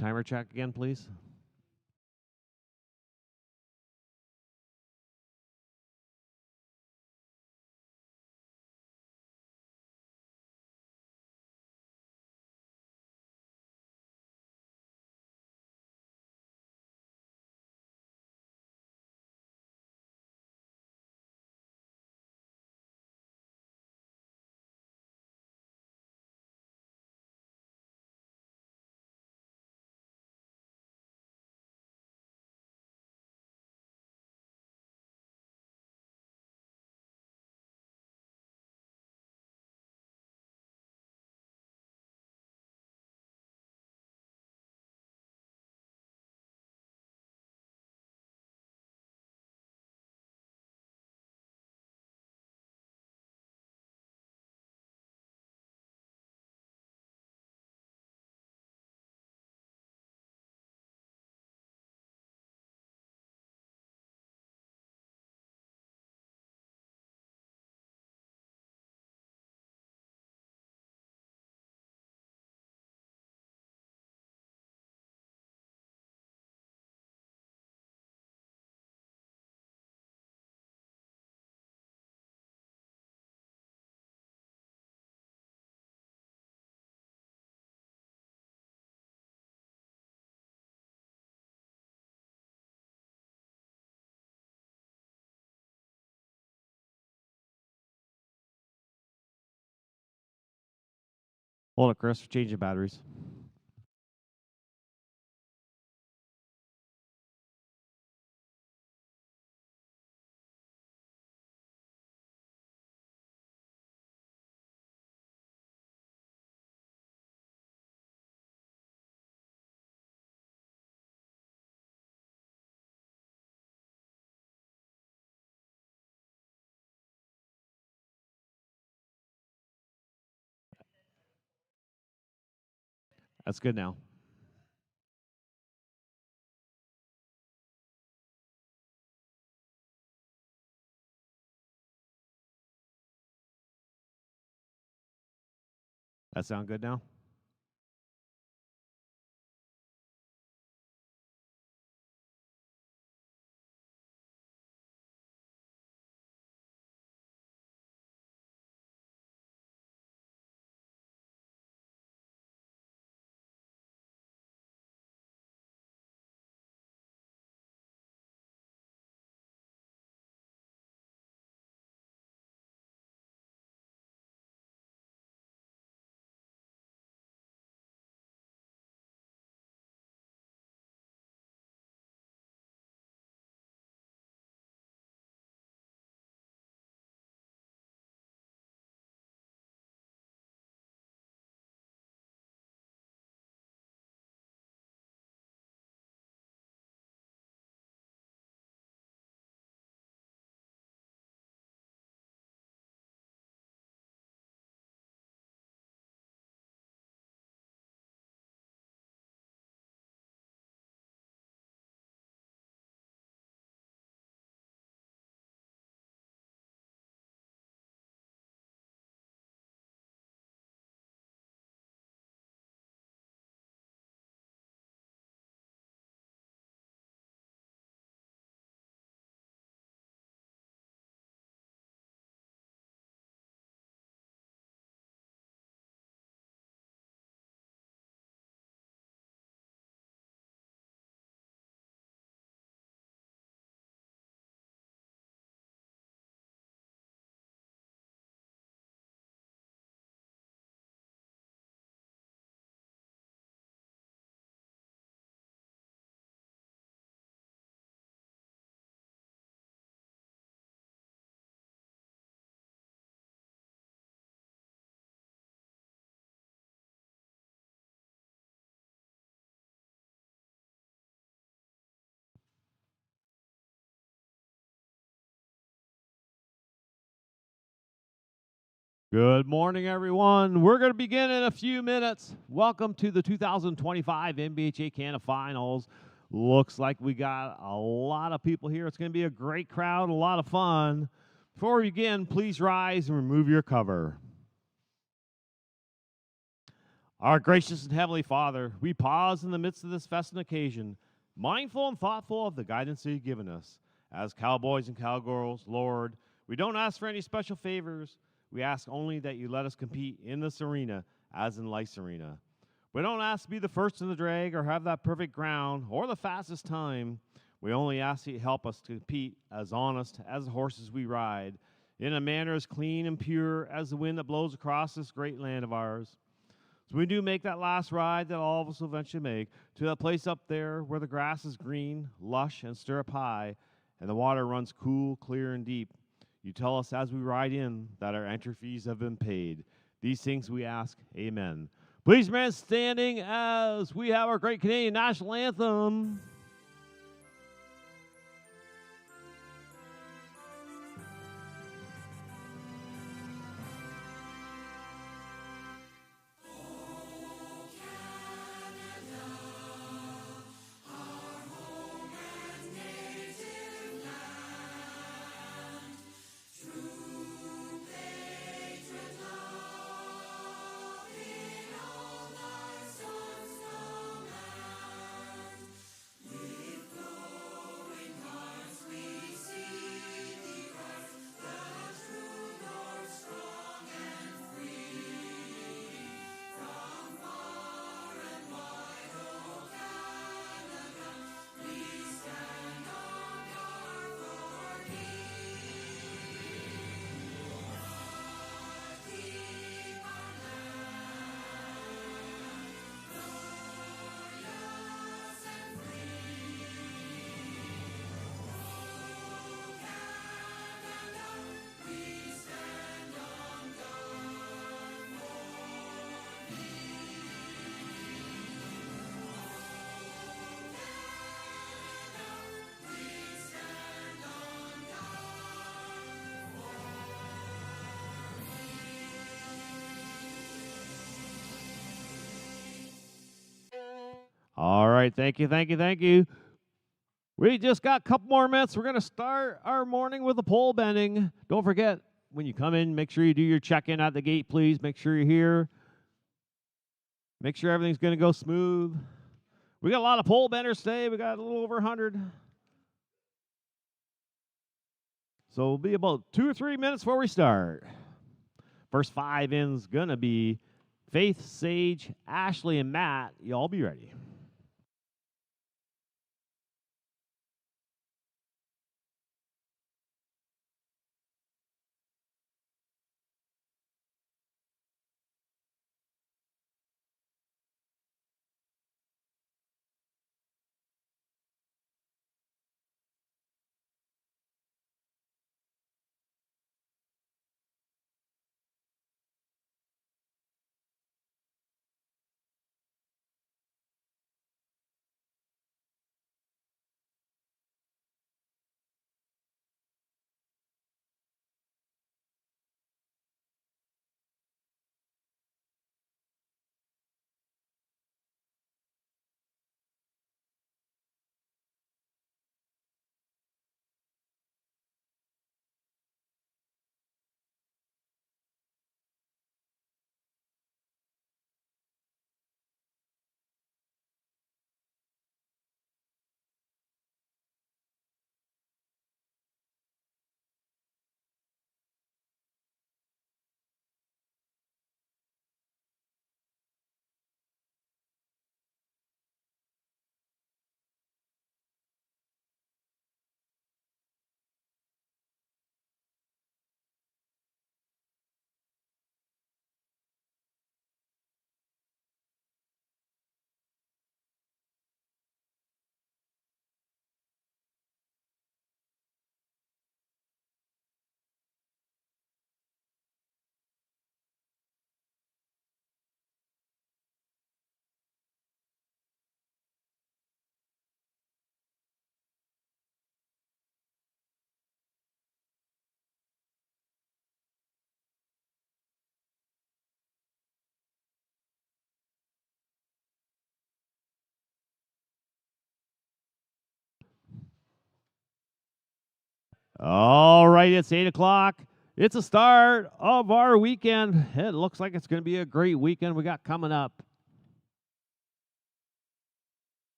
Timer check again, please. Hold it, Chris. Change the batteries. That's good now. That sound good now? Good morning, everyone. We're going to begin in a few minutes. Welcome to the 2025 NBHA Canada Finals. Looks like we got a lot of people here. It's going to be a great crowd, a lot of fun. Before we begin, please rise and remove your cover. Our gracious and heavenly Father, we pause in the midst of this festive occasion, mindful and thoughtful of the guidance that you've given us. As cowboys and cowgirls, Lord, we don't ask for any special favors. We ask only that you let us compete in this arena as in life's arena. We don't ask to be the first in the drag or have that perfect ground or the fastest time. We only ask that you help us to compete as honest as the horses we ride, in a manner as clean and pure as the wind that blows across this great land of ours. So we do make that last ride that all of us will eventually make to that place up there where the grass is green, lush, and stirrup high, and the water runs cool, clear, and deep. You tell us as we ride in that our entry fees have been paid. These things we ask, amen. Please remain standing as we have our great Canadian national anthem. All right, thank you, thank you, thank you. We just got a couple more minutes. We're going to start our morning with a pole bending. Don't forget, when you come in, make sure you do your check-in at the gate, please. Make sure you're here. Make sure everything's going to go smooth. We got a lot of pole benders today. We got a little over 100. So it'll be about 2 or 3 minutes before we start. First 5 in's going to be Faith, Sage, Ashley, and Matt. Y'all be ready. All right, it's 8 o'clock. It's the start of our weekend. It looks like it's going to be a great weekend we got coming up.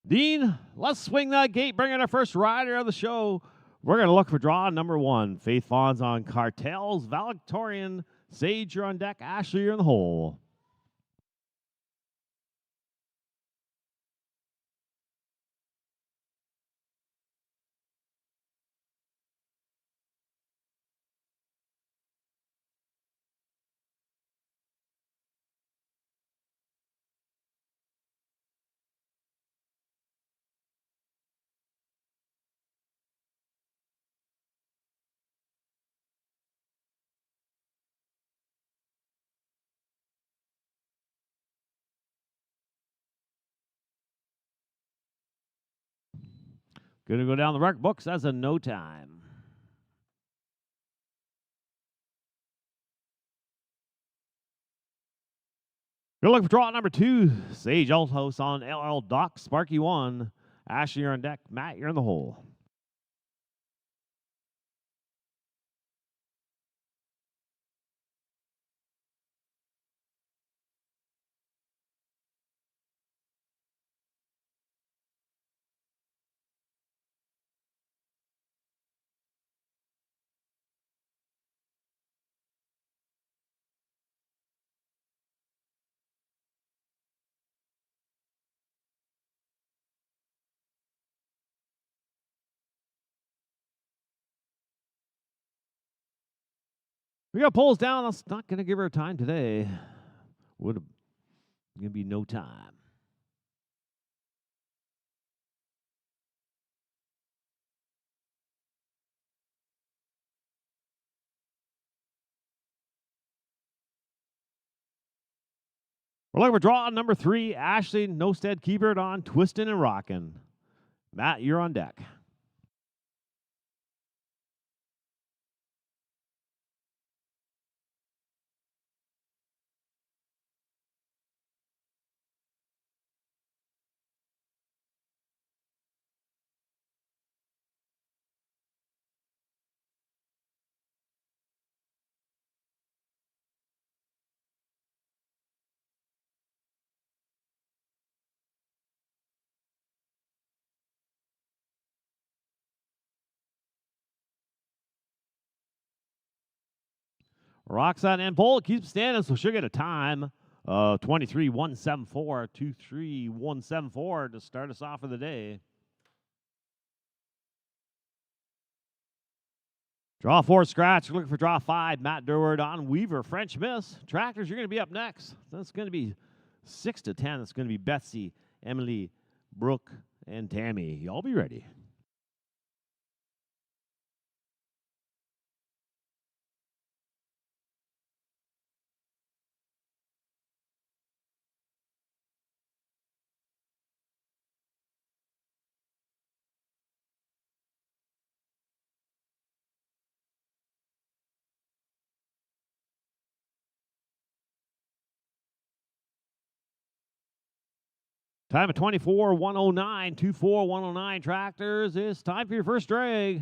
Dean, let's swing that gate, bring in our first rider of the show. We're going to look for draw number 1. Faith Fawns on Cartels, Valedictorian, Sage, you're on deck. Ashley, you're in the hole. Going to go down the record books as a no time. Good luck for draw number 2. Sage Altos on LL Doc, Sparky 1. Ashley, you're on deck. Matt, you're in the hole. We got polls down. That's not going to give her time today. Would going to be no time. We're looking for draw number 3. Ashley, Nosted, keep it on, twisting and rocking. Matt, you're on deck. Roxanne and Pole keeps standing, so she'll get a time. 23-174, 23-174 to start us off for the day. Draw 4 scratch. We're looking for draw 5. Matt Durward on Weaver. French miss. Tractors, you're going to be up next. That's going to be 6 to 10. That's going to be Betsy, Emily, Brooke, and Tammy. Y'all be ready. Time of 24-109, 24-109 tractors. It's time for your first drag.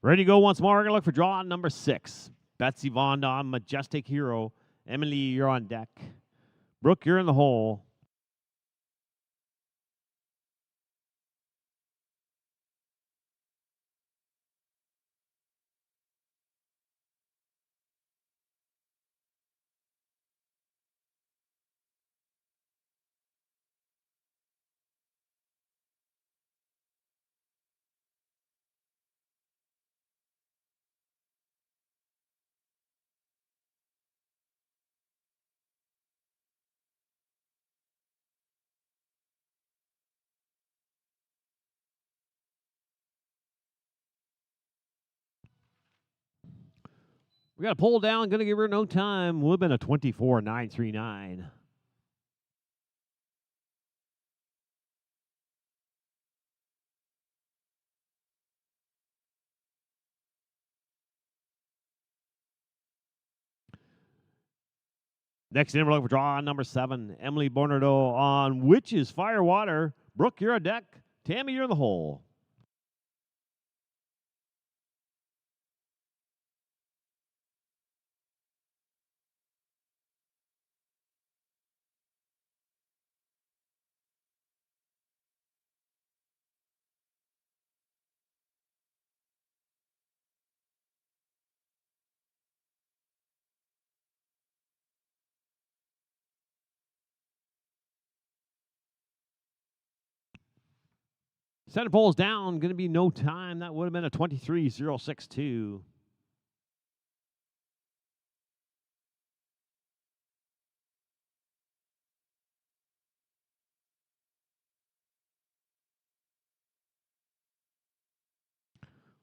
Ready to go once more. We're going to look for draw number 6. Betsy Von on Majestic Hero. Emily, you're on deck. Brooke, you're in the hole. We got a pull down. Going to give her no time. Would have been a 24.939. Next in, we're looking for draw number 7. Emily Bonardo on Witches, Fire, Water. Brooke, you're on deck. Tammy, you're in the hole. Center pole's down. Going to be no time. That would have been a 23.062.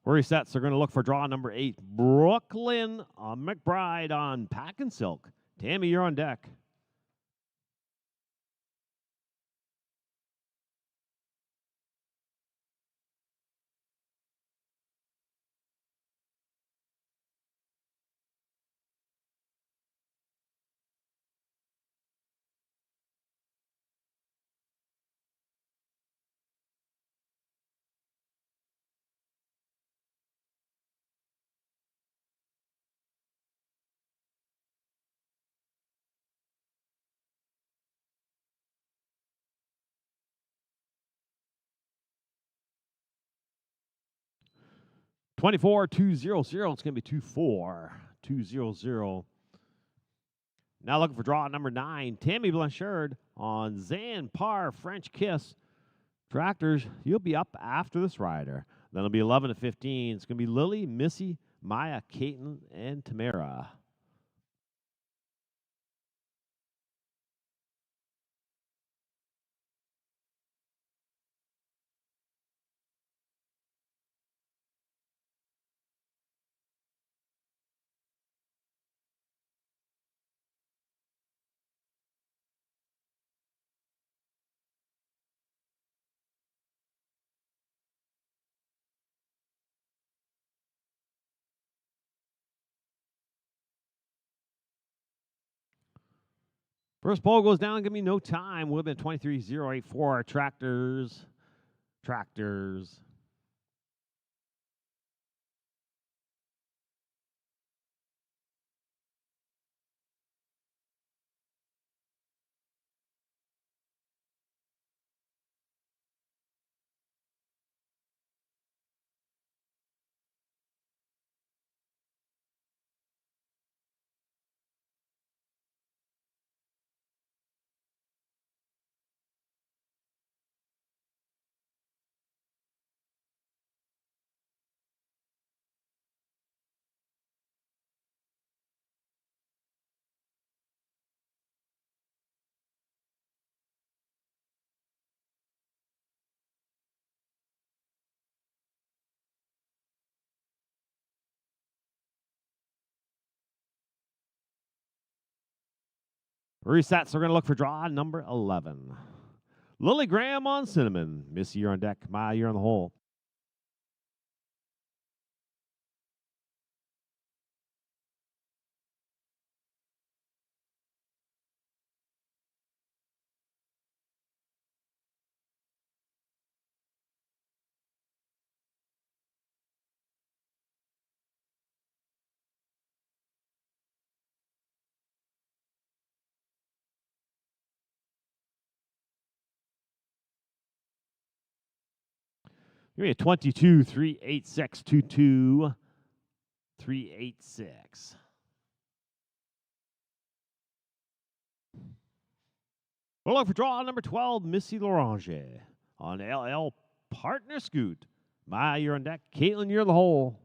Resets are going to look for draw number 8. Brooklyn McBride on Pack and Silk. Tammy, you're on deck. $24,200. It's going to be 24,200. Now looking for draw number 9. Tammy Blanchard on Zan Par French Kiss. Tractors, you'll be up after this rider. Then it'll be 11 to 15. It's going to be Lily, Missy, Maya, Caitlin, and Tamara. First pole goes down. Give me no time. Would have been 23,084. Tractors. Tractors. Resets are going to look for draw number 11. Lily Graham on Cinnamon. Missy, you're on deck. Maya, you're on the hole. Give me a 22,386,22. 386. We'll look for draw number 12, Missy Lorange on LL Partner Scoot. Maya, you're on deck. Caitlin, you're in the hole.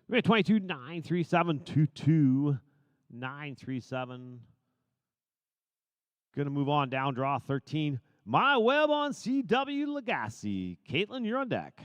We have 22 937 22 937. Going to move on down draw 13. My Web on CW Legacy. Caitlin, you're on deck.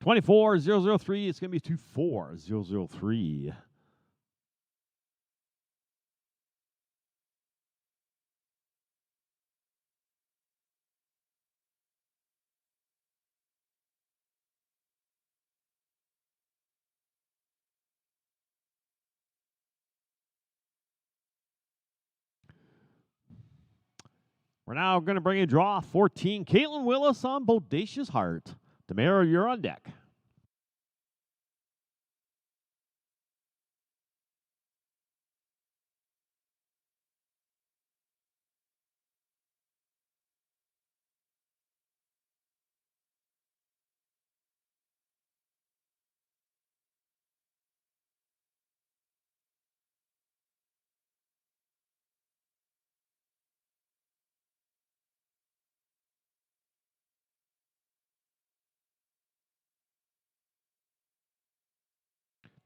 Twenty-four 003. It's going to be 24 003. We're now going to bring in draw 14. Caitlin Willis on Bodacious Heart. Tamara, you're on deck.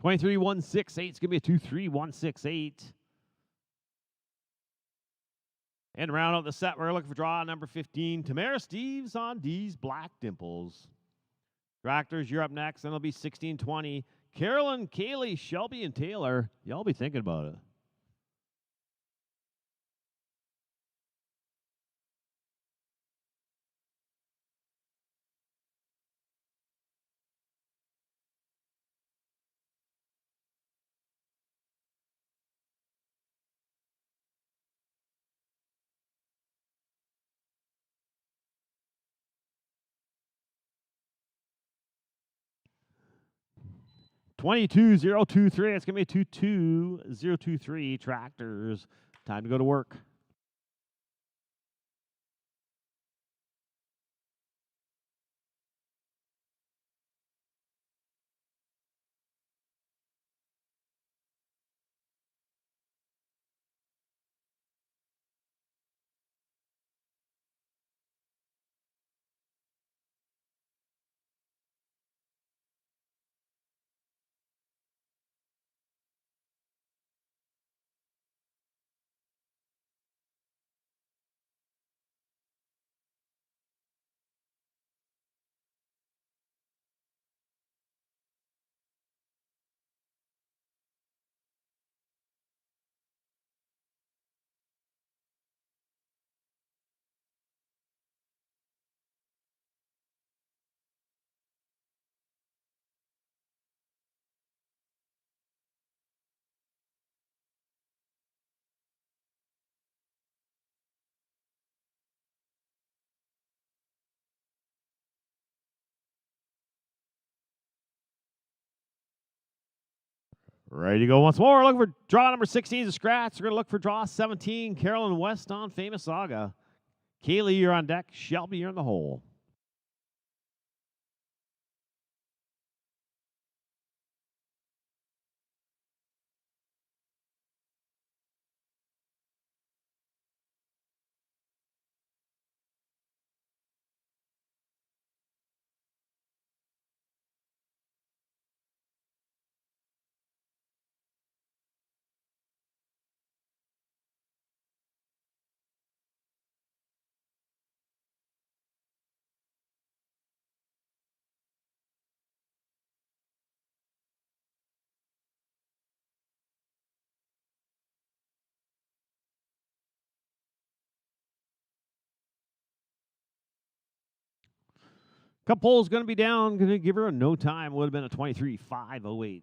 Twenty-three 168. It's going to be a 23 168. And round out the set, we're looking for draw number 15. Tamara Steves on D's Black Dimples. Tractors, you're up next. Then it'll be 16-20. Carolyn, Kaylee, Shelby, and Taylor. Y'all be thinking about it. Twenty-two 023. It's going to be a 22 023. Tractors. Time to go to work. Ready to go once more. Looking for draw number 16 is a scratch. We're going to look for draw 17. Carolyn West on Famous Saga. Kaylee, you're on deck. Shelby, you're in the hole. Cup pole's going to be down. Going to give her a no time. Would have been a 23-508.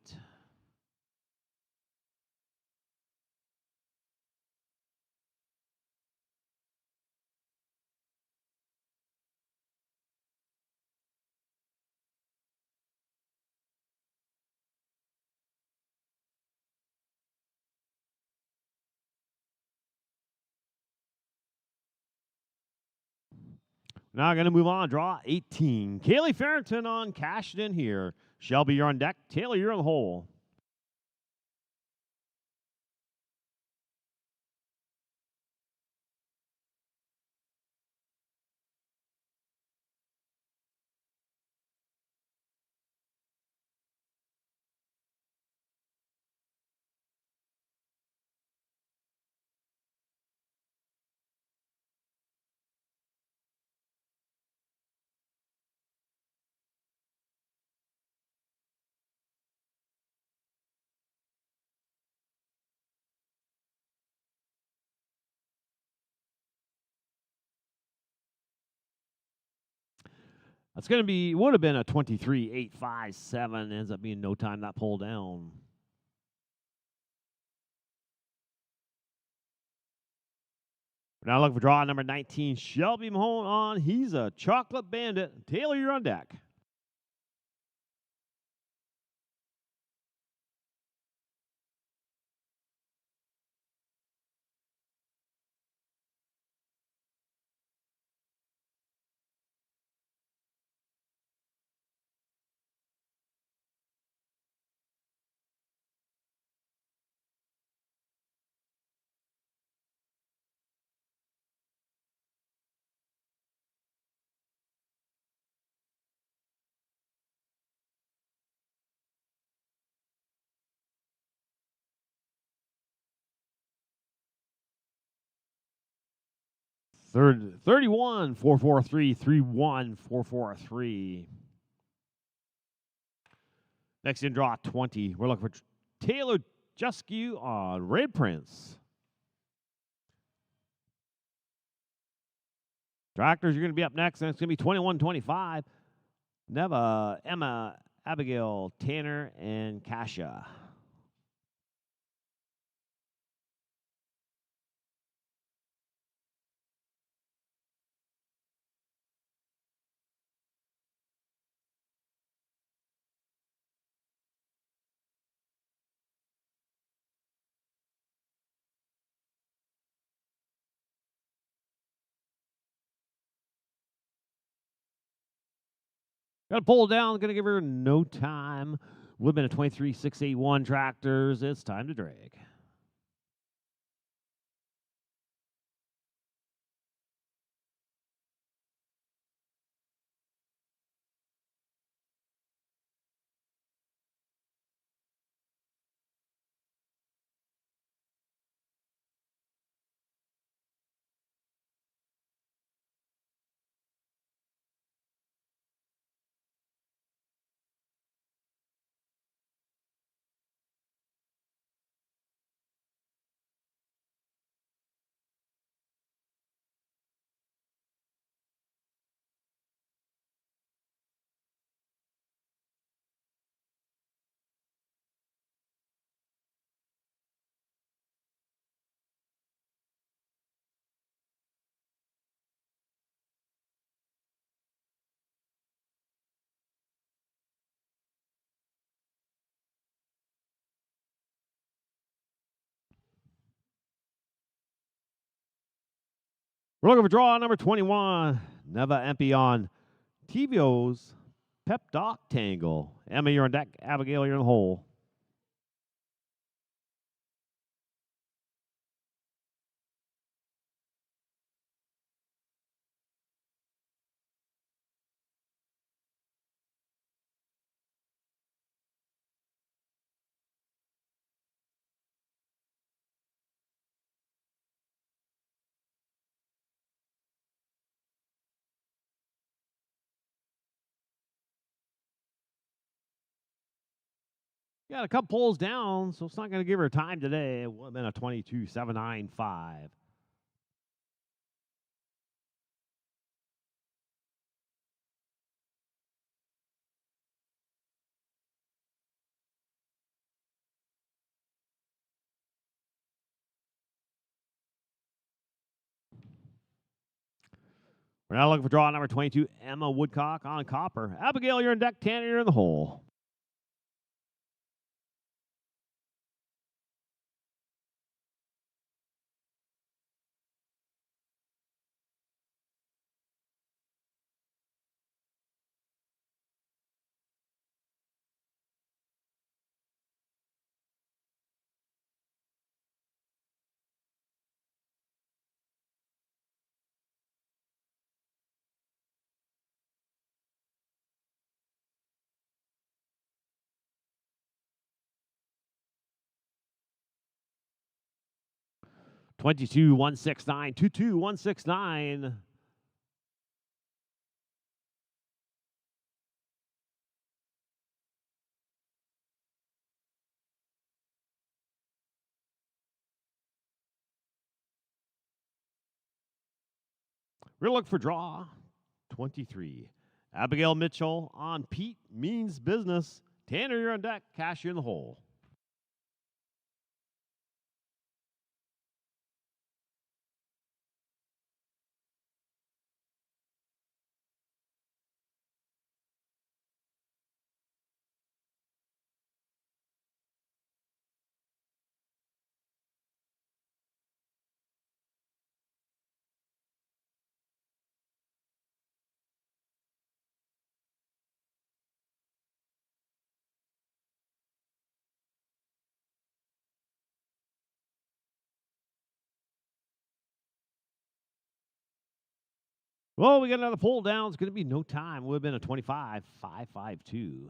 Now going to move on. Draw 18. Kaylee Farrington on cashed in here. Shelby, you're on deck. Taylor, you're on the hole. That's going to be, would have been a 23.857. Ends up being no time that pull down. We're now looking for draw number 19. Shelby Mahone on. He's a chocolate bandit. Taylor, you're on deck. Third, 31, 443, 31, 443. Next in draw 20. We're looking for Taylor Juskew on Red Prince. Tractors, you're going to be up next, and it's going to be 21-25. Neva, Emma, Abigail, Tanner, and Kasha. Got to pull down. Going to give her no time. Would have been a 23.681 tractors. It's time to drag. We're looking for draw number 21. Neva Empy on TVO's Pep Doc Tangle. Emma, you're on deck. Abigail, you're in the hole. Got a couple pulls down, so it's not going to give her time today. It would have been a 22.795. We're now looking for draw number 22. Emma Woodcock on copper. Abigail, you're in deck. Tanner, you're in the hole. 22-169, 22-169. We're going to look for draw 23. Abigail Mitchell on Pete Means Business. Tanner, you're on deck. Cash, you're in the hole. Well, we got another pull down. It's going to be no time. Would have been a 25, 552.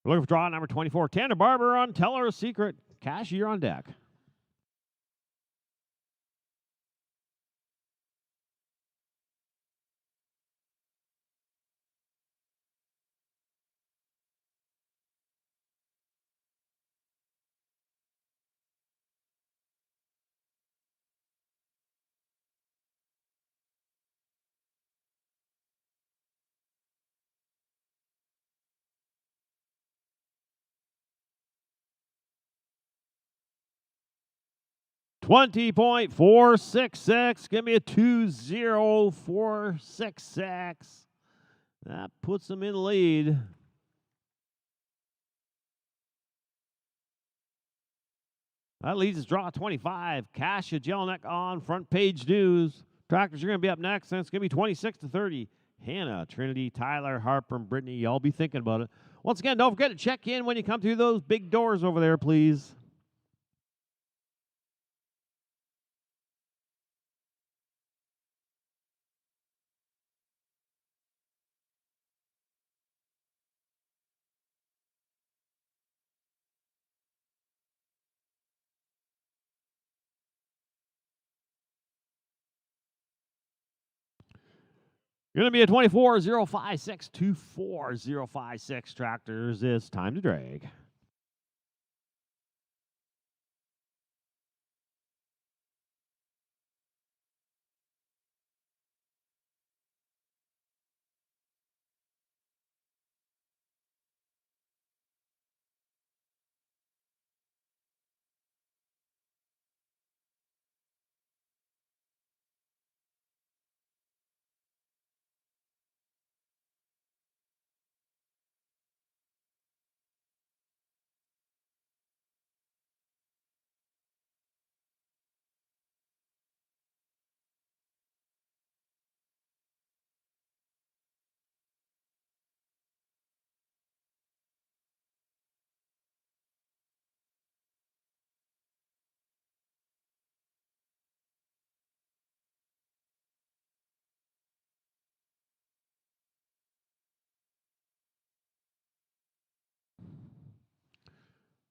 We're looking for draw number 24. Tanner Barber on Tell Her a Secret. Cash, you're on deck. $20.466. Give me a 20466. That puts them in the lead. That leads us draw 25. Cash at Jellinek on Front Page News. Tractors are going to be up next, and it's going to be 26-30. Hannah, Trinity, Tyler, Harper, and Brittany, y'all be thinking about it. Once again, don't forget to check in when you come through those big doors over there, please. Going to be a 24-056, 24056 tractors. It's time to drag.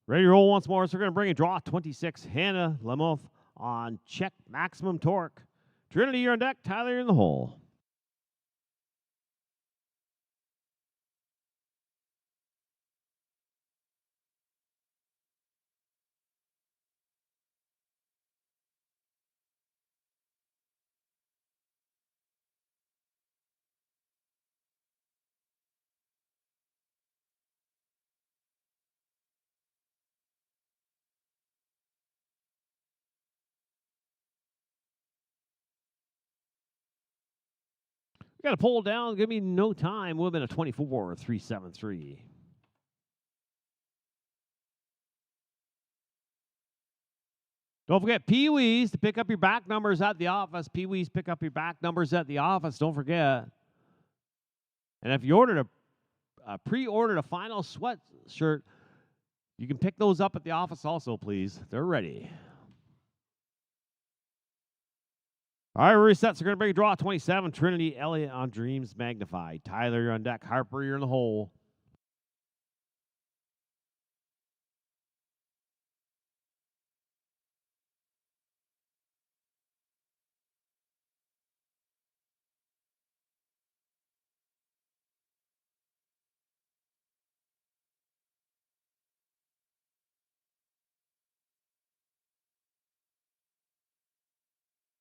Ready to roll once more. So we're going to bring a draw 26. Hannah Lemoth on Check Maximum Torque. Trinity, you're on deck. Tyler, you're in the hole. We got to pull down. Give me no time. Would have been a 24-373. Don't forget Pee-wees to pick up your back numbers at the office. Pee-wees pick up your back numbers at the office. Don't forget. And if you ordered pre-ordered a final sweatshirt, You can pick those up at the office also, please. They're ready. All right, resets. We're going to bring a draw 27. Trinity, Elliott on Dreams Magnified. Tyler, you're on deck. Harper, you're in the hole.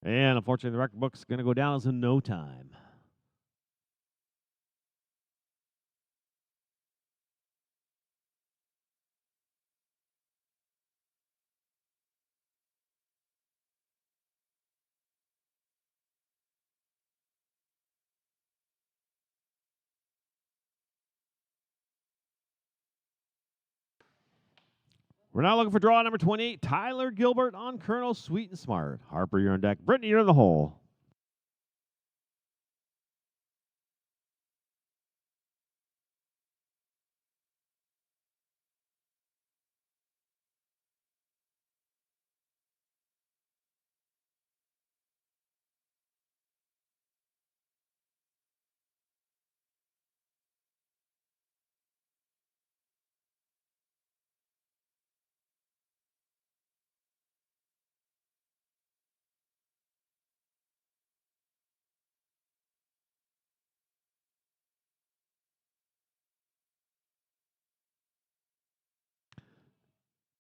And unfortunately, the record book's going to go down as in no time. We're now looking for draw number 28. Tyler Gilbert on Colonel Sweet and Smart. Harper, you're on deck. Brittany, you're in the hole.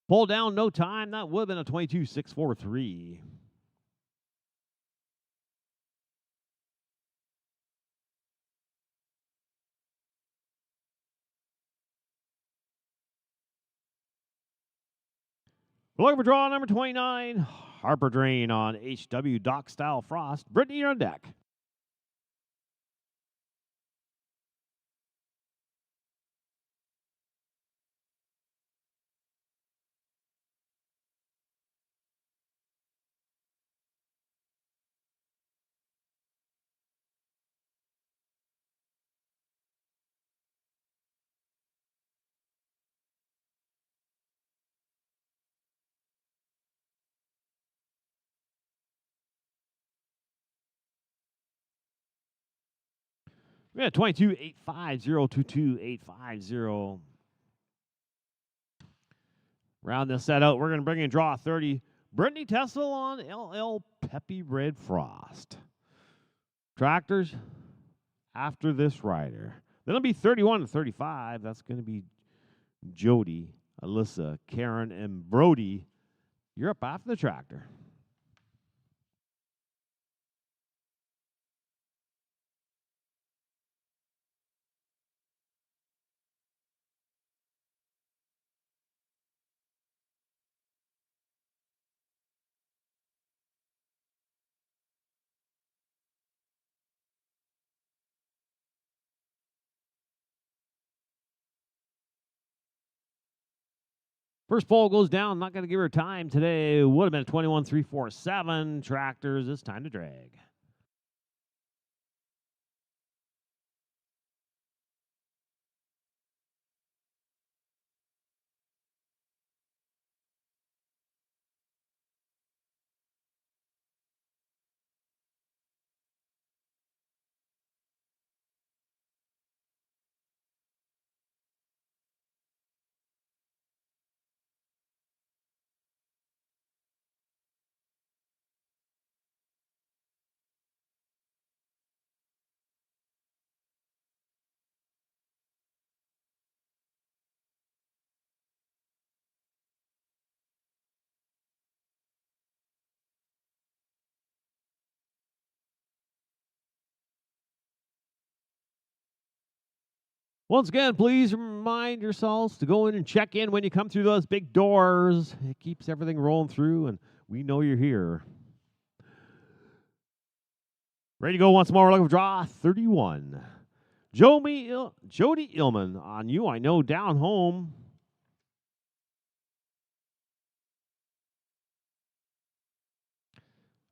Pull down, no time. That would have been a 22.643. We're looking for draw number 29. Harper Drain on HW Dock Style Frost. Brittany, you're on deck. We got 22.85022.850. Round this set out. We're going to bring in draw 30. Brittany Tessel on LL Peppy Red Frost. Tractors after this rider. Then it'll be 31 and 35. That's going to be Jody, Alyssa, Karen, and Brody. You're up after the tractor. First pole goes down. Not going to give her time today. Would have been 21.347. Tractors. It's time to drag. Once again, please remind yourselves to go in and check in when you come through those big doors. It keeps everything rolling through, and we know you're here. Ready to go once more. We're looking for draw 31. Jody Illman on You I Know Down Home.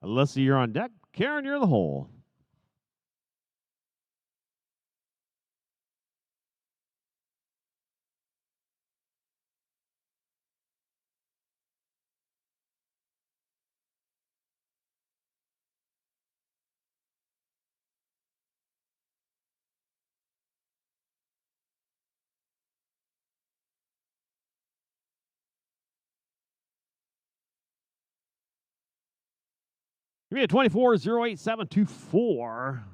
Alyssa, you're on deck. Karen, you're in the hole. Give me a 24 08724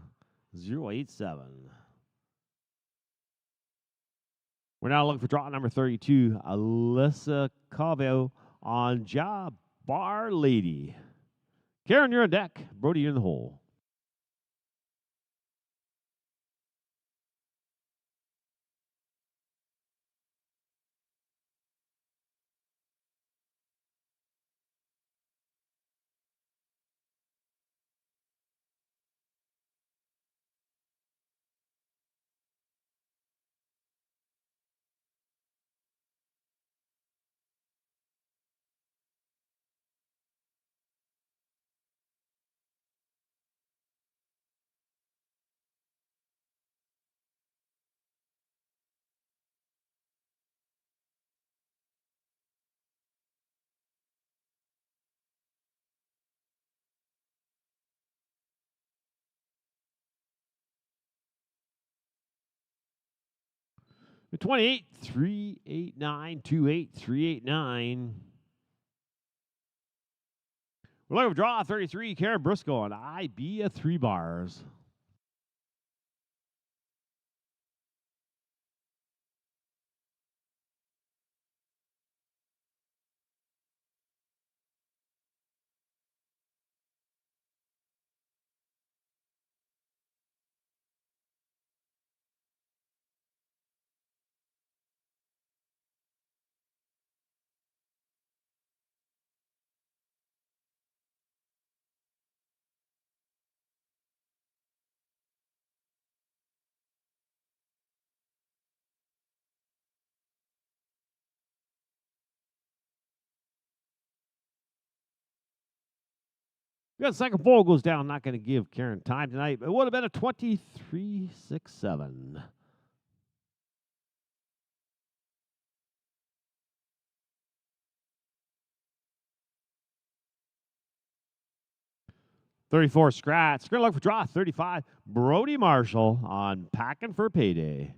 087. We're now looking for draw number 32, Alyssa Cavio on Job Bar Lady. Karen, you're on deck. Brody, you're in the hole. The 28 389 28 389. We're looking for draw 33, Karen Briscoe on I Be a 3 bars. Yeah, the second pole goes down. Not going to give Karen time tonight. It would have been a 23-6-7. $34 scratch. We're going to look for draw 35. Brody Marshall on Packing for Payday.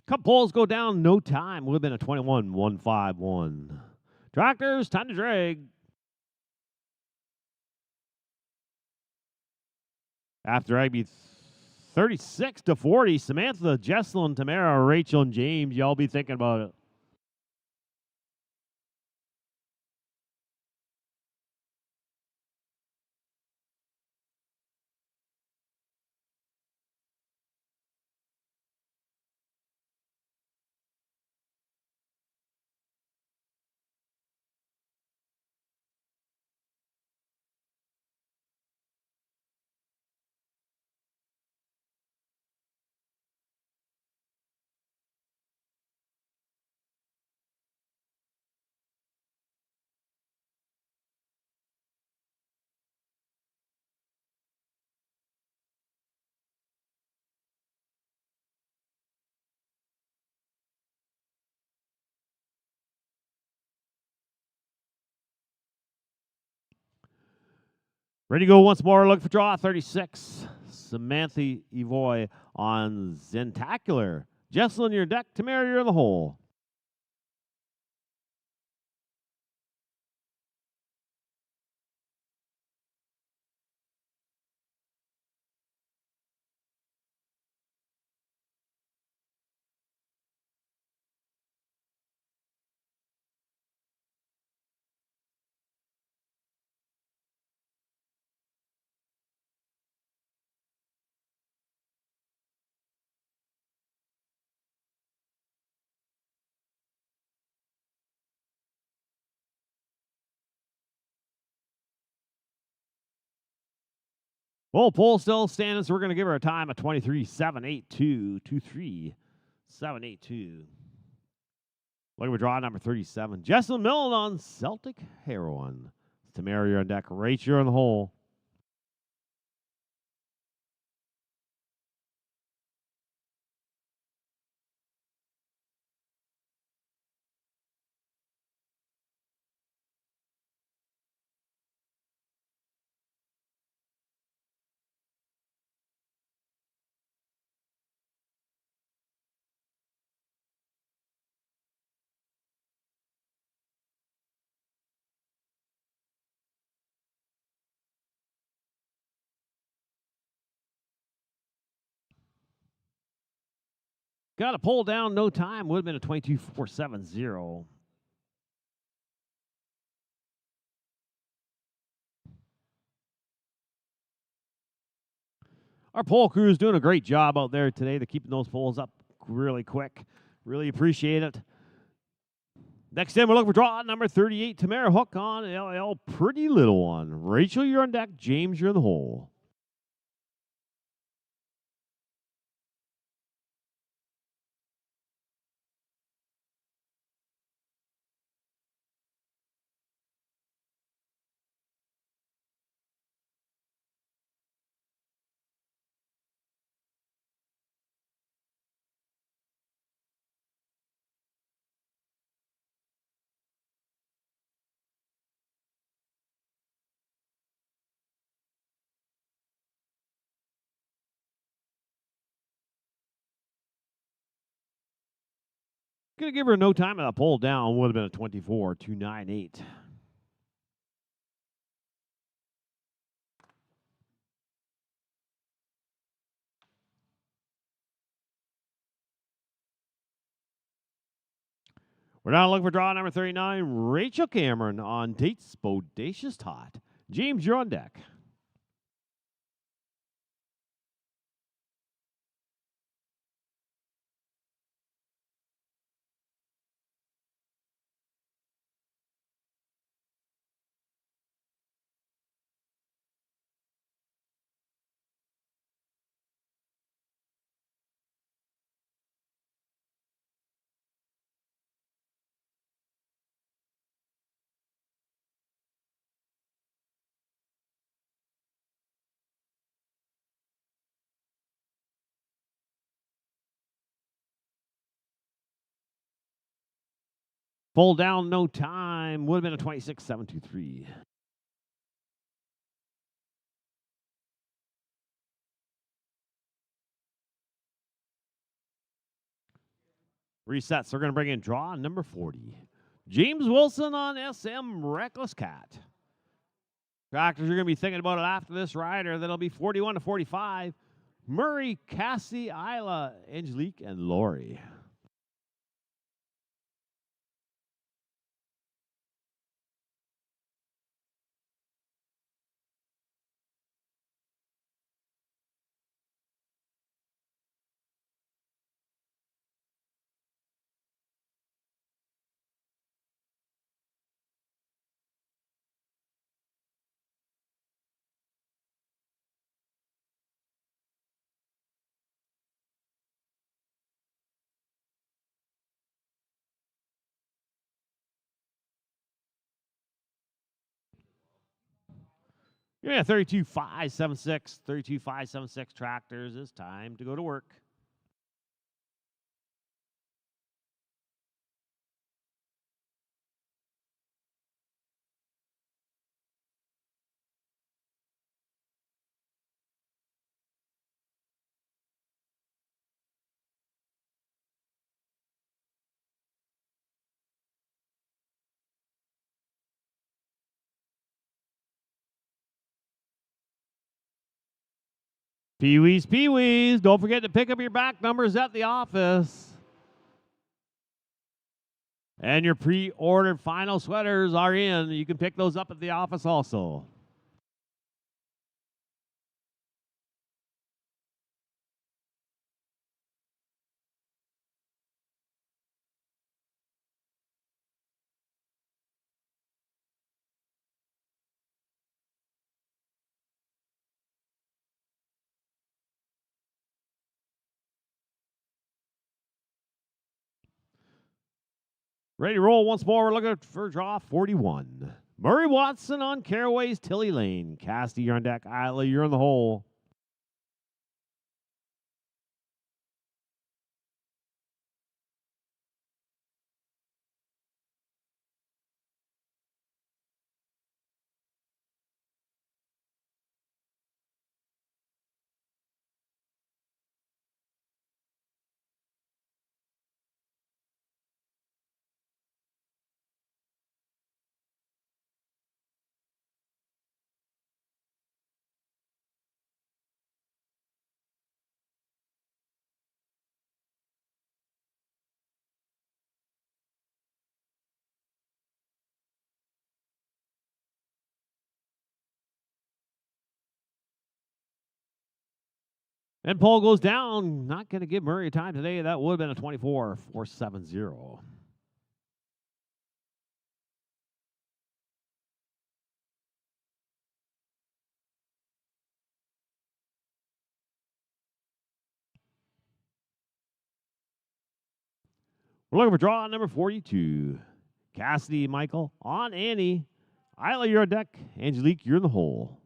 Couple poles go down, no time. Would have been a 21-1-5-1. Tractors, time to drag. After Agby 36-40, Samantha, Jesselyn, Tamara, Rachel, and James. Y'all be thinking about it. Ready to go once more. Look for draw 36. Samantha Evoy on Zentacular. Jesselyn, your deck. Tamara, you're in the hole. Well, pole still standing, so we're going to give her a time of 23-7-8-2-2-3. 782. Looking for draw number 37. Jesselyn Milne on Celtic Heroine. Tamara, you're on deck. Rach, you're in the hole. Got a pull down, no time. Would have been a 22.470. Our pole crew is doing a great job out there today. They're keeping those poles up really quick. Really appreciate it. Next in, we're looking for draw number 38. Tamara Hook on LL. Pretty little one. Rachel, you're on deck. James, you're in the hole. Gonna give her no time at a pull down. Would have been a 24.298. We're now looking for draw number 39. Rachel Cameron on Tate's Bodacious Tot. James, you're on deck. Pull down, no time. Would have been a 26.723. Resets. They're going to bring in draw number 40. James Wilson on SM Reckless Cat. Tractors are going to be thinking about it after this rider. That'll be 41-45. Murray, Cassie, Isla, Angelique, and Lori. Yeah, 32.576. 32.576 tractors. It's time to go to work. Pee-wees, Pee-wees. Don't forget to pick up your back numbers at the office. And your pre-ordered final sweaters are in. You can pick those up at the office also. Ready to roll once more. We're looking for draw 41. Murray Watson on Caraway's Tilly Lane. Cassidy, you're on deck. Isla, you're in the hole. And pole goes down. Not going to give Murray a time today. That would have been a 24.470. We're looking for draw number 42. Cassidy, Michael on Annie. Isla, you're on deck. Angelique, you're in the hole.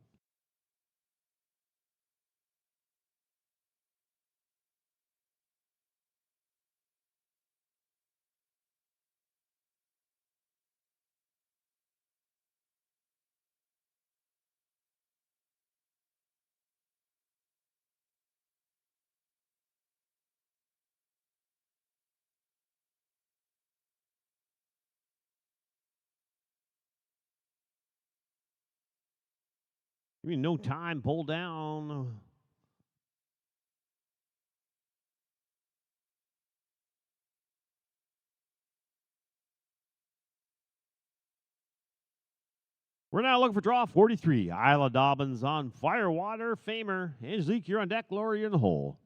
You mean no time, pull down. We're now looking for draw 43. Isla Dobbins on Firewater Famer. Angelique, you're on deck. Laura, you're in the hole.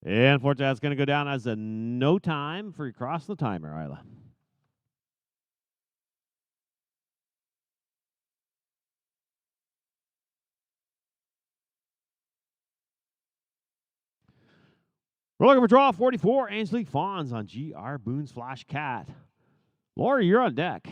And unfortunately, that's going to go down as a no time for you cross the timer, Isla. We're looking for draw 44. Angelique Fawns on G.R. Boone's Flash Cat. Laura, you're on deck.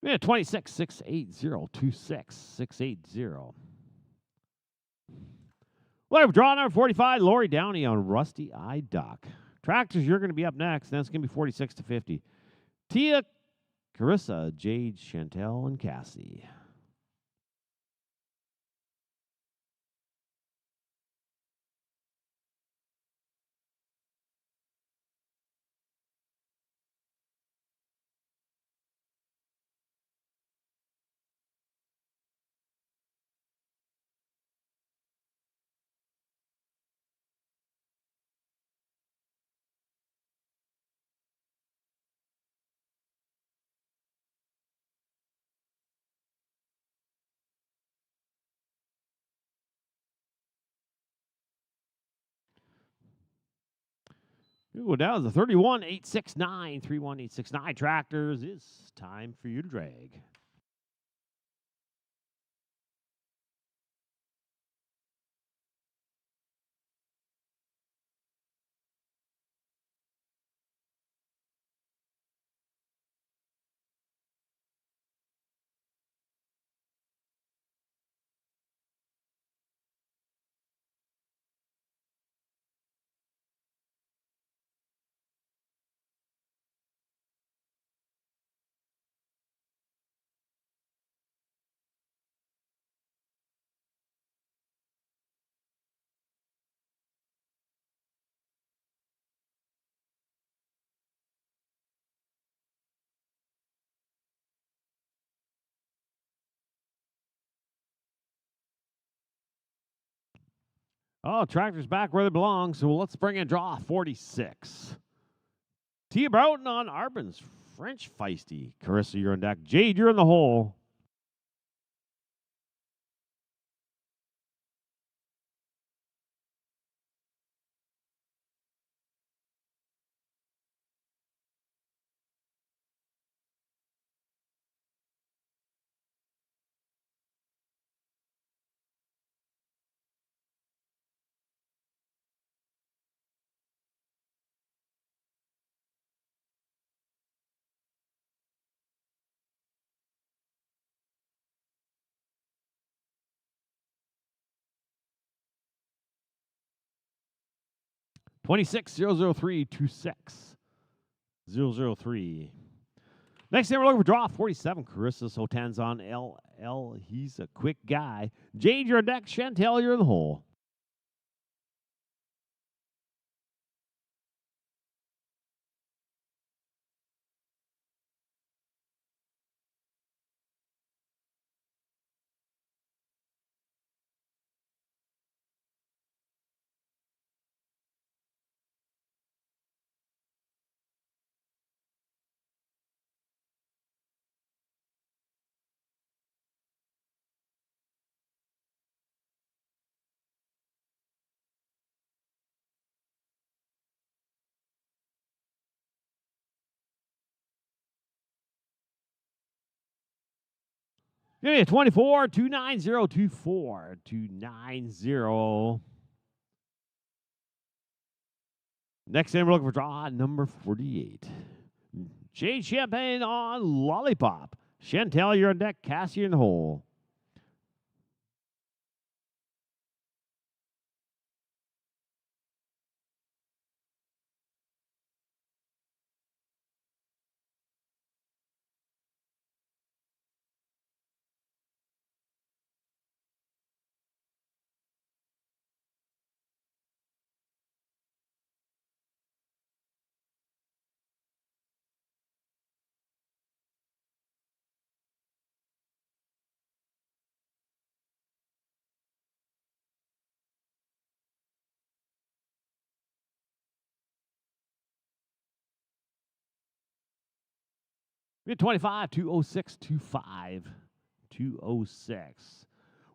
Yeah, 26 680 26 680. Well, draw number 45. Lori Downey on Rusty Eye Dock. Tractors, you're going to be up next. That's going to be 46 to 50. Tia, Carissa, Jade, Chantel, and Cassie. You go down to the 31869. 31869 tractors. It's time for you to drag. Oh, tractor's back where they belong, so let's bring in draw 46. Tia Broughton on Arbon's French Feisty. Carissa, you're on deck. Jade, you're in the hole. (26) 003 Next thing we're looking for draw 47. Carissa Sotan's on LL. He's a quick guy. Jade, you're on deck. Chantel, you're in the hole. Yeah, 24 29024 290. Next thing we're looking for draw number 48. Jade Champagne on Lollipop. Chantel, you're on deck. Cassie in the hole. We had 25 20625 206.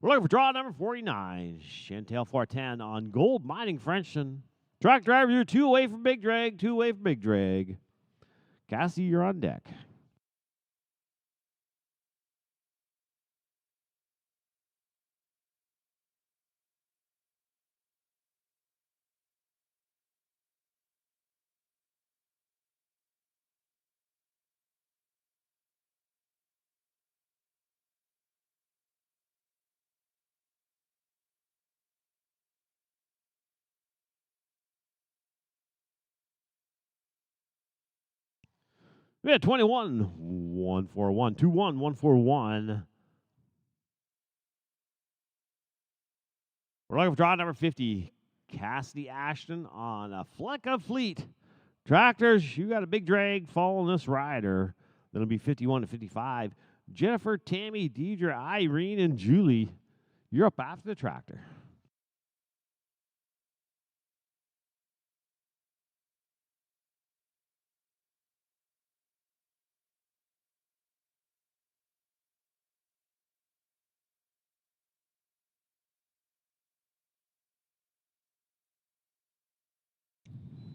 We're looking for draw number 49. Chantel 410 on Gold Mining Frenchmen. Track driver, you're 2 away from Big Drag. 2 away from Big Drag. Cassie, you're on deck. We had 21 141 21 141. We're looking for draw number 50. Cassidy Ashton on a Fleck of Fleet. Tractors, you got a big drag following this rider. That'll be 51 to 55. Jennifer, Tammy, Deidre, Irene, and Julie, you're up after the tractor.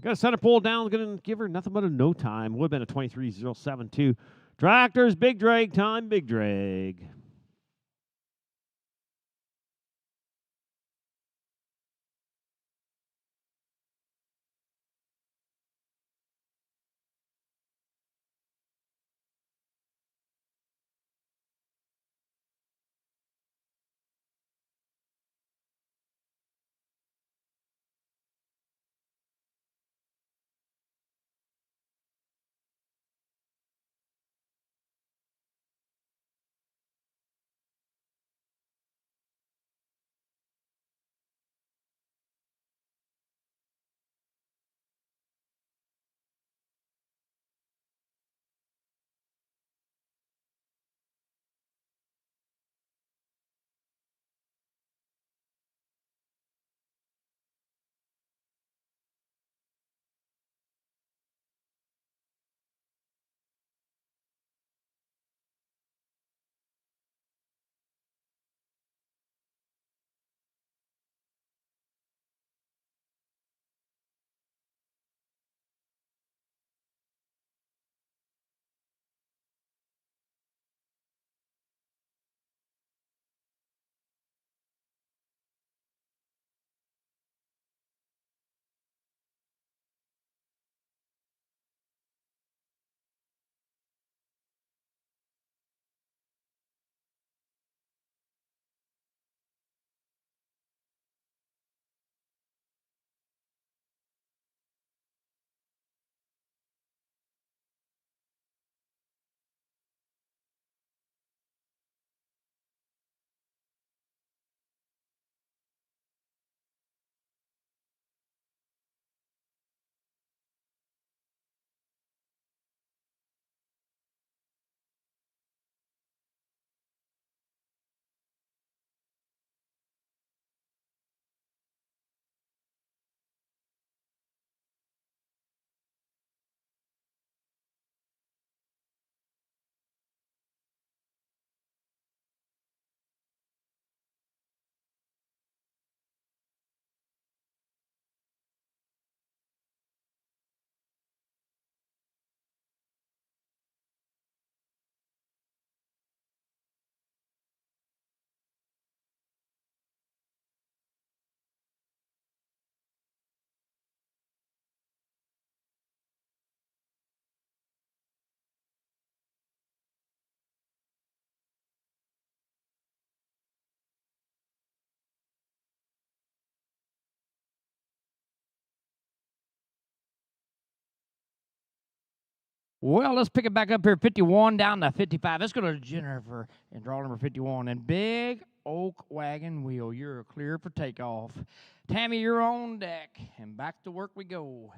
Got a center pole down. Going to give her nothing but a no time. Would have been a 23.072. Tractors, big drag time, big drag. Well, let's pick it back up here. 51 down to 55. Let's go to Jennifer and draw number 51. And Big Oak Wagon Wheel, you're clear for takeoff. Tammy, you're on deck. And back to work we go.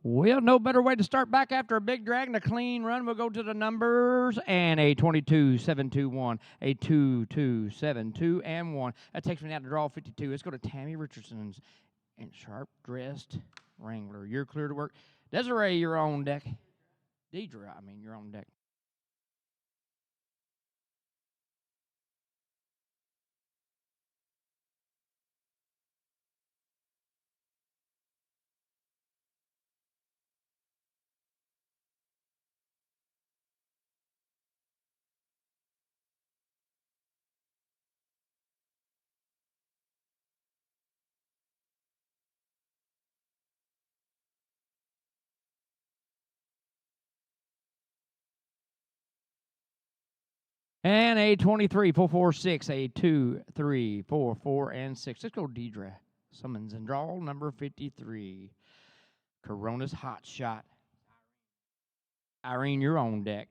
Well, no better way to start back after a big drag and a clean run. We'll go to the numbers and a 22, 7, 2, 1, a 2, 2, 7, 2, and 1. That takes me now to draw 52. Let's go to Tammy Richardson's and Sharp Dressed Wrangler. You're clear to work. Desiree, you're on deck. Deidre, you're on deck. And a 23, 4, 4, 6, a 2, 3, 4, 4, and 6. Let's go, Deidre. Summons and draw number 53. Corona's Hot Shot. Irene, you're on deck.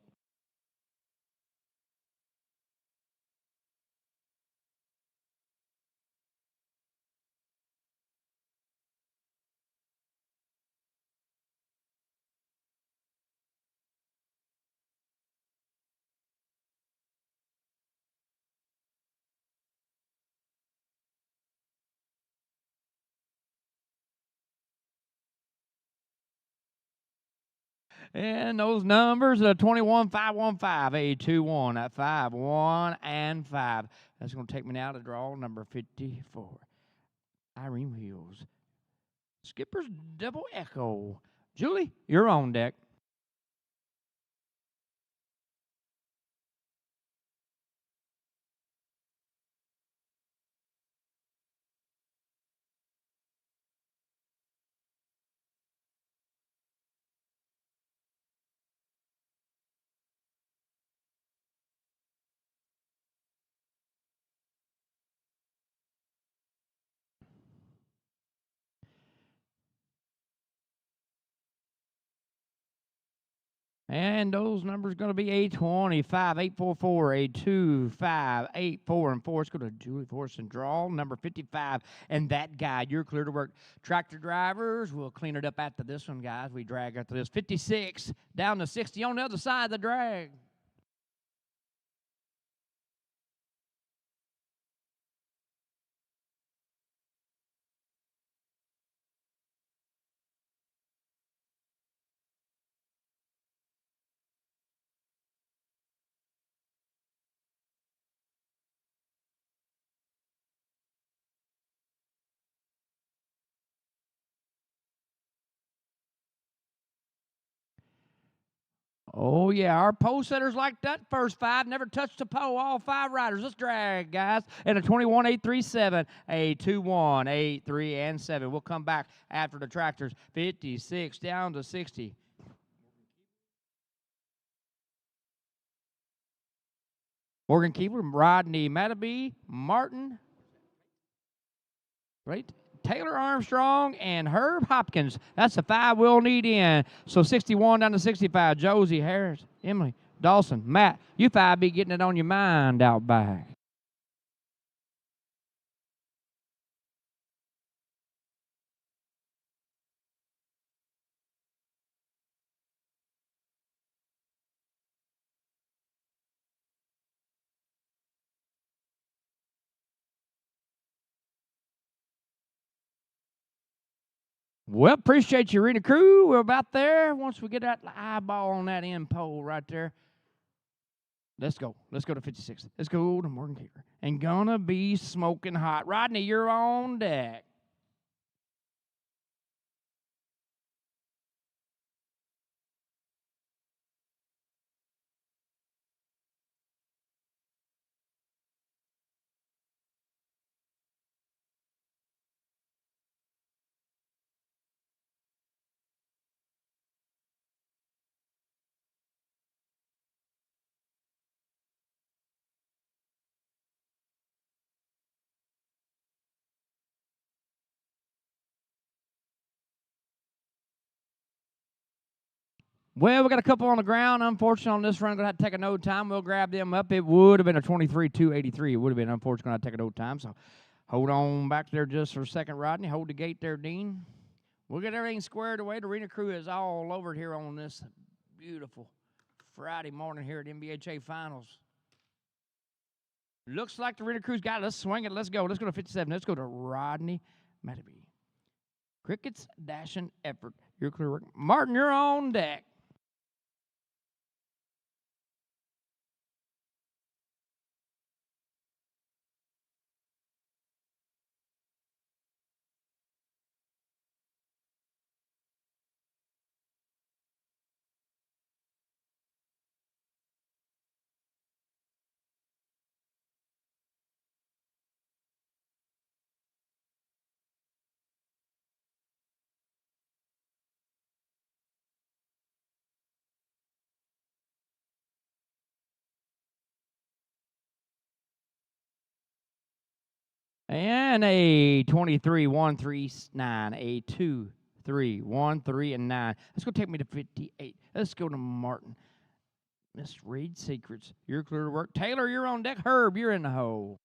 And those numbers are 21, 5, 1, 5, a 2, 1, a 5, 1, and 5. That's going to take me now to draw number 54. Irene Wheels. Skipper's Double Echo. Julie, you're on deck. And those numbers going to be 825, 844, 825, 84, and 4. Let's go to Julie Force and draw number 55. And that guy, you're clear to work. Tractor drivers, we'll clean it up after this one, guys. We drag after this. 56 down to 60 on the other side of the drag. Oh, yeah, our pole setters like that first 5. Never touched a pole, all 5 riders. Let's drag, guys. And a 21, 8, 3, 7, a 2, 1, 8, 3, and 7. We'll come back after the tractors. 56 down to 60. Morgan Keeper, Rodney Matabee, Martin, right? Taylor Armstrong and Herb Hopkins. That's the 5 we'll need in. So 61 down to 65. Josie, Harris, Emily, Dawson, Matt. You 5 be getting it on your mind out back. Well, appreciate you, Arena Crew. We're about there. Once we get that eyeball on that end pole right there, let's go. Let's go to 56. Let's go to Morgan Keeper. And gonna be smoking hot. Rodney, you're on deck. Well, we got a couple on the ground. Unfortunately, on this run, going to have to take a no time. We'll grab them up. It would have been a 23-283. It would have been, unfortunately, going to take a no time. So hold on back there just for a second, Rodney. Hold the gate there, Dean. We'll get everything squared away. The arena crew is all over here on this beautiful Friday morning here at NBHA Finals. Looks like the arena crew's got it. Let's swing it. Let's go. Let's go to 57. Let's go to Rodney Matabee. Crickets dashing effort. You're clear work. Martin, you're on deck. And a 23-139, a 2, 3, 1, 3, and 9. Let's go take me to 58. Let's go to Martin. Miss Reed Secrets. You're clear to work. Taylor, you're on deck. Herb, you're in the hole.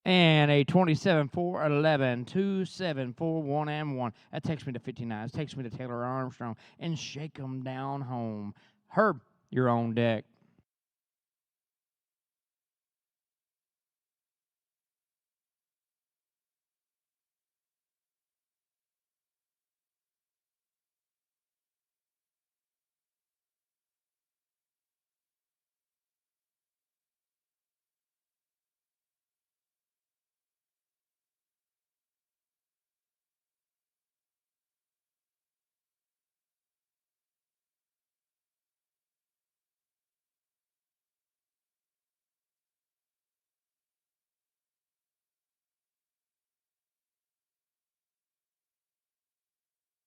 And a 27-4-11, 2, 7, 4, 1, and 1. That takes me to 59. It takes me to Taylor Armstrong and shake 'em down home. Herb, you're on deck.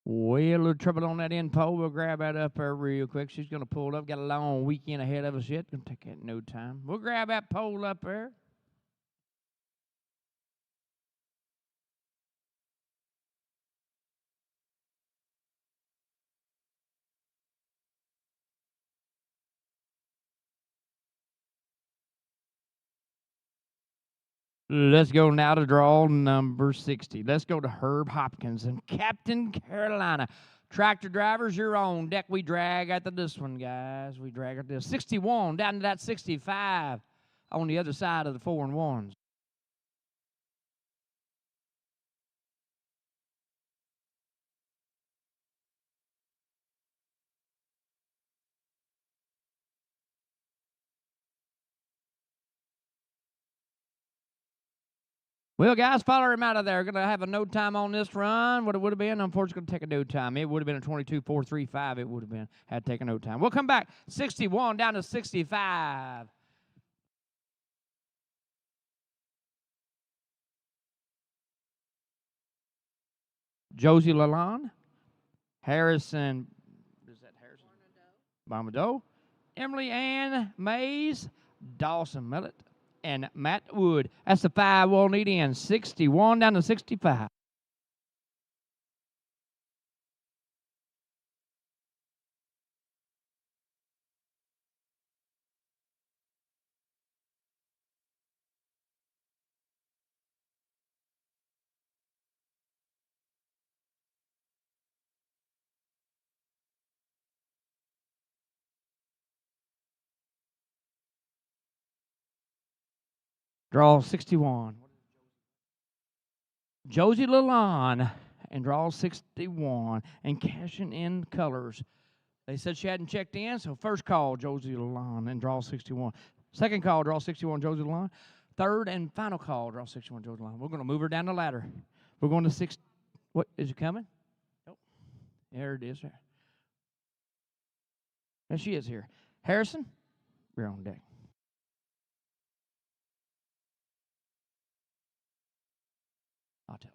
Well, a little trouble on that end pole. We'll grab that up there real quick. She's going to pull it up. Got a long weekend ahead of us yet. Going to take that in no time. We'll grab that pole up there. Let's go now to draw number 60. Let's go to Herb Hopkins and Captain Carolina. Tractor drivers, you're on deck. We drag after this one, guys. We drag at this. 61 down to that 65 on the other side of the 4 and 1s. Well, guys, follow him out of there. Going to have a no time on this run. What it would have been, unfortunately, going to take a no time. It would have been a 22-4-3-5. It would have been, had to take a no time. We'll come back. 61 down to 65. Josie Lalonde, Harrison, is that Harrison? Bombado, Emily Ann Mays, Dawson Millett, and Matt Wood. That's the 5 we'll need in. 61 down to 65. Draw 61. Josie Lalonde and draw 61 and cashing in colors. They said she hadn't checked in, so first call, Josie Lalonde and draw 61. Second call, draw 61, Josie Lalonde. Third and final call, draw 61, Josie Lalonde. We're going to move her down the ladder. We're going to 6. What, is it coming? Nope. There it is. There she is here. Harrison, you're on deck. I'll tell.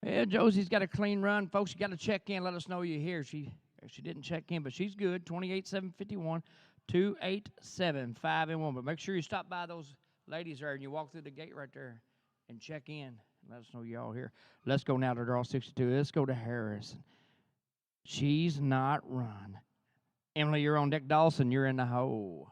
Yeah, Josie's got a clean run. Folks, you got to check in. Let us know you're here. She didn't check in, but she's good. 28,751, 287,5 and 1. But make sure you stop by those ladies there and you walk through the gate right there and check in. Let us know you're all here. Let's go now to draw 62. Let's go to Harrison. She's not run. Emily, you're on deck. Dawson, you're in the hole.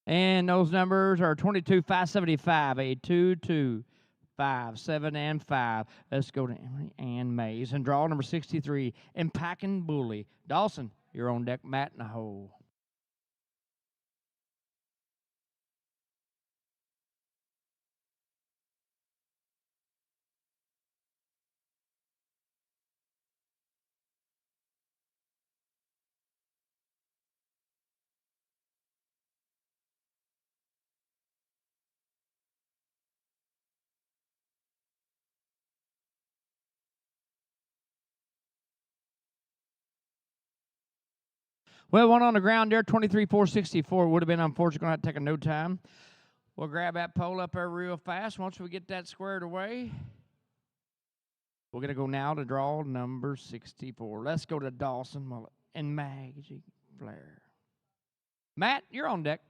And those numbers are 22,575, a 2, 2, 5, 7, and 5. Let's go to Emily Ann Mays and draw number 63, Impacting Bully. Dawson, you're on deck. Matt in the hole. Well, one on the ground there, 23,464. Would have been unfortunate. Going to have to take a no time. We'll grab that pole up there real fast. Once we get that squared away, we're going to go now to draw number 64. Let's go to Dawson Mullet and Maggie Blair. Matt, you're on deck.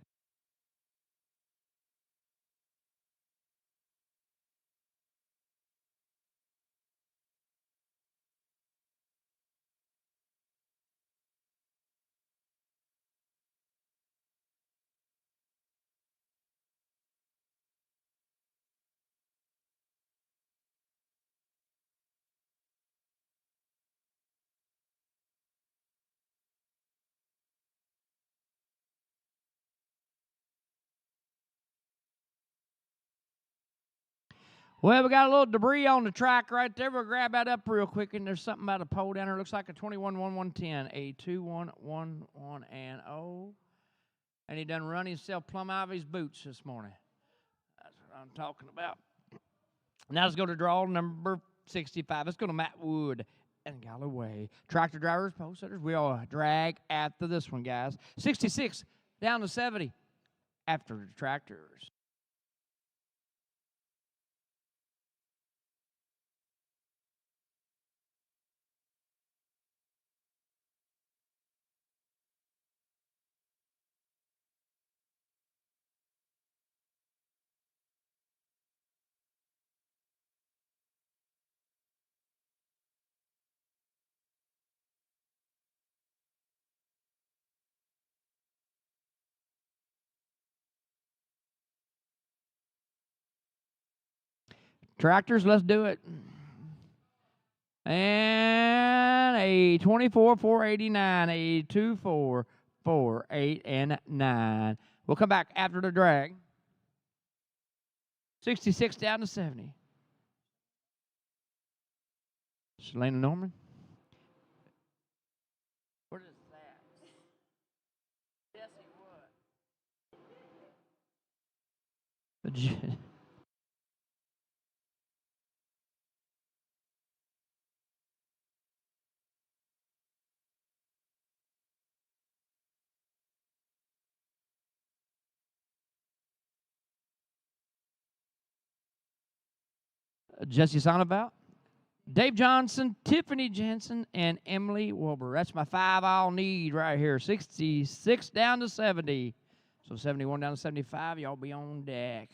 Well, we got a little debris on the track right there. We'll grab that up real quick, and there's something about a pole down there. Looks like a 21-1-1-10, a 2-1-1-1 and 0. And he done run himself plumb out of his boots this morning. That's what I'm talking about. Now let's go to draw number 65. Let's go to Matt Wood and Galloway. Tractor drivers, pole setters, we all drag after this one, guys. 66 down to 70 after the tractors. Tractors, let's do it. And a 24,489, a 24,408 and 9. We'll come back after the drag. 66 down to 70. Selena Norman. What is that? Jesse Wood. Jesse Sonabout. Dave Johnson, Tiffany Jensen, and Emily Wilbur. That's my 5 I'll need right here. 66 down to 70. So 71 down to 75. Y'all be on deck.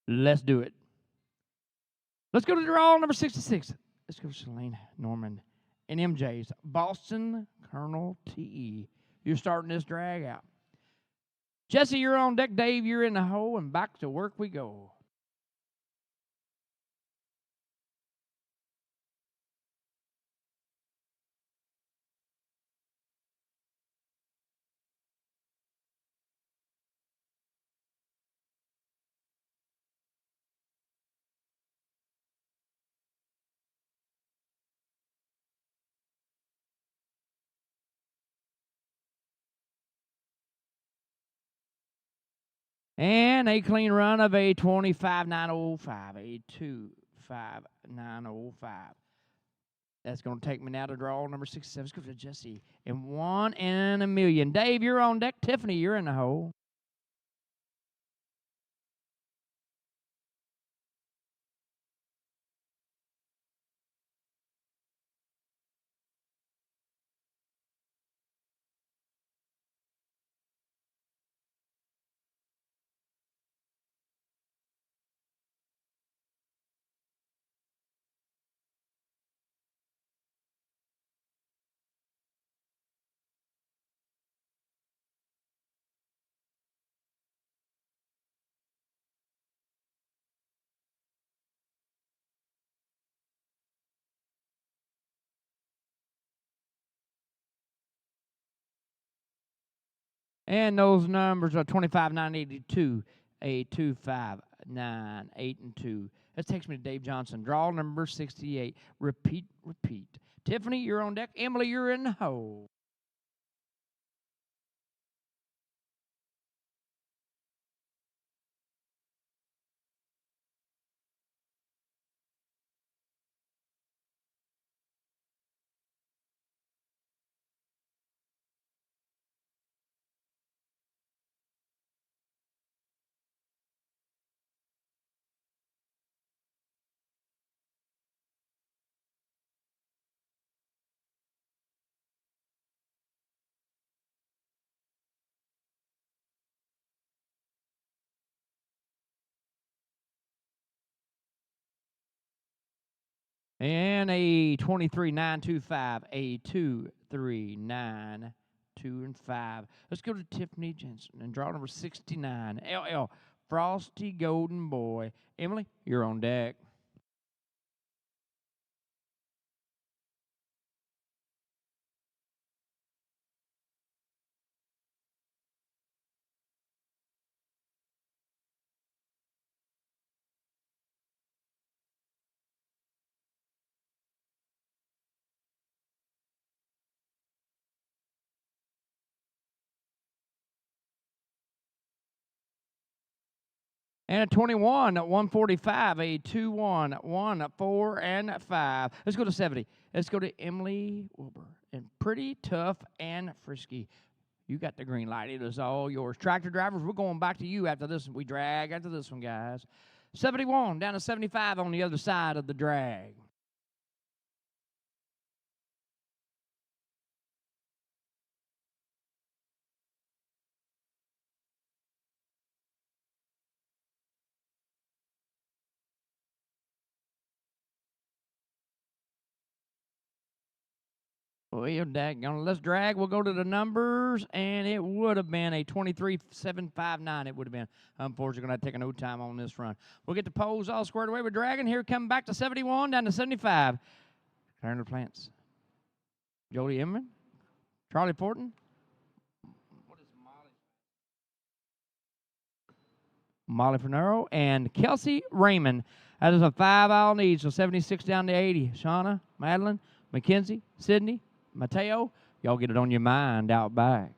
Let's do it. Let's go to draw number 66. Let's go to Shalane Norman and MJ's Boston Colonel T. You're starting this drag out. Jesse, you're on deck. Dave, you're in the hole, and back to work we go. And a clean run of a 25.905, a 2.5905. That's going to take me now to draw number 67. Let's go to Jesse. And 1 in a million. Dave, you're on deck. Tiffany, you're in the hole. And those numbers are 25.982, a 2.598 and 2. That takes me to Dave Johnson. Draw number 68. Repeat, repeat. Tiffany, you're on deck. Emily, you're in the hole. And a 23.925, a 2.39, 2 and 5. Let's go to Tiffany Jensen and draw number 69. LL, Frosty Golden Boy. Emily, you're on deck. And a 21 at 145, a 2-1, 1, 4, and 5. Let's go to 70. Let's go to Emily Wilbur. And Pretty Tough and Frisky. You got the green light. It is all yours. Tractor drivers, we're going back to you after this. We drag after this one, guys. 71 down to 75 on the other side of the drag. Well, daggone, let's drag. We'll go to the numbers, and it would have been a 23.759. It would have been. Unfortunately, going to take an old time on this run. We'll get the poles all squared away. We're dragging here, coming back to 71, down to 75. Turner Plants. Jody Inman. Charlie Fortin. What is Molly Fernero. And Kelsey Raymond. That is a 5 I'll need, so 76 down to 80. Shauna, Madeline, Mackenzie, Sydney, Mateo, y'all get it on your mind out back.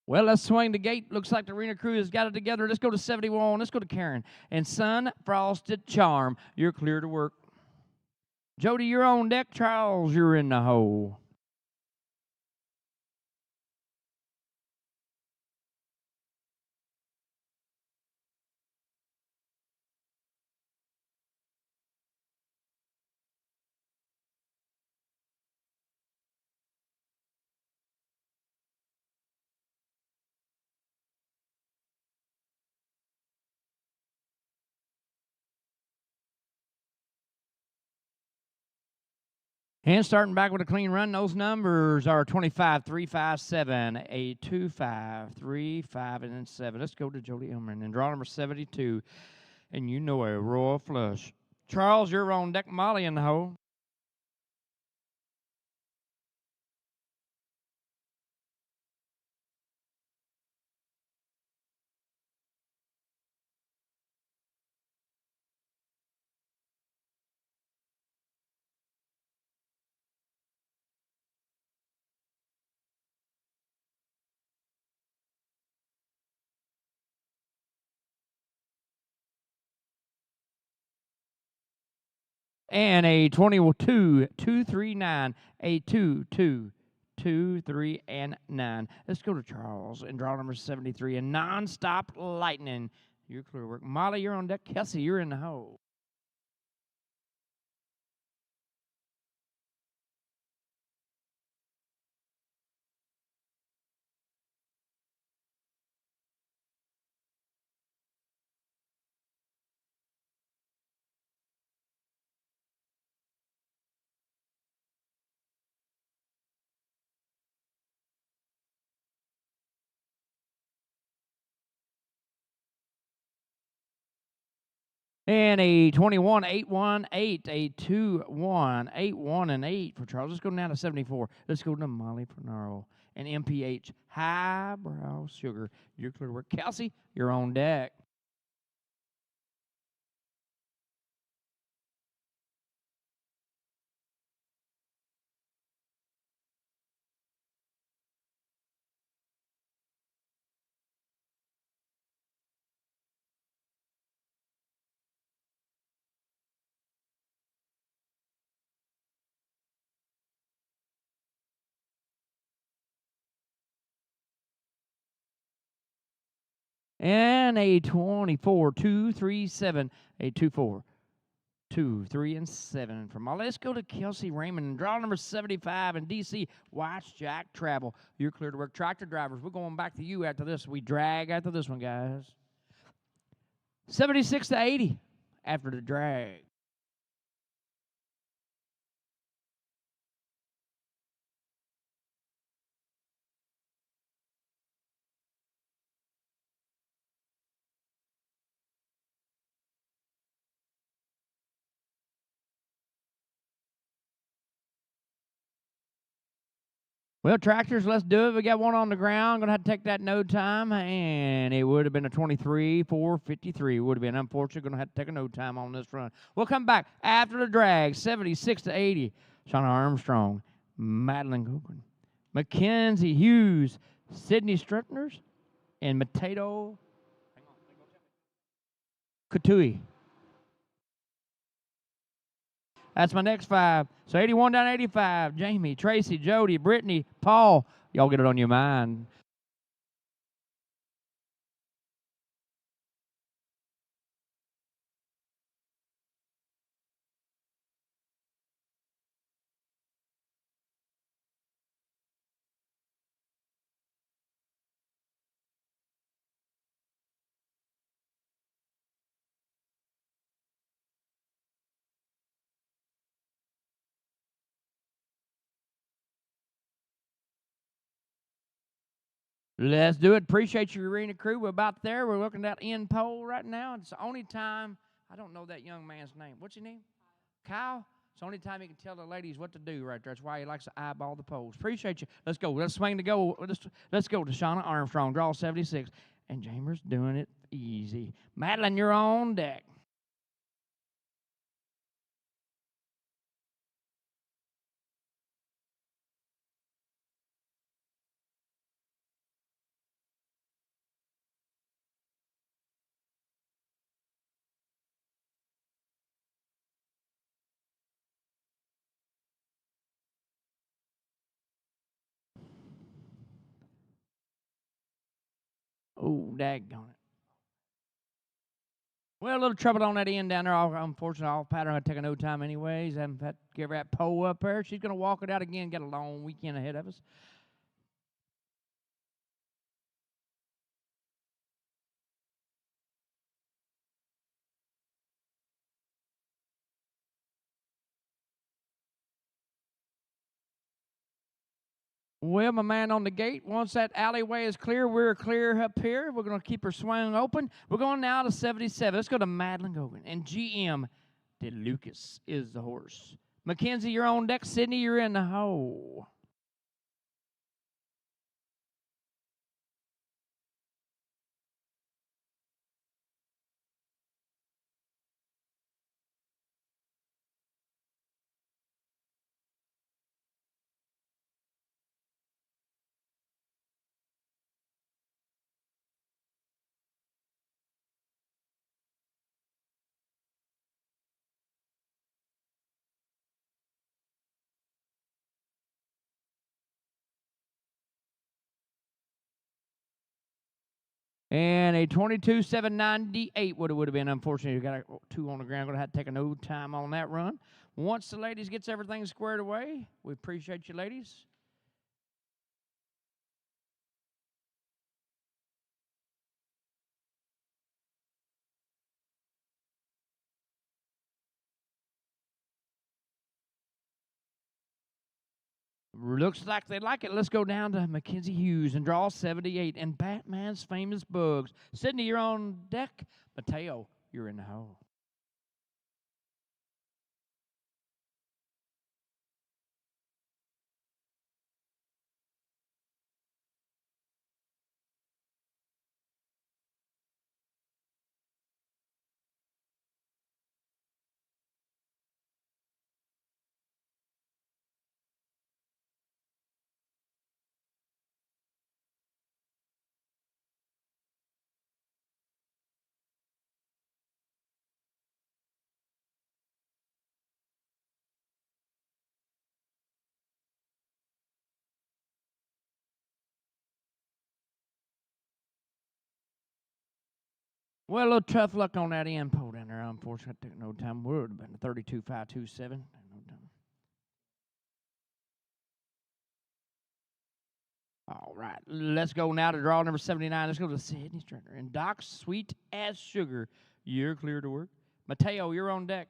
Well, let's swing the gate. Looks like the arena crew has got it together. Let's go to 71. Let's go to Karen. And Sun Frosted Charm, you're clear to work. Jody, you're on deck. Charles, you're in the hole. And starting back with a clean run, those numbers are 25, 3, 5, 7, 8, 2, 5, 3, 5, and then 7. Let's go to Jody Illman and draw number 72. And you know a royal flush. Charles, you're on deck. Molly in the hole. And a 22, 2, 3, 9, a 2, 2, 2, 3, and 9. Let's go to Charles and draw number 73. And nonstop lightning. You're clear work. Molly, you're on deck. Kelsey, you're in the hole. And a 21, 8, 1, 8, a 2, 1, 8, 1, and 8 for Charles. Let's go down to 74. Let's go to Molly Pernaro and NPH. Highbrow Sugar. You're clear to work. Kelsey, you're on deck. And a 24, 2, 3, 7, a 2, 4, 2, 3, and 7 from Molly. Let's go to Kelsey Raymond and draw number 75 in DC. Watch Jack Travel. You're clear to work. Tractor drivers, we're going back to you after this. We drag after this one, guys. 76 to 80 after the drag. Well, tractors, let's do it. We got one on the ground. Going to have to take that no time, and it would have been a 23, 453. Would have been unfortunate. Going to have to take a no time on this run. We'll come back after the drag, 76 to 80. Shauna Armstrong, Madeline Cochran, Mackenzie Hughes, Sydney Strutners, and Mateo Katui. That's my next five. So 81 down to 85. Jamie, Tracy, Jody, Brittany, Paul. Y'all get it on your mind. Let's do it. Appreciate you, arena crew. We're about there. We're looking at end pole right now. It's the only time, I don't know that young man's name. What's your name? Kyle? It's the only time he can tell the ladies what to do right there. That's why he likes to eyeball the poles. Appreciate you. Let's go. Let's swing to go. Let's go to Shauna Armstrong. Draw 76. And Jamer's doing it easy. Madeline, you're on deck. Oh, daggone it. Well, a little trouble on that end down there. Unfortunately, off pattern. I take a no time anyways. Haven't had to give her that pole up there. She's going to walk it out again, get a long weekend ahead of us. Well, my man on the gate, once that alleyway is clear, we're clear up here. We're going to keep her swing open. We're going now to 77. Let's go to Madeline Gogan. And GM DeLucas is the horse. Mackenzie, you're on deck. Sydney, you're in the hole. And a 22.798 would have been. Unfortunately, you got two on the ground. Going to have to take a no time on that run. Once the ladies gets everything squared away, we appreciate you, ladies. Looks like they like it. Let's go down to Mackenzie Hughes and draw 78. And Batman's Famous Bugs. Sydney, you're on deck. Mateo, you're in the hole. Well, a little tough luck on that end pole down there. Unfortunately, took no time. Would have been a 32.527. No time. All right, let's go now to draw number 79. Let's go to Sydney Stringer. And Doc, sweet as sugar, you're clear to work. Mateo, you're on deck.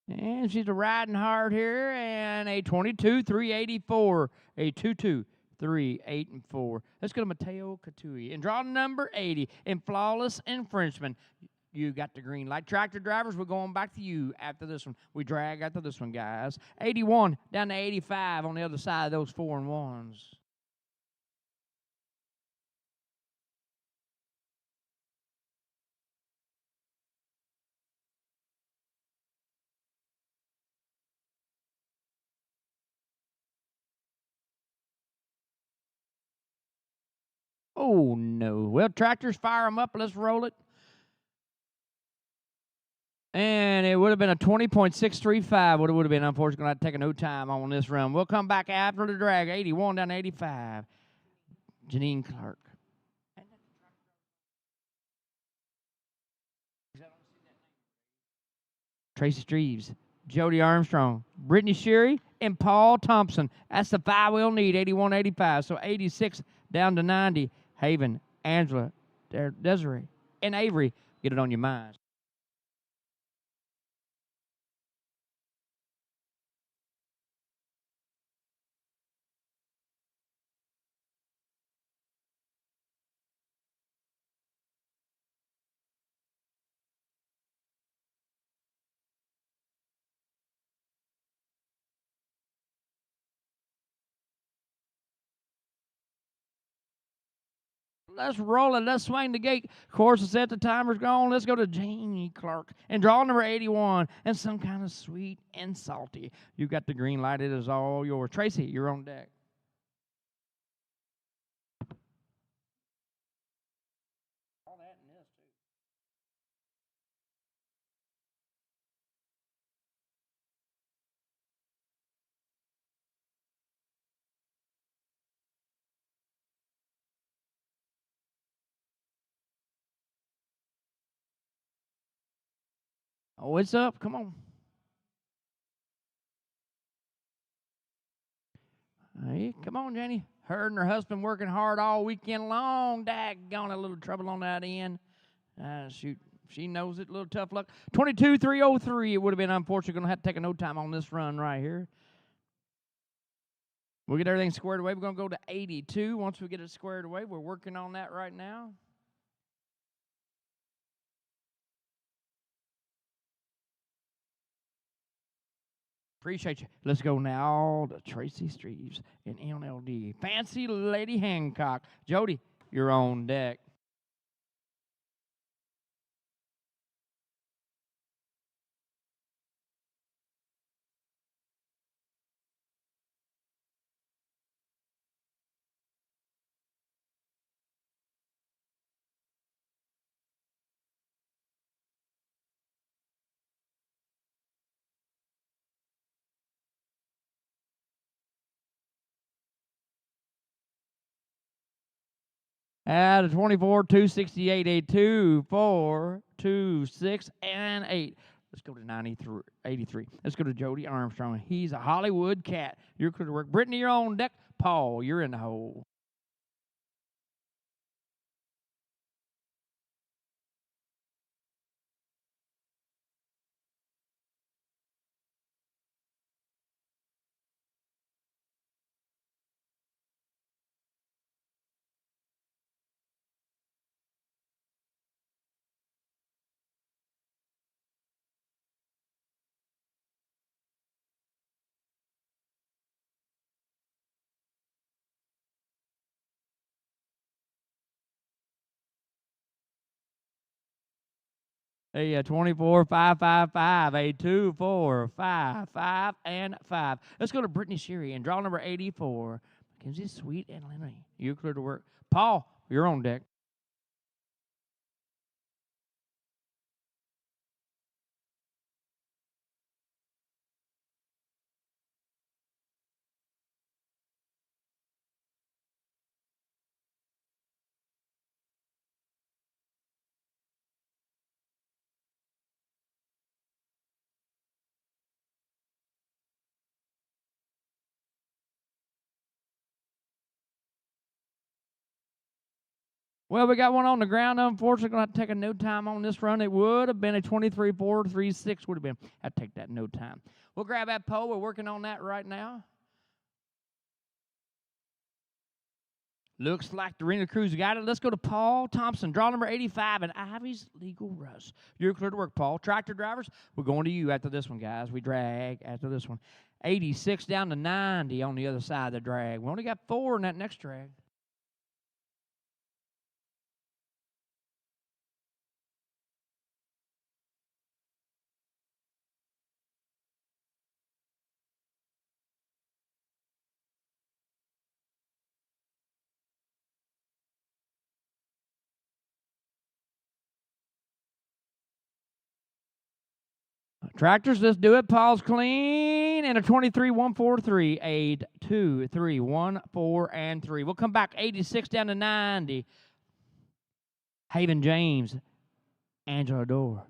And she's a riding hard here, and a 22.384, a 22.384. Let's go to Mateo Catui. And draw number 80, in Flawless Infringement. You got the green light. Tractor drivers, we're going back to you after this one. We drag after this one, guys. 81 down to 85 on the other side of those 4 and 1s. Oh, no. Well, tractors, fire them up. Let's roll it. And it would have been a 20.635. Would have been, unfortunately, going to take a no time on this run. We'll come back after the drag. 81 down to 85. Janine Clark. Tracy Streves, Jody Armstrong, Brittany Sherry, and Paul Thompson. That's the 5 we'll need, 81, 85. So 86 down to 90. Haven, Angela, Desiree, and Avery. Get it on your minds. Let's roll it. Let's swing the gate. Course is set. The timer's gone. Let's go to Jamie Clark and draw number 81 and some kind of sweet and salty. You got the green light. It is all yours. Tracy, you're on deck. Oh, it's up. Come on. Hey, come on, Jenny. Her and her husband working hard all weekend long. Daggone, a little trouble on that end. Shoot. She knows it. A little tough luck. 22-303. It would have been unfortunate. Going to have to take a no time on this run right here. We'll get everything squared away. We're going to go to 82. Once we get it squared away, we're working on that right now. Appreciate you. Let's go now to Tracy Streeves and NLD. Fancy Lady Hancock. Jody, you're on deck. At a 24, 268, a 2, 4, 2, 6, and 8. Let's go to 93, 83. Let's go to Jody Armstrong. He's a Hollywood cat. You're clear to work. Brittany, you're on deck. Paul, you're in the hole. A 24, 5, 5, 5, a 2, 4, 5, 5, and 5. Let's go to Brittany Sherry and draw number 84. Mackenzie Sweet and Lenny. You're clear to work. Paul, you're on deck. Well, we got one on the ground. Unfortunately, going to have to take a no time on this run. It would have been a 23-4-3-6 would have been. I'd take that no time. We'll grab that pole. We're working on that right now. Looks like the Rena Cruz got it. Let's go to Paul Thompson. Draw number 85 and Ivy's Legal Rush. You're clear to work, Paul. Tractor drivers, we're going to you after this one, guys. We drag after this one. 86 down to 90 on the other side of the drag. We only got 4 in that next drag. Tractors, let's do it. Paul's clean. And a 23-1-4-3. 8, 2, 3, 1, 4, and 3. We'll come back 86 down to 90. Haven James, Angela Dorr,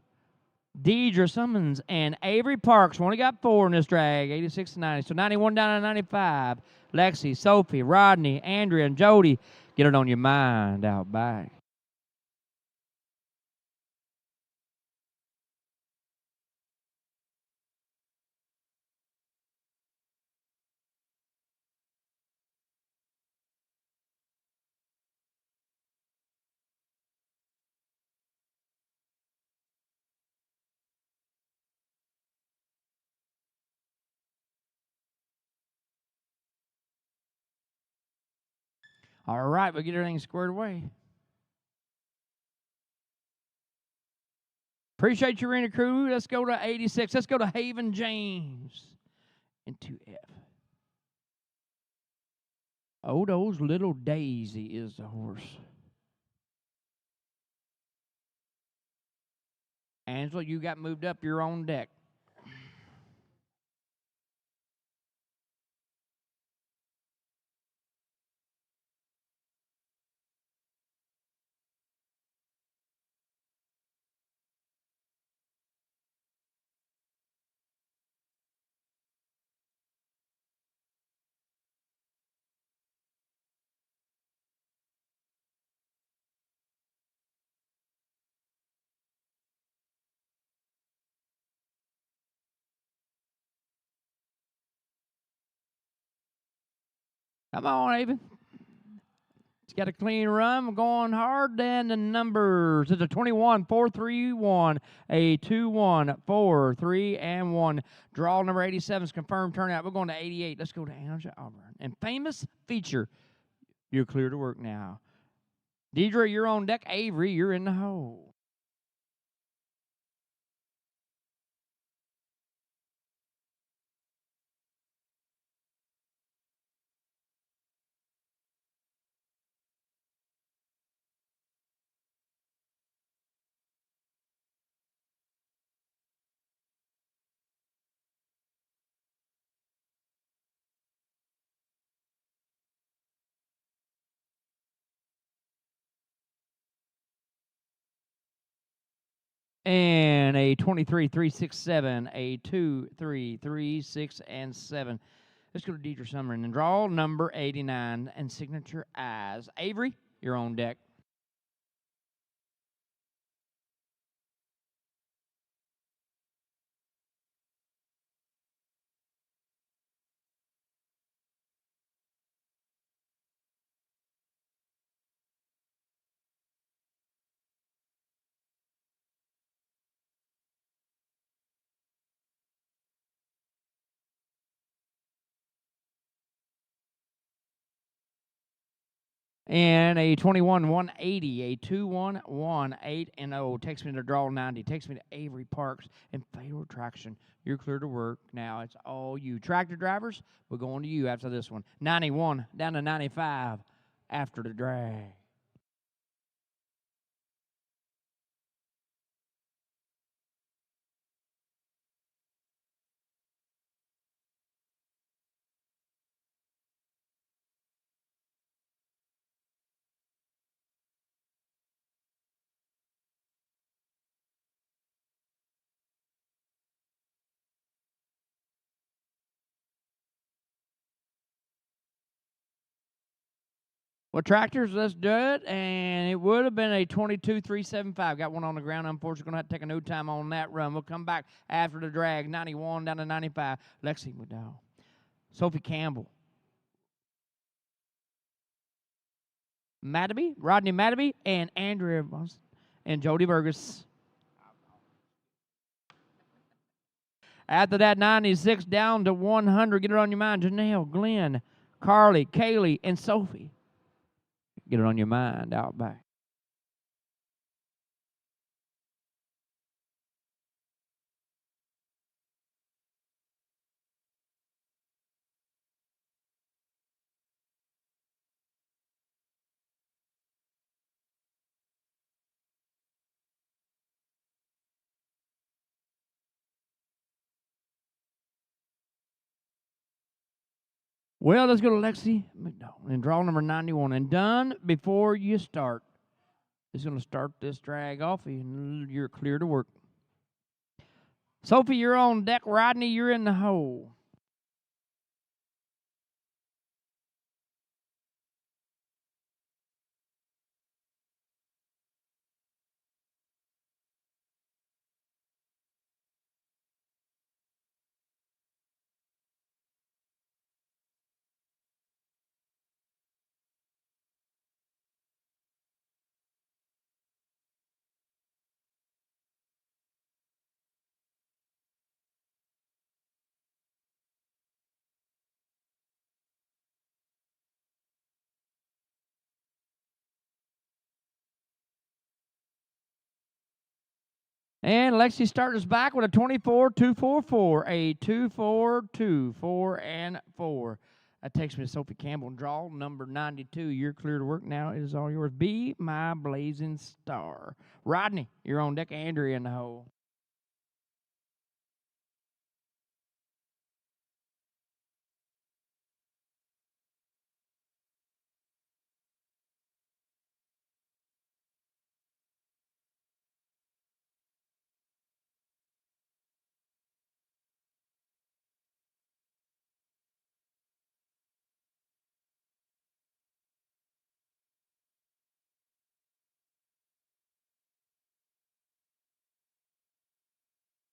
Deidre Summons, and Avery Parks. We only got 4 in this drag. 86 to 90. So 91 down to 95. Lexi, Sophie, Rodney, Andrea, and Jody. Get it on your mind out back. All right, we'll get everything squared away. Appreciate your arena crew. Let's go to 86. Let's go to Haven James in 2F. Odo's Little Daisy is the horse. Angela, you got moved up your own deck. Come on, Haven. It's got a clean run. We're going hard. And the numbers. It's a 21, 4, 3, 1, a 2, 1, 4, 3, and 1. Draw number 87 is confirmed turnout. We're going to 88. Let's go to Angela Auburn. And famous feature. You're clear to work now. Deidre, you're on deck. Avery, you're in the hole. And a 23, 3, 6, 7, a 2, 3, 3, 6, and 7. Let's go to Deidre Summerlin and draw number 89 and signature eyes. Avery, you're on deck. And a 21, 180, a 2, 1, 1, 8, and 0. Takes me to draw 90. Takes me to Avery Parks and Fatal Traction. You're clear to work. Now it's all you. Tractor drivers, we're going to you after this one. 91 down to 95 after the drag. Well, tractors, let's do it. And it would have been a 22-375. Got one on the ground. Unfortunately, going to have to take a no time on that run. We'll come back after the drag. 91 down to 95. Lexi McDowell. Sophie Campbell. Mattaby, Rodney Mattaby, and Andrea and Jody Burgess. After that, 96 down to 100. Get it on your mind. Janelle, Glenn, Carly, Kaylee, and Sophie. Get it on your mind out back. Well, let's go to Lexi McDowell and draw number 91. And done before you start. It's going to start this drag off, and you're clear to work. Sophie, you're on deck. Rodney, you're in the hole. And Lexi starting us back with a 24-244, a 24-2-4 and 4. That takes me to Sophie Campbell. Draw number 92. You're clear to work now. It is all yours. Be my blazing star. Rodney, you're on deck. Andrea in the hole.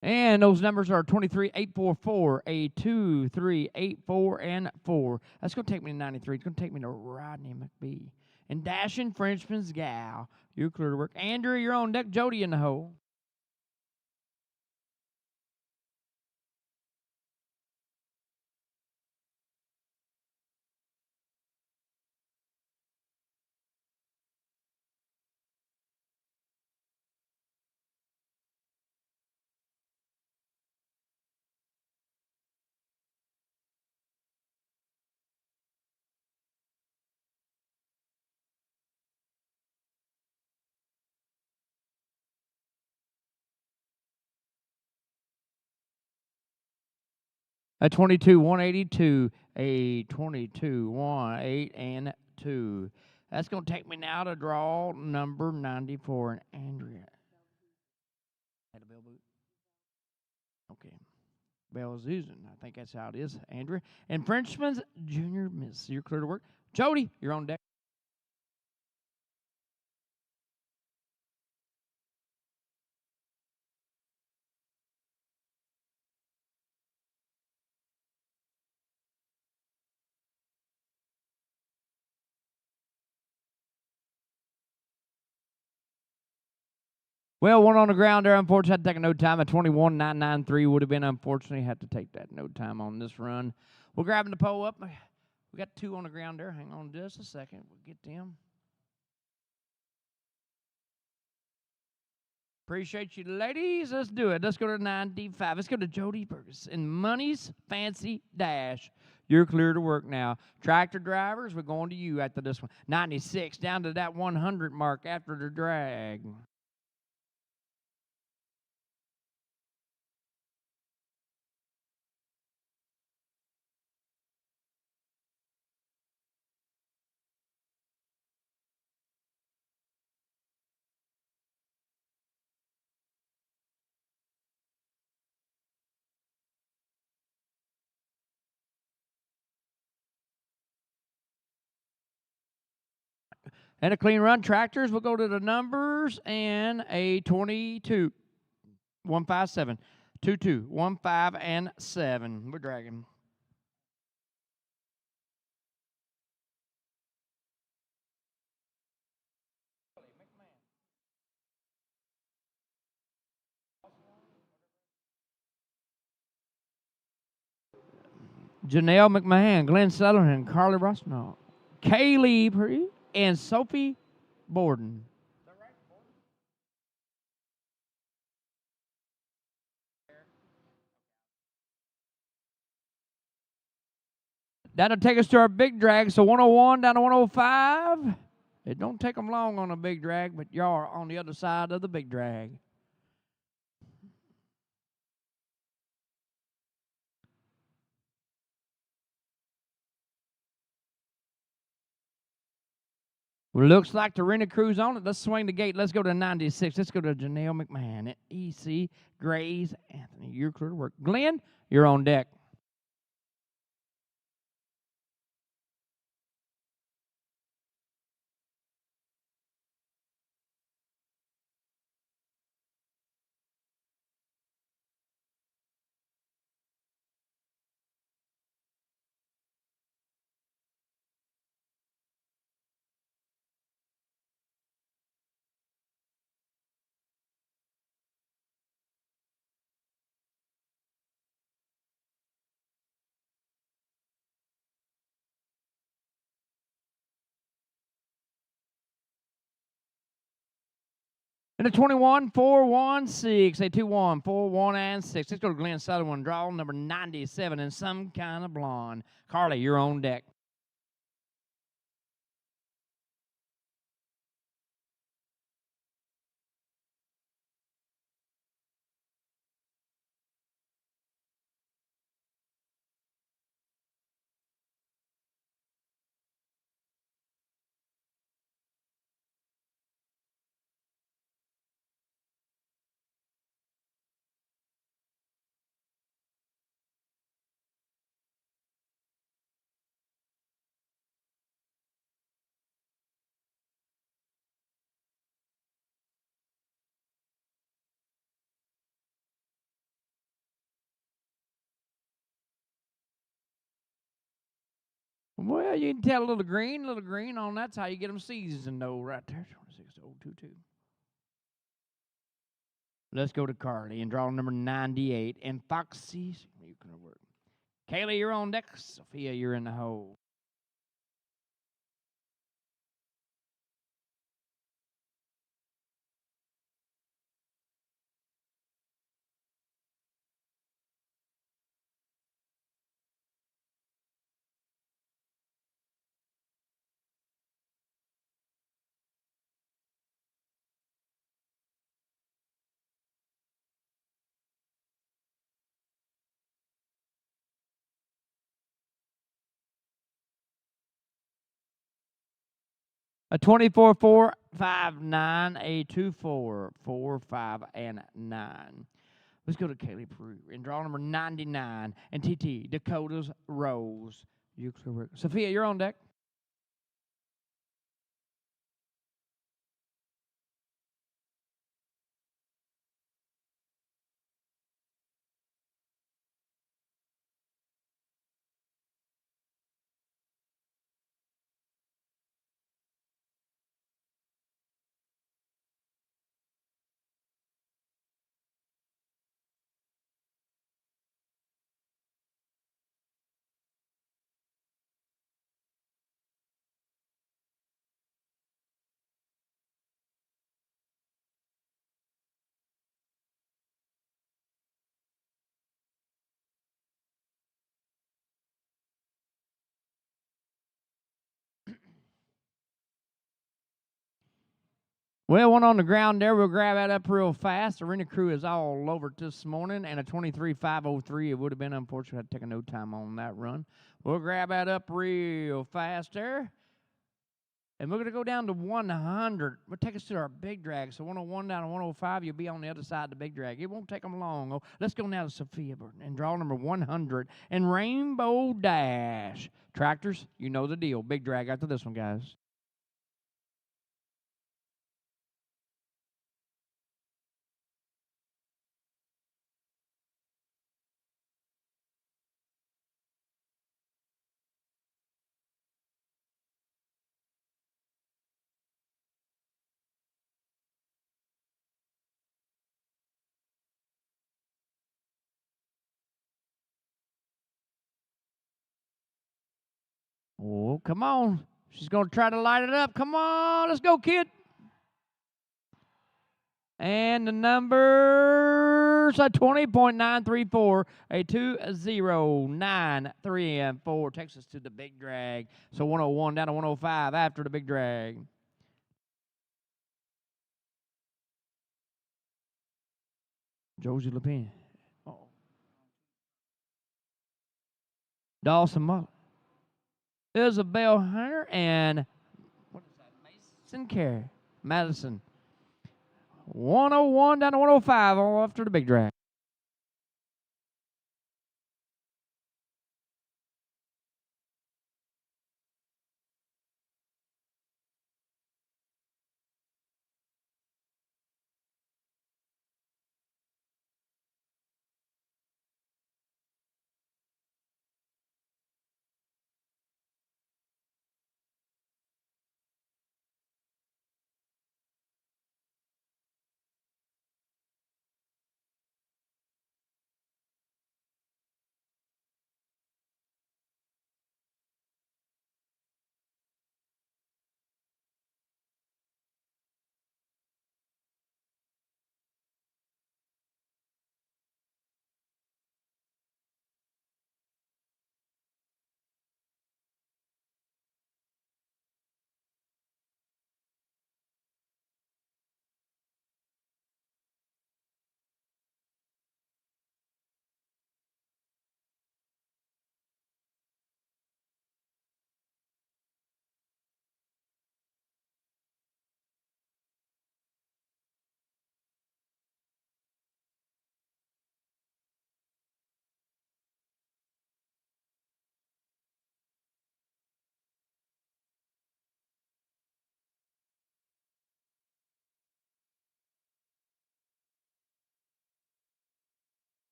And those numbers are 23-844, a 2-3-8-4 and 4. That's going to take me to 93. It's going to take me to Rodney McBee. And Dashing Frenchman's Gal. You're clear to work. Andrew, you're on deck. Jody in the hole. A 22-182, a 22-1-8 and 2. That's going to take me now to draw number 94 and Andrea. Had a bell boot? Okay. Bell's using. I think that's how it is, Andrea. And Frenchman's Junior Miss. You're clear to work. Jody, you're on deck. Well, one on the ground there. Unfortunately, had to take a no time. A 21-993 would have been, unfortunately, had to take that no time on this run. We're grabbing the pole up. We got 2 on the ground there. Hang on just a second. We'll get them. Appreciate you, ladies. Let's do it. Let's go to 95. Let's go to Jody Burgess in Money's Fancy Dash. You're clear to work now. Tractor drivers, we're going to you after this one. 96 down to that 100 mark after the drag. And a clean run. Tractors, we'll go to the numbers and a 22, 157, 22, 15, and 7. We're dragging. Janelle McMahon, Glenn Sutherland, Carly Rosnaw, Kaylee Puri, and Sophie Borden. That'll take us to our big drag. So 101 down to 105. It don't take them long on a big drag, but y'all are on the other side of the big drag. Well, looks like Tarina Cruz on it. Let's swing the gate. Let's go to 96. Let's go to Janelle McMahon at EC Grays Anthony. You're clear to work. Glenn, you're on deck. And a 21, 4, 1, 6. A 2, 1, 4, 1, and 6. Let's go to Glenn Sutherland. Draw number 97 in some kind of blonde. Carly, you're on deck. Well, you can tell a little green on that's how you get them seasoned, though, right there. 26022. Let's go to Carly and draw number 98. And Foxy, you can work. Kaylee, you're on deck. Sophia, you're in the hole. A 24, 4, 5, 9. A 2, 4, 4, 5, and 9. Let's go to Kaylee Peru and draw number 99. And TT, Dakota's Rose. Sophia, you're on deck. Well, one on the ground there. We'll grab that up real fast. Arena crew is all over it this morning. And a 23.503. It would have been unfortunate. I had to take a no time on that run. We'll grab that up real fast there. And we're going to go down to 100. We'll take us to our big drag. So 101 down to 105, you'll be on the other side of the big drag. It won't take them long. Oh, let's go now to Sophia and draw number 100 and Rainbow Dash. Tractors, you know the deal. Big drag after this one, guys. Oh, come on. She's going to try to light it up. Come on. Let's go, kid. And the numbers are 20.934, a 2093 and 4 takes us to the big drag. So 101 down to 105 after the big drag. Josie Lepine. Oh. Dawson Muller. Isabel Hunter and what is that? Mason Carey. Madison. 101 down to 105 all after the big drag.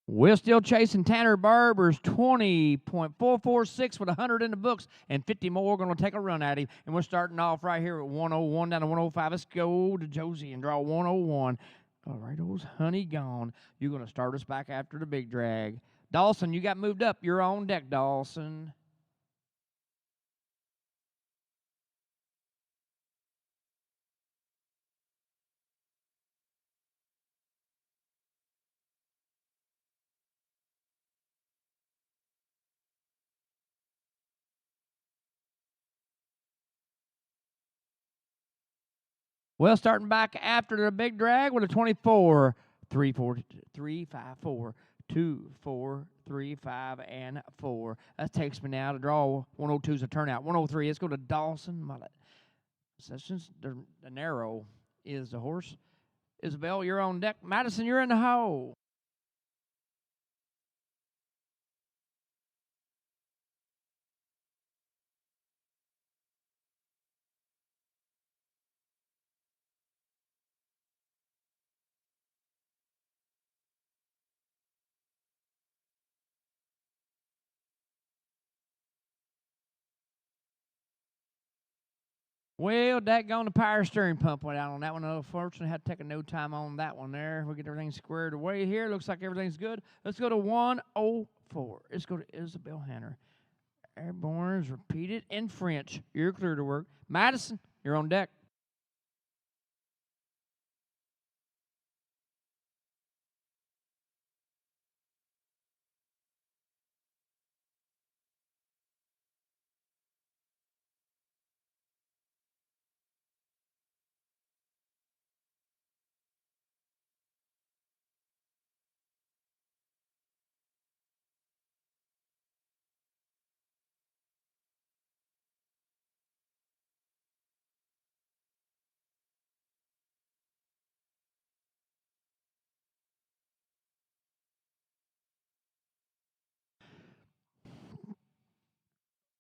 We're still chasing Tanner Barber's 20.446 with 100 in the books, and 50 more going to take a run at him. And we're starting off right here at 101 down to 105. Let's go to Josie and draw 101. All right, those honey gone. You're going to start us back after the big drag. Dawson, you got moved up. You're on deck, Dawson. Well, starting back after the big drag with a 24, 3, 4, 3, 5, 4, 2, 4, 3, 5, and 4. That takes me now to draw 102 is a turnout. 103, let's go to Dawson Mullet. So since the narrow is the horse. Isabel, you're on deck. Madison, you're in the hole. Well, daggone the power steering pump went out on that one. Unfortunately, had to take a no time on that one there. We'll get everything squared away here. Looks like everything's good. Let's go to 104. Let's go to Isabel Hanner. Airborne is repeated in French. You're clear to work. Madison, you're on deck.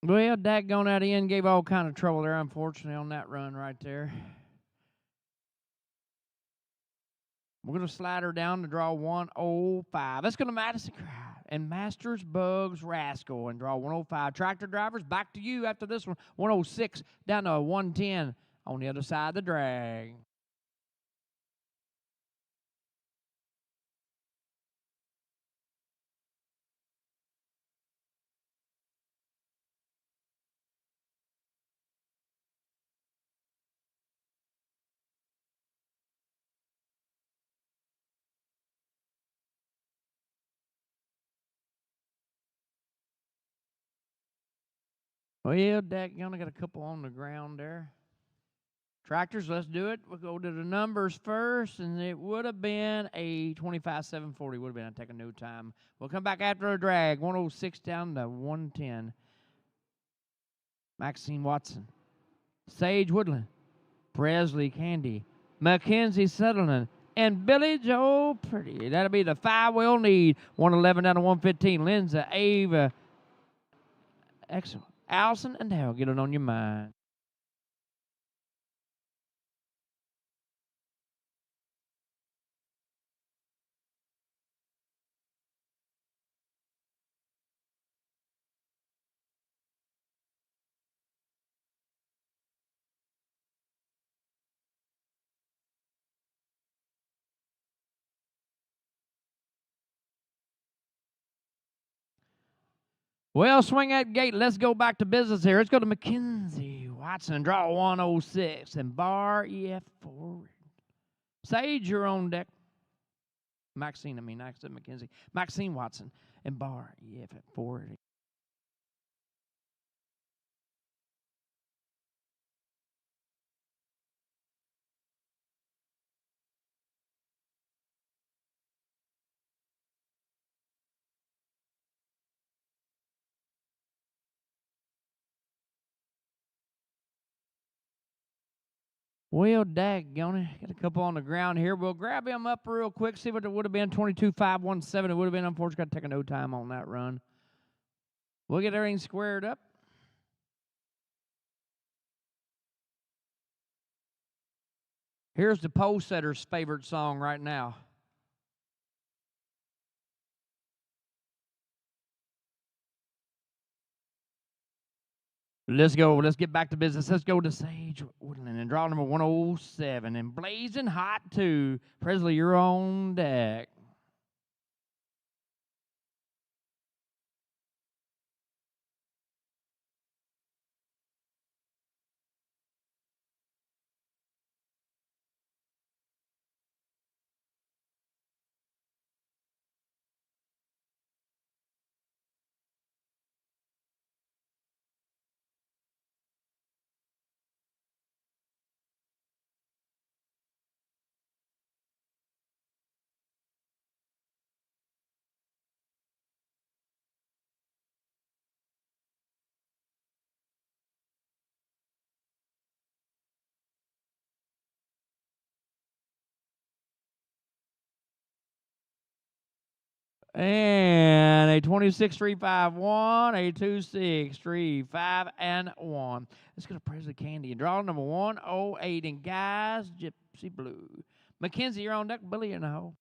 Well, daggone that end gave all kind of trouble there, unfortunately, on that run right there. We're going to slide her down to draw 105. Let's go to Madison Crowd and Masters Bugs Rascal and draw 105. Tractor drivers, back to you after this one. 106 down to 110 on the other side of the drag. Well, daggone, I got a couple on the ground there. Tractors, let's do it. We'll go to the numbers first, and it would have been a 25-740. Would have been. I'd take a no time. We'll come back after a drag. 106 down to 110. Maxine Watson. Sage Woodland. Presley Candy. Mackenzie Sutherland. And Billy Joe Pretty. That'll be the 5 we'll need. 111 down to 115. Lindsay, Ava. Excellent. Allison and Hal, get it on your mind. Well, swing that gate. Let's go back to business here. Let's go to Mackenzie Watson. Draw 106 and bar EF forward. Sage, you're on deck. Maxine, I said Mackenzie. Maxine Watson and bar EF at forward. Well, daggone it. Got a couple on the ground here. We'll grab him up real quick, see what it would have been. 22-5-1-7. It would have been, unfortunately, got to take a no time on that run. We'll get everything squared up. Here's the pole setter's favorite song right now. Let's go. Let's get back to business. Let's go to Sage Woodland and draw number 107 and Blazing Hot 2. Presley, you're on deck. And a 26-3-5-1, a 2-6-3-5 and 1. Let's go to Presley Candy and draw number 108. And guys, Gypsy Blue. Mackenzie, you're on deck. Billy in the hole.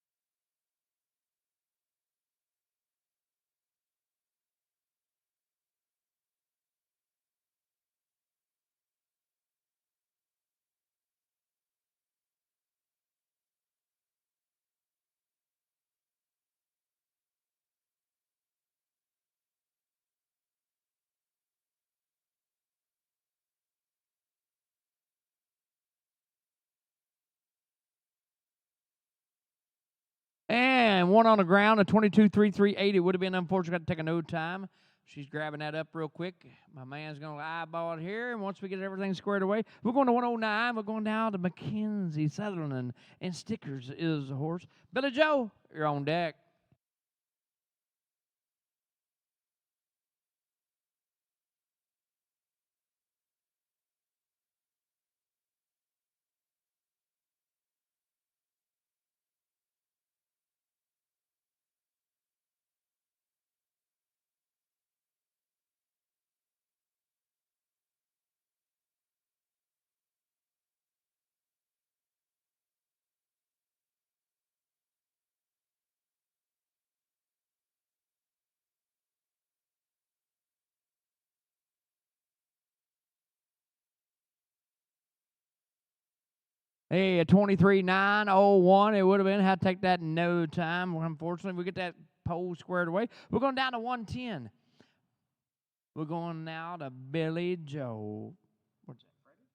And one on the ground, a 22-3-3-8. It would have been unfortunate to take a no time. She's grabbing that up real quick. My man's going to eyeball it here. And once we get everything squared away, we're going to 109. We're going down to Mackenzie Sutherland. And Stickers is the horse. Billy Joe, you're on deck. Hey, a 23-9-01. It would have been. Had to take that in no time. Unfortunately, we get that pole squared away. We're going down to 110. We're going now to Billy Joe. What's that, Freddie?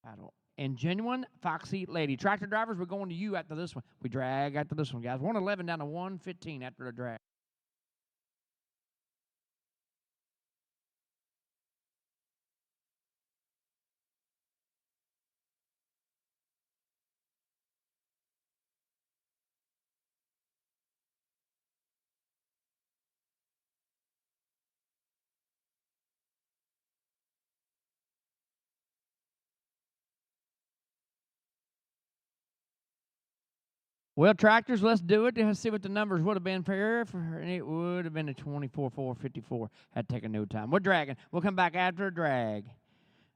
I don't. And Genuine Foxy Lady. Tractor drivers, we're going to you after this one. We drag after this one, guys. 111 down to 115 after the drag. Well, tractors, let's do it. Let's see what the numbers would have been for her. And it would have been a 24-4-54. Had taken no time. We're dragging. We'll come back after a drag.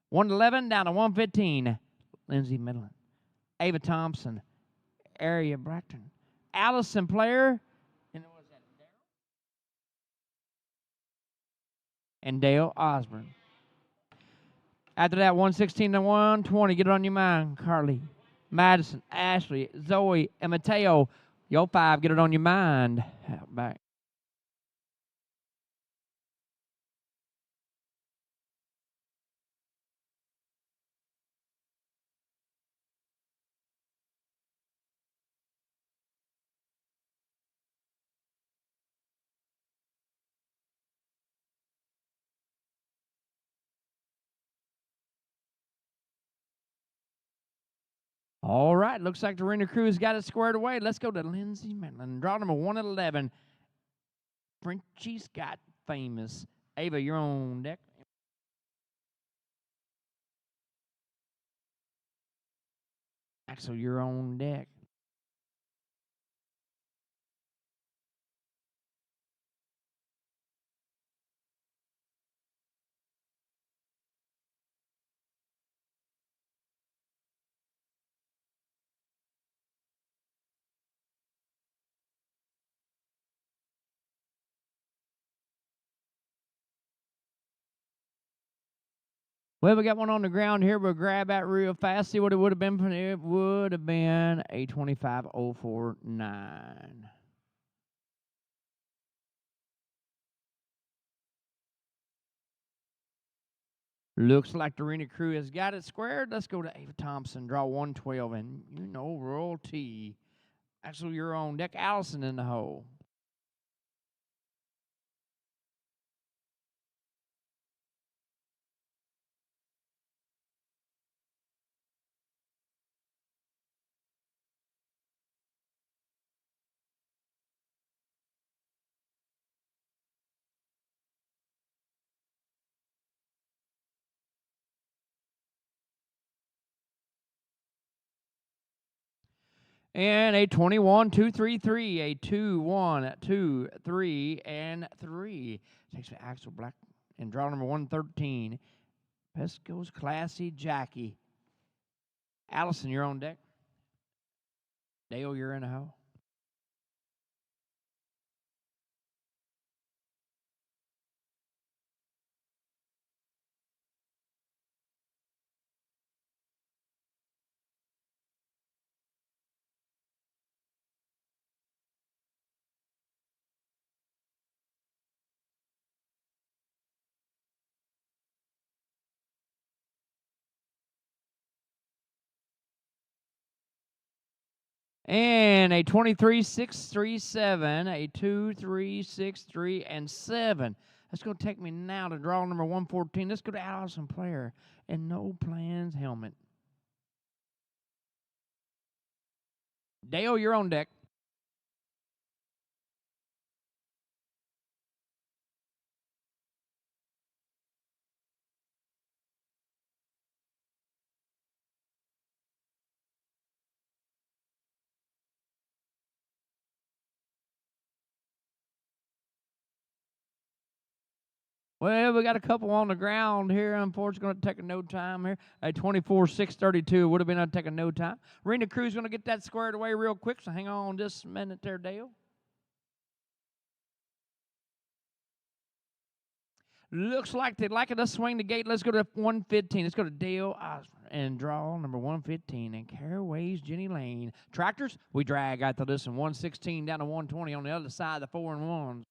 111 down to 115. Lindsay Midland. Ava Thompson. Aria Brackton. Allison Player. And what was that, Daryl? And Dale Osborne. After that, 116 to 120. Get it on your mind, Carly. Madison, Ashley, Zoe, and Mateo. Yo, 5, get it on your mind. Back. All right, looks like the Renter Crew's got it squared away. Let's go to Lindsay Maitland. Draw number 111. Frenchie Scott Famous. Ava, you're on deck. Axel, you're on deck. Well, we got one on the ground here. We'll grab that real fast. See what it would have been. It would have been a 25.049. Looks like the arena crew has got it squared. Let's go to Ava Thompson. Draw 112. And you know, royalty. Actually, you're on deck. Allison in the hole. And a 21-2-3-3, a 2-1-2-3 and 3. Takes me Axel Black and draw number 113. Pesco's Classy Jackie. Allison, you're on deck. Dale, you're in the hole. And a 23-6-3-7, a 2-3-6-3 and 7. That's going to take me now to draw number 114. Let's go to Allison Player and No Plans helmet. Dale, you're on deck. Well, we got a couple on the ground here. Unfortunately, going to take a no time here. A 24-6-32 would have been taking no time. Arena crew's going to get that squared away real quick, so hang on just a minute there, Dale. Looks like they'd like it to swing the gate. Let's go to 115. Let's go to Dale and draw number 115. And Caraway's Jenny Lane. Tractors, we drag out to this one. 116 down to 120 on the other side, the 4 and 1s.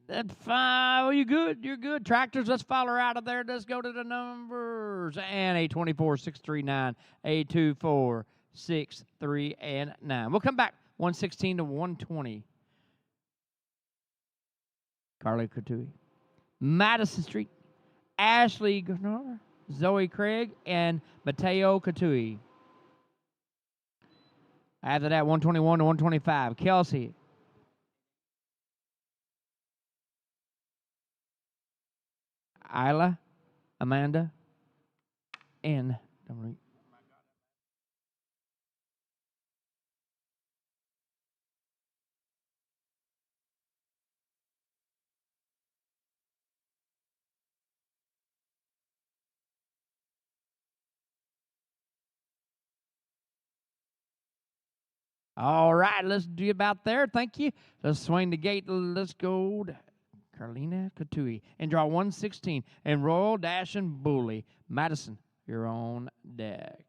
That's fine. Oh, you good? You're good. Tractors, let's follow her out of there. Let's go to the numbers. And a 24-6-3-9, a 2-4-6-3 and 9. We'll come back 116 to 120. Carly Coutui. Madison Street, Ashley Gardner, Zoe Craig, and Mateo Coutui. After that, 121 to 125. Kelsey. Isla, Amanda, and Dominique. All right, let's do about there. Thank you. Let's swing the gate. Let's go to Carlina Coutui and draw 116. And Royal Dash and Bully. Madison, you're on deck.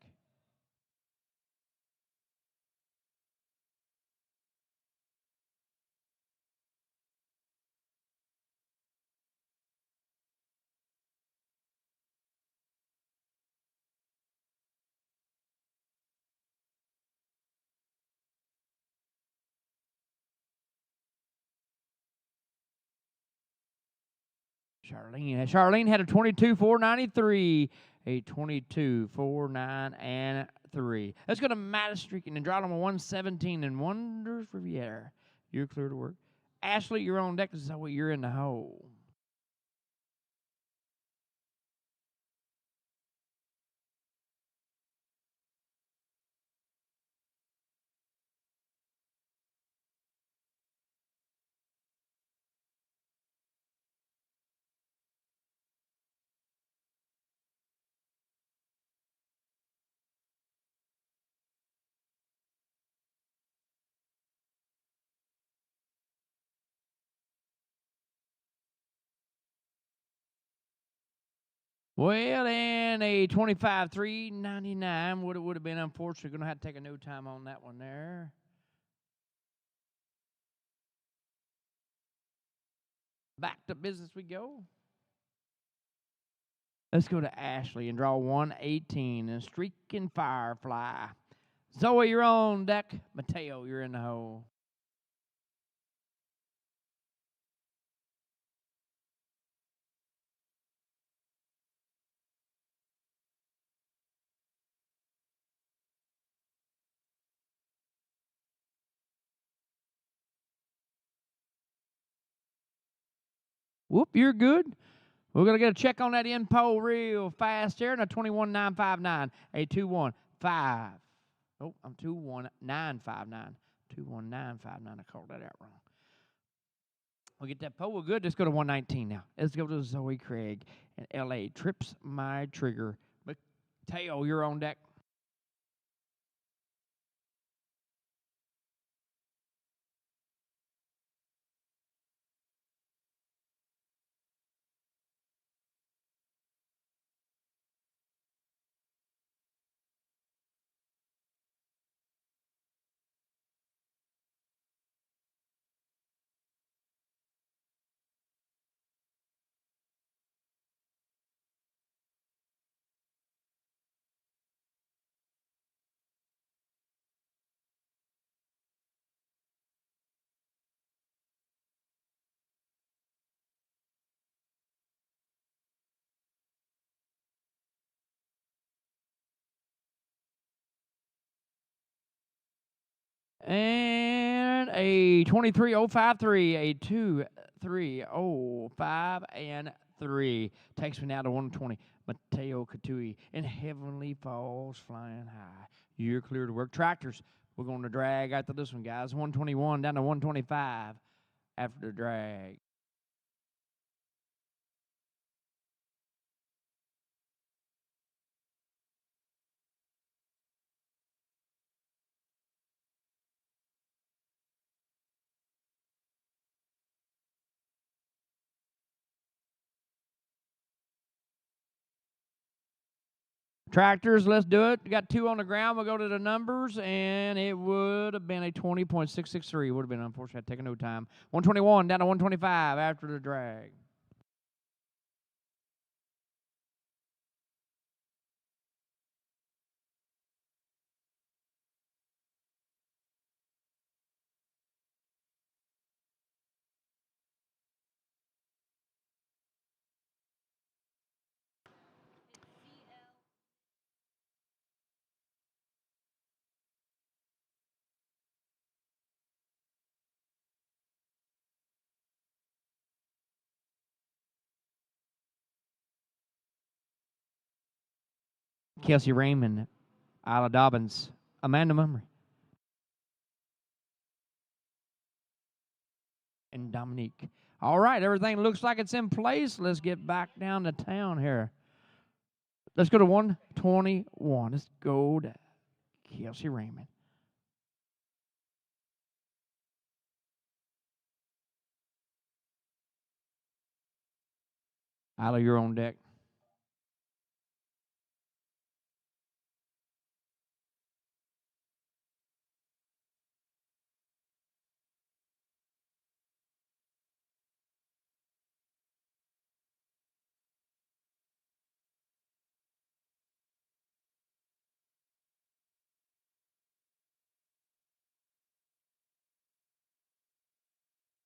Charlene had a 22.493, a 22.49 and 3. Let's go to Mattis streaking and draw on 117 and Wonders Riviera. You're clear to work. Ashley, you're on deck. So you're in the hole. Well, and a 25.399 would have been unfortunate. Going to have to take a no time on that one there. Back to business we go. Let's go to Ashley and draw 118 and Streaking Firefly. Zoe, you're on deck. Mateo, you're in the hole. Whoop, you're good. We're going to get a check on that end pole real fast here. And a 21.959, a 215. Oh, I'm 21959. 21959. I called that out wrong. We'll get that pole. We're good. Let's go to 119 now. Let's go to Zoe Craig and LA. Trips my trigger. Mateo, you're on deck. And a 23.053, a 2.305 and 3. Takes me now to 120. Mateo Katui in Heavenly Falls Flying High. You're clear to work. Tractors, we're going to drag after this one, guys. 121 down to 125 after the drag. Tractors, let's do it. We got 2 on the ground. We'll go to the numbers, and it would have been a 20.663. Would have been unfortunate. Taking no time. 121 down to 125 after the drag. Kelsey Raymond, Isla Dobbins, Amanda Mummery, and Dominique. All right, everything looks like it's in place. Let's get back down to town here. Let's go to 121. Let's go to Kelsey Raymond. Isla, you're on deck.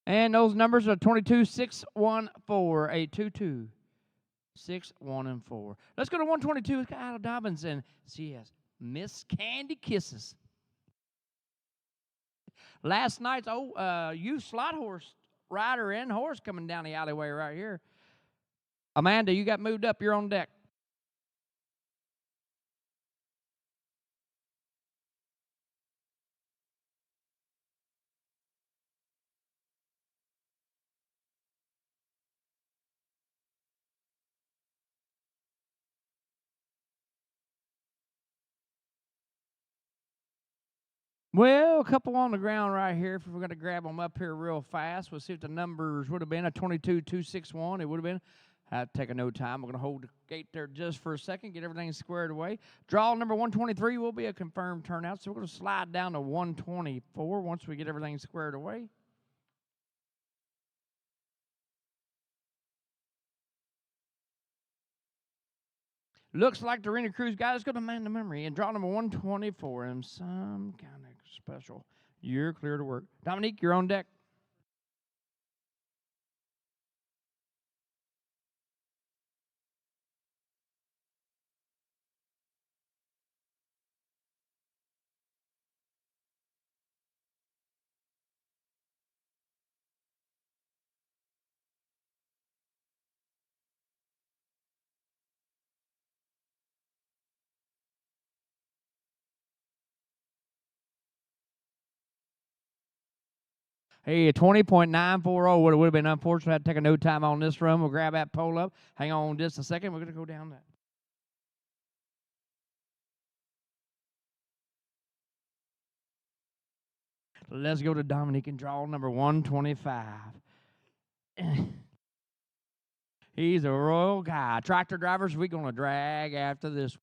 And those numbers are 22, 6, 1, 4, 8, 2, 2, 6, 1, and 4. Let's go to 122 with Kyle Dobbins, and she has Miss Candy Kisses. Last night's youth slot horse rider and horse coming down the alleyway right here. Amanda, you got moved up. You're on deck. Well, a couple on the ground right here. If we're going to grab them up here real fast, we'll see if the numbers would have been a 22-261. It would have been. Had to take no time. We're going to hold the gate there just for a second, get everything squared away. Draw number 123 will be a confirmed turnout, so we're going to slide down to 124 once we get everything squared away. Looks like the Arena Cruise guy is going to man the memory and draw number 124 and some kind of special. You're clear to work. Dominique, you're on deck. Hey, 20.940 would have been unfortunate. I had to take no time on this run. We'll grab that pole up. Hang on just a second. We're going to go down that. Let's go to Dominique and draw number 125. He's a royal guy. Tractor drivers, we're going to drag after this.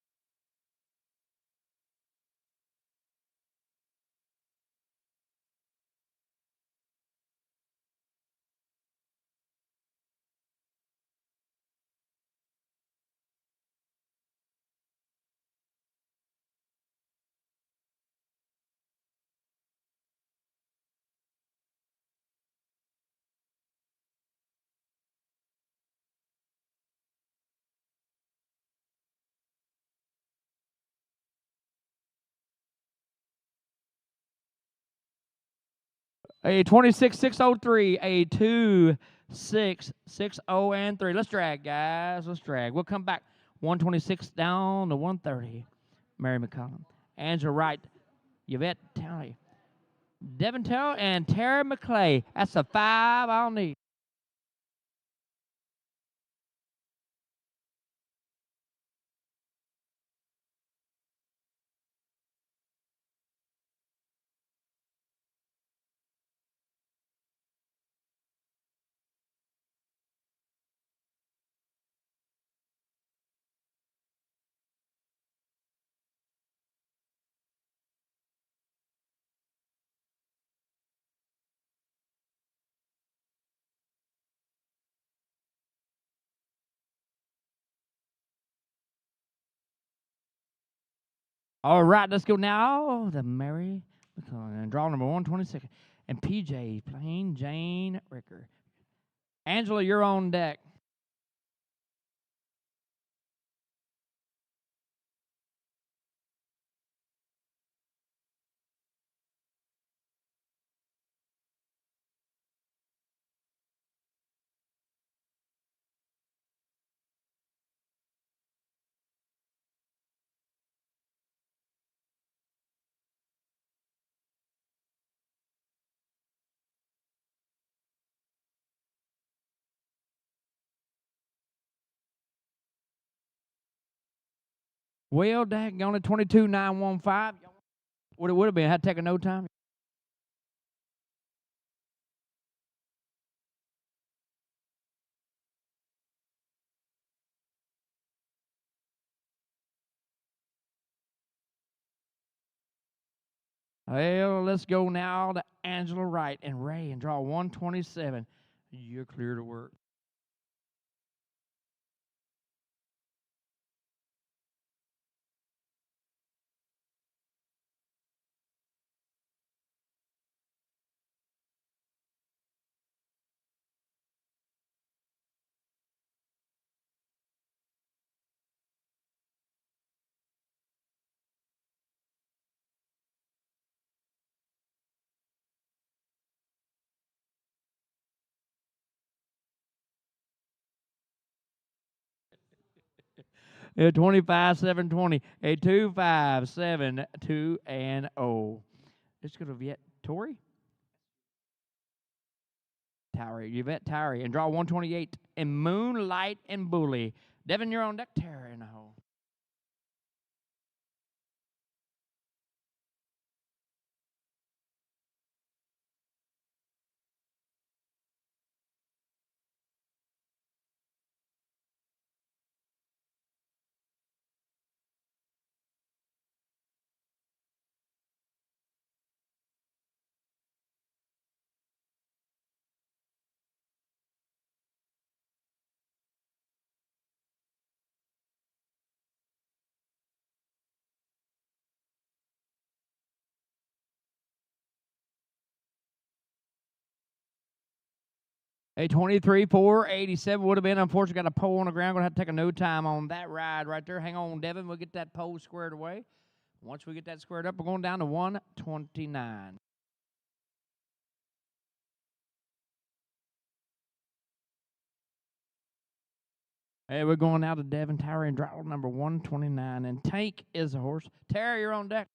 A 26.603, a 2.660 and 3. Let's drag, guys. Let's drag. We'll come back. 126 down to 130. Mary McCollum. Angela Wright. Yvette Talley. Devin Terrell and Terry McClay. That's a 5 I'll need. All right, let's go now. The Mary McCollum. And draw number 126. And PJ Plain Jane Ricker. Angela, you're on deck. Well, daggone it, 22.915. What it would have been, had to take no time. Well, let's go now to Angela Wright and Ray and draw 127. You're clear to work. A 25, 720. A 25, 7, 2, and 0. Let's go to Yvette Tory. Yvette Towery. And draw 128. And Moonlight and Bully. Devin, you're on deck. Tara in the hole. A 23, 487 would have been. Unfortunately, got a pole on the ground. Going to have to take a no time on that ride right there. Hang on, Devin. We'll get that pole squared away. Once we get that squared up, we're going down to 129. Hey, we're going out to Devin Tower and draw number 129. And Tank is a horse. Terry, you're on deck.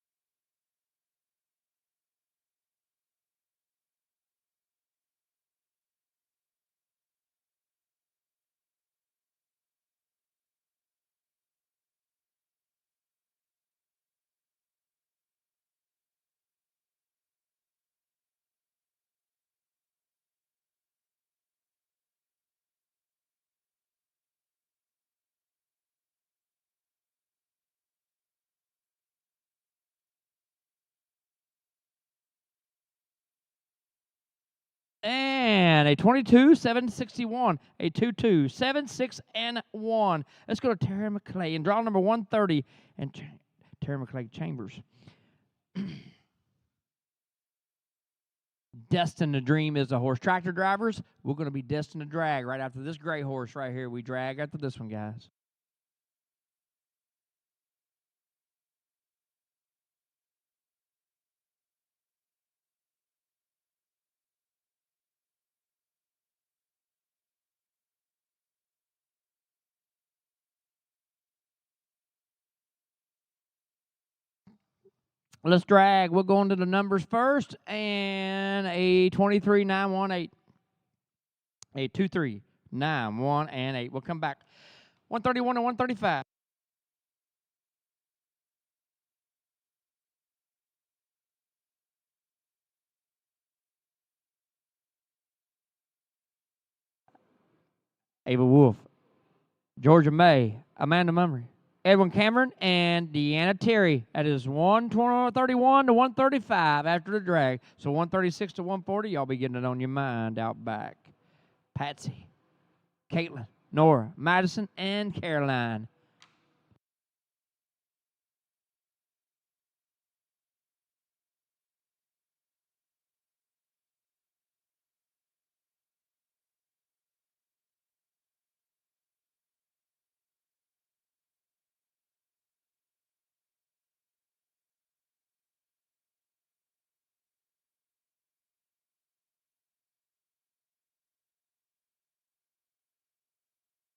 And a 22, 761. A 22, 7, 6, and 1. Let's go to Terry McClay and draw number 130. And Terry McClay Chambers. Destined to Dream is a horse. Tractor drivers, we're going to be destined to drag right after this gray horse right here. We drag after this one, guys. Let's drag. We're going to the numbers first. And a 23, 9, 1, 8. A 2, 3, 9, 1, and 8. We'll come back. 131 and 135. Ava Wolf, Georgia May, Amanda Mummery, Edwin Cameron, and Deanna Terry. That is 131 to 135 after the drag. So 136 to 140, y'all be getting it on your mind out back. Patsy, Caitlin, Nora, Madison, and Caroline.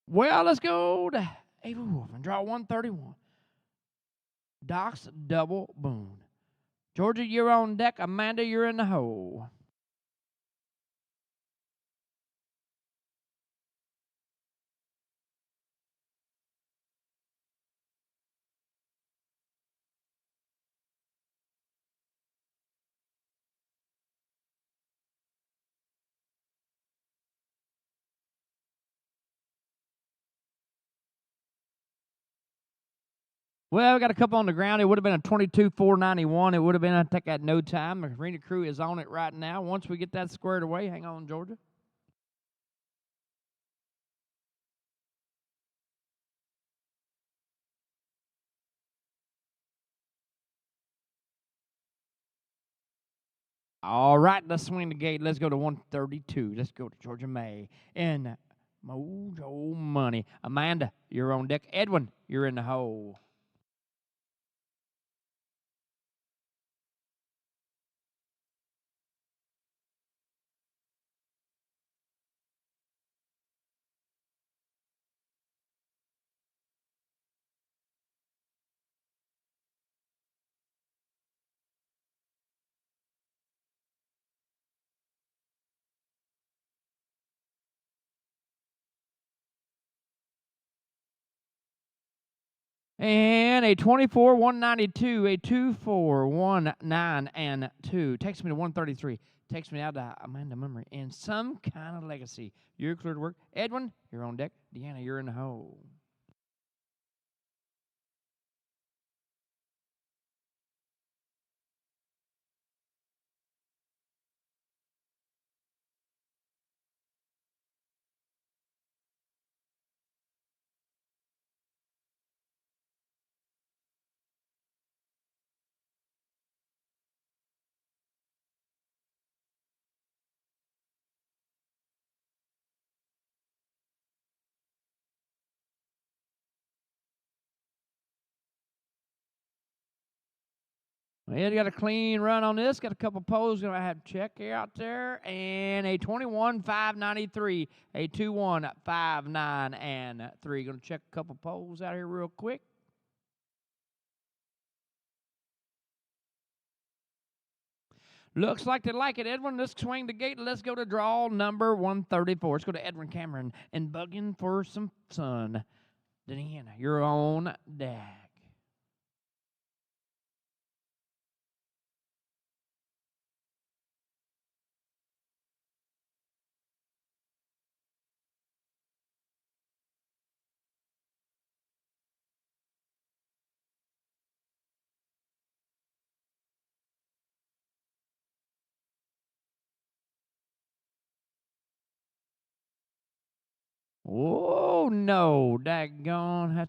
Well, let's go to Ava Wolf and draw 131. Doc's Double Boon. Georgia, you're on deck. Amanda, you're in the hole. Well, we got a couple on the ground. It would have been a 22, 491. It would have been, I think, at no time. The arena crew is on it right now. Once we get that squared away, hang on, Georgia. All right, let's swing the gate. Let's go to 132. Let's go to Georgia May. And Mojo Money. Amanda, you're on deck. Edwin, you're in the hole. And a 24, 192, a 24, 19, and 2. Takes me to 133. Takes me out to Amanda Mummery. And some kind of legacy. You're clear to work. Edwin, you're on deck. Deanna, you're in the hole. Ed got a clean run on this. Got a couple poles. Gonna have to check out there. And a 21, 593, a 21, 59, and 3. Gonna check a couple poles out here real quick. Looks like they like it, Edwin. Let's swing the gate. Let's go to draw number 134. Let's go to Edwin Cameron and bugging for some sun. Deanna, you're on deck. Oh, no. Daggone.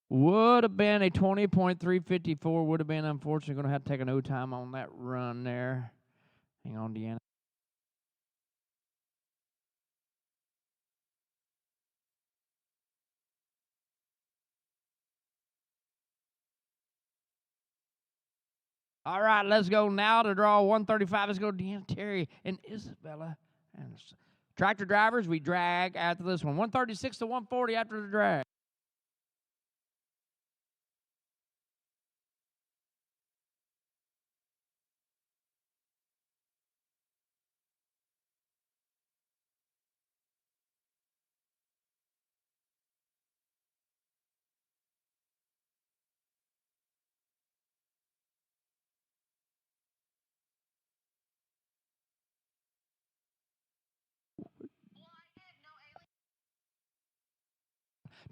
Would have been a 20.354. Would have been, unfortunately, going to have to take a no time on that run there. Hang on, Deanna. All right, let's go now to draw 135. Let's go Deanna, Terry, and Isabella. And tractor drivers, we drag after this one. 136 to 140 after the drag.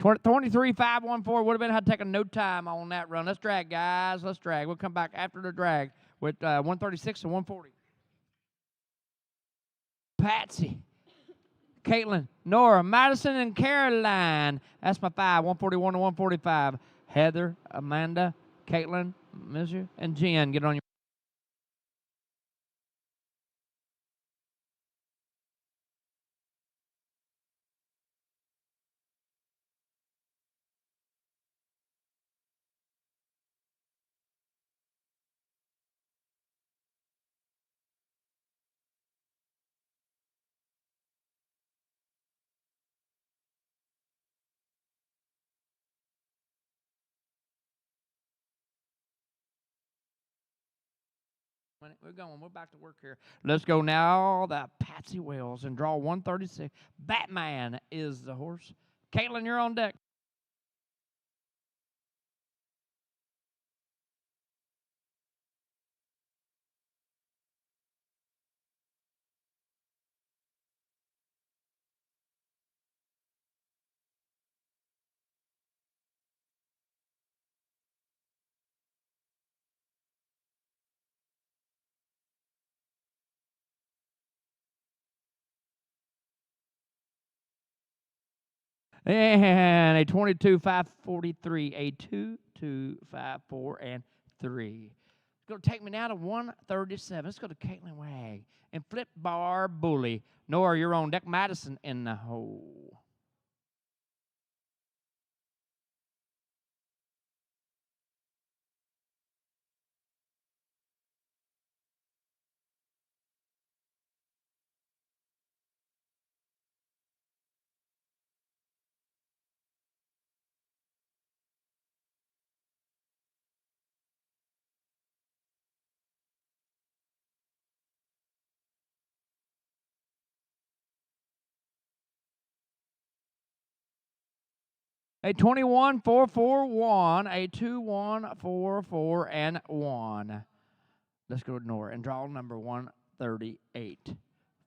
Twenty 23, 514 would have been had to take a no time on that run. Let's drag, guys. Let's drag. We'll come back after the drag with 136 to 140. Patsy, Caitlin, Nora, Madison, and Caroline. That's my 5, 141 to 145. Heather, Amanda, Caitlin, Monsieur, and Jen. Get on your. We're going. We're back to work here. Let's go now. The Patsy Wells and draw 136. Batman is the horse. Caitlin, you're on deck. And a 22, 543, a 2, 2, 5, 4, and 3. It's going to take me now to 137. Let's go to Caitlin Wag and flip bar bully. Nora, you're on deck. Madison in the hole. A 21-441, a 21-4-4, and 1. Let's go to Nora and draw number 138.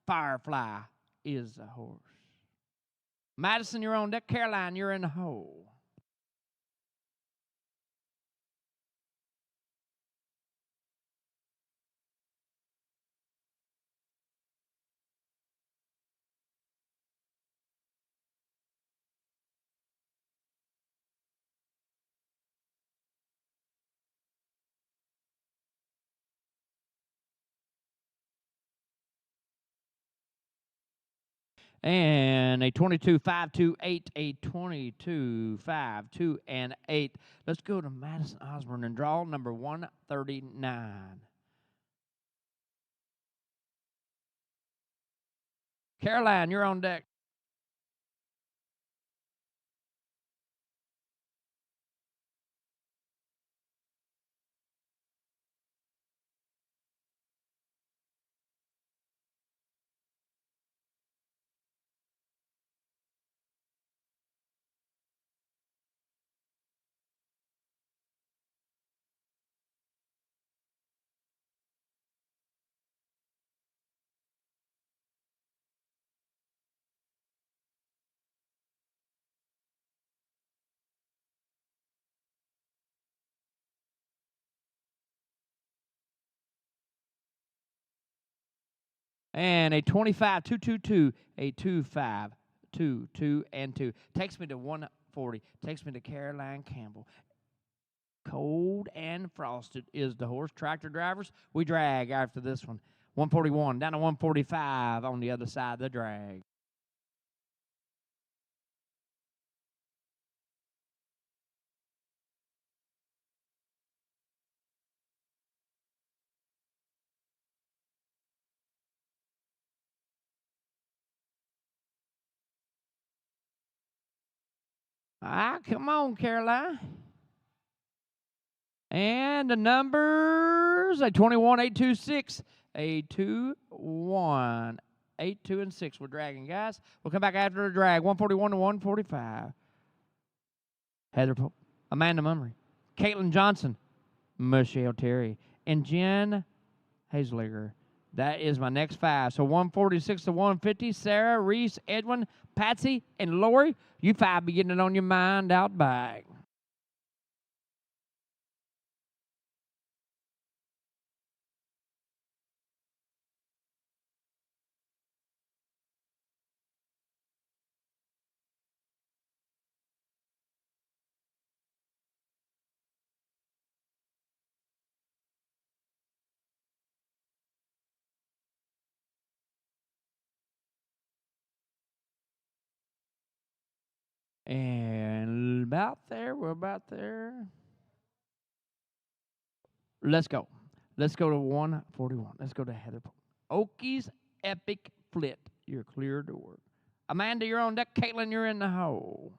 Firefly is the horse. Madison, you're on deck. Caroline, you're in the hole. And a 22-5-2-8, a 22-5-2 and 8. Let's go to Madison Osborne and draw number 139. Caroline, you're on deck. And a 25-2-2-2, a 2-5-2-2 and 2. Takes me to 140. Takes me to Caroline Campbell. Cold and frosted is the horse. Tractor drivers, we drag after this one. 141 down to 145 on the other side of the drag. Come on, Caroline. And the numbers, a 21-8-2-6, a 2-1, 8, 2, and 6. We're dragging, guys. We'll come back after the drag. 141 to 145. Heather Pope, Amanda Mummery, Caitlin Johnson, Michelle Terry, and Jen Hazeliger. That is my next 5. So 146 to 150. Sarah, Reese, Edwin, Patsy, and Lori. You 5 be getting it on your mind out back. And about there, we're about there. Let's go. Let's go to 141. Let's go to Heather Pope. Okies Epic Flit. You're clear to work. Amanda, you're on deck. Caitlin, you're in the hole.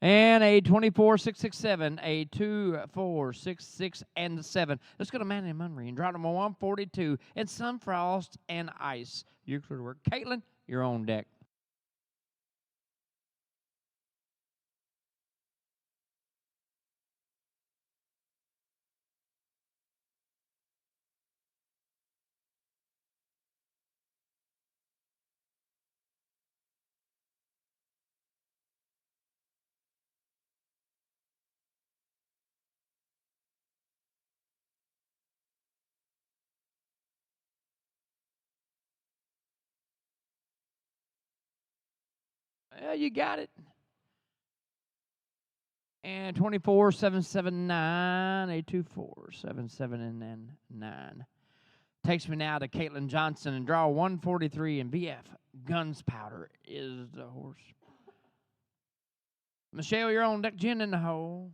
And a 24-6-6-7, a 2-4-6-6, and 7. Let's go to Manny Munry and draw number 142. And some frost and ice. You're clear to work. Caitlin, you're on deck. Yeah, you got it. And 24-7-7-9, a 2-4-7-7, and then 9. Takes me now to Caitlin Johnson and draw 143 and VF. Gunspowder is the horse. Michelle, you're on deck. Jen in the hole.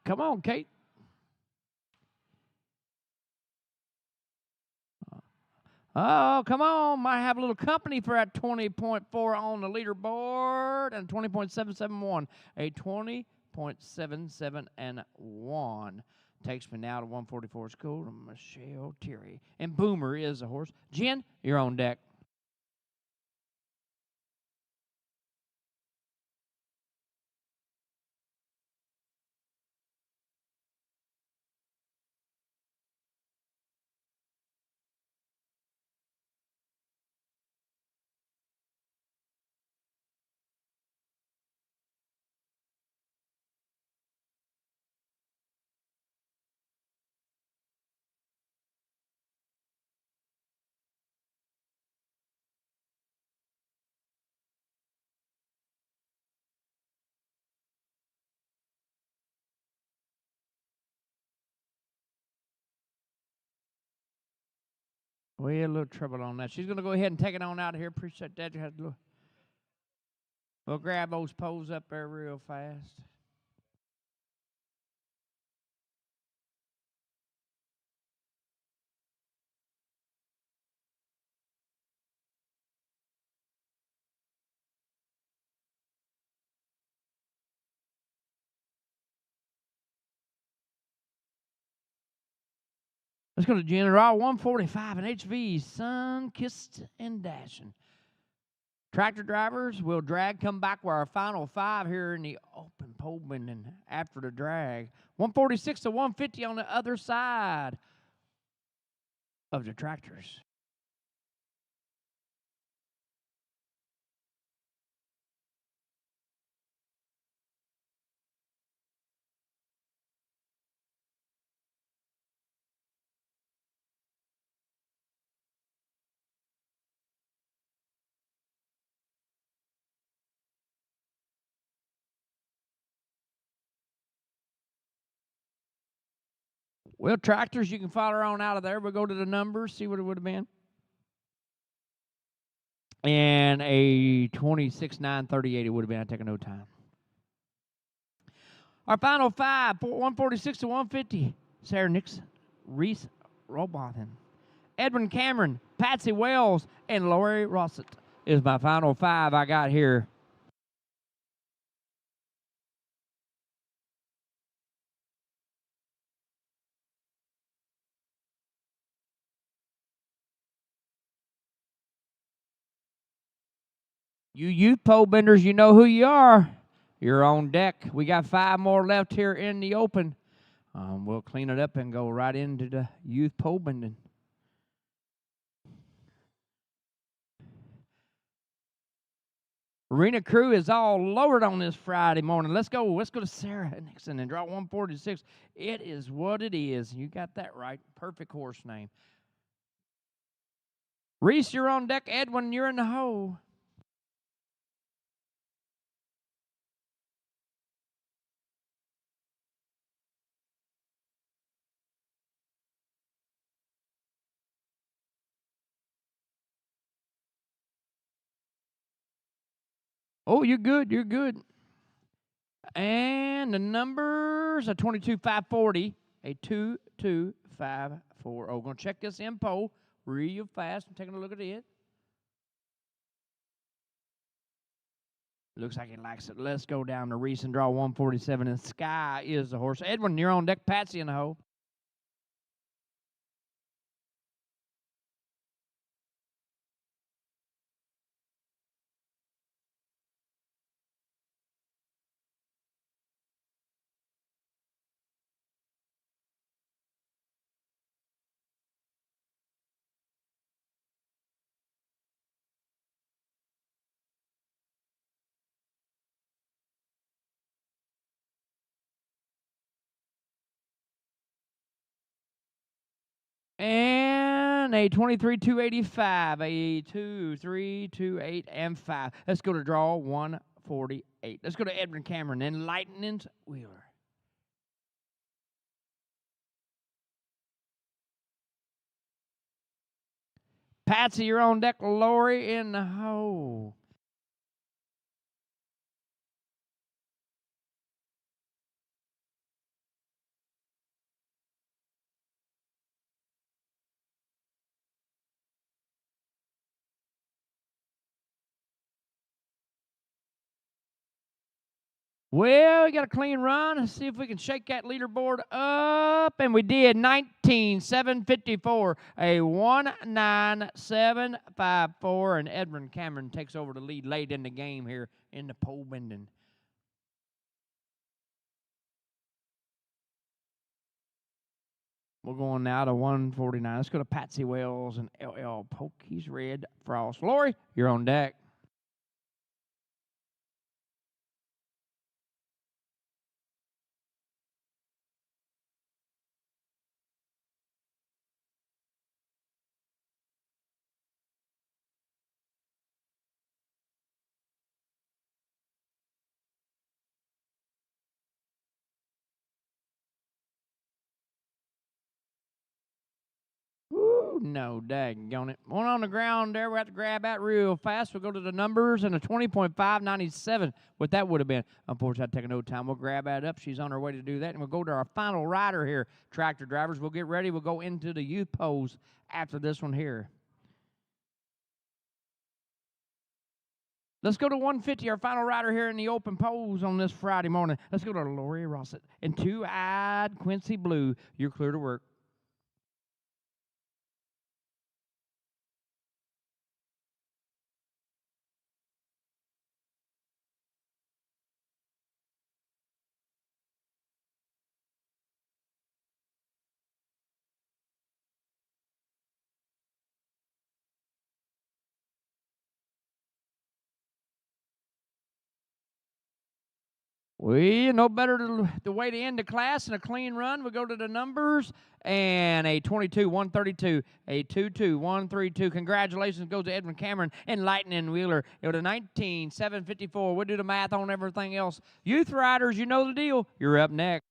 Come on, Kate. Oh, come on. Might have a little company for that 20.4 on the leaderboard and 20.771. A 20.77 and 1. Takes me now to 144 school to Michelle Terry. And Boomer is the horse. Jen, you're on deck. We had a little trouble on that. She's going to go ahead and take it on out of here. Appreciate that. You had to we'll grab those poles up there real fast. Let's go to General 145 and HV, Sun Kissed and Dashing. Tractor drivers will drag come back with our final 5 here in the open pole bending after the drag. 146 to 150 on the other side of the tractors. Well, tractors, you can follow on out of there. We'll go to the numbers, see what it would have been. And a 26.938 it would have been. I'd take no time. Our final 5, 146 to 150. Sarah Nixon, Reese Robothan, Edwin Cameron, Patsy Wells, and Lori Rossett is my final 5 I got here. You youth pole benders, you know who you are. You're on deck. We got 5 more left here in the open. We'll clean it up and go right into the youth pole bending. Arena crew is all lowered on this Friday morning. Let's go. Let's go to Sarah Nixon and draw 146. It is what it is. You got that right. Perfect horse name. Reese, you're on deck. Edwin, you're in the hole. Oh, you're good. You're good. And the numbers are 22,540, a 2,254. Oh, going to check this info real fast. I'm taking a look at it. Looks like he likes it. Let's go down to Reese and draw 147. And Sky is the horse. Edwin, you're on deck. Patsy in the hole. And a 23,285, a 2, 3, 2, 8, and 5. Let's go to draw 148. Let's go to Edwin Cameron and Lightning's Wheeler. Patsy, you're on deck. Lori in the hole. Well, we got a clean run. Let's see if we can shake that leaderboard up. And we did 19,754, a 19754. And Edwin Cameron takes over the lead late in the game here in the pole bending. We're going now to 149. Let's go to Patsy Wells and LL Pokey's Red Frost. Lori, you're on deck. Woo, no, daggone it. One on the ground there. We have to grab that real fast. We'll go to the numbers and a 20.597. What that would have been. Unfortunately, I'd taken no time. We'll grab that up. She's on her way to do that. And we'll go to our final rider here, tractor drivers. We'll get ready. We'll go into the youth pose after this one here. Let's go to 150, our final rider here in the open pose on this Friday morning. Let's go to Lori Rossett and two-eyed Quincy Blue. You're clear to work. We no better the way to end the class in a clean run. We go to the numbers and a 22-132, a 22-132. Congratulations goes to Edwin Cameron and Lightning Wheeler. It was a 19,754. We'll do the math on everything else. Youth riders, you know the deal. You're up next.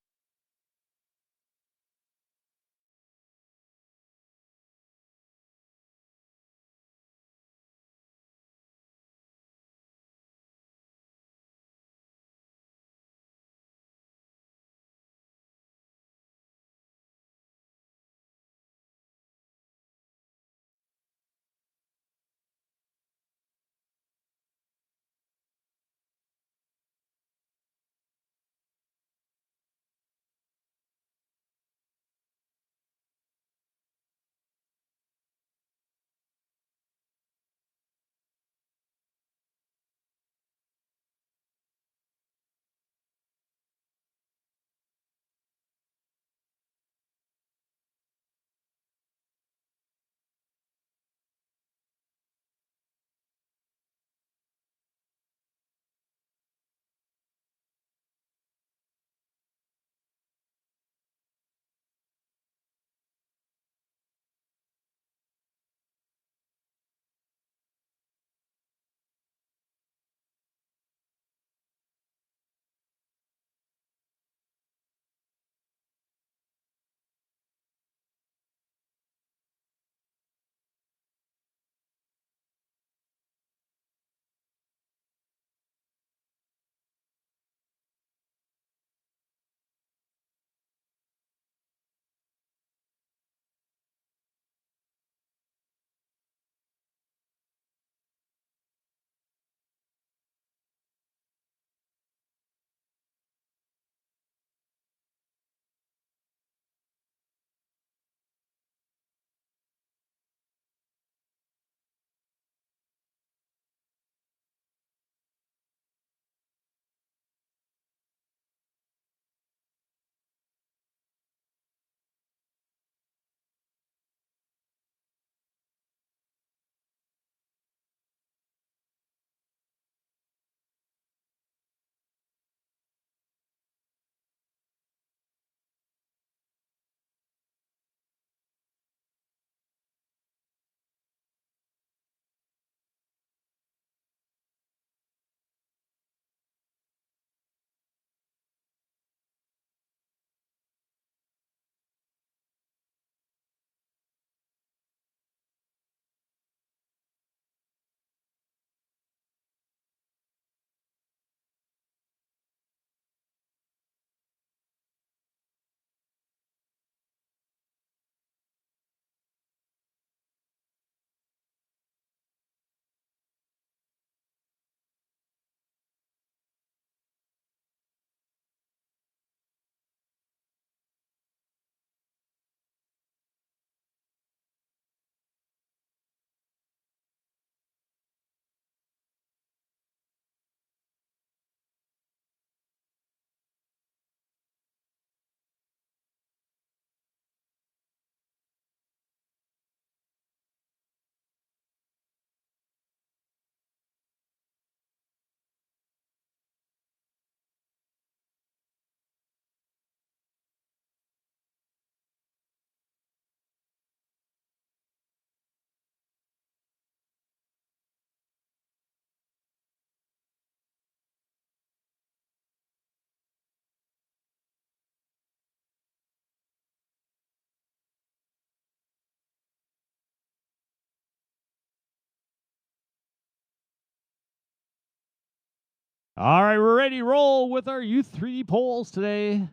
All right, we're ready to roll with our Youth 3D polls today.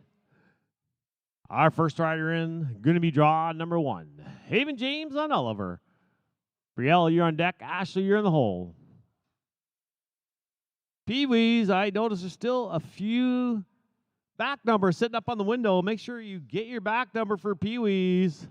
Our first rider in, going to be draw number 1. Haven James on Oliver. Brielle, you're on deck. Ashley, you're in the hole. Pee-wees, I notice there's still a few back numbers sitting up on the window. Make sure you get your back number for Pee-wees.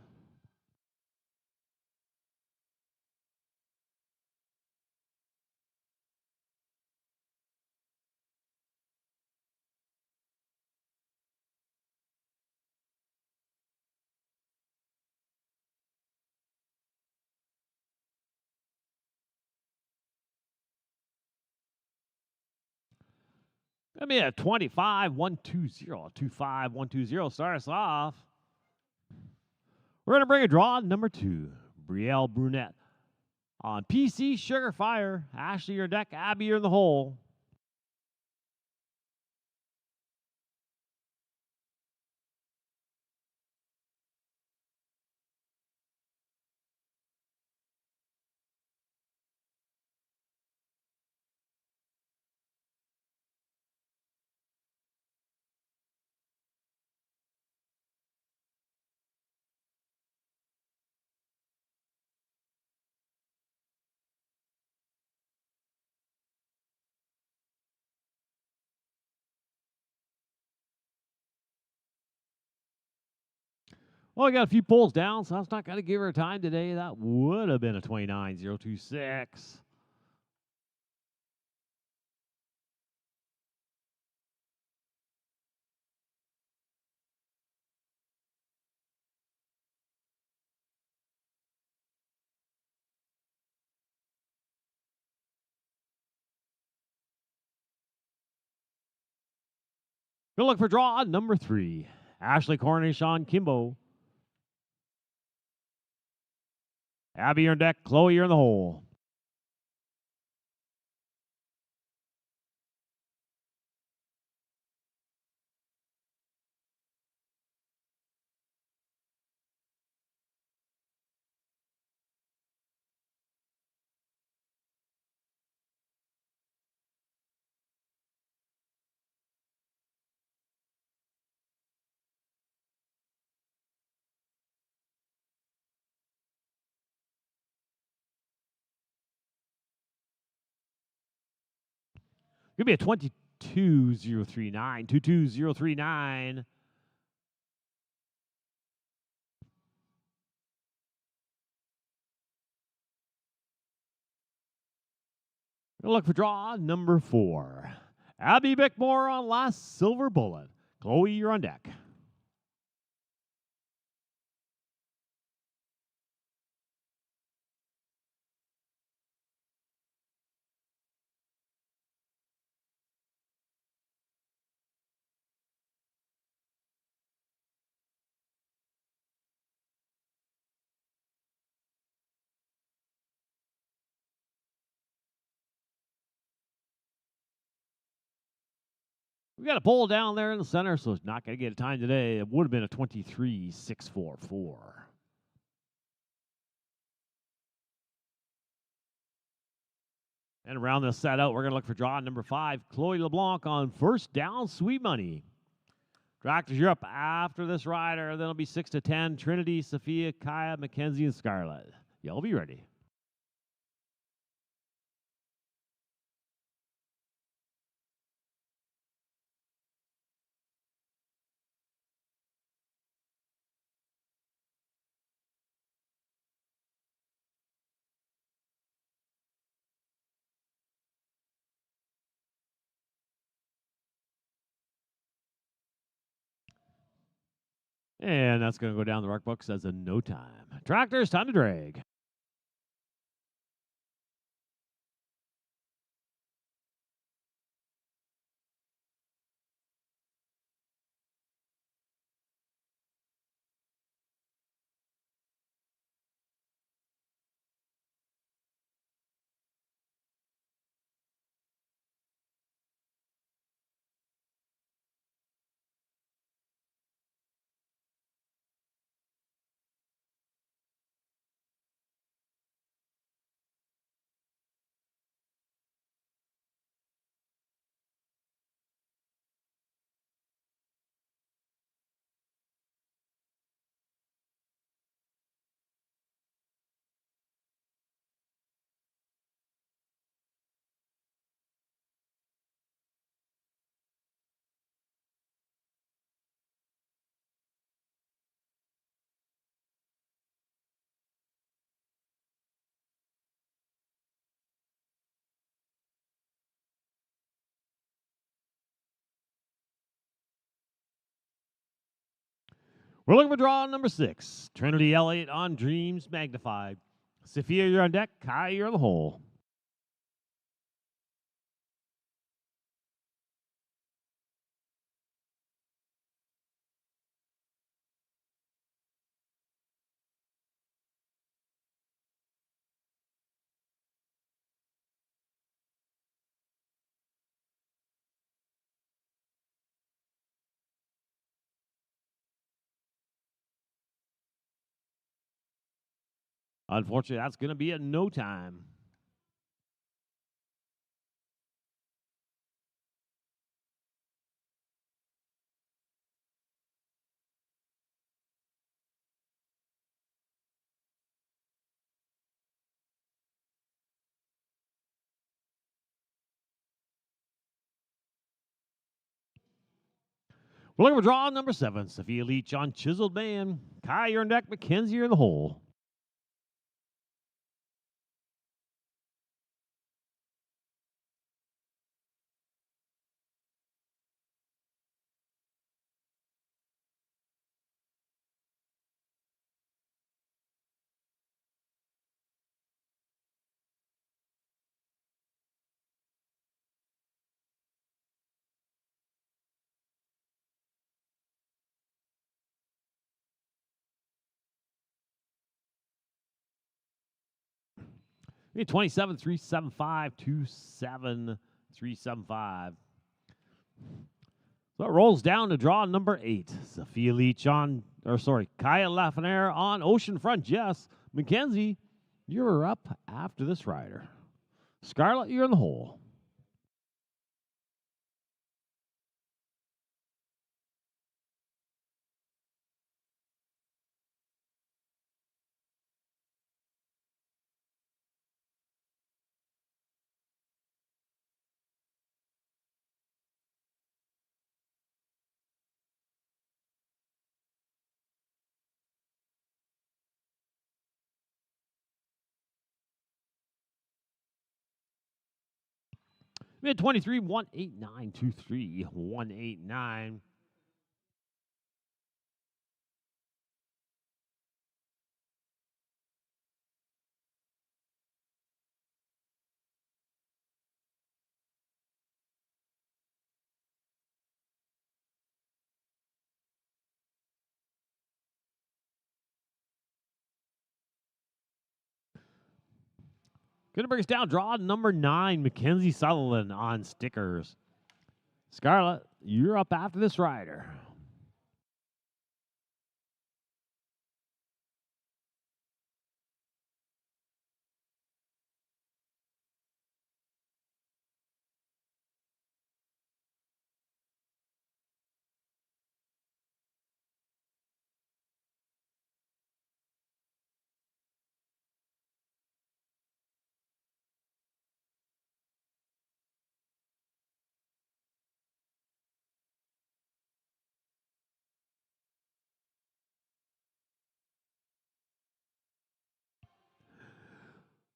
Gonna be a 25-120. 25-120 start us off. We're gonna bring a draw number 2. Brielle Brunette on PC Sugar Fire. Ashley, your deck. Abby, you're in the hole. Well, we got a few pulls down, so I was not going to give her time today. That would have been a 29-026. We'll look for draw number 3. Ashley Cornish on Kimbo. Abby, you're on deck. Chloe, you're in the hole. Gonna be a 22039. 22039. We'll look for draw number 4. Abby Bickmore on last silver bullet. Chloe, you're on deck. We got a pole down there in the center, so it's not going to get a time today. It would have been a 23-644. And around this set out, we're going to look for draw number 5. Chloe LeBlanc on first down, sweet money. Tractors, you're up after this rider. Then it'll be 6-10. Trinity, Sophia, Kaya, Mackenzie, and Scarlett. Y'all be ready. And that's going to go down the ruck books as a no time. Tractors, time to drag. We're looking for draw number 6. Trinity Elliott on Dreams Magnified. Sophia, you're on deck. Kai, you're in the hole. Unfortunately, that's going to be a no time. We're looking for draw number 7. Sophia Leach on Chiseled Man. Kai, you're on deck. Mackenzie, you're in the hole. We need 27 375 27 375. So it rolls down to draw number 8. Sophia Leach on, Kaya Lafreniere on Oceanfront Jess. Mackenzie, you're up after this rider. Scarlett, you're in the hole. Mid 23 189 23 189. Gonna bring us down. Draw number 9. Mackenzie Sutherland on stickers. Scarlett, you're up after this rider.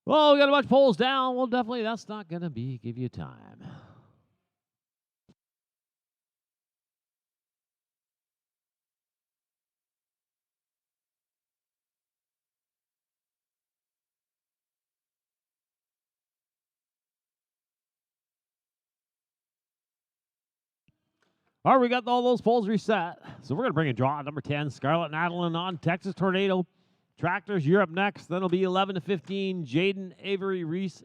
Well, we got a bunch of polls down. Well, definitely that's not going to give you time. All right, we got all those polls reset. So we're going to bring a draw number 10. Scarlett and Adeline on Texas Tornado. Tractors, you're up next. Then it'll be 11 to 15. Jaden, Avery, Reese,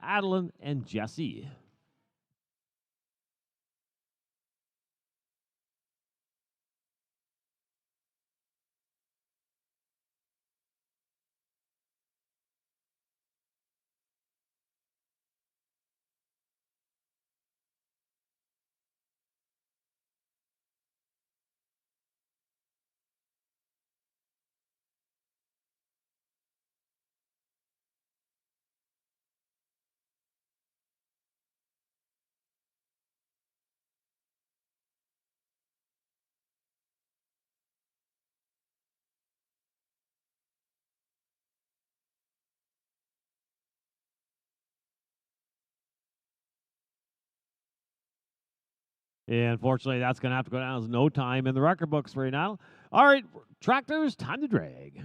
Adeline, and Jesse. And unfortunately, that's going to have to go down as no time in the record books right now. All right, tractors, time to drag.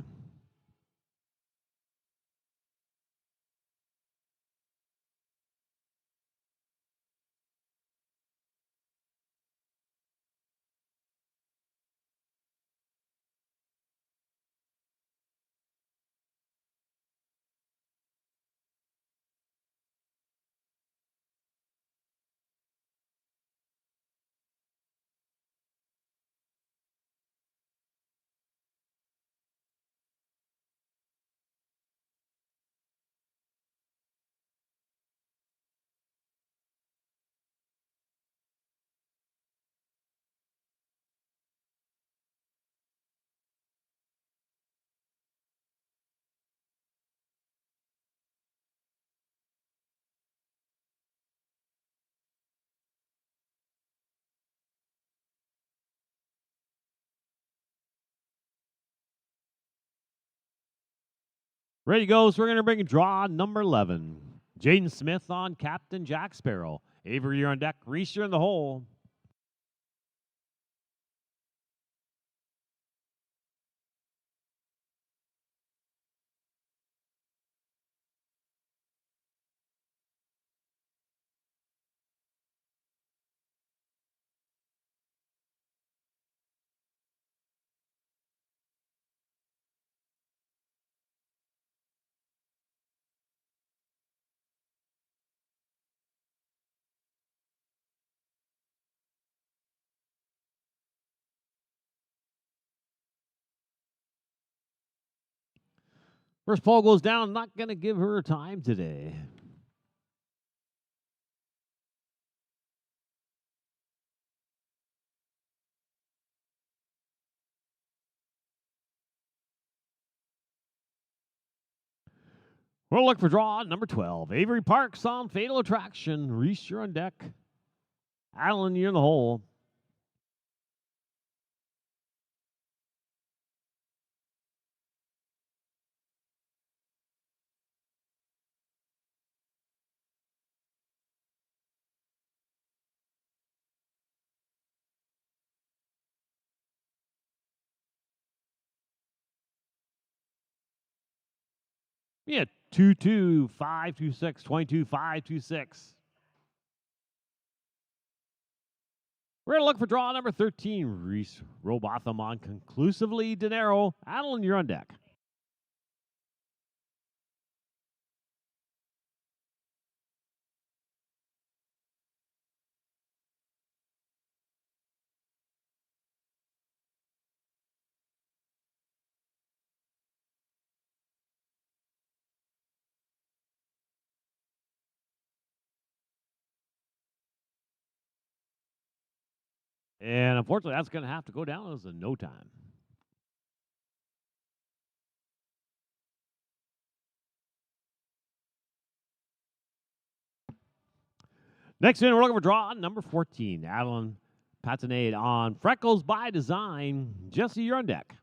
Ready to go. So we're going to bring draw number 11. Jaden Smith on Captain Jack Sparrow. Avery, you're on deck. Reese, you're in the hole. First pole goes down. Not going to give her time today. We'll look for draw number 12. Avery Parks on Fatal Attraction. Reese, you're on deck. Alan, you're in the hole. Yeah, 22 526 22 526. We're going to look for draw number 13. Reese Robotham on Conclusively Dinero. Alan, you're on deck. And unfortunately, that's going to have to go down as a no time. Next in, we're looking for draw number 14. Adeline Patinade on Freckles by Design. Jesse, you're on deck.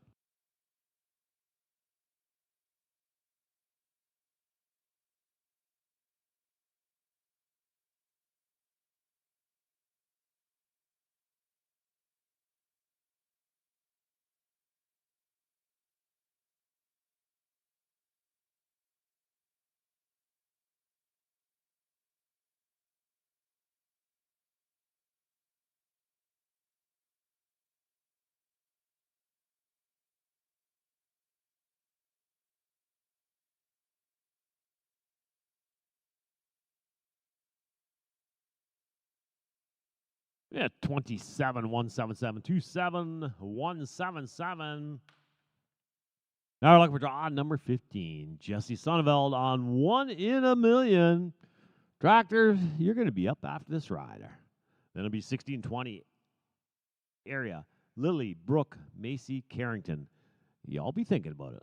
Yeah, 27 177 27 177. Now we're looking for draw number 15. Jesse Sonneveld on 1 in a Million. Tractor, you're going to be up after this rider. Then it'll be 1620 area. Lily, Brooke, Macy, Carrington. Y'all be thinking about it.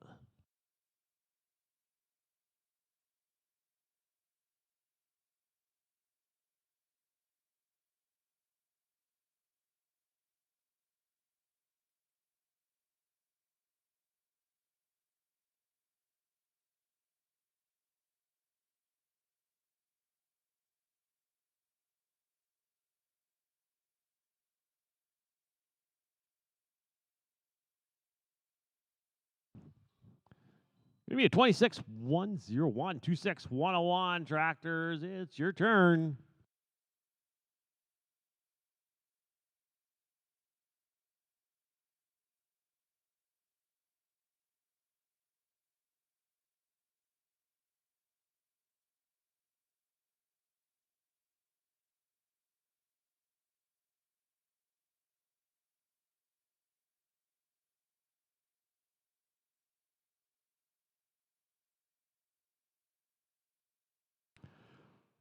Give me a 26101, 26101 tractors. It's your turn.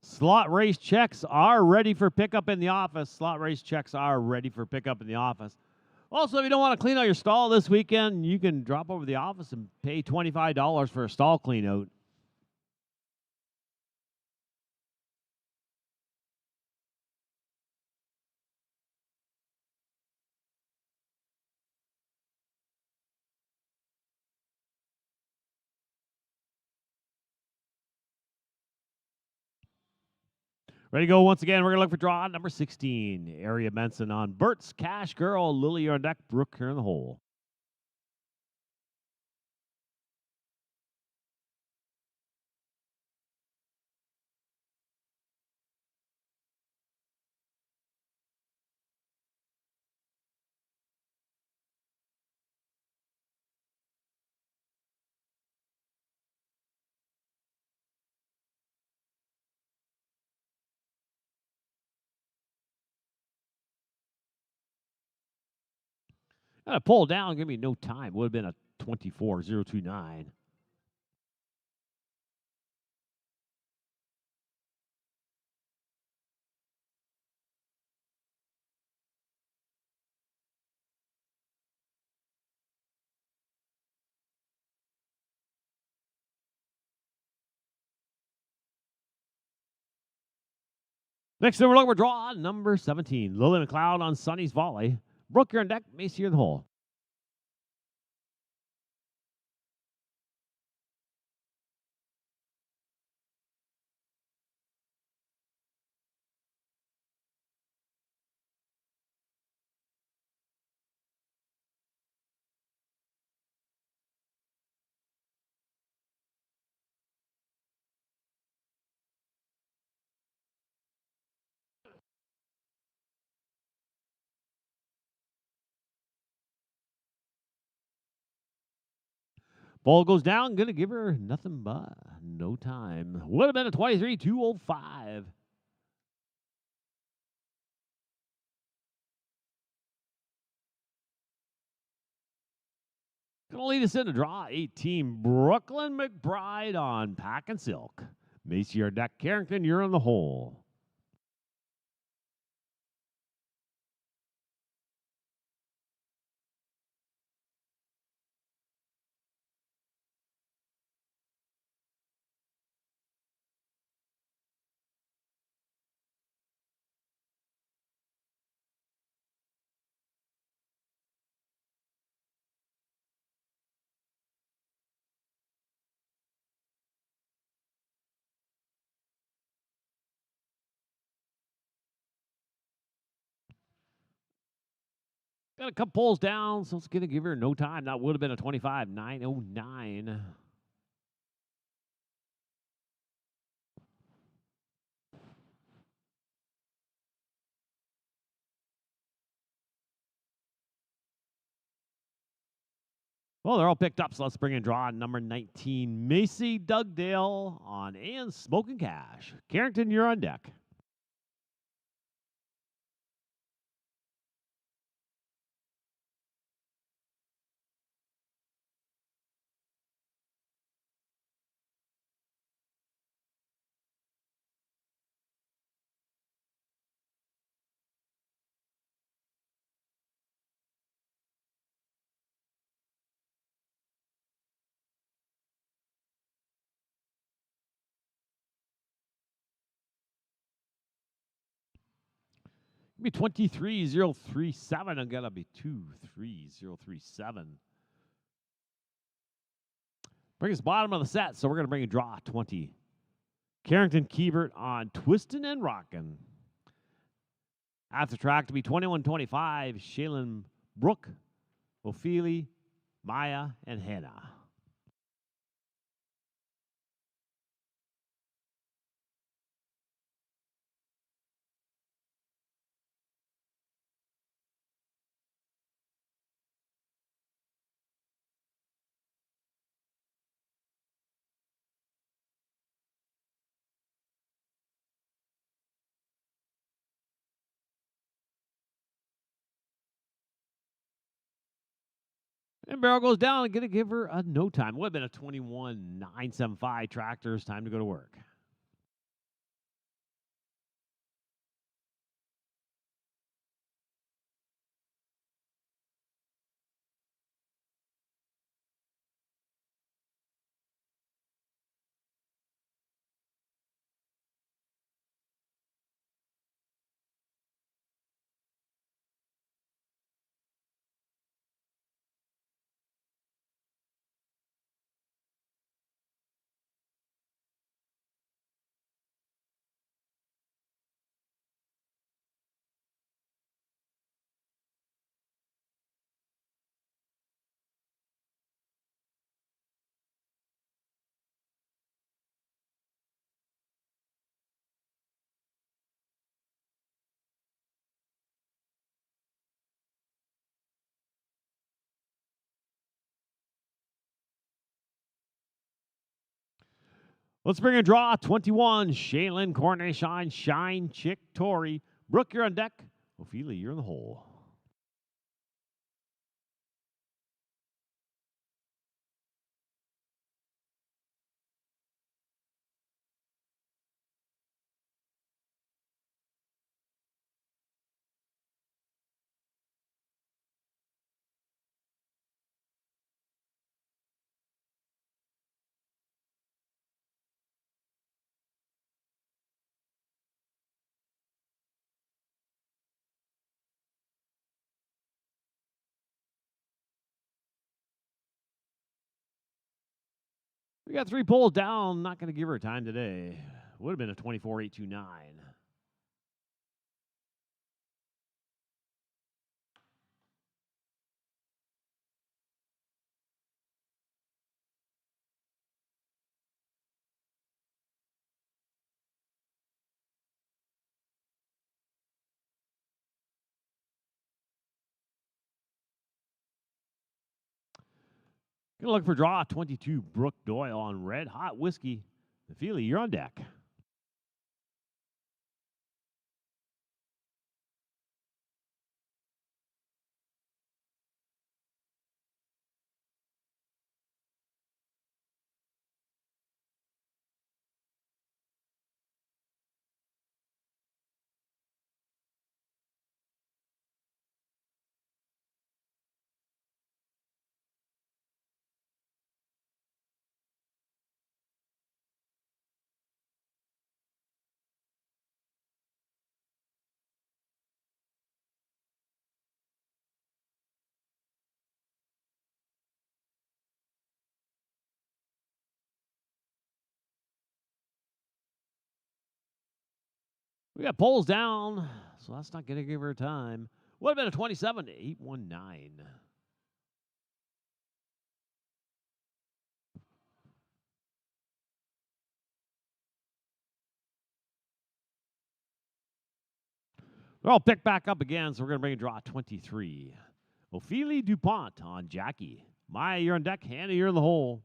Slot race checks are ready for pickup in the office. Slot race checks are ready for pickup in the office. Also, if you don't want to clean out your stall this weekend, you can drop over to the office and pay $25 for a stall clean out. Ready to go once again. We're going to look for draw number 16. Area Benson on Bert's Cash Girl. Lily on deck. Brooke here in the hole. Got to pull down. Give me no time. Would have been a 24.029. Next thing we're looking for draw number 17. Lily McLeod on Sonny's volley. Brooke here on deck. Macy here in the hole. Ball goes down. Going to give her nothing but no time. Would have been a 23.205. Going to lead us into draw 18. Brooklyn McBride on Pack and Silk. Macy or deck. Carrington, you're in the hole. Got a couple pulls down, so it's going to give her no time. That would have been a 25.909. Well, they're all picked up, so let's bring in draw number 19. Macy Dugdale on and Smoking Cash. Carrington, you're on deck. Be 23.037. I'm gonna be 23037. Bring us bottom of the set, so we're gonna bring a draw 20. Carrington Kiebert on Twistin' and Rockin'. After track to be 21.25. Shaylin Brooke, Ophelia, Maya, and Hannah. And barrel goes down and going to give her a no time. Would have been a 21.975 tractors. Time to go to work. Let's bring a draw. 21, Shaylin, Cornishine, Shine, Chick, Tori. Brooke, you're on deck. Ophelia, you're in the hole. We got 3 poles down. Not going to give her time today. Would have been a 24.829. Gonna look for draw 22, Brooke Doyle on red hot whiskey. Ophelia, you're on deck. We got poles down, so that's not going to give her time. Would have been a 27.819. They're all picked back up again, so we're going to bring a draw 23. Ophelia DuPont on Jackie. Maya, you're on deck. Hannah, you're in the hole.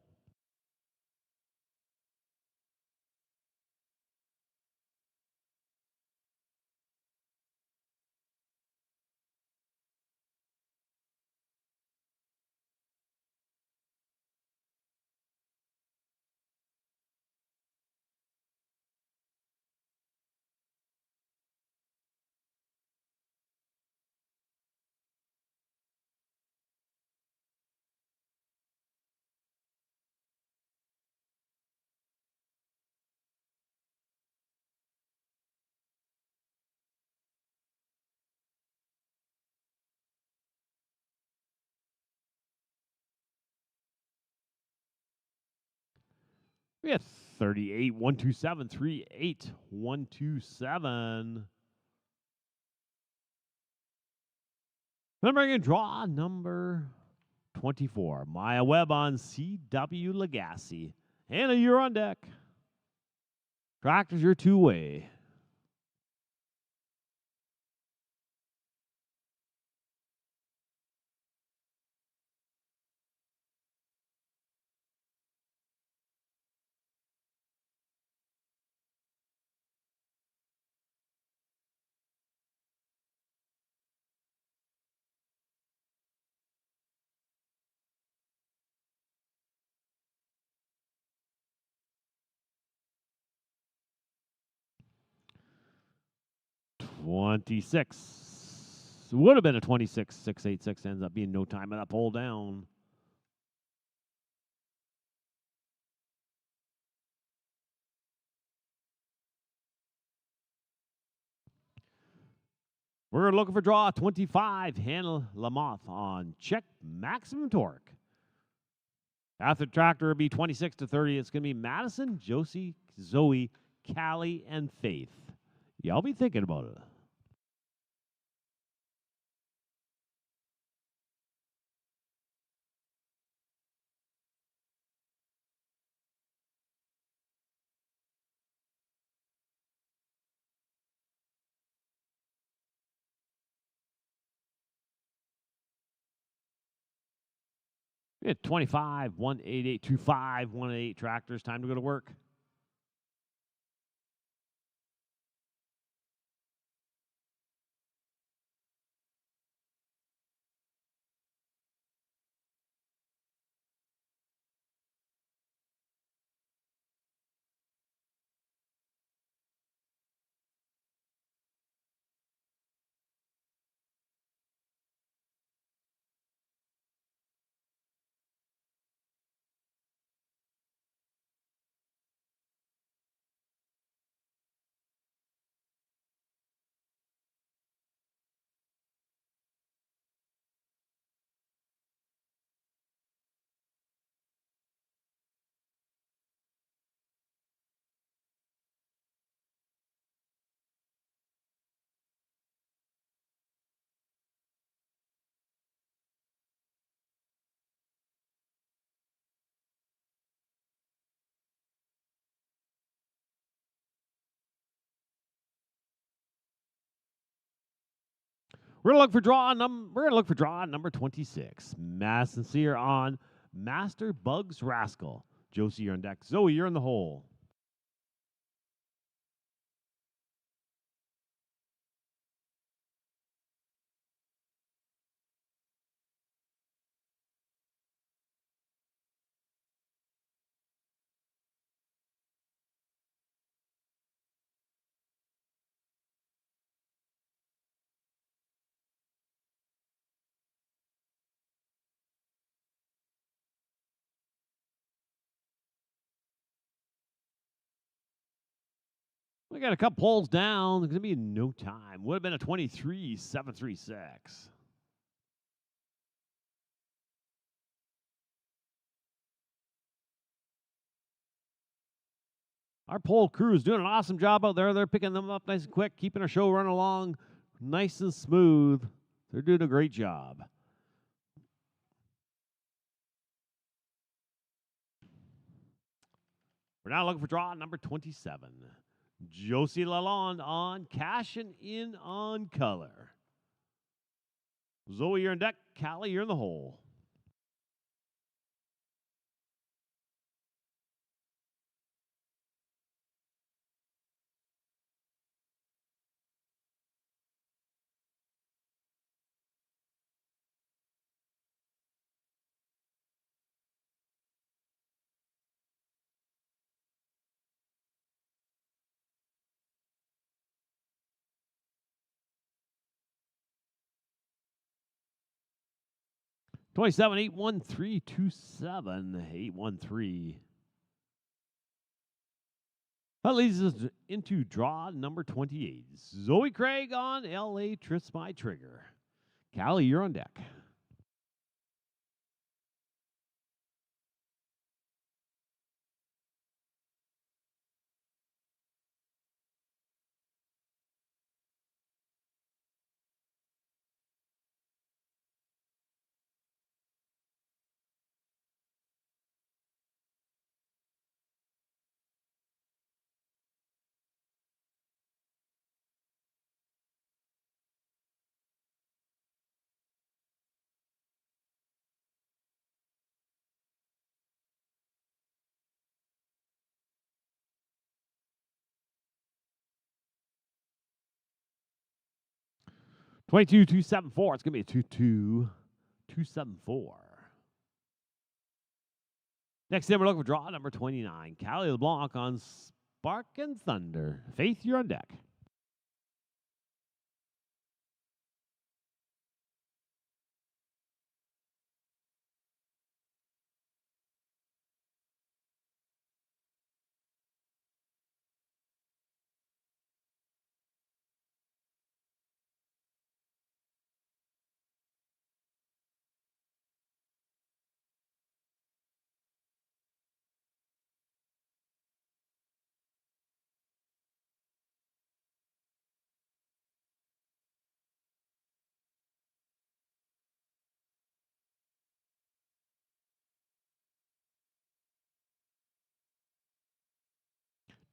We had 38, 127, 38, 127. Then we're going to draw number 24. Maya Webb on CW Legacy. Hannah, you're on deck. Tractors, you're two-way. 26. Would have been a 26. 686 ends up being no time at that pull down. We're looking for draw 25. Hannah Lamoth on check maximum torque. After the tractor will be 26 to 30. It's going to be Madison, Josie, Zoe, Callie, and Faith. Y'all be thinking about it. We had 25, 18825, 188 tractors. Time to go to work. We're gonna look for draw number 26. Mass Sincere on Master Bugs Rascal. Josie, you're on deck. Zoe, you're in the hole. We got a couple poles down. There's gonna be no time. Would have been a 23.736. Our pole crew is doing an awesome job out there. They're picking them up nice and quick, keeping our show running along nice and smooth. They're doing a great job. We're now looking for draw number 27. Josie Lalonde on cashing in on color. Zoe, you're on deck. Callie, you're in the hole. $27 81327 813. That leads us into draw number 28. Zoe Craig on LA Trips My Trigger. Callie, you're on deck. $22 274. It's gonna be a 22 274. Next in, we're looking for draw number 29. Callie LeBlanc on Spark and Thunder. Faith, you're on deck.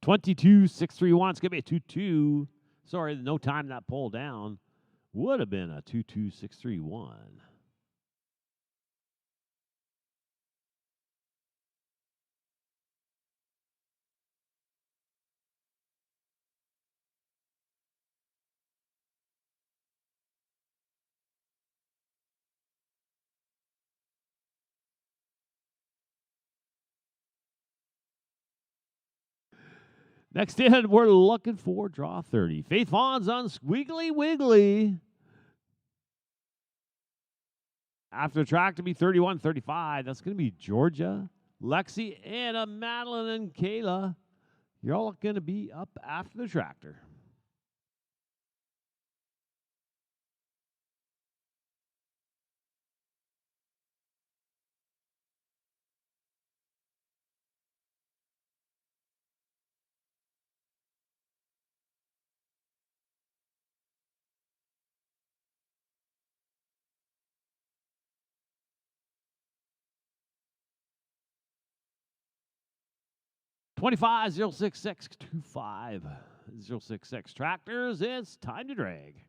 22,631. It's going to be a 2-2. Sorry, no time that pull down. Would have been a 22,631. Next in, we're looking for draw 30. Faith Vaughn's on Squiggly Wiggly. After the track to be 31-35, that's going to be Georgia, Lexi, Anna, Madeline, and Kayla. You're all going to be up after the tractor. Twenty-five 06625 066 tractors. It's time to drag.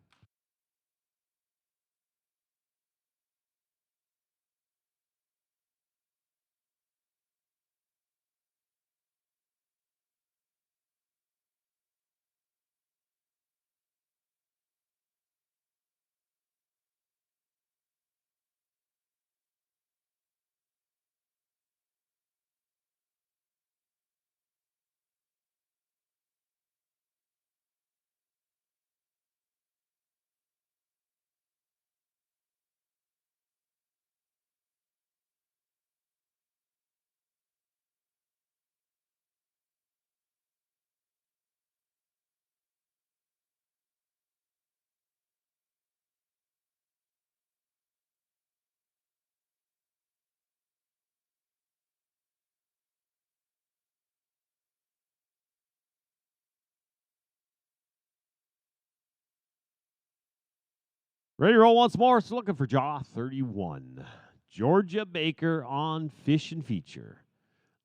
Ready to roll once more. So looking for jaw 31. Georgia Baker on Fish and Feature.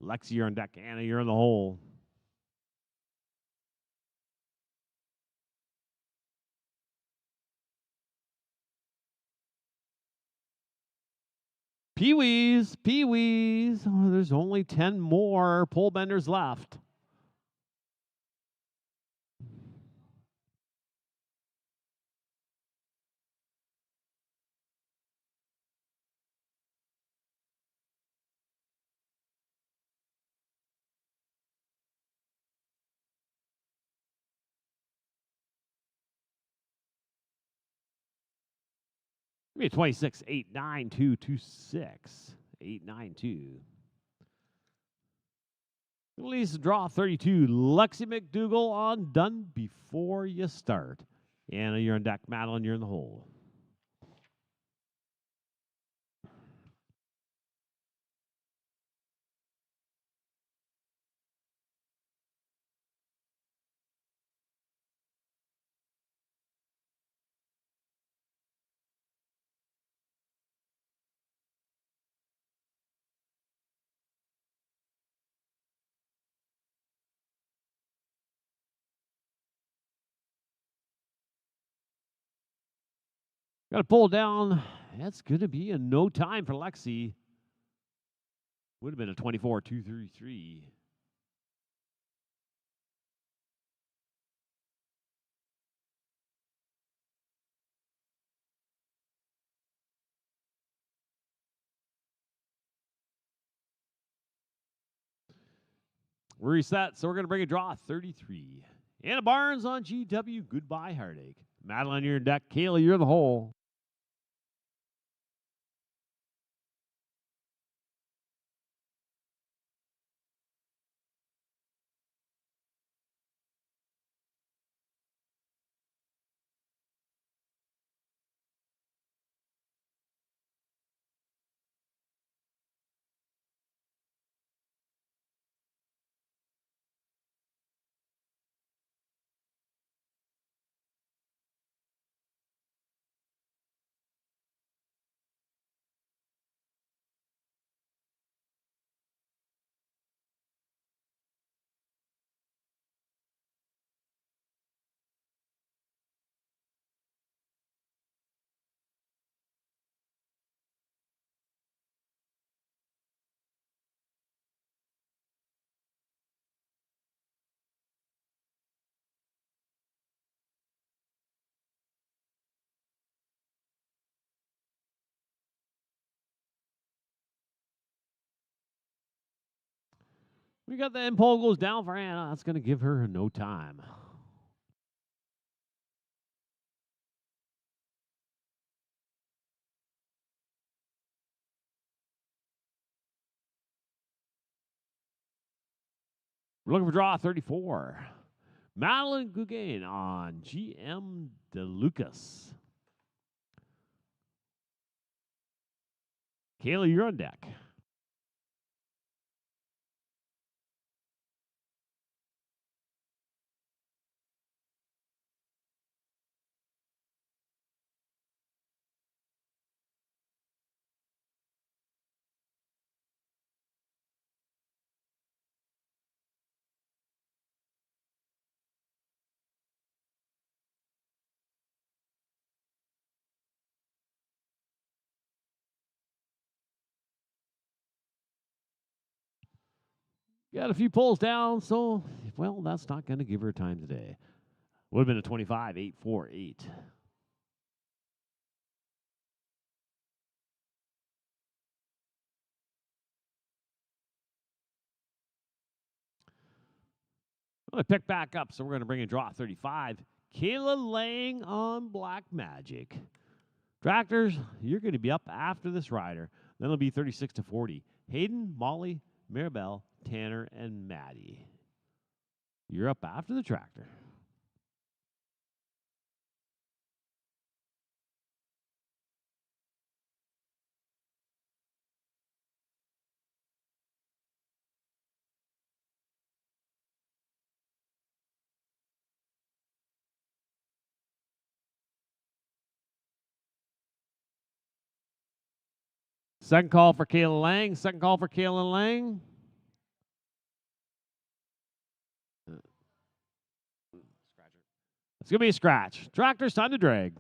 Lexi, you're on deck. Anna, you're in the hole. Pee-wees, Pee-wees. Oh, there's only 10 more pole benders left. Maybe 26, 8, 9, 2, 2, 6. 8, 9, 2. Release draw 32. Lexi McDougal on done before you start. Anna, you're on deck. Madeline, you're in the hole. Got to pull down. That's going to be a no time for Lexi. Would have been a 24, 2, 3, 3. Reset, so we're going to bring a draw 33. Anna Barnes on GW. Goodbye, Heartache. Madeline, you're in deck. Kayla, you're in the hole. We got the end pole goes down for Anna. That's going to give her no time. We're looking for draw 34. Madeline Gougain on GM DeLucas. Kayla, you're on deck. Got a few poles down, so, well, that's not going to give her time today. Would have been a 25, 8, 4, 8. I'm going to pick back up, so we're going to bring in draw 35. Kayla Lang on Black Magic. Tractors, you're going to be up after this rider. Then it'll be 36 to 40. Hayden, Molly, Maribel, Tanner, and Maddie. You're up after the tractor. Second call for Kayla Lang. Second call for Kayla Lang. It's going to be a scratch. Tractor's time to drag.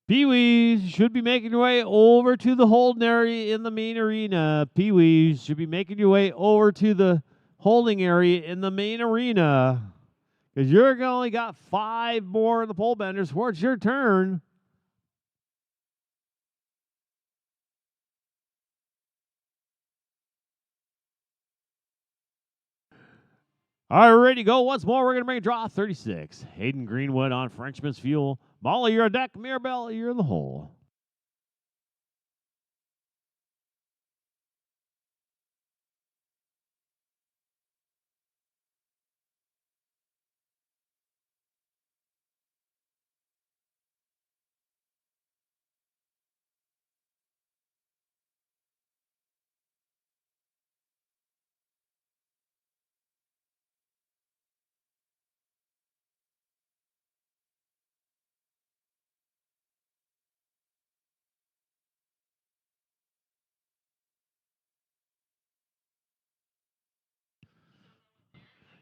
Pee-wees should be making your way over to the holding area in the main arena. Pee-wees should be making your way over to the holding area in the main arena. Because you're only got 5 more in the pole benders before it's your turn. All right, ready to go. Once more, we're going to bring a draw 36. Hayden Greenwood on Frenchman's Fuel. Molly, you're on deck. Mirabelle, you're in the hole.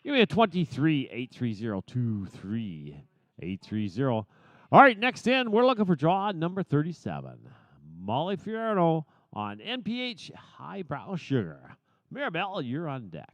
Give me a 23 830 23 830. All right, next in, we're looking for draw number 37. Molly Fierro on NPH Highbrow Sugar. Maribel, you're on deck.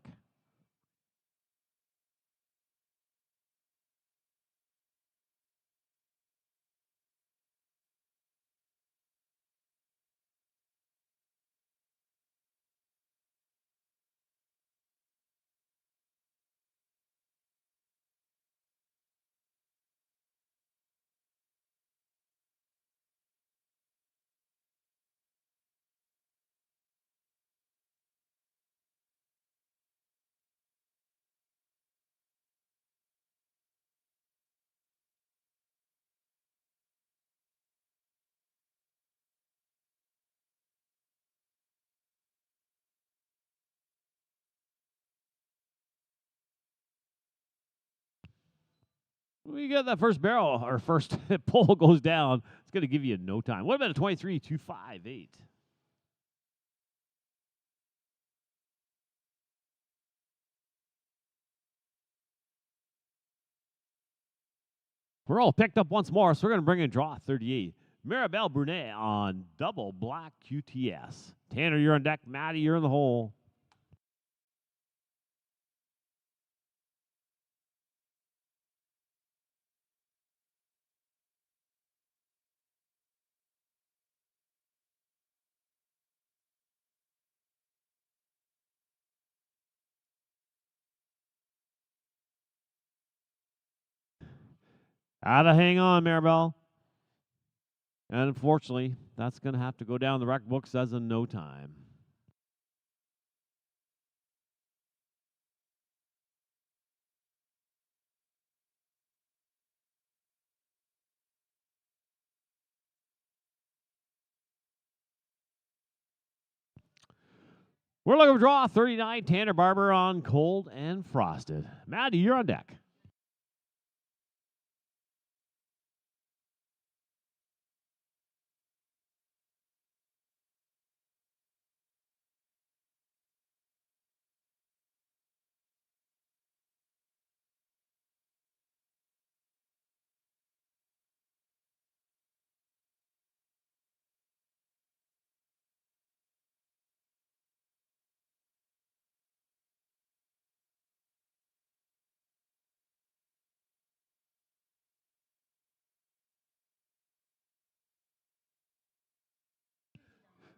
We get that first barrel, or first pole goes down. It's going to give you no time. What about a 23.258? We're all picked up once more, so we're going to bring in draw 38. Maribel Brunet on double black QTS. Tanner, you're on deck. Maddie, you're in the hole. Gotta hang on, Maribel. And unfortunately, that's going to have to go down the rec books as a no time. We're looking for draw 39. Tanner Barber on cold and frosted. Maddie, you're on deck.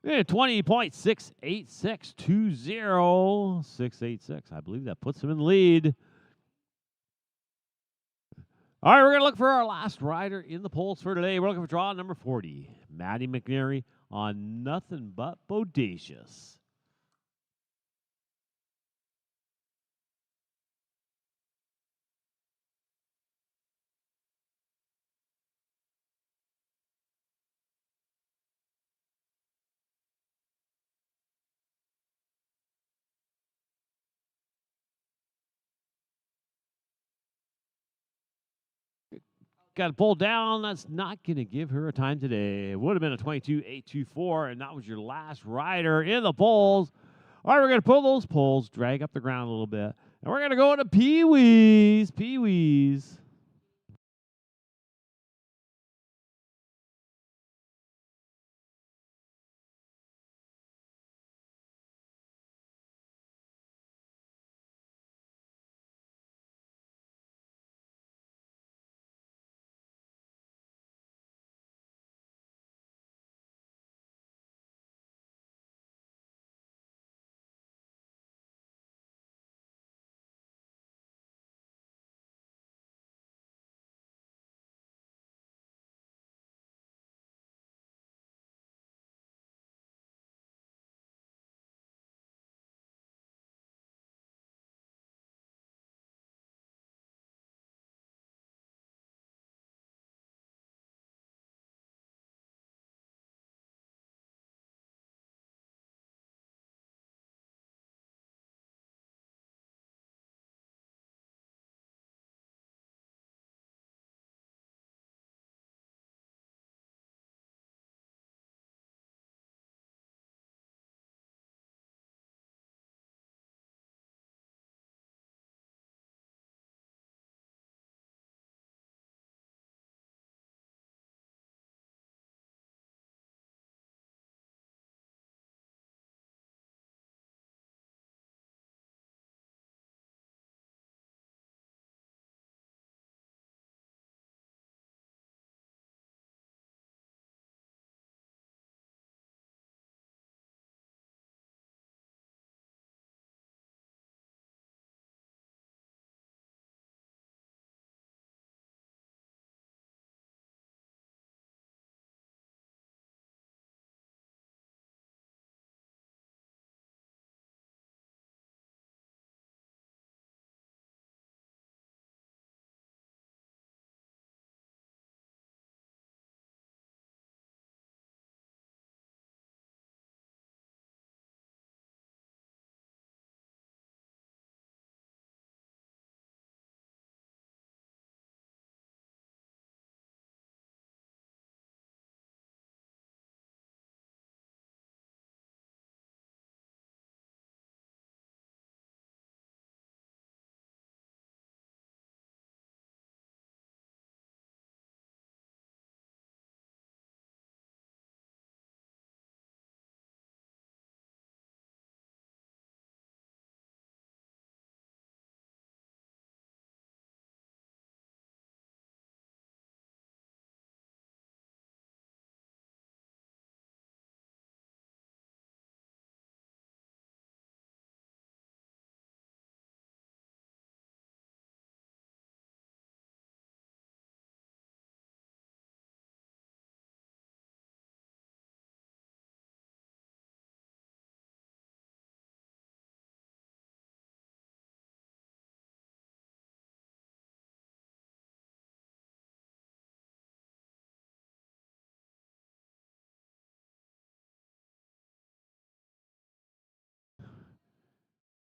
Yeah, 20.68620. 686. I believe that puts him in the lead. All right, we're going to look for our last rider in the polls for today. We're looking for draw number 40. Maddie McNary on nothing but bodacious. Got to pull down. That's not going to give her a time today. It would have been a 22.824, and that was your last rider in the polls. All right, we're going to pull those polls, drag up the ground a little bit, and we're going to go into Pee Wee's. Pee Wee's.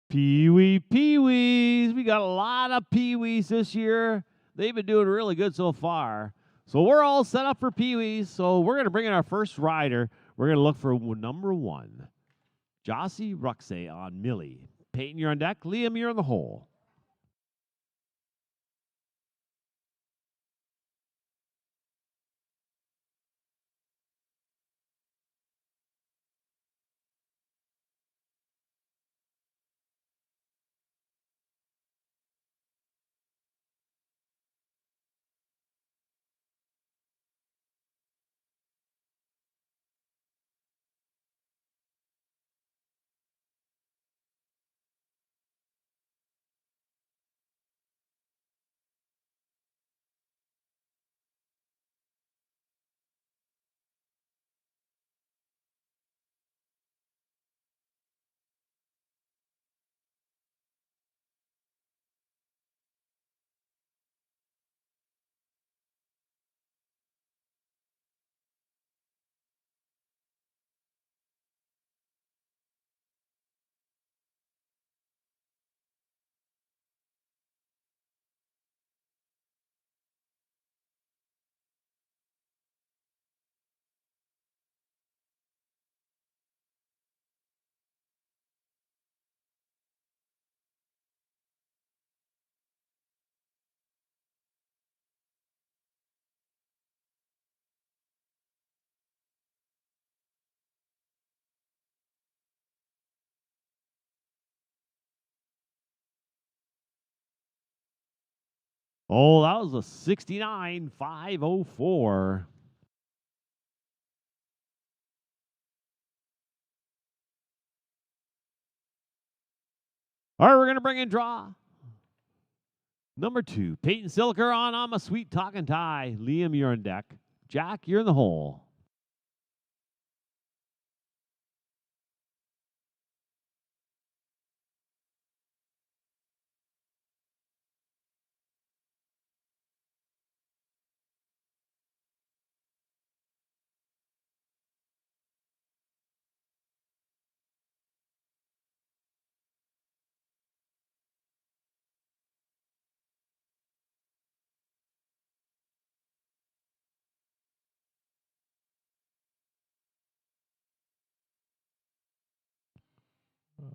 Pee-wees. We got a lot of Pee-wees this year. They've been doing really good so far. So we're all set up for Pee-wees. So we're going to bring in our first rider. We're going to look for number 1. Jossie Ruxay on Millie. Peyton, you're on deck. Liam, you're in the hole. Oh, that was a 69.504. All right, we're going to bring in draw number 2. Peyton Silker on I'm a Sweet Talking Tie. Liam, you're on deck. Jack, you're in the hole.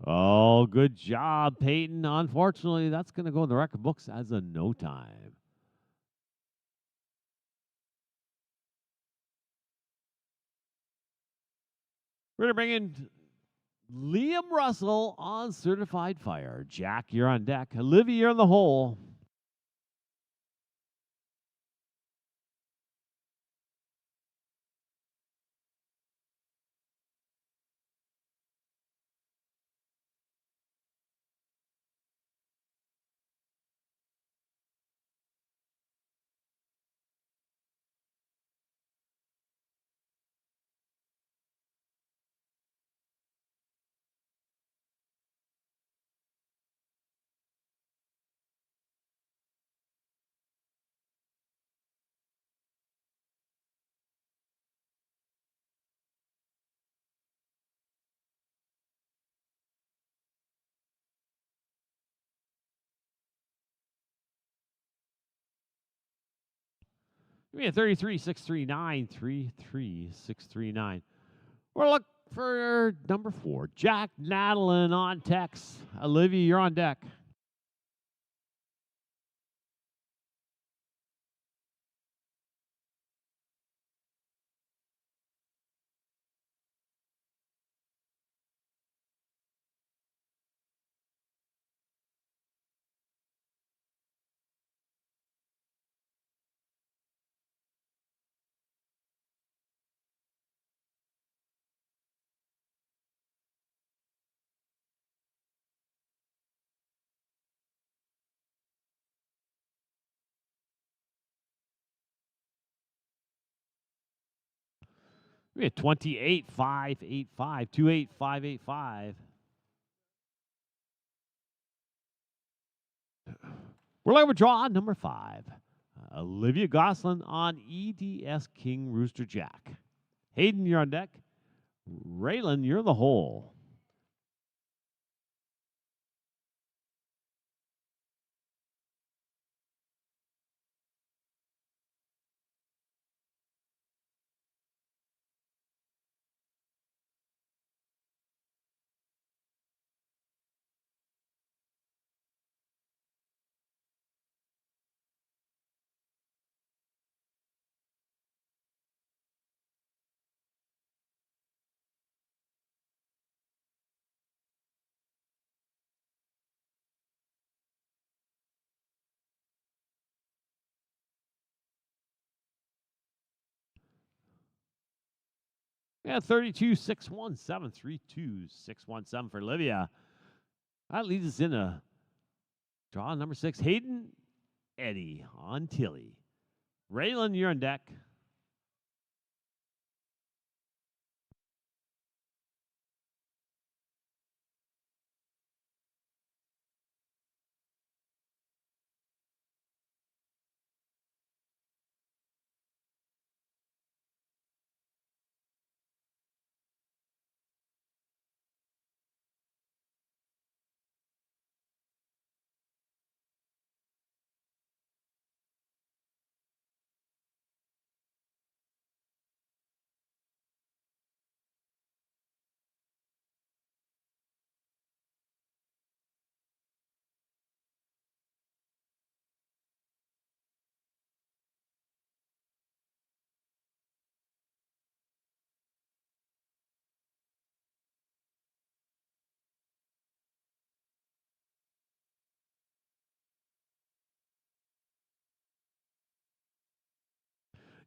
Oh, good job, Peyton. Unfortunately, that's going to go in the record books as a no time. We're going to bring in Liam Russell on Certified Fire. Jack, you're on deck. Olivia, you're in the hole. Give me a 33-639, 33-639. We're looking for number 4, Jack Nadalin on text. Olivia, you're on deck. Give me a 28-585, 28585. We're looking for draw number 5. Olivia Goslin on EDS King Rooster Jack. Hayden, you're on deck. Raylan, you're in the hole. Yeah, 32-617, 32-617 for Livia. That leads us into draw number 6. Hayden Eddie on Tilly. Raylan, you're on deck.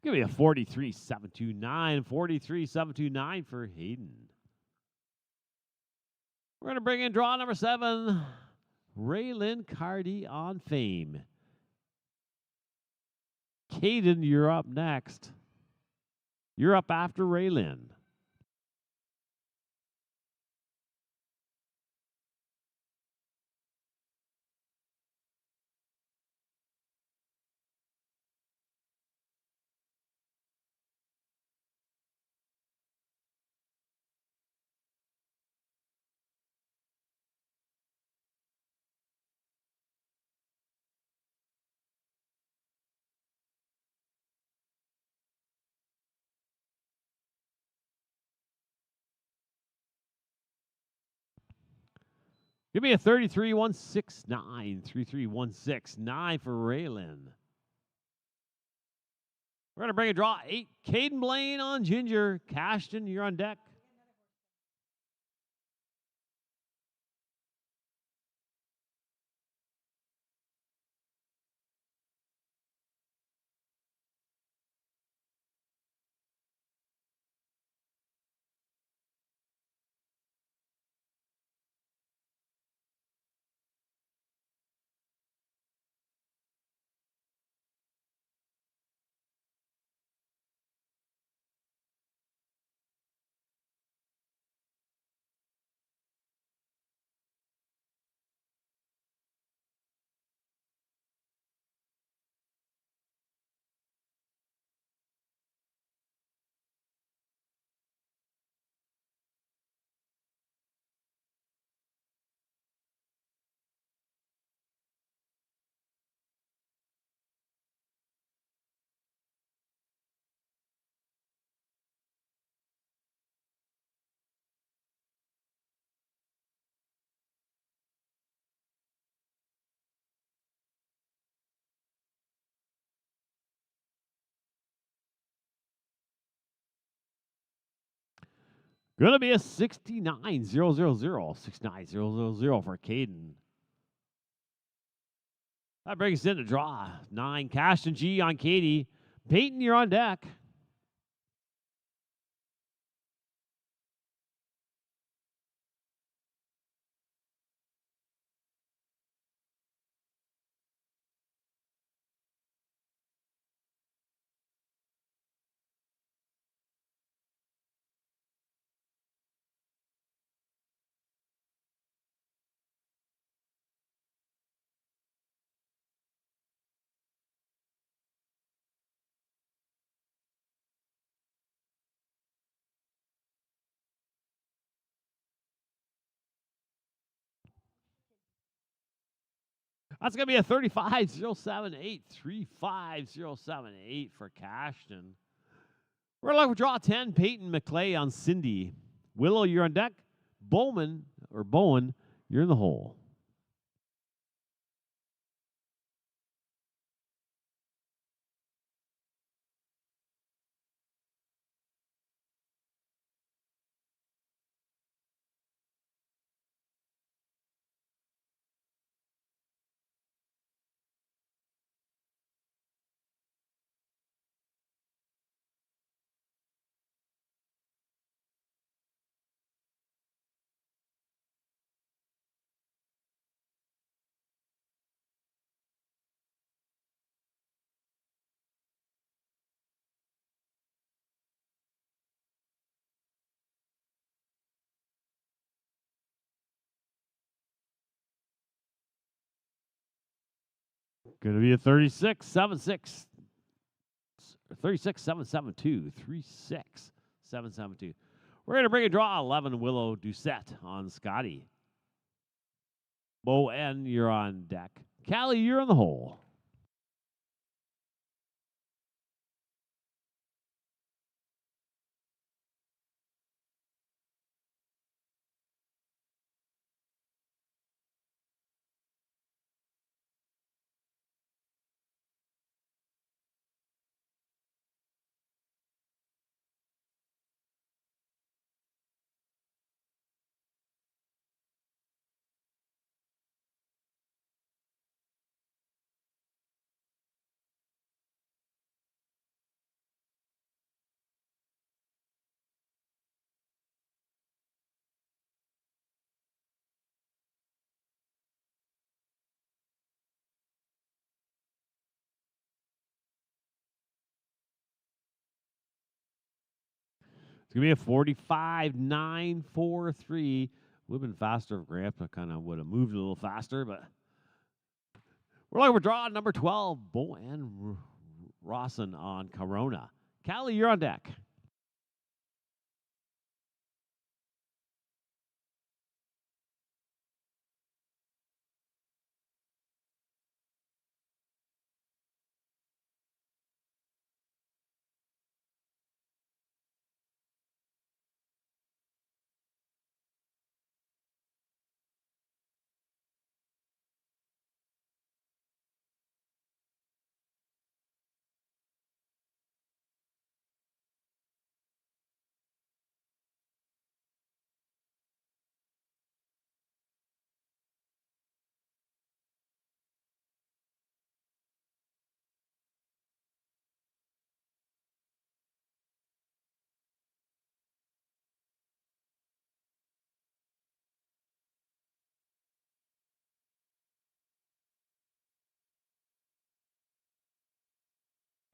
Give me a 43-729, 43-729 for Hayden. We're going to bring in draw number 7. Raylan Cardy on Fame. Caden, you're up next. You're up after Raylan. Give me a 33-169, 33-169 for Raylan. We're going to bring a draw 8. Caden Blaine on Ginger. Cashton, you're on deck. Going to be a 69-000, 69-000 for Caden. That brings us in to draw 9. Cashton G on Katie. Peyton, you're on deck. That's going to be a 35-078, 35-078 for Cashton. We're looking for draw 10. Peyton McClay on Cindy. Willow, you're on deck. Bowen, you're in the hole. Going to be a 36-7-6. 36-7-7-2. 36-7-7-2. We're going to bring a draw 11 Willow Doucette on Scotty. Bo N, you're on deck. Callie, you're in the hole. It's going to be a 45-9-4-3. Would have been faster if Grant kind of would have moved a little faster, but we're looking for draw number 12, Bo and Rawson on Corona. Callie, you're on deck.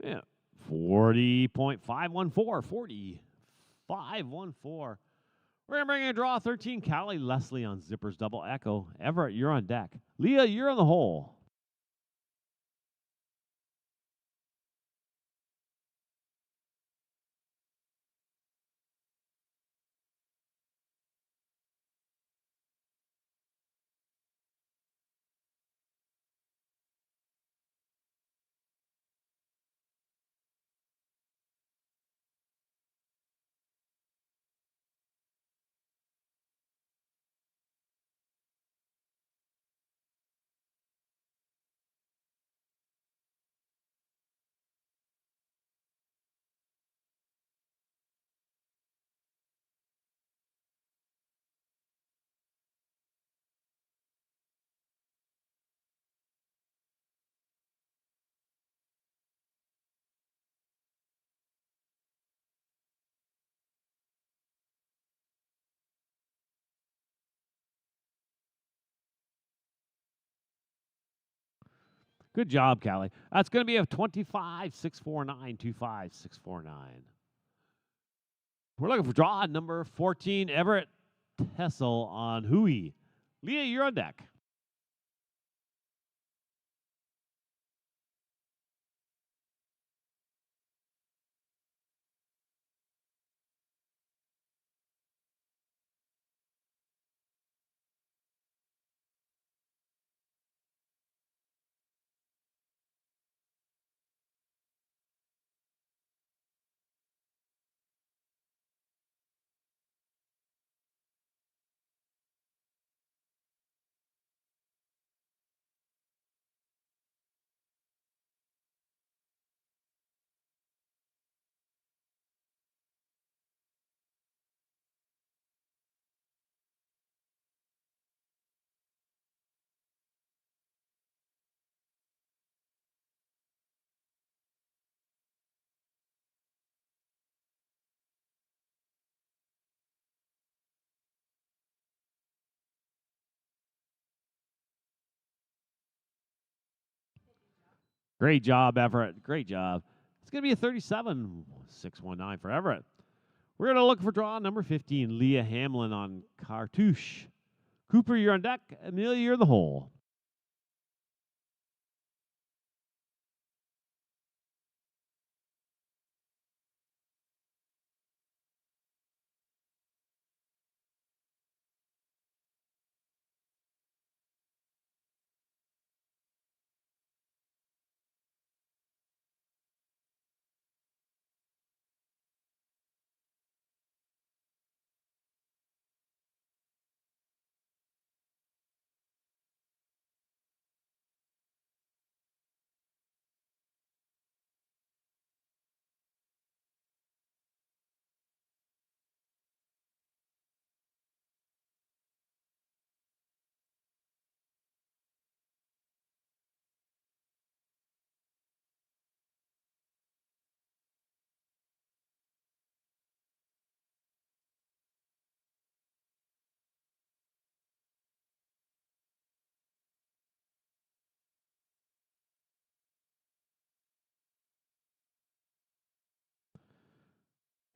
Yeah, 40.514. 40.514. We're going to bring in a draw 13, Callie Leslie on Zippers Double Echo. Everett, you're on deck. Leah, you're on the hole. Good job, Callie. That's going to be a 25-649, 25-649. We're looking for draw number 14, Everett Tessel on Hui. Leah, you're on deck. Great job, Everett. Great job. It's going to be a 37-619 for Everett. We're going to look for draw number 15, Leah Hamlin on Cartouche. Cooper, you're on deck. Amelia, you're in the hole.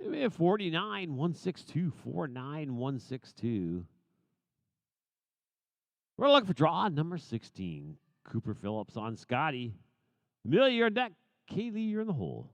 We have 49162, 49162. We're looking for draw number 16. Cooper Phillips on Scotty. Amelia, you're on deck. Kaylee, you're in the hole.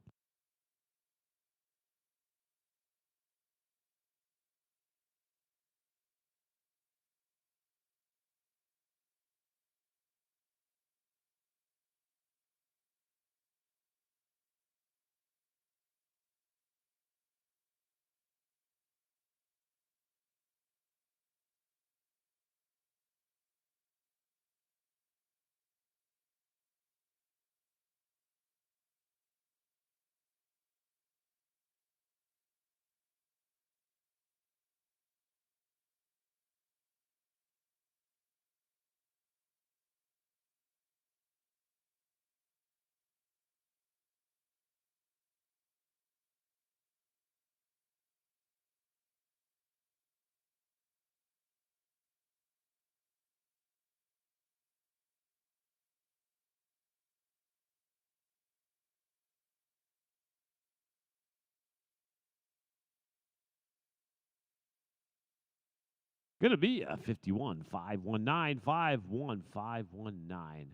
Going to be a 51, 519, 51519.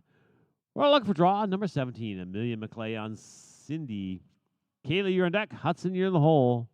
We're looking for draw number 17. Amelia McClay on Cindy. Kaylee, you're on deck. Hudson, you're in the hole.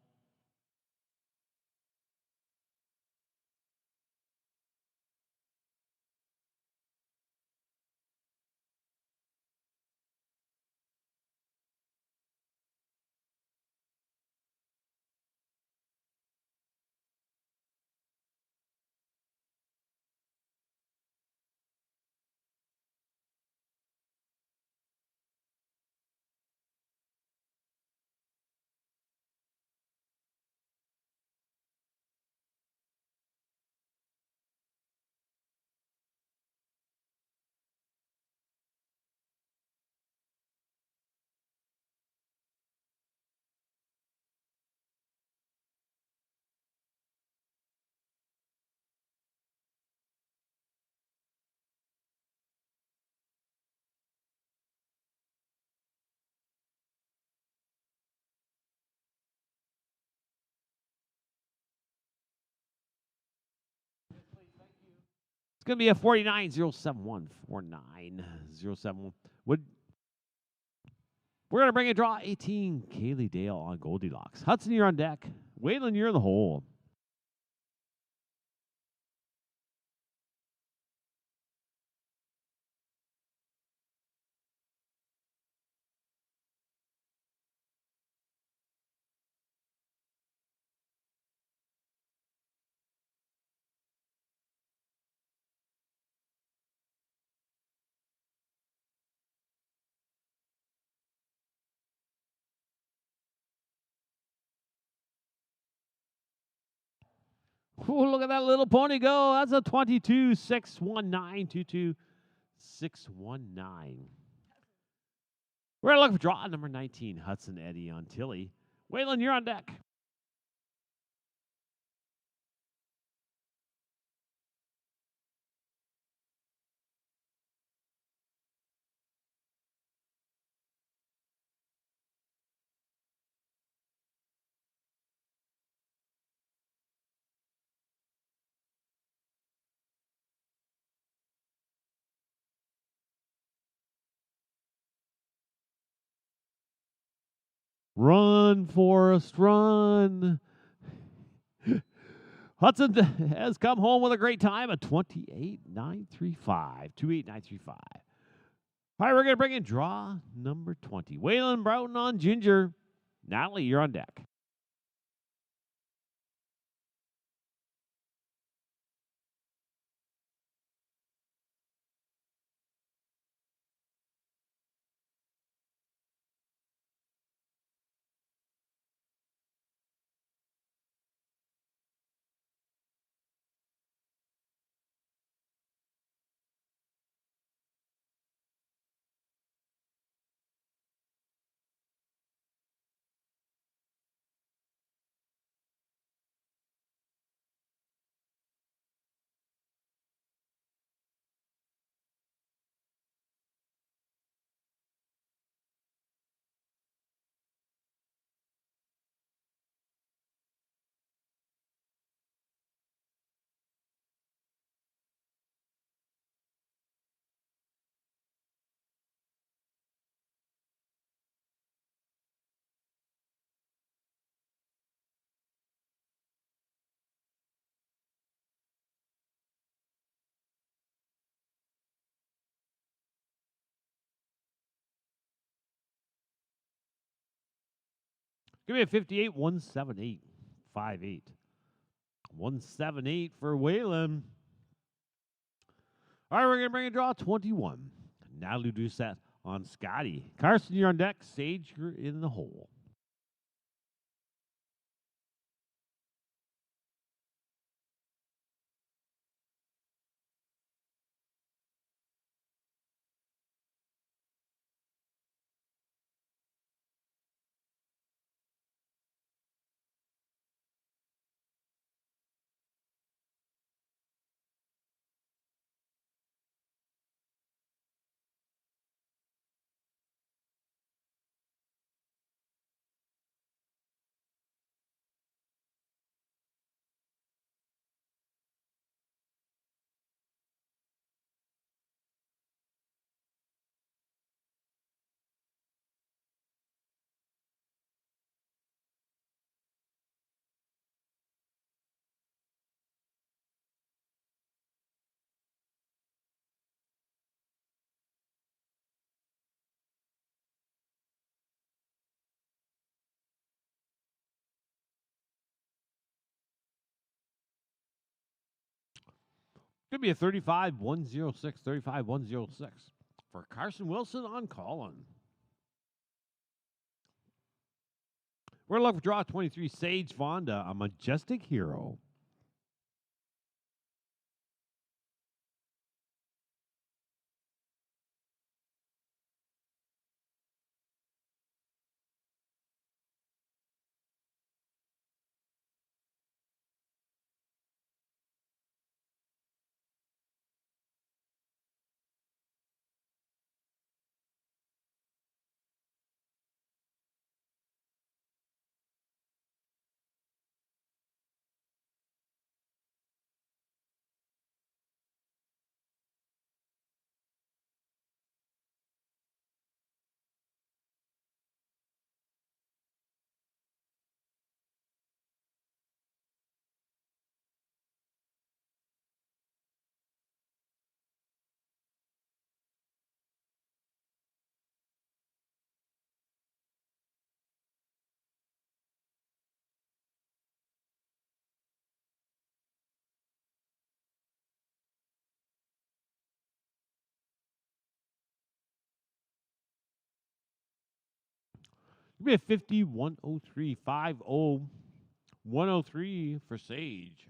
It's going to be a 49071, 49071. We're going to bring a draw 18. Kaylee Dale on Goldilocks. Hudson, you're on deck. Waylon, you're in the hole. Ooh, look at that little pony go. That's a 22, 619, 22, 619. We're looking for draw number 19. Hudson Eddie on Tilly. Waylon, you're on deck. Run, Forrest, run. Hudson has come home with a great time, a 28,935. 28,935. All right, we're going to bring in draw number 20. Waylon Broughton on Ginger. Natalie, you're on deck. Give me a 58, 178, 58. 178 for Waylon. All right, we're going to bring a draw 21. Natalie Doucette on Scotty. Carson, you're on deck. Sage, you're in the hole. Could be a 35, 106, 35, 106 for Carson Wilson on Colin. We're going to look for draw 23, Sage Fonda, a Majestic Hero. Could be a 50, 103, 50, 103 for Sage.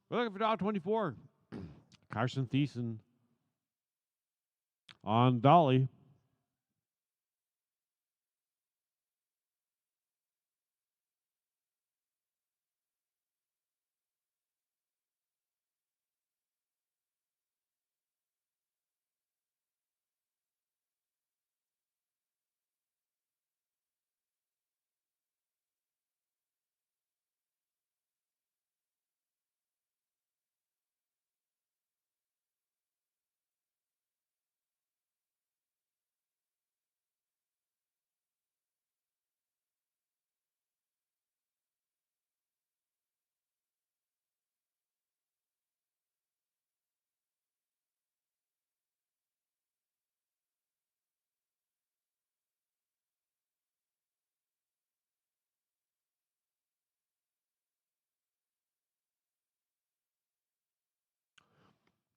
We're looking for draw 24, Carson Thiessen on Dolly.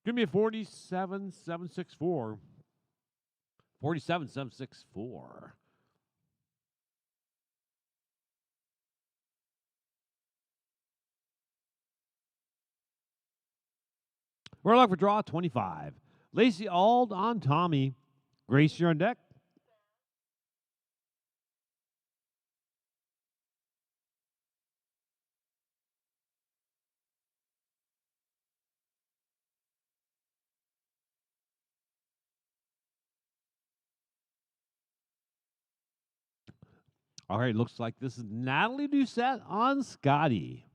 Give me a 47, 764. 47, 764. We're looking for draw 25. Lacey Ald on Tommy. Grace, you're on deck. All right, looks like this is Natalie Doucette on Scotty.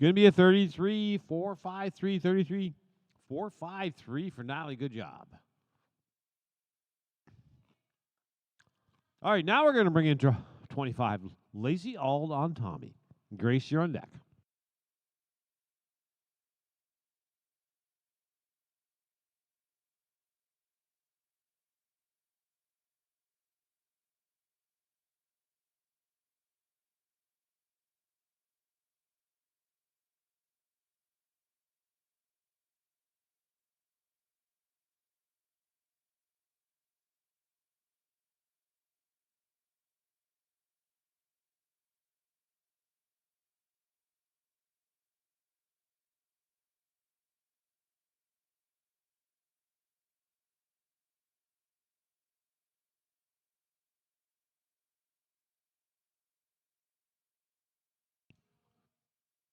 Going to be a 33, 4, 5, 3, 33, 4, 5, 3 for Natalie. Good job. All right, now we're going to bring in 25. Lazy Ald on Tommy. Grace, you're on deck.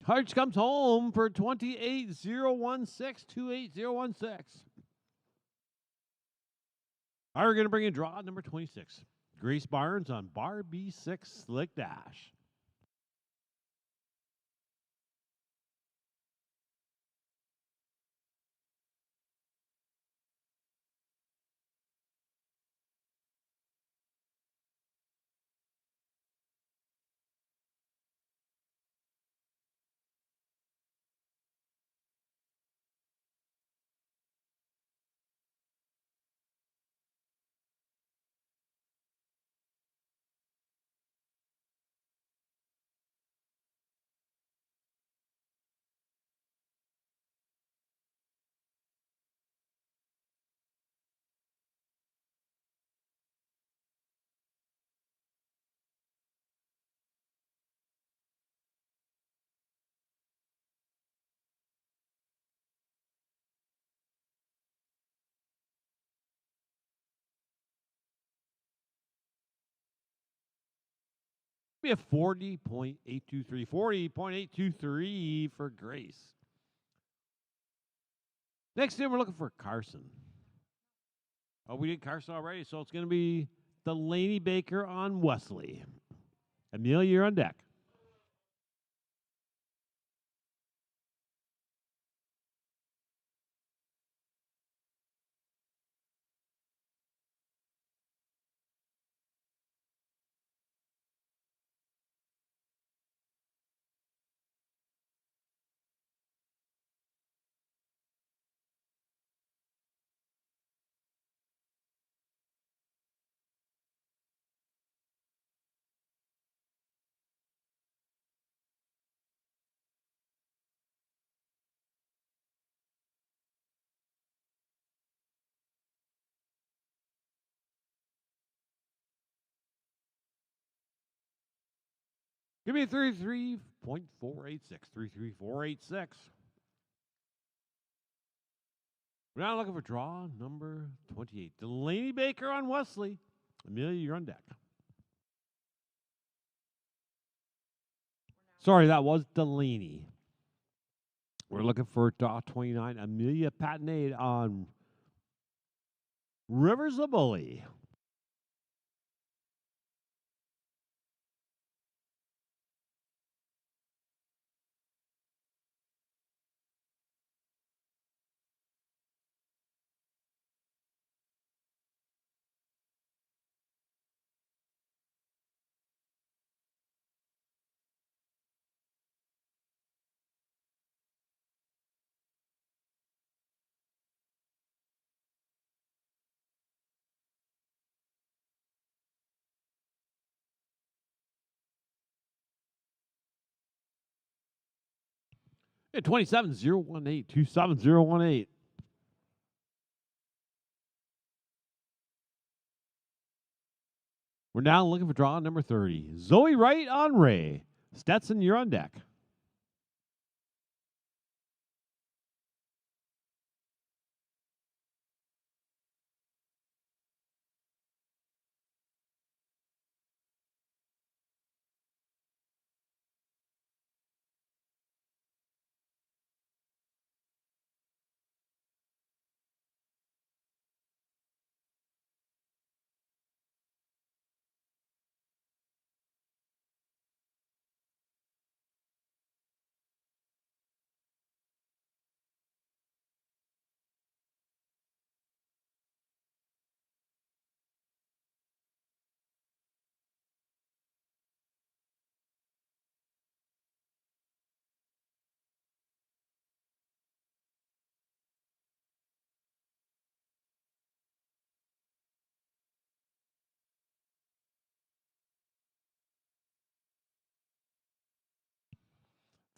Harch comes home for 28016, 28016. All right, we're going to bring in draw number 26. Grace Barnes on bar B6 Slick Dash. Be a 40.823. 40.823 for Grace. Next in, we're looking for Carson. Oh, we did Carson already, so it's going to be Delaney Baker on Wesley. Amelia, you're on deck. Give me a 33.486. 33486. We're now looking for draw number 28. Delaney Baker on Wesley. Amelia, you're on deck. Sorry, that was Delaney. We're looking for draw 29. Amelia Patinade on Rivers of Bully. Yeah, 27018. 27018. We're now looking for draw number 30. Zoe Wright on Ray. Stetson, you're on deck.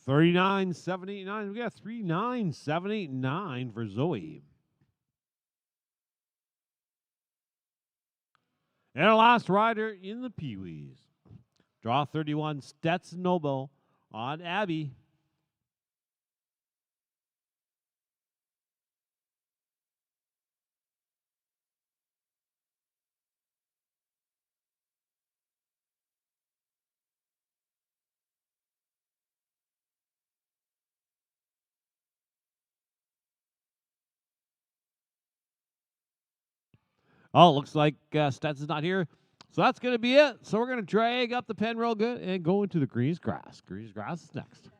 39,789. We got 39,789 for Zoe. And our last rider in the Pee-wees. Draw 31, Stetson Noble on Abby. Oh, looks like Stetson's not here. So that's going to be it. So we're going to drag up the pen real good and go into the greens grass. Greens grass is next.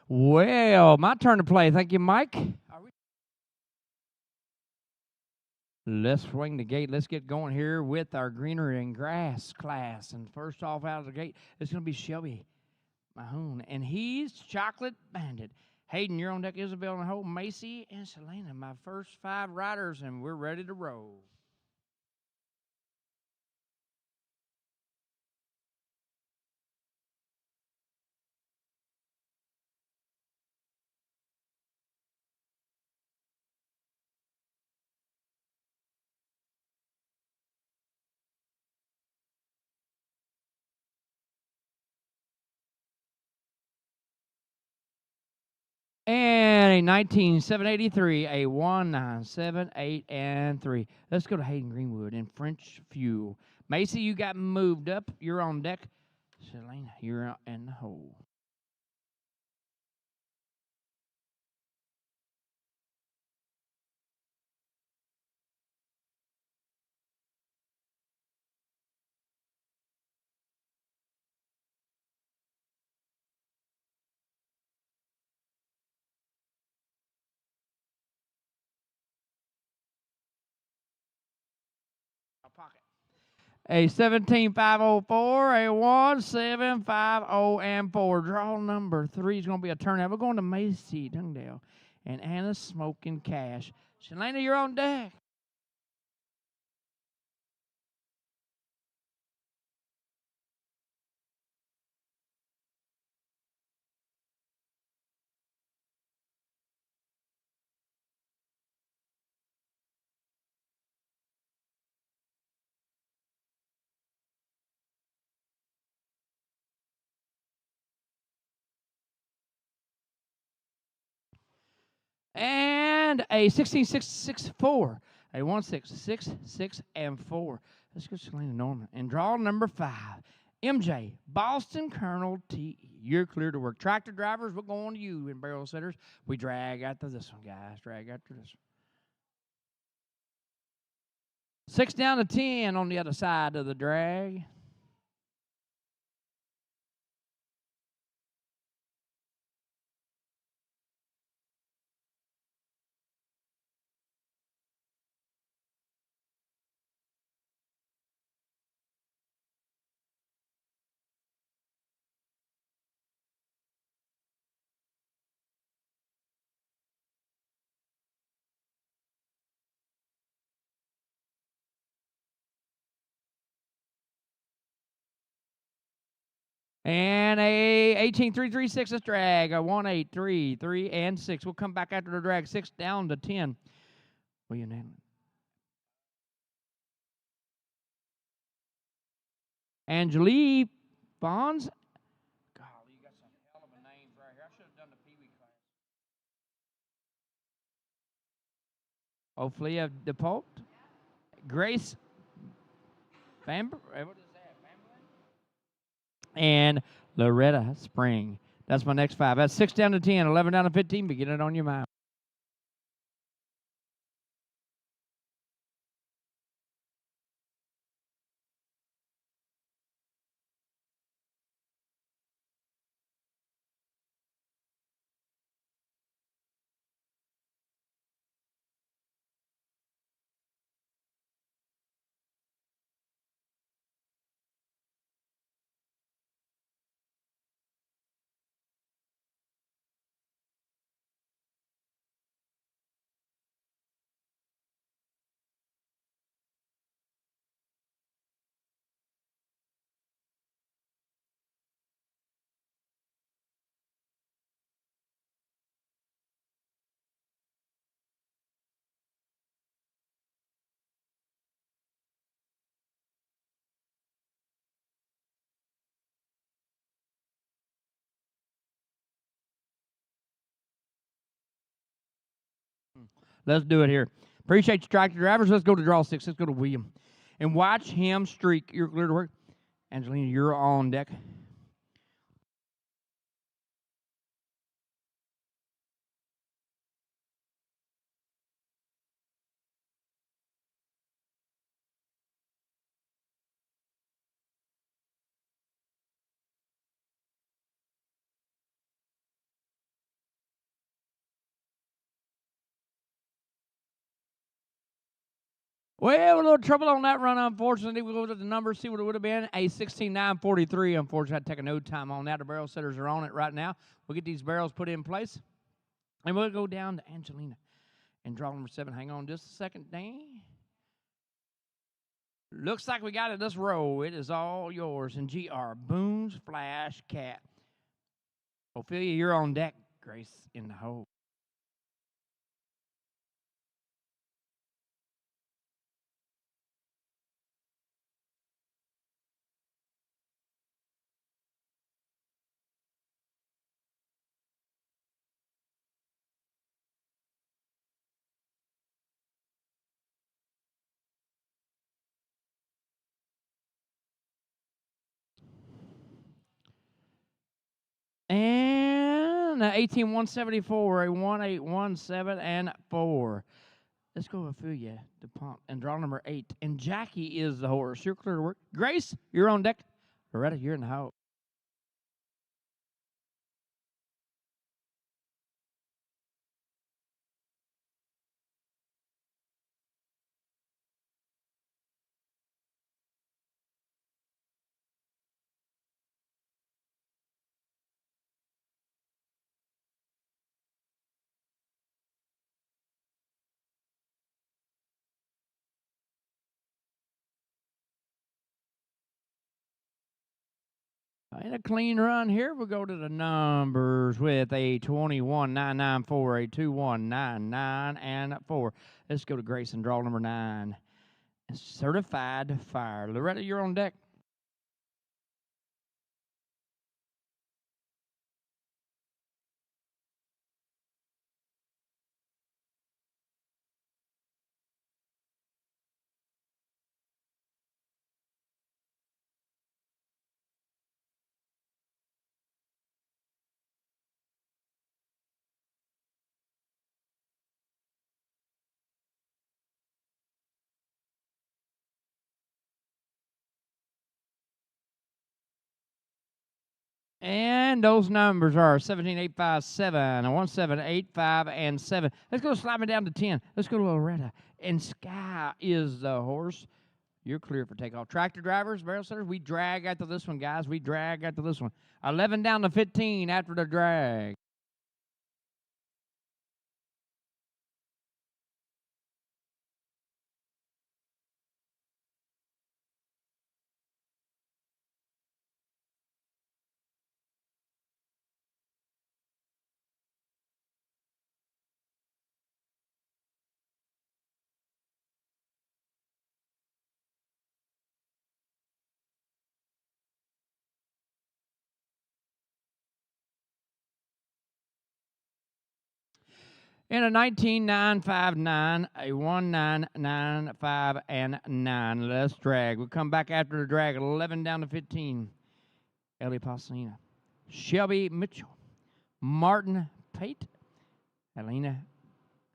Well, my turn to play. Thank you, Mike. Let's swing the gate. Let's get going here with our greenery and grass class. And first off out of the gate, it's going to be Shelby Mahone. And he's Chocolate Bandit. Hayden, you're on deck. Isabel and Hope, Macy, and Selena, my first 5 riders, and we're ready to roll. And a 19783, a 1978 and 3. Let's go to Hayden Greenwood and French Fuel. Macy, you got moved up. You're on deck. Selena, you're out in the hole. pocket. A 17504, a 1750, and 4. Draw number 3 is going to be a turnout. We're going to Macy Dungdale and Anna Smoking Cash. Shalana, you're on deck. And a 16664, a 1666, and 4. Let's go Shalana Norman. And draw number 5. MJ, Boston Colonel T. You're clear to work. Tractor drivers, we're going to you. And barrel setters, we drag after this one, guys. Drag after this one. 6 down to 10 on the other side of the drag. And a 18336, let's drag. A 1833 and 6. We'll come back after the drag. 6 down to 10. Will you name it? Angelique Bonds. Golly, you got some hell of a names right here. I should have done the Pee Wee class. Ophelia DePault. Grace Bamber. What is that? And Loretta Spring. That's my next 5. That's 6 down to 10, 11 down to 15. Begin it on your mind. Let's do it here. Appreciate you, tractor drivers. Let's go to draw 6. Let's go to William. And watch him streak. You're clear to work. Angelina, you're on deck. Well, a little trouble on that run, unfortunately. We'll go to the numbers, see what it would have been. A 16.943. Unfortunately, I had to take a no time on that. The barrel setters are on it right now. We'll get these barrels put in place. And we'll go down to Angelina and draw number 7. Hang on just a second, Dan. Looks like we got it. Let's roll. It is all yours. And GR, Boone's Flash Cat. Ophelia, you're on deck. Grace in the hole. And 18174, a 1817, and 4. Let's go Ophelia DuPont and draw number 8. And Jackie is the horse. You're clear to work. Grace, you're on deck. Loretta, you're in the house. And a clean run here. We'll go to the numbers with a 21994, a 2199, and 4. Let's go to Grayson, draw number 9. Certified Fire. Loretta, you're on deck. And those numbers are 17857, 1785, and 7. Let's go slide me down to 10. Let's go to Loretta. And Sky is the horse. You're clear for takeoff. Tractor drivers, barrel setters, we drag after this one, guys. We drag after this one. 11 down to 15 after the drag. And a 19959, a 1995, and 9. Let's drag. We'll come back after the drag. 11 down to 15. Ellie Paulina. Shelby Mitchell. Martin Pate. Helena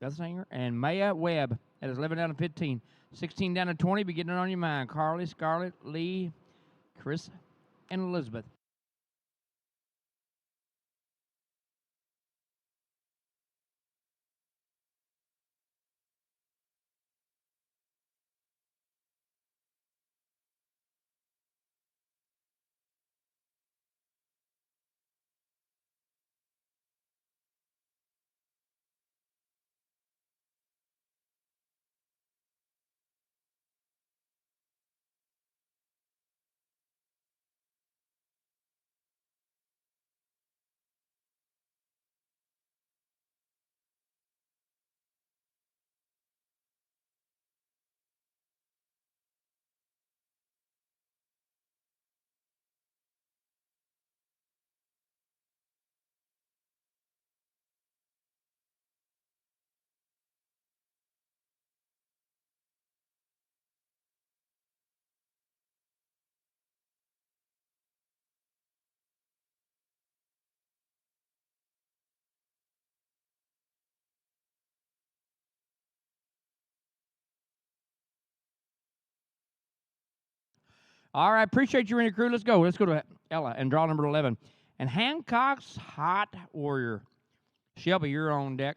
Guthsinger. And Maya Webb. That is 11 down to 15. 16 down to 20. Be getting it on your mind. Carly, Scarlett, Lee, Chris, and Elizabeth. All right, appreciate you in your crew. Let's go. Let's go to Ella and draw number 11. And Hancock's Hot Warrior. Shelby, you're on deck.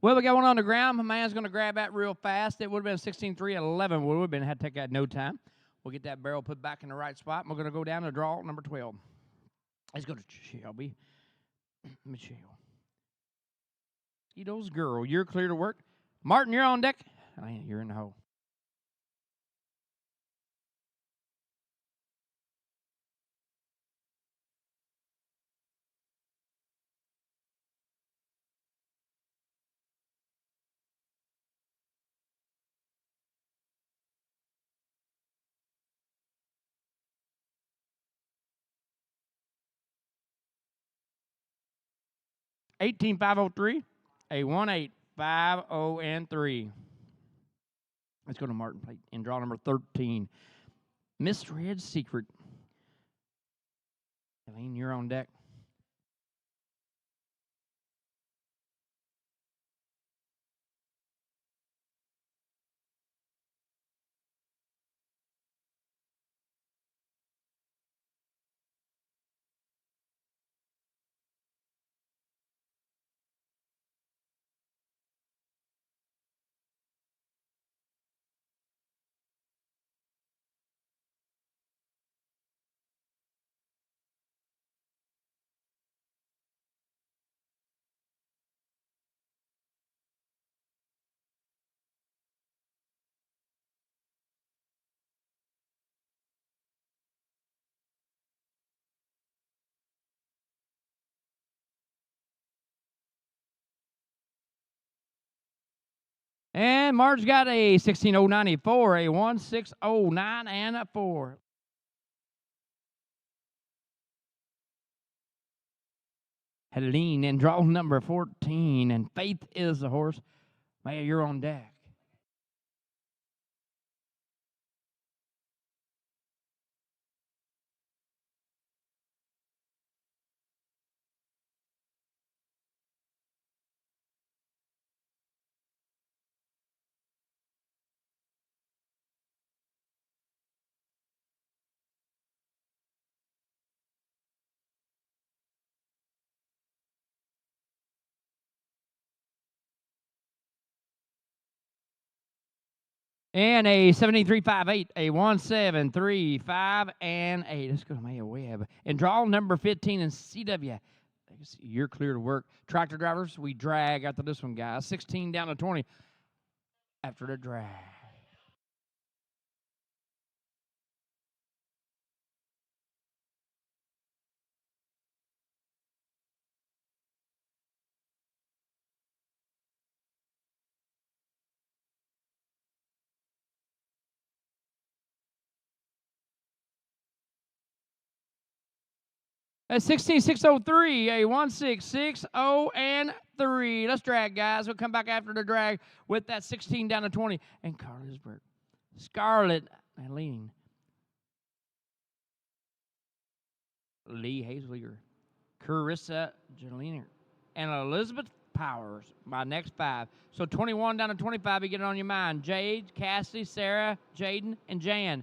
Well, we got one on the ground. My man's going to grab that real fast. It would have been 16-3-11. Would have been had to take that no time. We'll get that barrel put back in the right spot. We're going to go down to draw number 12. Let's go to Shelby. Michelle. Edo's girl. You're clear to work. Martin, you're on deck. You're in the hole. $18,503, a 1850 and 3. Let's go to Martin Plate and draw number 13. Misread Secret. Elaine, you're on deck. And Marge got a 16094, a 1609 and a 4. Helene and draw number 14, and Faith is the horse. Man, you're on deck. And a 7358, a 1735 and 8. Let's go to Maya Webb. And draw number 15 in CW. You're clear to work. Tractor drivers, we drag after this one, guys. 16 down to 20 after the drag. A 16603, a 1660 and 3. Let's drag, guys. We'll come back after the drag with that 16 down to 20. And Carlisberg. Scarlet and Lean. Lee Hazelier. Carissa Jeliner. And Elizabeth Powers, my next 5. So 21 down to 25, you get it on your mind. Jade, Cassidy, Sarah, Jaden, and Jan.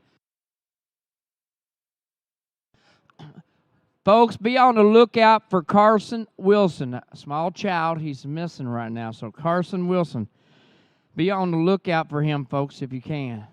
Folks, be on the lookout for Carson Wilson. A small child, he's missing right now. So Carson Wilson, be on the lookout for him, folks, if you can.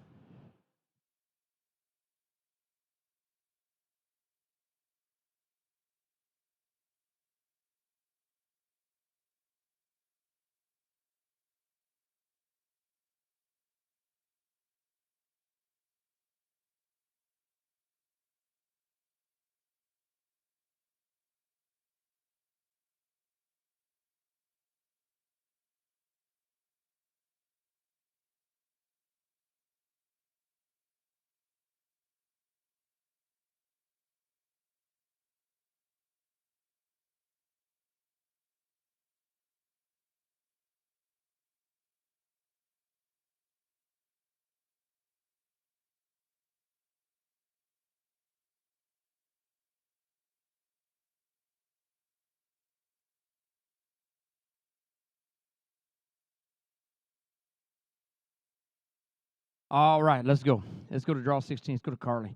All right, let's go. Let's go to draw 16. Let's go to Carly.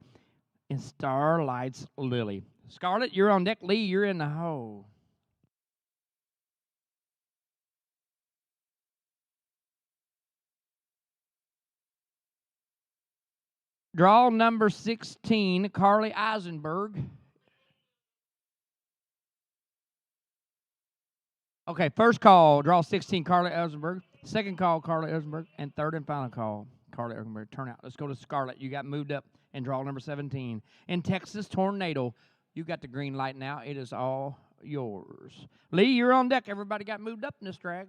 And Starlight's Lily. Scarlett, you're on deck. Lee, you're in the hole. Draw number 16, Carly Eisenberg. Okay, first call, draw 16, Carly Eisenberg. Second call, Carly Eisenberg. And third and final call, Carly Eisenberg. Turn out. Let's go to Scarlett. You got moved up and draw number 17. In Texas Tornado, you got the green light now. It is all yours. Lee, you're on deck. Everybody got moved up in this drag.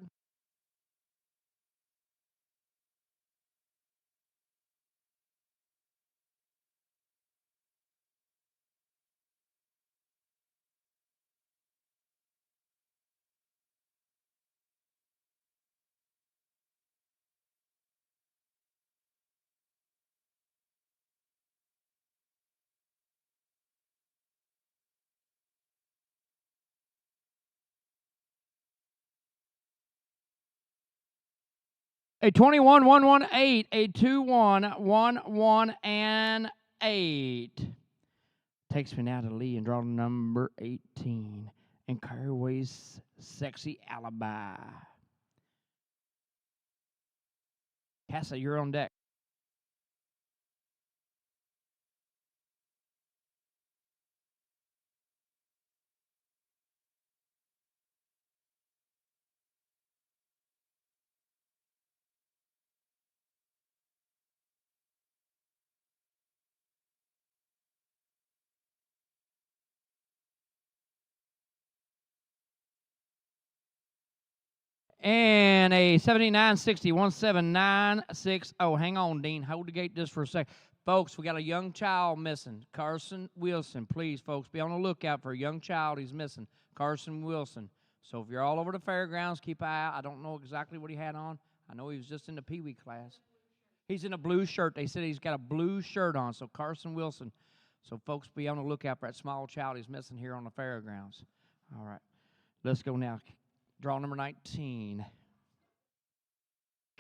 A 21-118, a 2-1-1-1 and 8. Takes me now to Lee and draw number 18. And Carway's Sexy Alibi. Casa, you're on deck. And a 7960, 17960. Hang on, Dean. Hold the gate just for a second. Folks, we got a young child missing. Carson Wilson. Please, folks, be on the lookout for a young child. He's missing. Carson Wilson. So if you're all over the fairgrounds, keep an eye out. I don't know exactly what he had on. I know he was just in the Pee Wee class. He's in a blue shirt. They said he's got a blue shirt on. So Carson Wilson. So folks, be on the lookout for that small child he's missing here on the fairgrounds. All right. Let's go now. Draw number 19.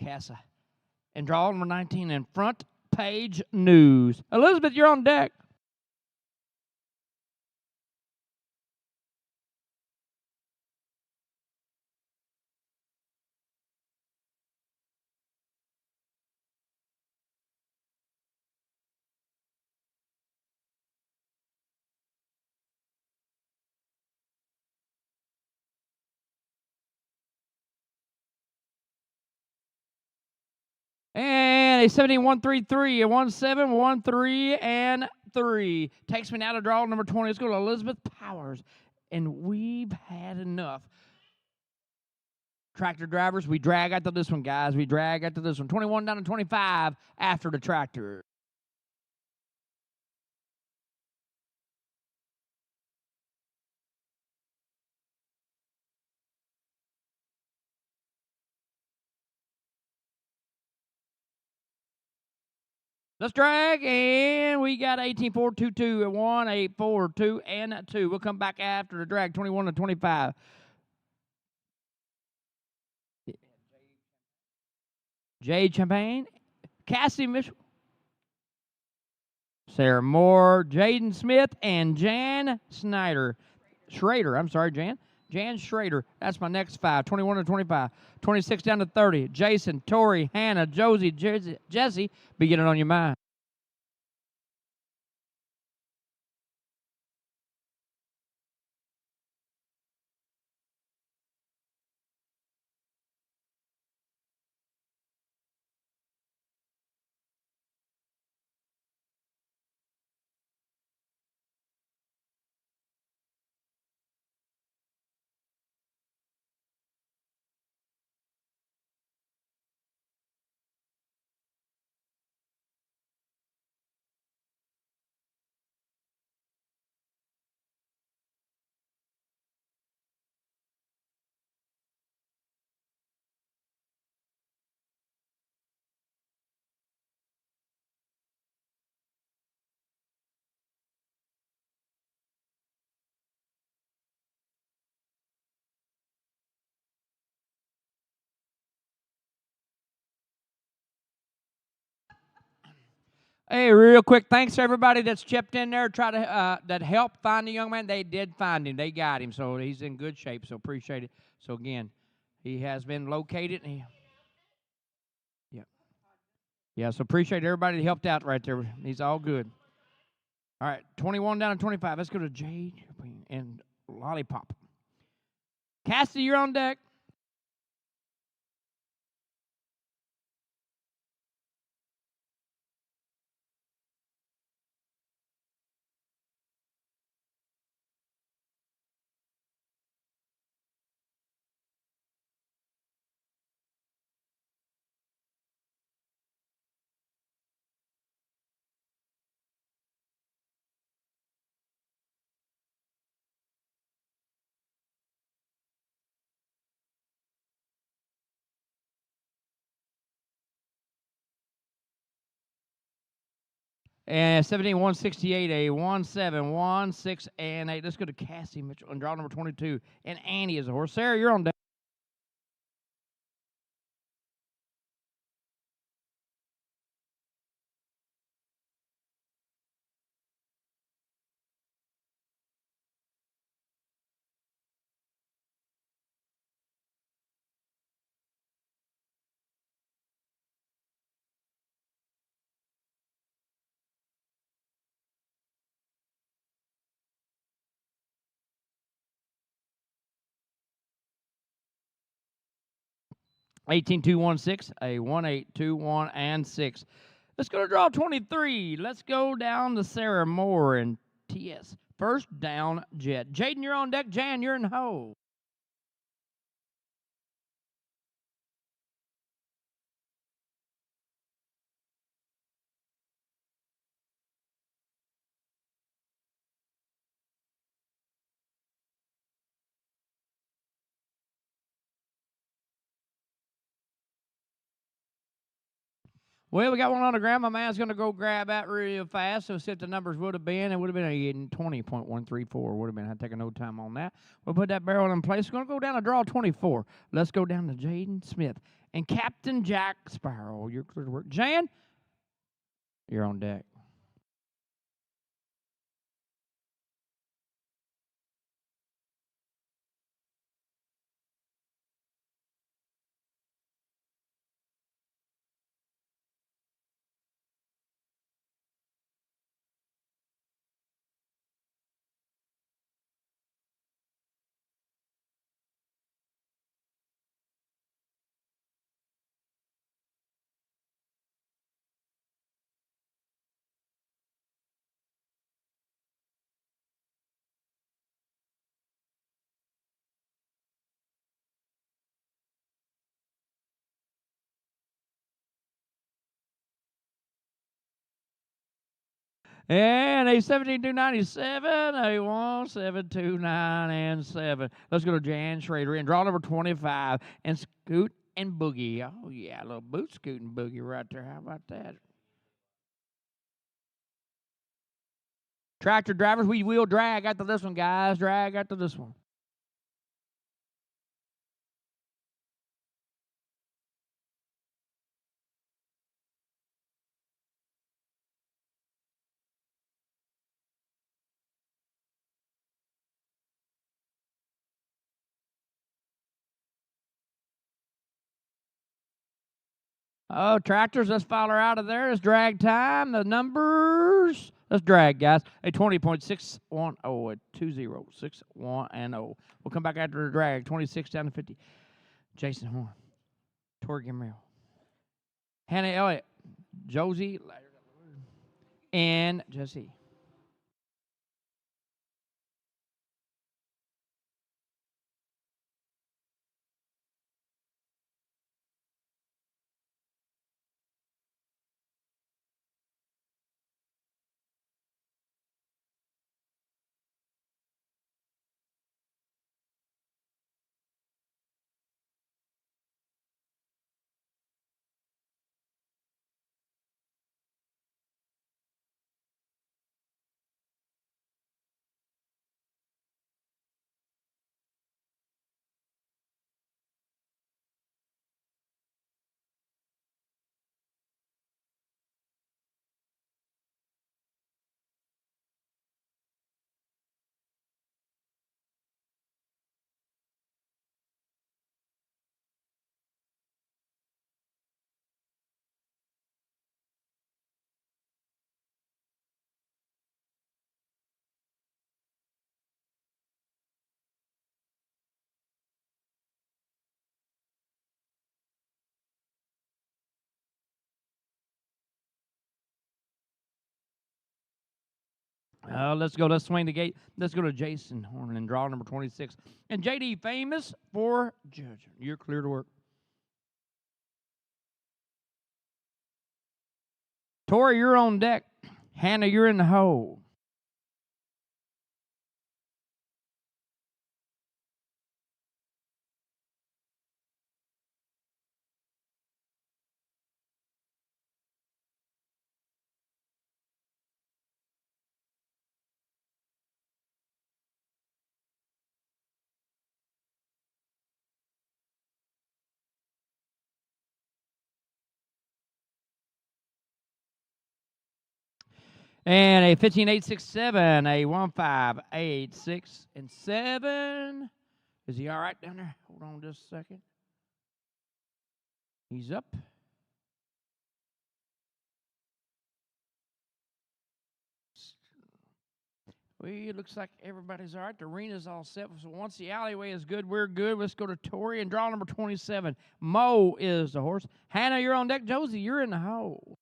Casa. And draw number 19 in front page news. Elizabeth, you're on deck. And a 7133, a 1713, and 3. Takes me now to draw number 20. Let's go to Elizabeth Powers. And we've had enough. Tractor drivers, we drag after this one, guys. We drag after this one. 21 down to 25 after the tractor. Let's drag, and we got 18-4-2-2, and 1-8-4-2, and 2. We'll come back after the drag, 21 to 25. Jade Champagne, Cassie Mitchell, Sarah Moore, Jaden Smith, and Jan Schrader. Jan Schrader. That's my next 5. 21 to 25. 26 down to 30. Jason, Tori, Hannah, Josie, Jesse. Be getting on your mind. Hey, real quick, thanks to everybody that's chipped in there, that helped find the young man. They did find him. They got him, so he's in good shape, so appreciate it. So, again, he has been located. Yeah, so appreciate everybody that helped out right there. He's all good. All right, 21 down to 25. Let's go to Jade and Lollipop. Cassie, you're on deck. And 17-168, a 1-7-1-6, and 8. Let's go to Cassie Mitchell and draw number 22. And Annie is a horse. Sarah, you're on deck. Eighteen, 2-1-6, a 1-8-2-1, and 6. Let's go to draw 23. Let's go down to Sarah Moore and TS. First down, Jet. Jaden, you're on deck. Jan, you're in hole. Well, we got one on the ground. My man's going to go grab that real fast. So, see if the numbers would have been, it would have been a 20.134. Would have been. I'd take no time on that. We'll put that barrel in place. We're going to go down to draw 24. Let's go down to Jaden Smith and Captain Jack Sparrow. You're clear to work. Jan, you're on deck. And a 17,297, a 1729 and 7. Let's go to Jan Schrader and draw number 25 and Scoot and Boogie. Oh, yeah, a little boot Scoot and Boogie right there. How about that? Tractor drivers, we will drag after this one, guys. Drag after this one. Oh, tractors, let's file her out of there. It's drag time. The numbers. Let's drag, guys. A 20.610, a 2061 and 0. We'll come back after the drag. 26 down to 50. Jason Horn, Tori Gamrell, Hannah Elliott, Josie, and Jesse. Let's go. Let's swing the gate. Let's go to Jason Horn and draw number 26. And JD, famous for judging. You're clear to work. Tori, you're on deck. Hannah, you're in the hole. And a 15,867, a 15,866 and 7. Is he all right down there? Hold on just a second. He's up. Well, it looks like everybody's all right. The arena's all set. So once the alleyway is good, we're good. Let's go to Tori and draw number 27. Mo is the horse. Hannah, you're on deck. Josie, you're in the hole.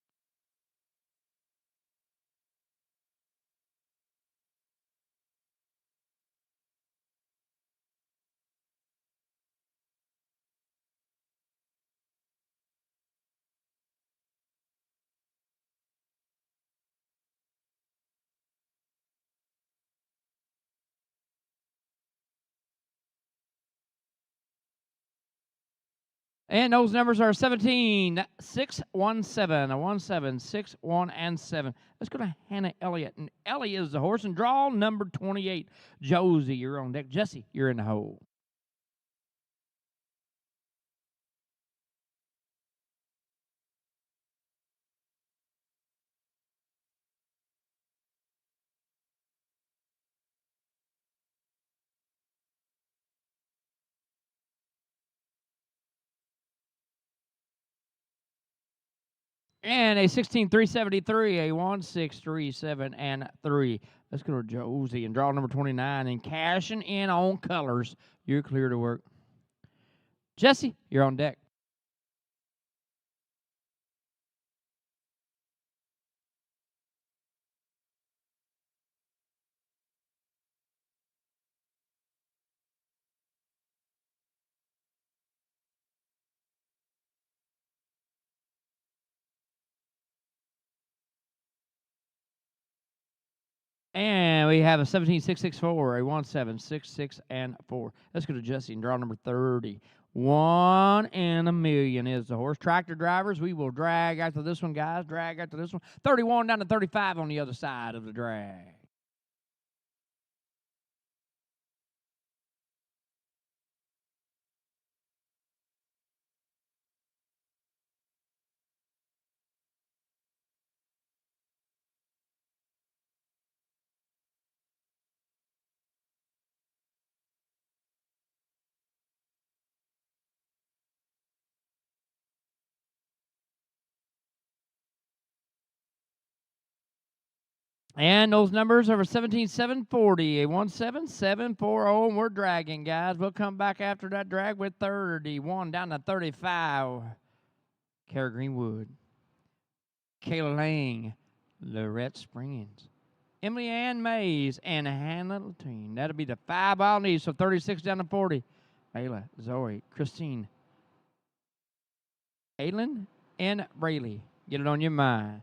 And those numbers are 17, 6, 1, 7, 1, 7, 6, 1, and 7. Let's go to Hannah Elliott. And Ellie is the horse. And draw number 28. Josie, you're on deck. Jesse, you're in the hole. And a 16,373, a 1,637, and 3. Let's go to Josie and draw number 29 and cashing in on colors. You're clear to work. Jesse, you're on deck. And we have a 17,664, a 1,766, and 4. Let's go to Jesse and draw number 30. 1 in a million is the horse. Tractor drivers, we will drag after this one, guys. Drag after this one. 31 down to 35 on the other side of the drag. And those numbers are 17,740, a 1,7740, and we're dragging, guys. We'll come back after that drag with 31 down to 35. Kara Greenwood, Kayla Lang, Lorette Springs, Emily Ann Mays, and Hannah Latine. That'll be the 5 I'll need, so 36 down to 40. Ayla, Zoe, Christine, Aylin, and Braylee. Get it on your mind.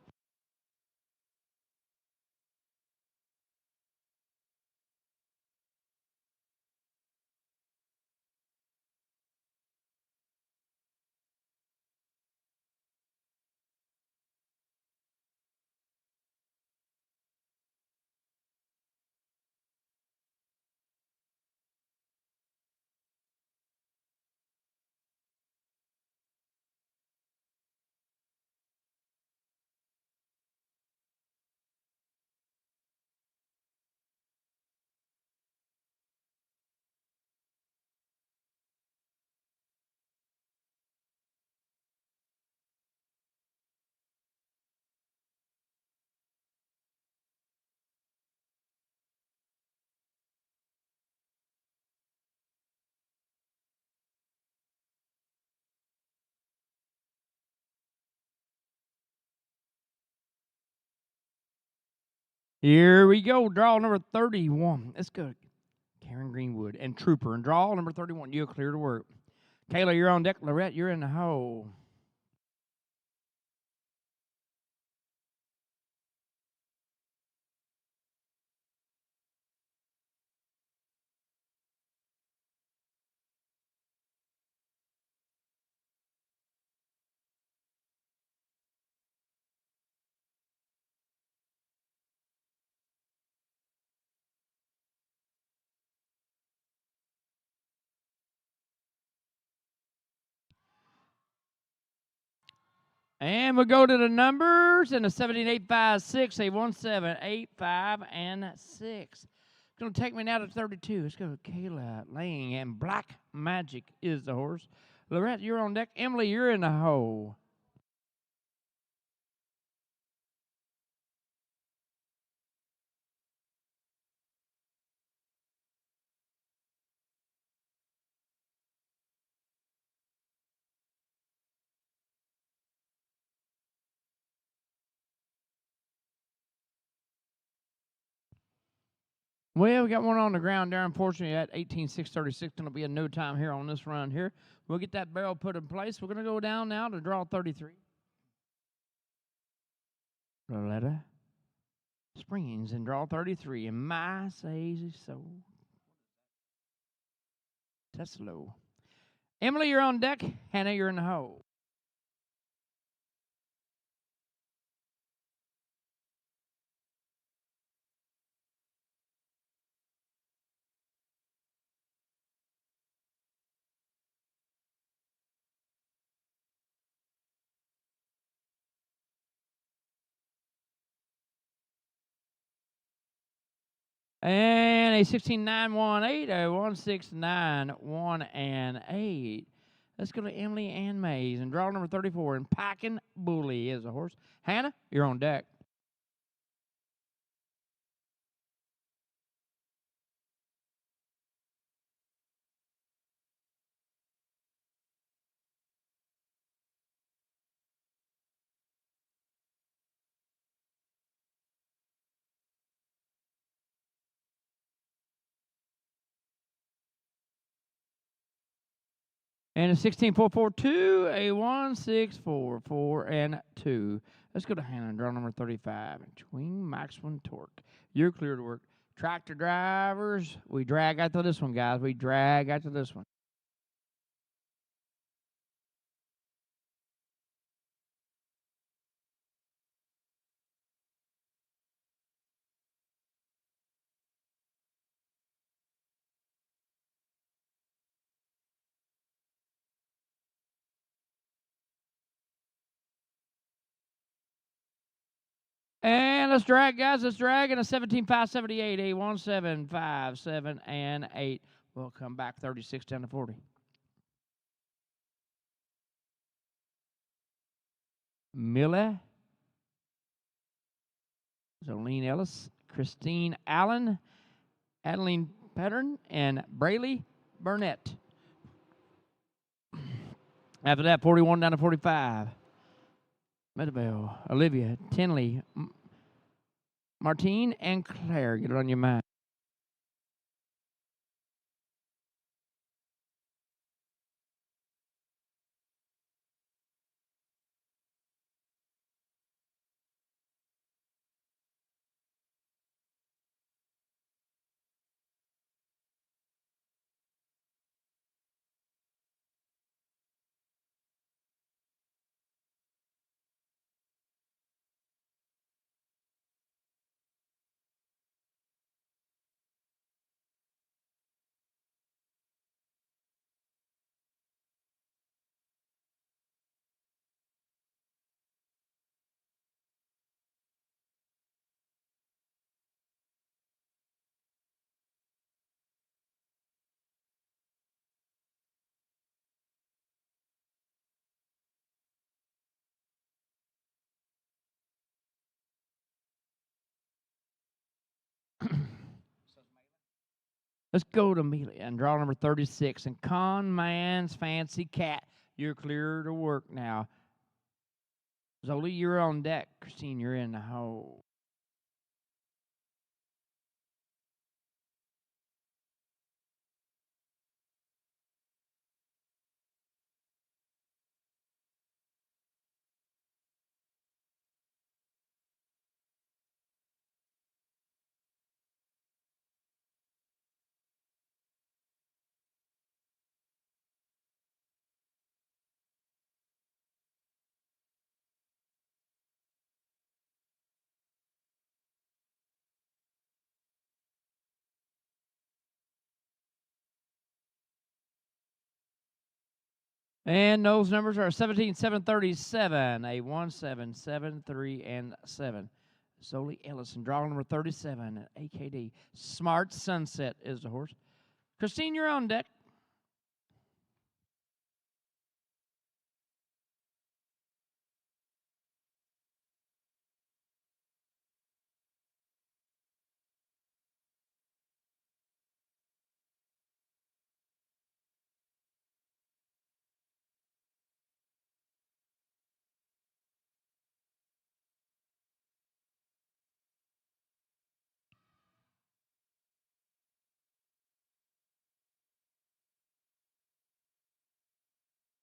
Here we go. Draw number 31. Let's go. Karen Greenwood and Trooper. And draw number 31. You're clear to work. Kayla, you're on deck. Lorette, you're in the hole. And we'll go to the numbers in a 17,856, a 1,785, and 6. It's going to take me now to 32. Let's go to Kayla Lang, and Black Magic is the horse. Lorette, you're on deck. Emily, you're in the hole. Well, we got one on the ground there, unfortunately, at 18,636. Going to be a no time here on this run here. We'll get that barrel put in place. We're going to go down now to draw 33. Loretta Springs and draw 33. And my says so. Teslo. Emily, you're on deck. Hannah, you're in the hole. And a 16.918, a 16.91 and 8. Let's go to Emily Ann Mays and draw number 34. And Packin' Bully is a horse. Hannah, you're on deck. And a 16.442, a 16.444 and 2. Let's go to Hannah and draw number 35. Twing Maxwell Torque. You're clear to work. Tractor drivers, we drag after this one, guys. We drag after this one. And let's drag, guys. Let's drag in a 17.578, a 17.57 and 8. We'll come back 36 down to 40. Miller, Zolene Ellis, Christine Allen, Adeline Pattern, and Brayley Burnett. After that, 41 down to 45. Medibel, Olivia, Tinley, Martine, and Claire. Get it on your mind. Let's go to Amelia and draw number 36. And Con Man's Fancy Cat. You're clear to work now. Zoli, you're on deck. Christine, you're in the hole. And those numbers are 17.737, a 17.773 and 7. Zoli Ellison, draw number 37, AKD. Smart Sunset is the horse. Christine, you're on deck.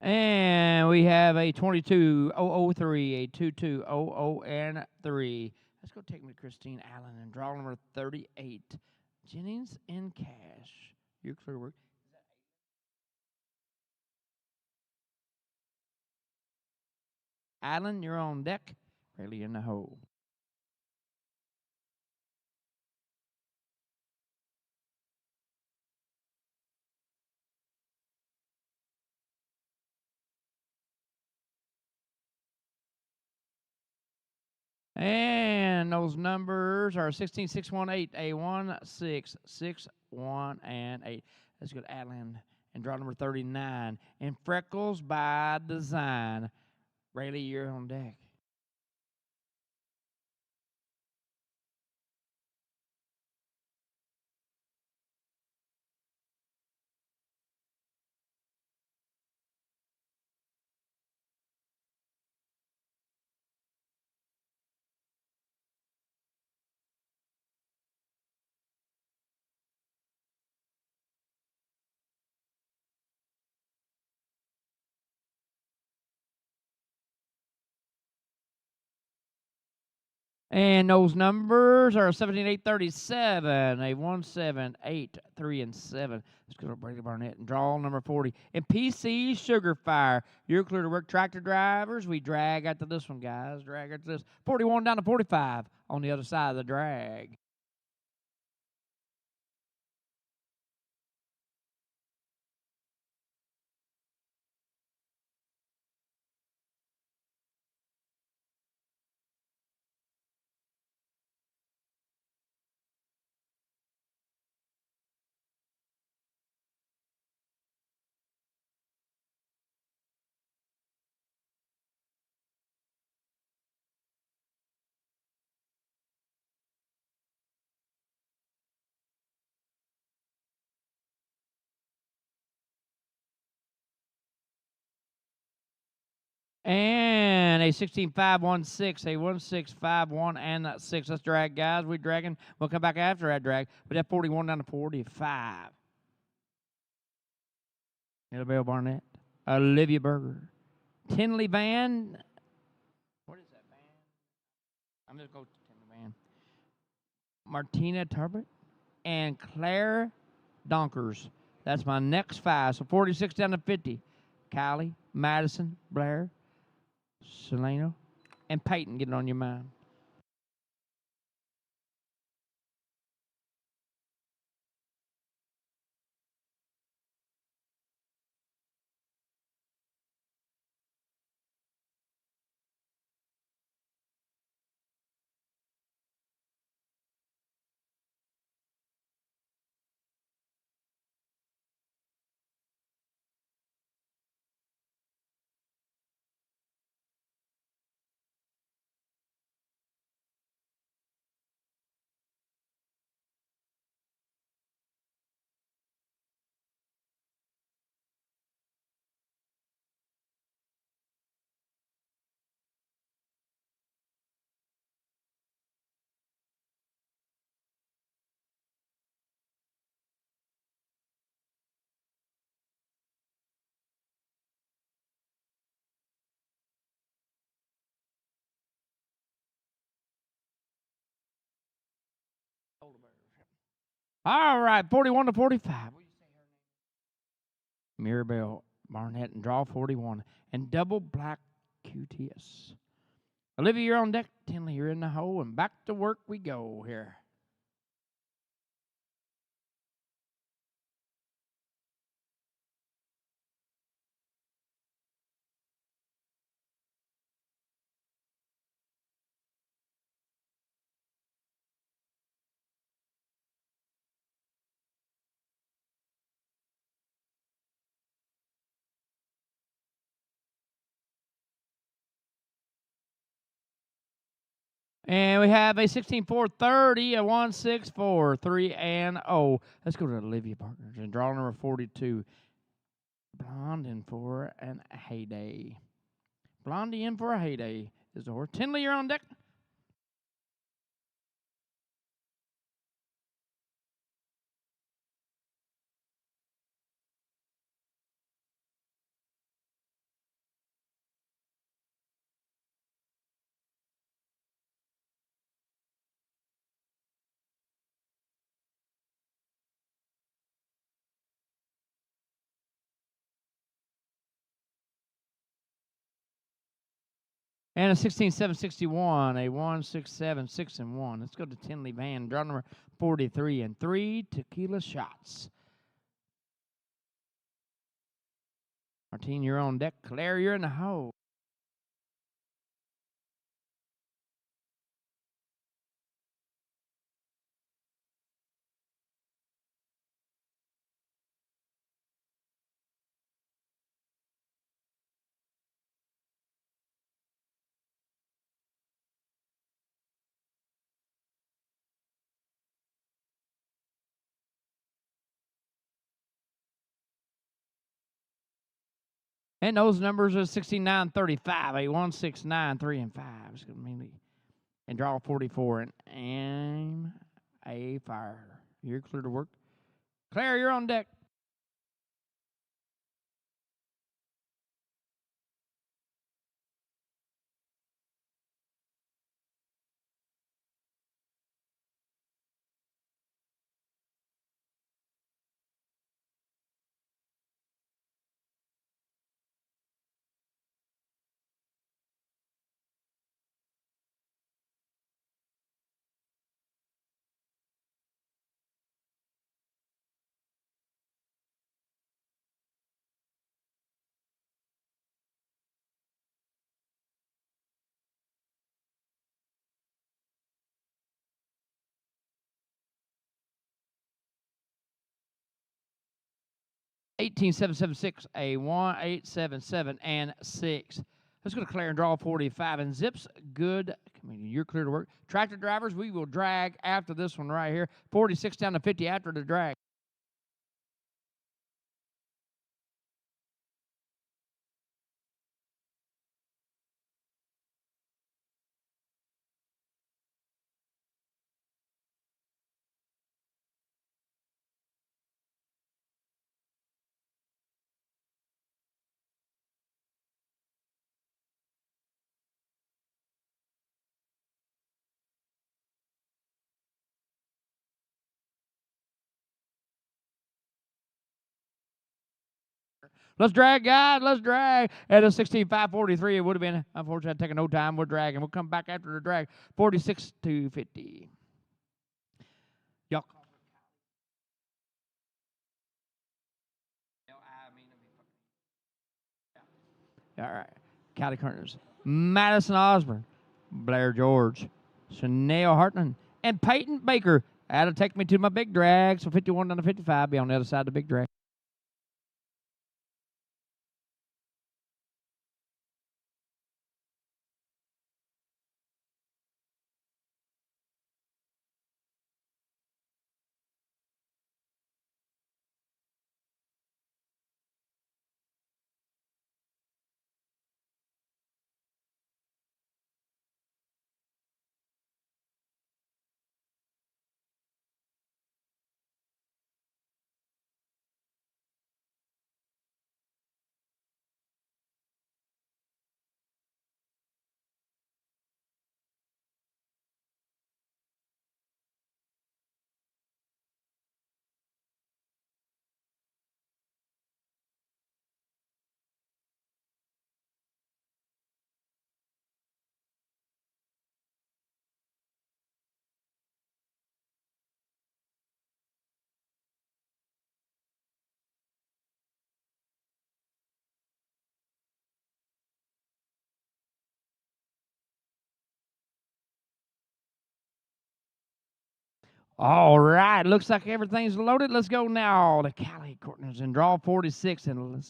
And we have a 22.003, a 22.00 and 3. Let's go take me to Christine Allen and draw number 38. Jennings and Cash. You're clear work. Allen, you're on deck. Rayleigh in the hole. And those numbers are 16618, a 1661 and 8. Let's go to Adeline and draw number 39. And Freckles by Design. Rayleigh, you're on deck. And those numbers are 17837, a 1783 and 7. Let's go to Brady Barnett and draw number 40. And PC Sugar Fire. You're clear to work, tractor drivers. We drag after this one, guys. Drag after this. 41 down to 45 on the other side of the drag. And a 16516, a 1651 and that 6. Let's drag, guys. We're dragging. We'll come back after that drag. But that 41 down to 45. Annabelle Barnett. Olivia Berger. Tinley Van. What is that, Van? I'm just going to Tinley Van. Martina Turbot. And Claire Donkers. That's my next 5. So 46 down to 50. Kylie, Madison, Blair, Selena, and Peyton getting on your mind. All right, 41 to 45. Mirabelle Barnett and draw 41. And double black QTS. Olivia, you're on deck. Tinley, you're in the hole. And back to work we go here. And we have a 16-4-30, a 16-4-3, and 0. Let's go to Olivia Partners and draw number 42. Blonde in for an heyday. Blondie in for a heyday is the horse. Tinley, you're on deck. And a 16-761, a 1-6-7, 6 and 1. Let's go to Tinley Van. Draw number 43 and 3 tequila shots. Martine, you're on deck. Claire, you're in the hole. And those numbers are 69-35, a 1-6-9, 3 and 5. It's going to mean and draw 44 and aim a fire. You're clear to work. Claire, you're on deck. $18,776, a 1-8-7-7 and 6. Let's go to Claire and draw 45 and zips. Good. You're clear to work. Tractor drivers, we will drag after this one right here. 46 down to 50 after the drag. Let's drag, guys. Let's drag. At a 16-5-43, it would have been, unfortunately, taking no time. We're dragging. We'll come back after the drag. 46 to 50. Y'all. All right. Cali Corners. Madison Osborne. Blair George. Chanel Hartman. And Peyton Baker. That'll take me to my big drag. So 51 down to 55. Be on the other side of the big drag. All right. Looks like everything's loaded. Let's go now to Cali Corners and draw 46. And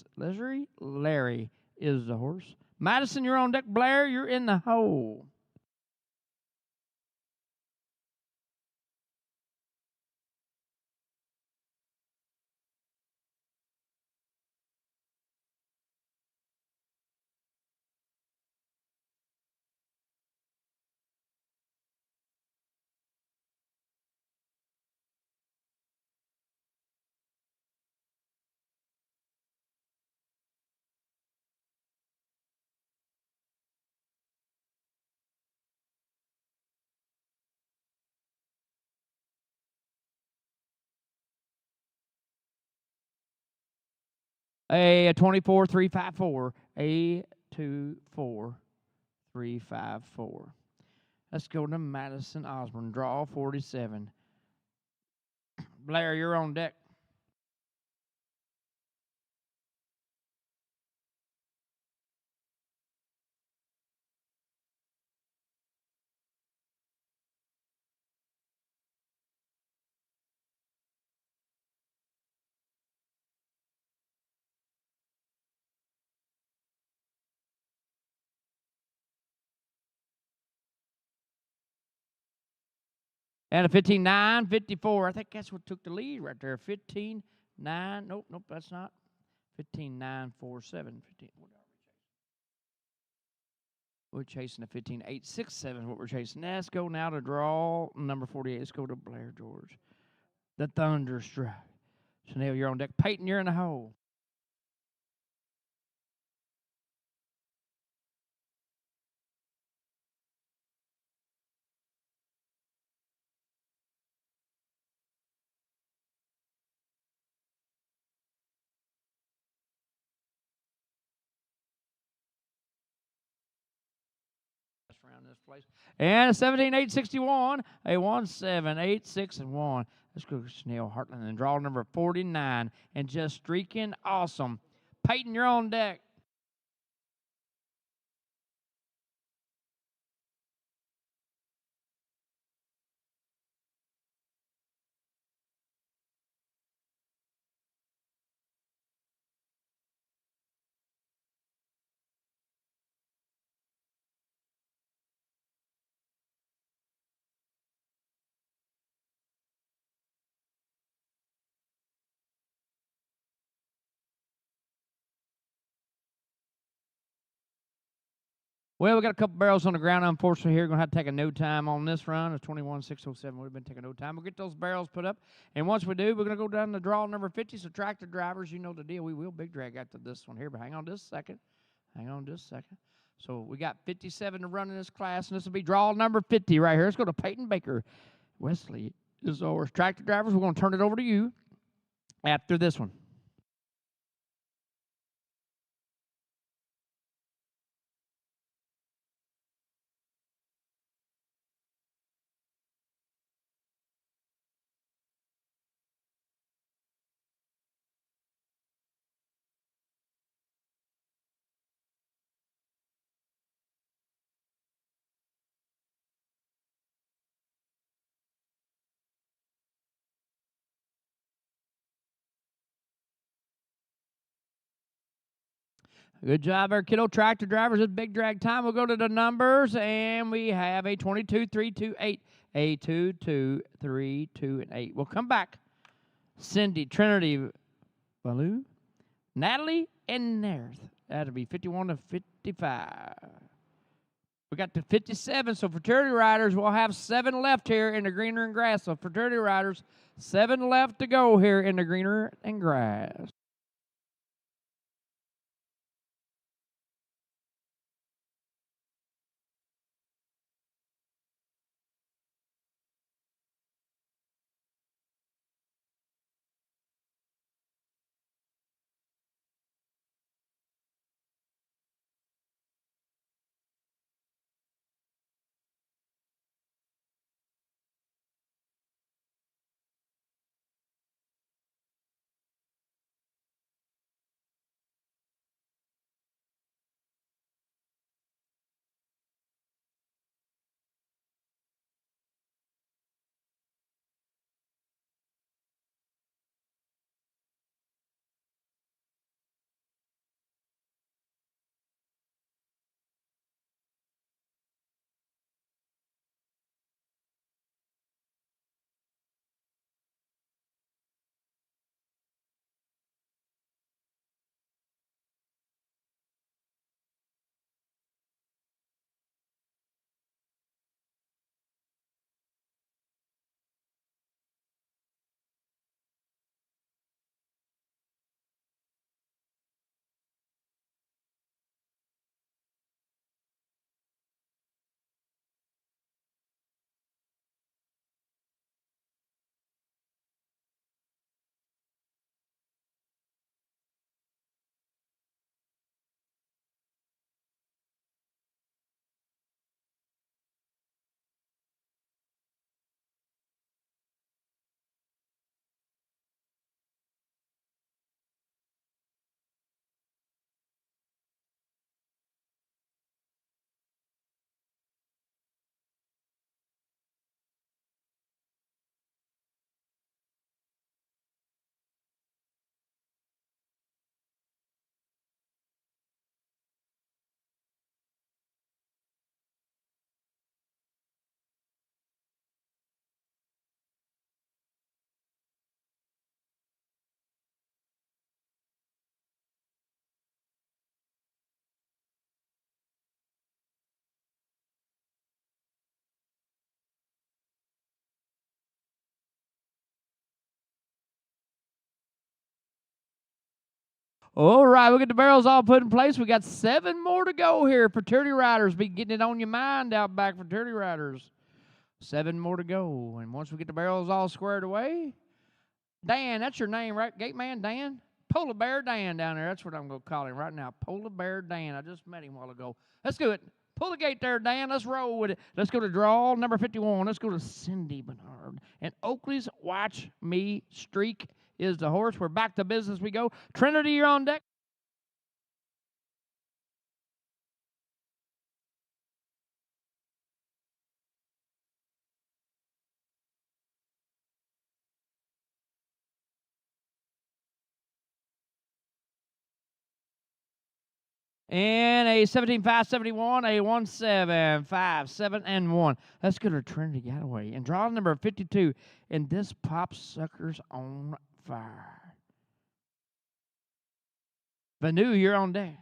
Larry is the horse. Madison, you're on deck. Blair, you're in the hole. A 24-3-5-4. A 2-4. 354. Let's go to Madison Osborne. Draw 47. Blair, you're on deck. And a 15-9-54. I think that's what took the lead right there. 15-9. Nope, that's not. 15-9-4-7. We're chasing a 15-8-6-7 is what we're chasing. Let's go now to draw number 48. Let's go to Blair George. The Thunderstruck. Chanel, you're on deck. Peyton, you're in the hole. Around this place. And a 17-8-61, a 1-7-8-6-1. Let's go to Chanel Hartland and draw number 49. And just streaking awesome. Peyton, you're on deck. Well, we got a couple barrels on the ground, unfortunately, here. We're going to have to take a no time on this run. A 21-607 would have been taking no time. We'll get those barrels put up. And once we do, we're going to go down to draw number 50. So, tractor drivers, you know the deal. We will big drag after this one here. But hang on just a second. So, we got 57 to run in this class. And this will be draw number 50 right here. Let's go to Peyton Baker. Wesley is ours. Tractor drivers, we're going to turn it over to you after this one. Good job there, kiddo. Tractor drivers. It's big drag time. We'll go to the numbers, and we have a 22-3-2-8, a 2-2-3-2-8. We'll come back. Cindy, Trinity, Baloo, Natalie, and Nerth. That'll be 51-55. We got to 57, so fraternity riders will have 7 left here in the greener and grass. So fraternity riders, 7 left to go here in the greener and grass. All right, we'll get the barrels all put in place. We got 7 more to go here. Fraternity riders, be getting it on your mind out back, fraternity riders. 7 more to go. And once we get the barrels all squared away, Dan, that's your name, right? Gate man, Dan? Polar Bear Dan down there. That's what I'm going to call him right now. Polar Bear Dan. I just met him a while ago. Let's do it. Pull the gate there, Dan. Let's roll with it. Let's go to draw number 51. Let's go to Cindy Bernard. And Oakley's Watch Me Streak is the horse. We're back to business we go. Trinity, you're on deck. And a 17-5-71, a 17-5-7 and 1. Let's go to Trinity Galloway. And draw number 52. And this pop sucker's on fire. Vanu, you're on deck.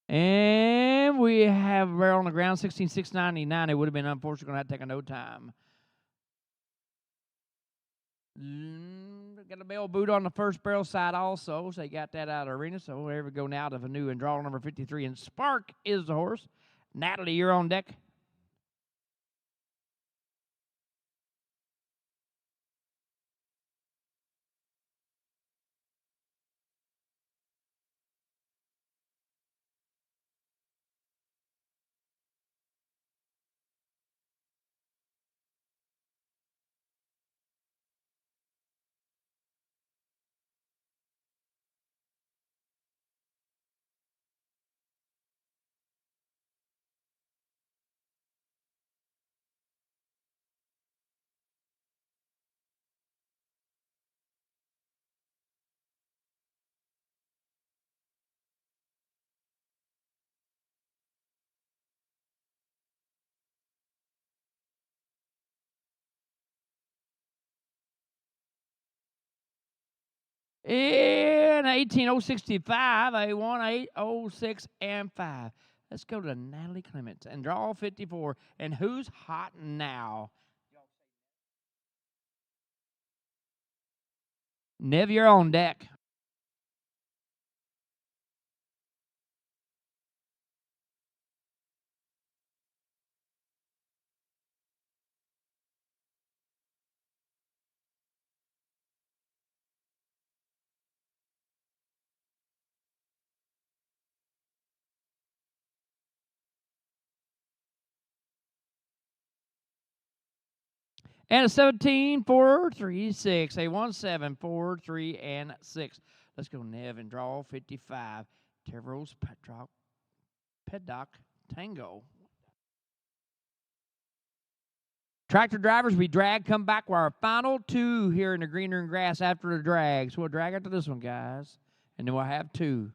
And we have a barrel on the ground, 16-6-99. It would have been unfortunate, going to have to take a no time. Got a bell boot on the first barrel side also, so they got that out of the arena. So there we go now to Vanu and draw number 53. And Spark is the horse. Natalie, you're on deck. In 18065, a 1806 and 5. Let's go to Natalie Clements and draw 54. And who's hot now? Nev, you're on deck. And a 17-4-3-6, a 17-4-3 and 6. Let's go Nev and draw 55. Tevros Peddock Tango. Tractor drivers, we drag, come back. We're our final 2 here in the greener and grass after the drag. So we'll drag after this one, guys. And then we'll have 2.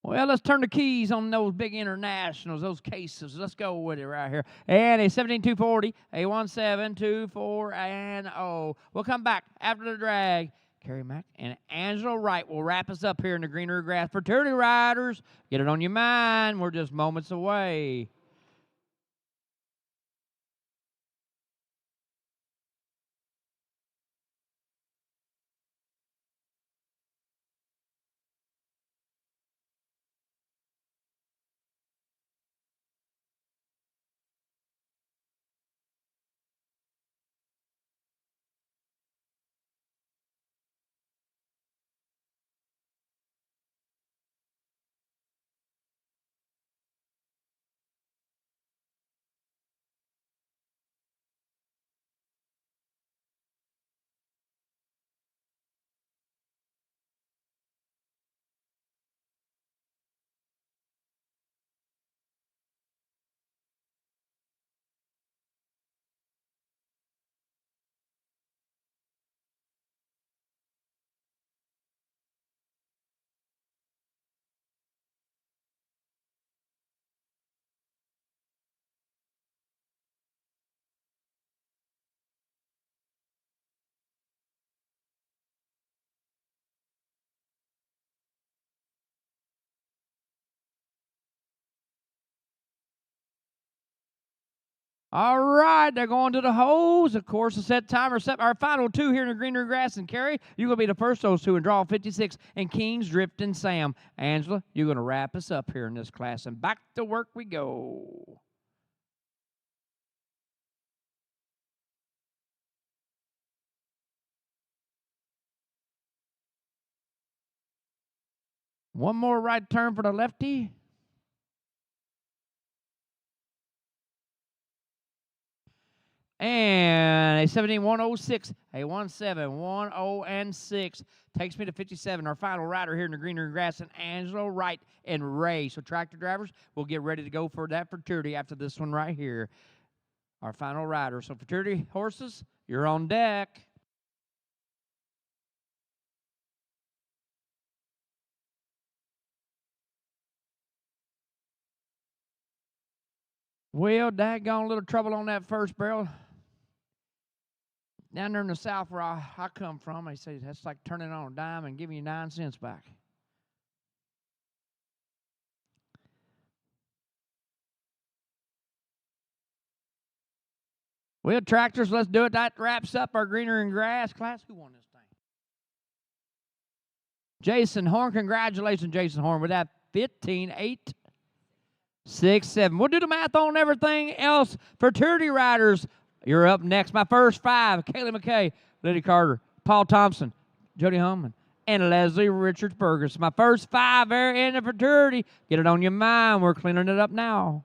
Well, let's turn the keys on those big internationals, those cases. Let's go with it right here. And a 17-240, a 17-2-4 and 0. We'll come back after the drag. Carrie Mack and Angela Wright will wrap us up here in the greener grass. Fraternity riders, get it on your mind. We're just moments away. All right, they're going to the hose. Of course, the set timer set our final two here in the greenery grass and Carrie. You're going to be the first of those two in draw 56 and Keen's Drifting Sam. Angela, you're going to wrap us up here in this class, and back to work we go. One more right turn for the lefty. And a 17-106, a 17-10 and 6 takes me to 57. Our final rider here in the greenery grass, and Angelo, Wright, and Ray. So tractor drivers, we'll get ready to go for that futurity after this one right here. Our final rider. So futurity horses, you're on deck. Well, daggone little trouble on that first barrel. Down there in the south where I come from, they say that's like turning on a dime and giving you 9 cents back. Well, tractors, let's do it. That wraps up our greenery and grass class. Who won this thing? Jason Horn. Congratulations, Jason Horn, with that 15-8. 6-7. We'll do the math on everything else. Fraternity riders, you're up next. My first five: Kaylee McKay, Liddy Carter, Paul Thompson, Jody Hummon, and Leslie Richards Burgess. My first five there in the fraternity. Get it on your mind. We're cleaning it up now.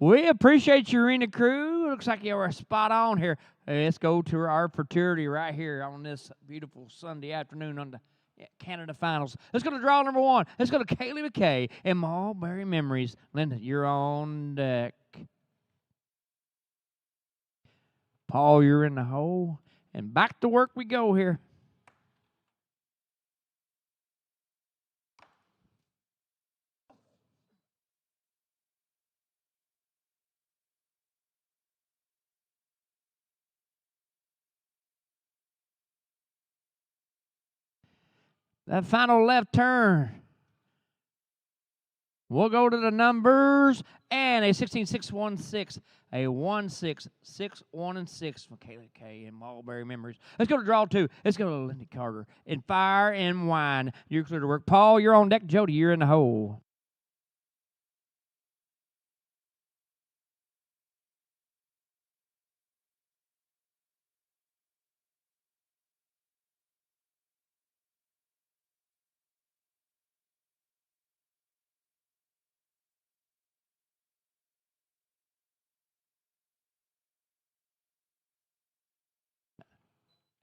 We appreciate you, Arena Crew. Looks like you were spot on here. Hey, let's go to our fraternity right here on this beautiful Sunday afternoon on the Canada Finals. Let's go to draw number 1. Let's go to Kaylee McKay and Mulberry Memories. Linda, you're on deck. Paul, you're in the hole. And back to work we go here. That final left turn. We'll go to the numbers and a 16-6-1-6, a 1-6-6-1-6 for Kaylee K and Mulberry Memories. Let's go to draw 2. Let's go to Lindy Carter and Fire and Wine. You're clear to work. Paul, you're on deck. Jody, you're in the hole.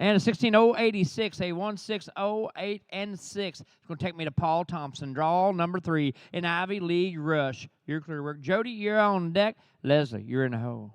And a 16-0-86, a 1-6-0-8 and 6. It's going to take me to Paul Thompson. Draw number 3, an Ivy League Rush. You're clear to work. Jody, you're on deck. Leslie, you're in the hole.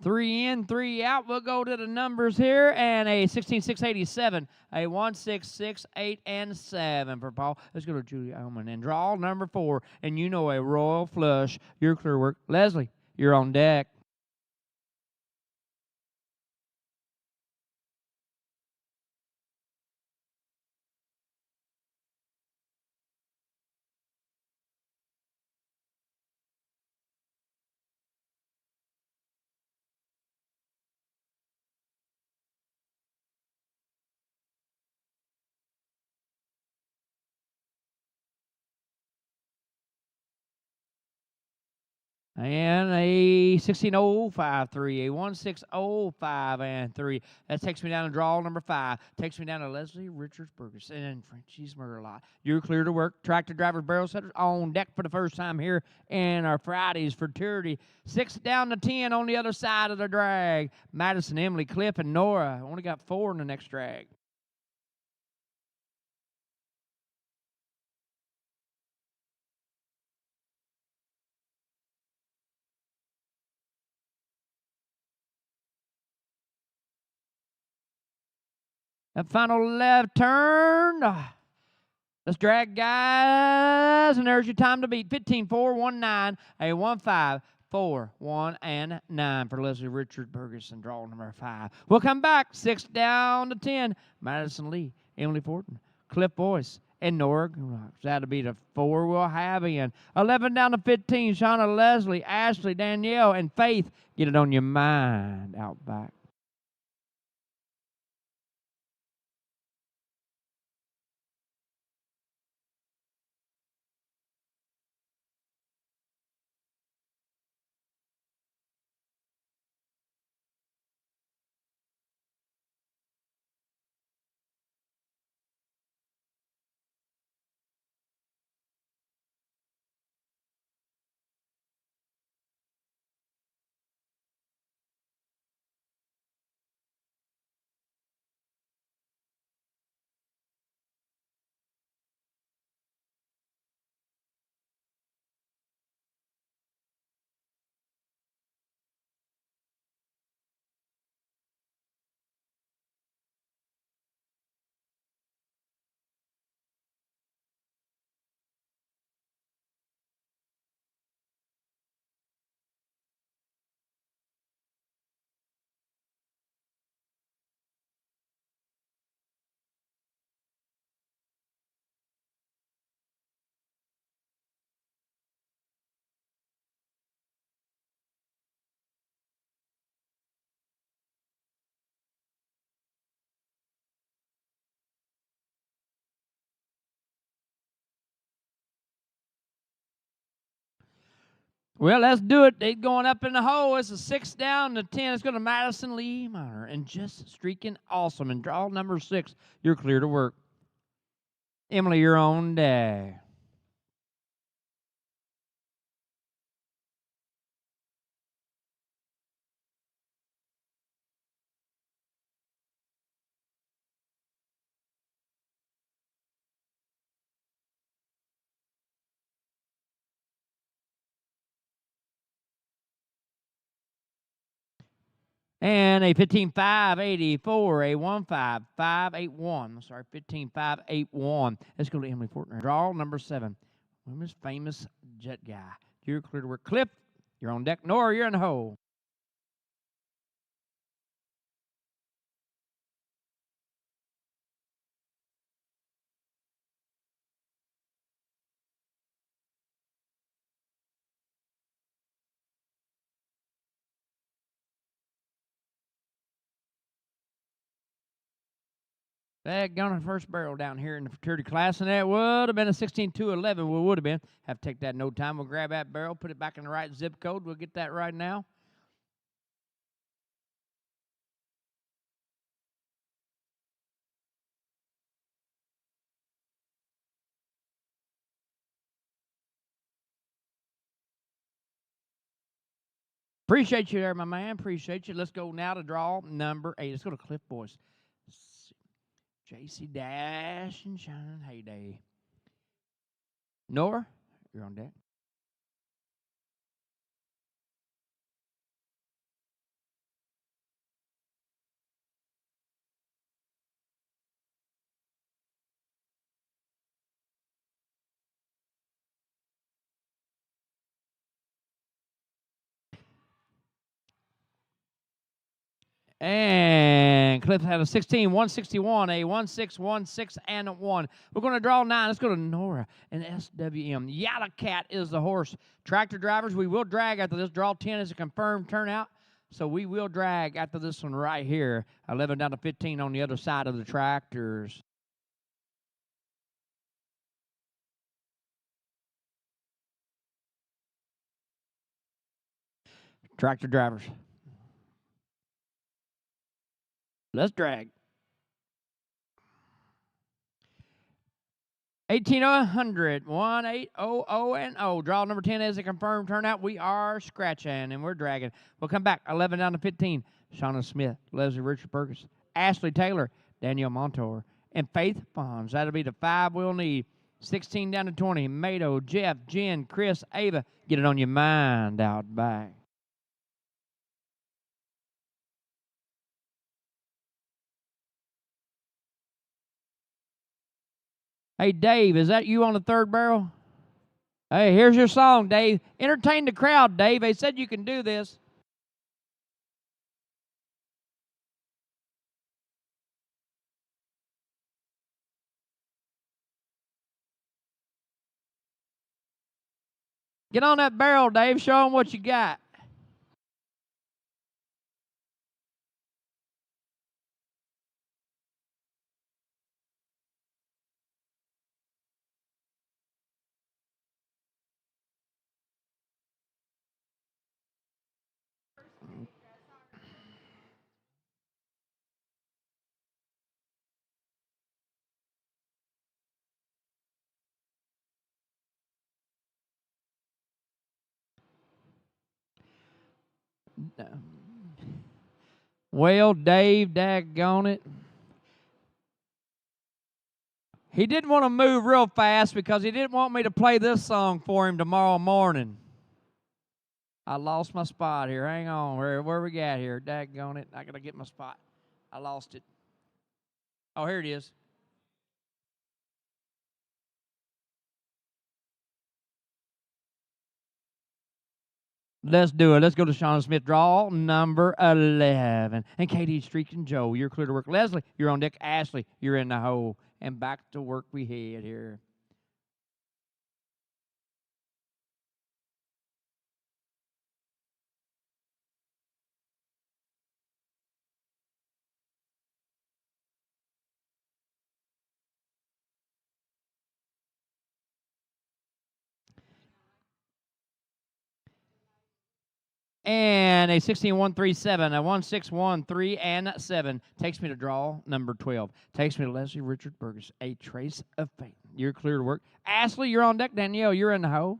Three in, 3 out. We'll go to the numbers here. And a 16-6-87, a 1-6-6-8 and 7 for Paul. Let's go to Julie Oman and draw number 4. And you know a royal flush. You're clear work. Leslie, you're on deck. And a 16-0-5-3, a 1-6-0-5 and 3. That takes me down to draw number 5. Takes me down to Leslie Richards Burgess and Frenchie's Murderlot. You're clear to work. Tractor drivers, barrel setters on deck for the first time here in our Fridays fraternity. 6 down to 10 on the other side of the drag. Madison, Emily, Cliff, and Nora. Only got 4 in the next drag. That final left turn. Let's drag, guys, and there's your time to beat. 15-4-1-9, a 1-5-4-1 and 9 for Leslie Richard Burgess, draw number 5. We'll come back. 6 down to 10. Madison Lee, Emily Fortin, Cliff Boyce, and Nora. That'll be the 4 we'll have in. 11 down to 15. Shauna, Leslie, Ashley, Danielle, and Faith. Get it on your mind out back. Well, let's do it. They're going up in the hole. It's a 6 down to 10. It's going to Madison Lee Minor. And just streaking awesome. And draw number 6. You're clear to work. Emily, you're on deck. And a 15-5-84, a 155-81. Sorry, 15-5-81. Let's go to Emily Fortner. Draw number 7. Women's famous jet guy. You're clear to work. Cliff, you're on deck. Nora, you're in the hole. That gun first barrel down here in the fraternity class, and that would have been a 16-2-11. We would have been. Have to take that no time. We'll grab that barrel, put it back in the right zip code. We'll get that right now. Appreciate you there, my man. Appreciate you. Let's go now to draw number 8. Let's go to Cliff Boys. JC Dash and Shine Heyday. Nora, you're on deck. And Cliff had a 16, 161, a 1616, and a 1. We're going to draw 9. Let's go to Nora and SWM. Yalla Cat is the horse. Tractor drivers, we will drag after this. Draw 10 is a confirmed turnout. So we will drag after this one right here. 11 down to 15 on the other side of the tractors. Tractor drivers. Let's drag. 1800, 1800, and 0. Draw number 10 is a confirmed turnout. We are scratching and we're dragging. We'll come back 11 down to 15. Shauna Smith, Leslie Richard Perkins, Ashley Taylor, Danielle Montour, and Faith Fonz. That'll be the 5 we'll need. 16 down to 20. Mado, Jeff, Jen, Chris, Ava. Get it on your mind out back. Hey, Dave, is that you on the third barrel? Hey, here's your song, Dave. Entertain the crowd, Dave. They said you can do this. Get on that barrel, Dave. Show them what you got. Well, Dave, daggone it. He didn't want to move real fast because he didn't want me to play this song for him tomorrow morning. I lost my spot here. Hang on. Where we got here? Daggone it. I got to get my spot. I lost it. Oh, here it is. Let's do it. Let's go to Shauna Smith. Draw number 11. And Katie, Streak, and Joe, you're clear to work. Leslie, you're on deck. Ashley, you're in the hole. And back to work we head here. And a 16-1-3-7, a 1-6-1-3 and 7 takes me to draw number 12. Takes me to Leslie Richard Burgess, a trace of fate. You're clear to work. Ashley, you're on deck. Danielle, you're in the hole.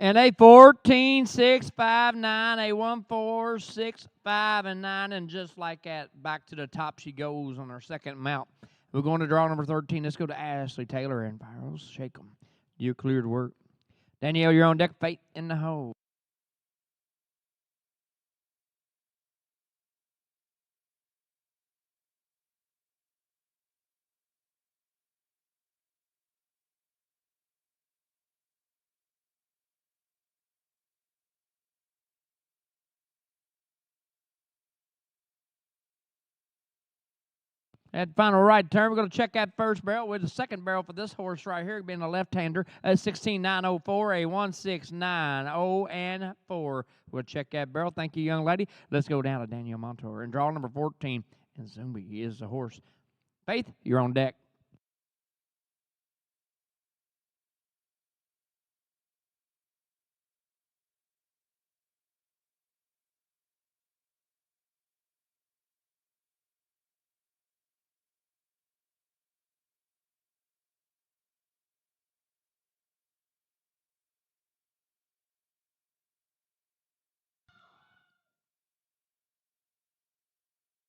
And a 14-6-5-9, a 1-4-6-5-9, and just like that, back to the top she goes on her second mount. We're going to draw number 13. Let's go to Ashley Taylor and Pyros. Shake them. You're clear to work. Danielle, you're on deck. Fate in the hole. At final right turn, we're going to check that first barrel with the second barrel for this horse right here, being a left-hander, a 16-9-04, a 1-6-9-0, and 4. We'll check that barrel. Thank you, young lady. Let's go down to Danielle Montour. And draw number 14, and Zumbi is the horse. Faith, you're on deck.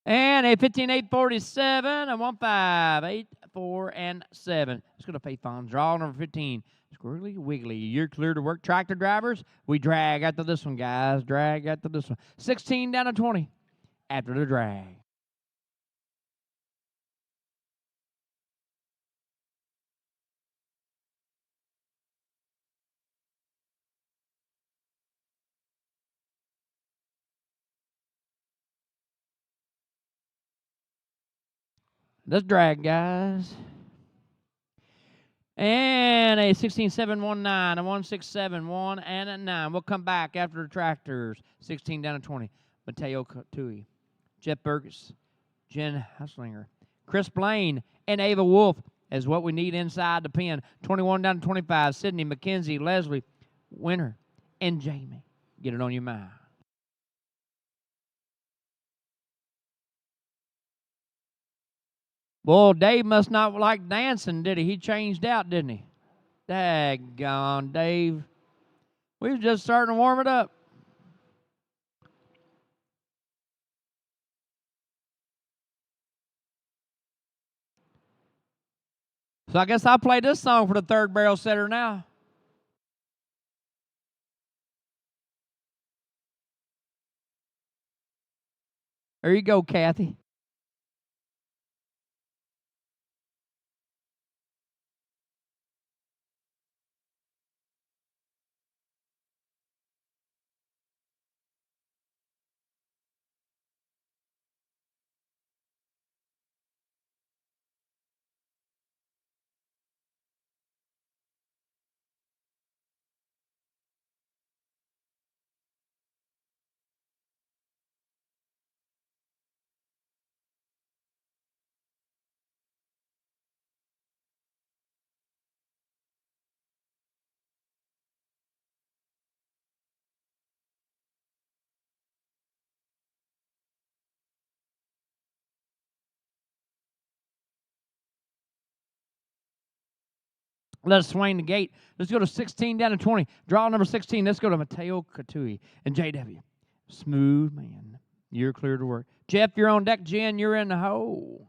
And a 15-8-47, a 1-5-8-4, and 7. Let's go to Faith on draw number 15. Squirrely Wiggly, you're clear to work. Tractor drivers, we drag after this one, guys. Drag after this one. 16 down to 20 after the drag. Let's drag, guys. And a 16-7-1-9, a 1-6-7-1, and a 9. We'll come back after the tractors. 16 down to 20. Mateo Tui, Jeff Burgess, Jen Huslinger, Chris Blaine, and Ava Wolf is what we need inside the pen. 21 down to 25. Sydney, McKenzie, Leslie, Winter, and Jamie. Get it on your mind. Well, Dave must not like dancing, did he? He changed out, didn't he? Daggone, Dave. We was just starting to warm it up. So I guess I'll play this song for the third barrel setter now. There you go, Kathy. Let's swing the gate. Let's go to 16 down to 20. Draw number 16. Let's go to Mateo Katui and JW. Smooth man. You're clear to work. Jeff, you're on deck. Jen, you're in the hole.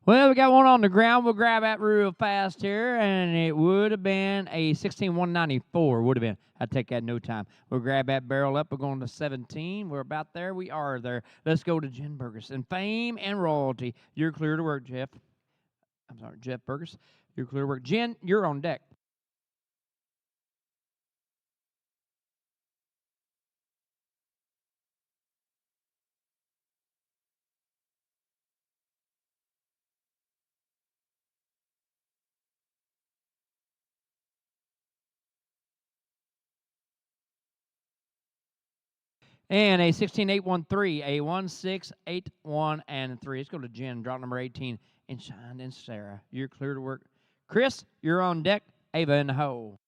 Well, we got one on the ground. We'll grab that real fast here, and it would have been a 16,194. Would have been. I'd take that in no time. We'll grab that barrel up. We're going to 17. We're about there. We are there. Let's go to Jen Burgess. And fame and royalty. You're clear to work, Jeff. I'm sorry, Jeff Burgess. You're clear to work. Jen, you're on deck. And a 16813, a 1681 and 3. Let's go to Jen, drop number 18, and Shine and Sarah. You're clear to work. Chris, you're on deck. Ava in the hole.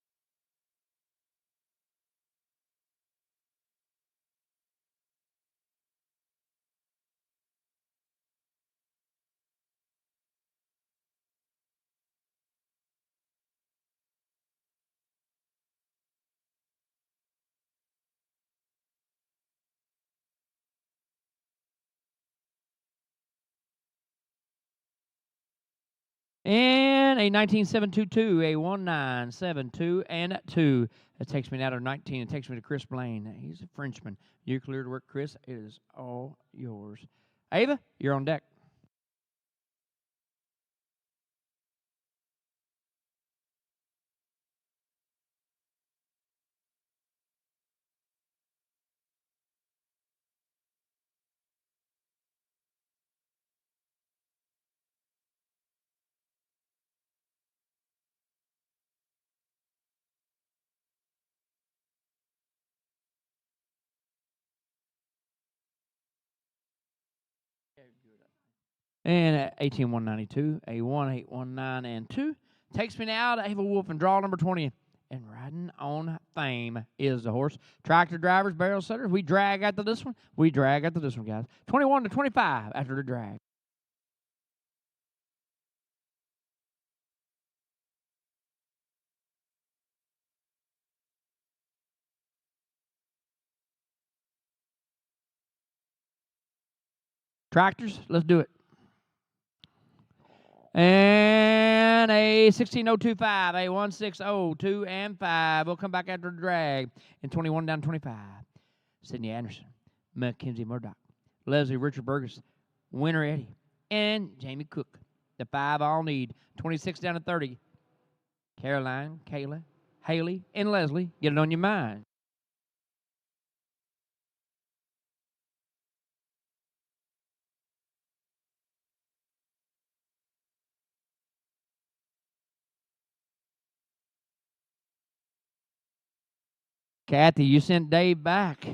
And a 19722, a 1972 and 2. That takes me now to 19. It takes me to Chris Blaine. He's a Frenchman. You're clear to work, Chris. It is all yours. Ava, you're on deck. And at 18192, a 1819 and 2. Takes me now to Ava Wolf and draw number 20. And riding on fame is the horse. Tractor drivers, barrel setters. We drag after this one. We drag after this one, guys. 21 to 25 after the drag. Tractors, let's do it. And a 16025, a 1602 and 5. We'll come back after the drag. And 21 down 25. Sydney Anderson, Mackenzie Murdoch, Leslie Richard Burgess, Winter Eddie, and Jamie Cook. The 5 all need. 26 down to 30. Caroline, Kayla, Haley, and Leslie, get it on your mind. Kathy, you sent Dave back.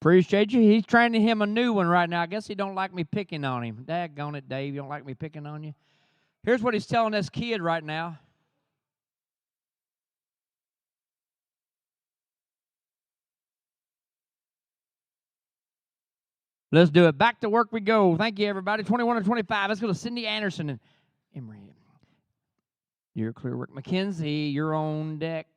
Appreciate you. He's training him a new one right now. I guess he don't like me picking on him. Daggone it, Dave. You don't like me picking on you? Here's what he's telling this kid right now. Let's do it. Back to work we go. Thank you, everybody. 21 to 25. Let's go to Cindy Anderson and Emery. You're clear work. Mackenzie, you're on deck.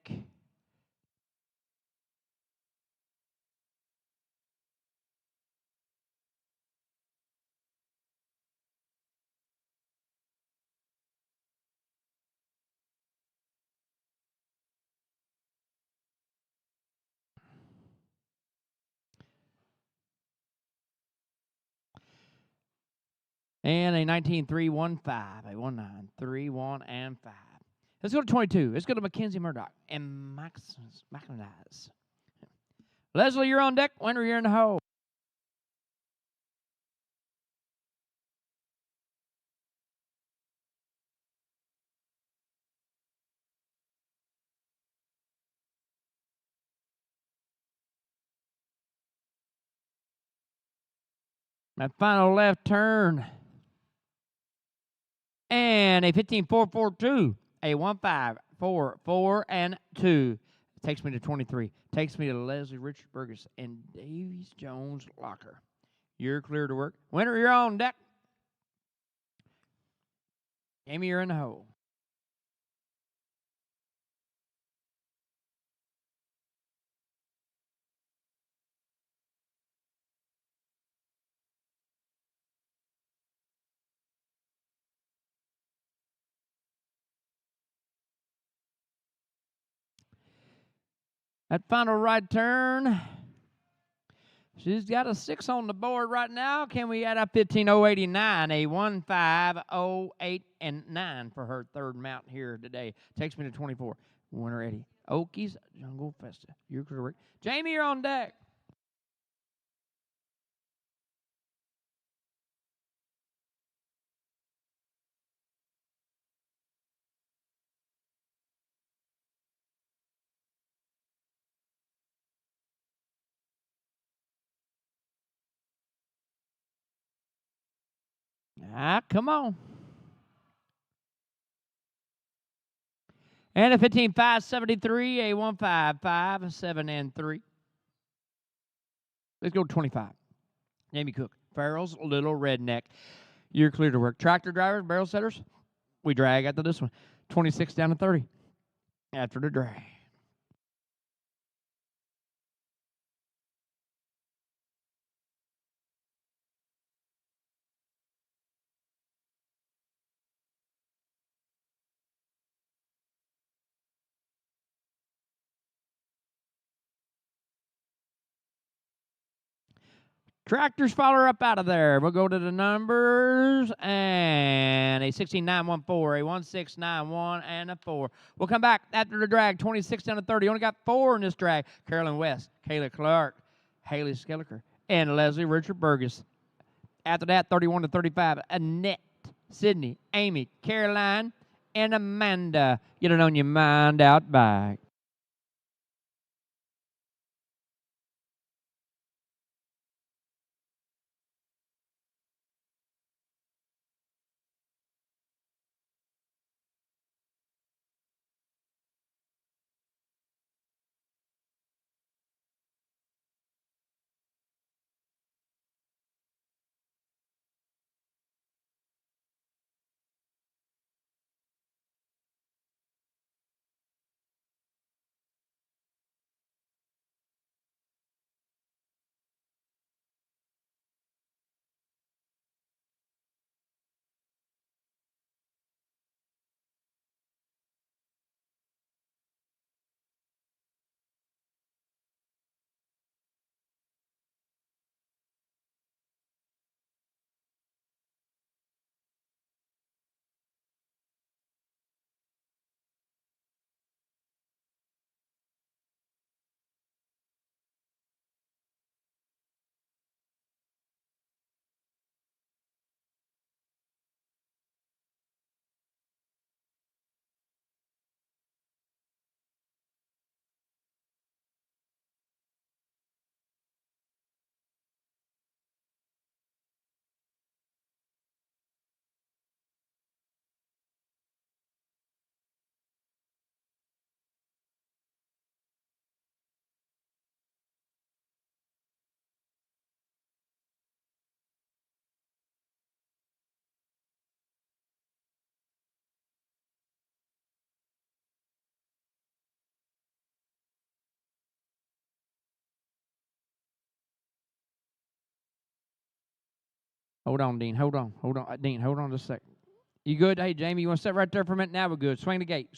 And a 19-3-1-5, a 1-9-3-1 and 5. Let's go to 22. Let's go to Mackenzie Murdoch and Macklinize. Leslie, you're on deck. Winner, you're in the hole. That final left turn. And a 15-4-4-2, a 1-5-4-4 and 2. Takes me to 23. Takes me to Leslie Richard Burgess and Davies Jones Locker. You're clear to work. Winner, you're on deck. Amy, you're in the hole. That final right turn. She's got a 6 on the board right now. Can we add up 15-0-89, a 1-5-0-8 and 9 for her third mount here today? Takes me to 24. Winner Eddie. Okies Jungle Festa. You're correct. Jamie, you're on deck. Come on. And a 15-5-73, a 1-5-5-7 and 3. Let's go to 25. Jamie Cook, Farrell's Little Redneck. You're clear to work. Tractor drivers, barrel setters, we drag after this one. 26 down to 30 after the drag. Tractors follow her up out of there. We'll go to the numbers, and a 16-9-1-4, a 1-6-9-1, and a 4. We'll come back after the drag, 26 down to 30. Only got 4 in this drag. Carolyn West, Kayla Clark, Haley Skelliker, and Leslie Richard Burgess. After that, 31 to 35, Annette, Sydney, Amy, Caroline, and Amanda. Get it on your mind out back. Hold on, Dean. Hold on. Dean, hold on just a second. You good? Hey, Jamie, you want to sit right there for a minute? Now we're good. Swing the gate.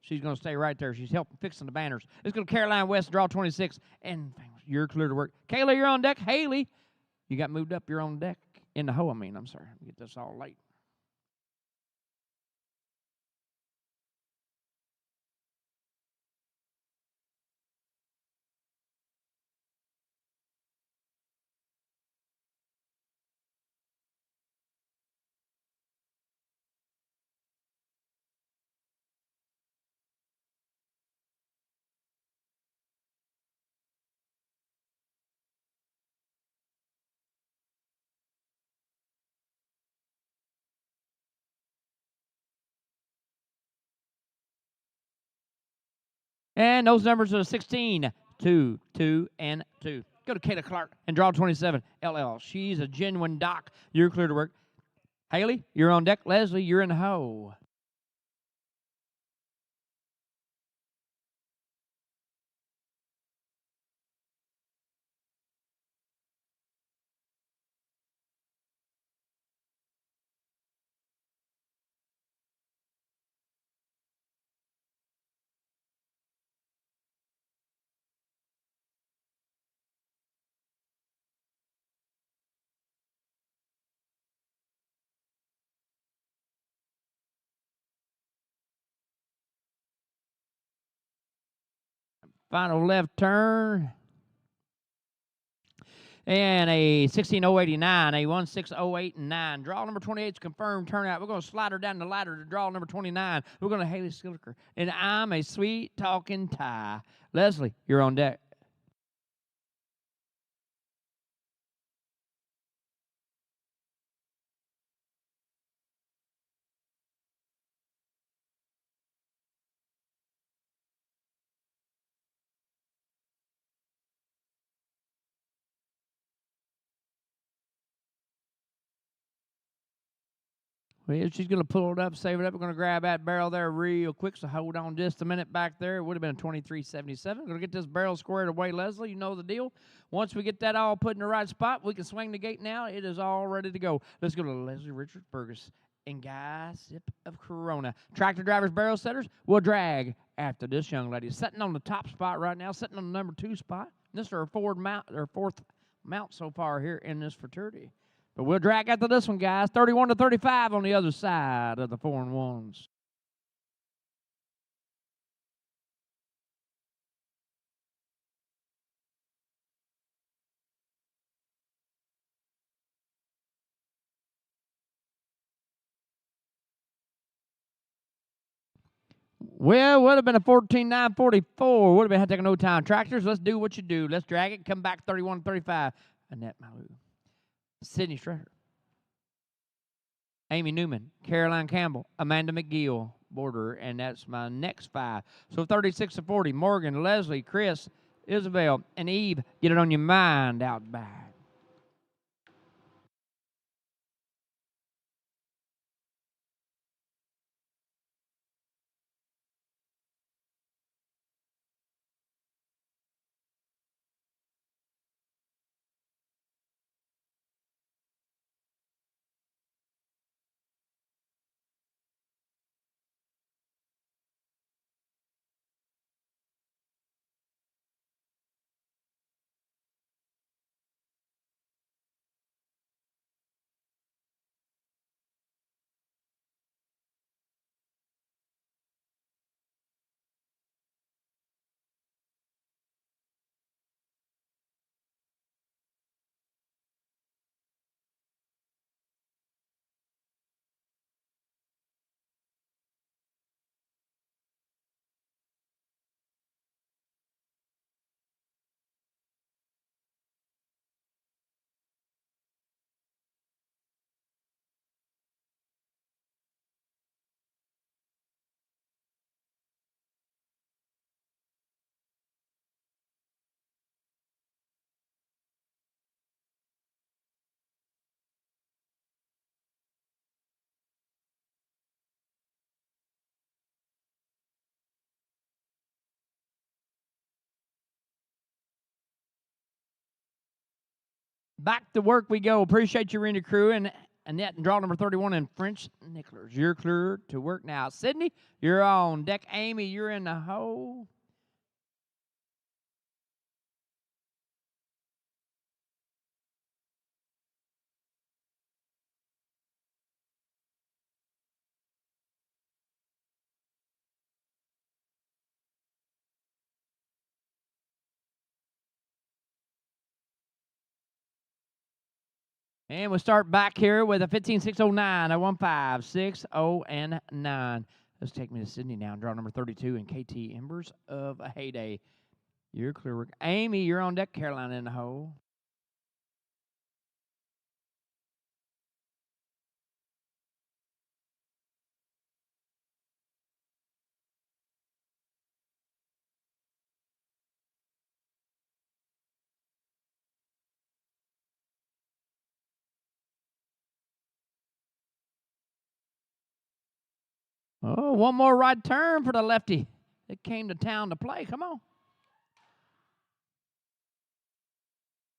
She's going to stay right there. She's helping fixing the banners. Let's go to Caroline West, draw 26, and you're clear to work. Kayla, you're on deck. Haley, you got moved up. You're on deck. In the hole, I'm sorry. Get this all late. And those numbers are 16, 2, 2, and 2. Go to Kayla Clark and draw 27, LL. She's a genuine doc. You're clear to work. Haley, you're on deck. Leslie, you're in the hole. Final left turn. And a 16089, a 16089. Draw number 28 is confirmed turnout. We're going to slide her down the ladder to draw number 29. We're going to Haley Skilker. And I'm a sweet talking tie. Leslie, you're on deck. Well, she's going to pull it up, save it up. We're going to grab that barrel there real quick, so hold on just a minute back there. It would have been a 2377. We're going to get this barrel squared away, Leslie. You know the deal. Once we get that all put in the right spot, we can swing the gate now. It is all ready to go. Let's go to Leslie Richard Burgess and Guy Sip of Corona. Tractor drivers, barrel setters will drag after this young lady. Sitting on the top spot right now, sitting on the number 2 spot. This is her fourth mount so far here in this fraternity. But we'll drag after this one, guys. 31 to 35 on the other side of the 4 and 1s. Well, would have been a 14.944. Would have been had to take no time. Tractors, let's do what you do. Let's drag it. Come back 31 to 35. Annette Malou. Sydney Schroeder. Amy Newman, Caroline Campbell, Amanda McGill, border, and that's my next 5. So 36 to 40, Morgan, Leslie, Chris, Isabel, and Eve, get it on your mind out back. Back to work we go. Appreciate you, Rena Crew, and Annette, and draw number 31, and French Nicklers. You're clear to work now. Sydney, you're on deck. Amy, you're in the hole. And we'll start back here with a 15609, a 15609. Let's take me to Sydney now and draw number 32 in KT Embers of a Heyday. You're clear work. Amy, you're on deck. Caroline in the hole. Oh, one more right turn for the lefty. It came to town to play. Come on.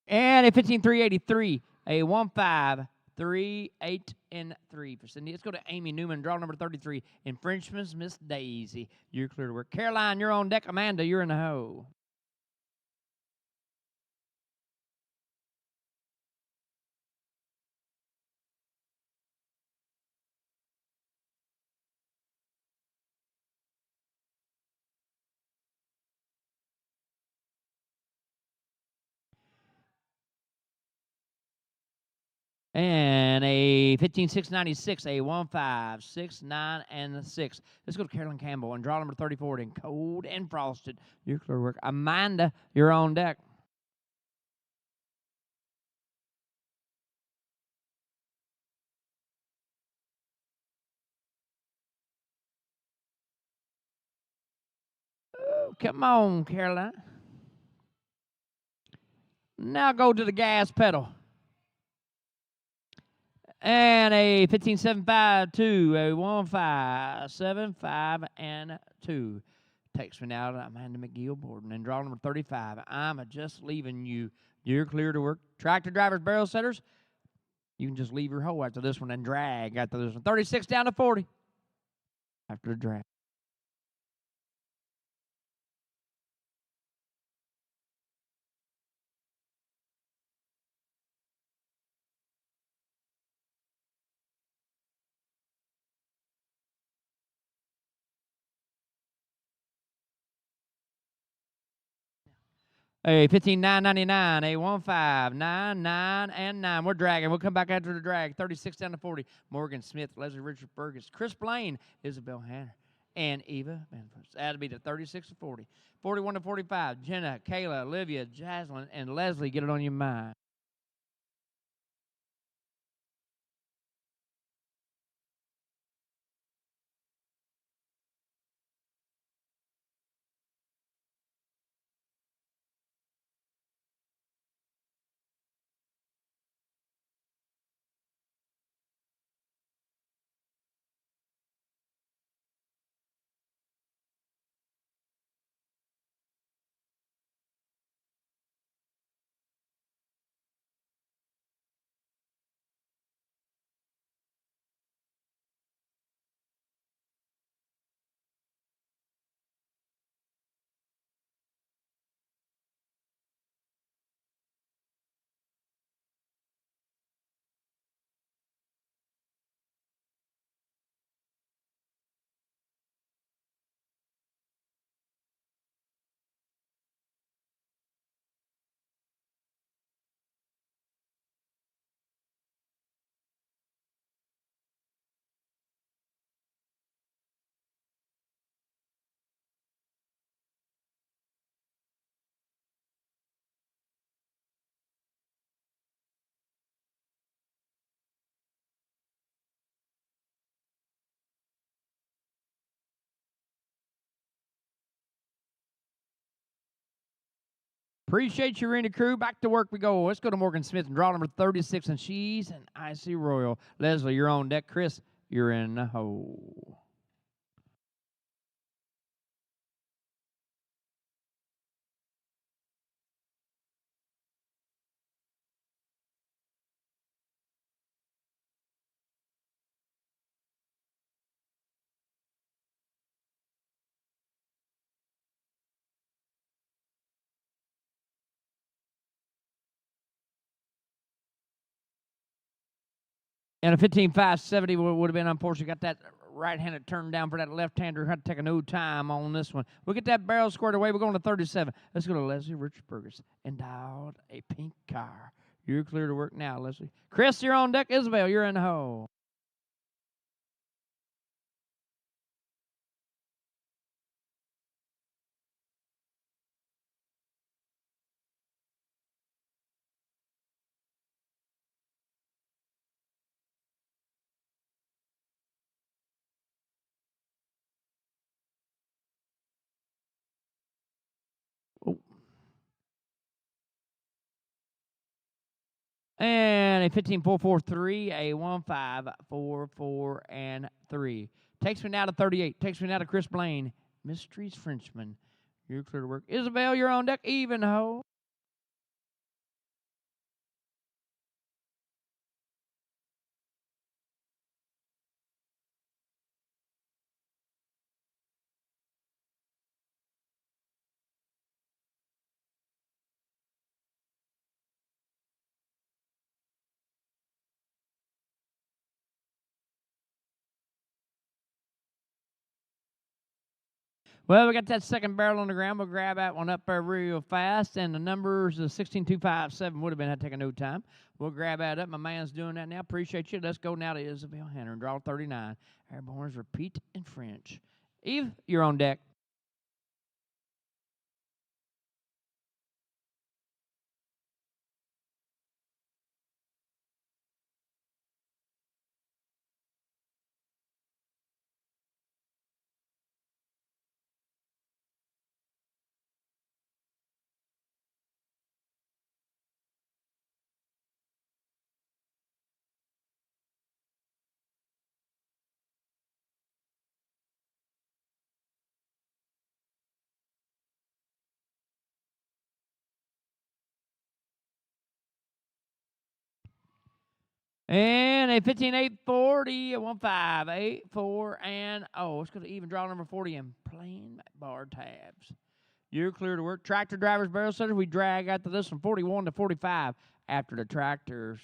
And a 15383, a 15383 and 3 for Cindy. Let's go to Amy Newman, draw number 33. Infringements, Miss Daisy. You're clear to work. Caroline, you're on deck. Amanda, you're in the hole. And a 15696, a 1569 and 6. Let's go to Carolyn Campbell and draw number 34 in cold and frosted. You're clear to work. Amanda, you're on deck. Oh, come on, Caroline. Now go to the gas pedal. And a 15752, a 1575 and 2. Takes me now to Amanda McGill Borden and draw number 35. I'm just leaving you. You're clear to work. Tractor drivers, barrel setters, you can just leave your hole after this one and drag after this one. 36 down to 40 after the drag. A 15999, a 1599 and 9. We're dragging. We'll come back after the drag. 36 down to 40. Morgan Smith, Leslie Richard Burgess, Chris Blaine, Isabel Hanner, and Eva Benford. That'll be to 36 to 40. 41 to 45. Jenna, Kayla, Olivia, Jaslyn, and Leslie. Get it on your mind. Appreciate you, Arena crew. Back to work we go. Let's go to Morgan Smith and draw number 36, and she's an Icy Royal. Leslie, you're on deck. Chris, you're in the hole. And a 15.570 would have been unfortunate. Got that right-handed turned down for that left-hander. Had to take a no time on this one. We'll get that barrel squared away. We're going to 37. Let's go to Leslie Richard Burgess and dialed a pink car. You're clear to work now, Leslie. Chris, you're on deck. Isabel, you're in the hole. Oh. And a 15-4-4-3, a 1-5-4-4, and 3. Takes me now to 38. Takes me now to Chris Blaine. Mysteries Frenchman. You're clear to work. Isabel, you're on deck. Even hole. Well, we got that second barrel on the ground. We'll grab that one up there real fast. And the numbers of 16257 would have been, I'd take a no time. We'll grab that up. My man's doing that now. Appreciate you. Let's go now to Isabel Hanner and draw 39. Airborne's repeat in French. Eve, you're on deck. And a 15-8-40, a 1-5-8-4, and let's go to even draw number 40 and plain bar tabs. You're clear to work. Tractor drivers, barrel setters, we drag after this from 41 to 45 after the tractors.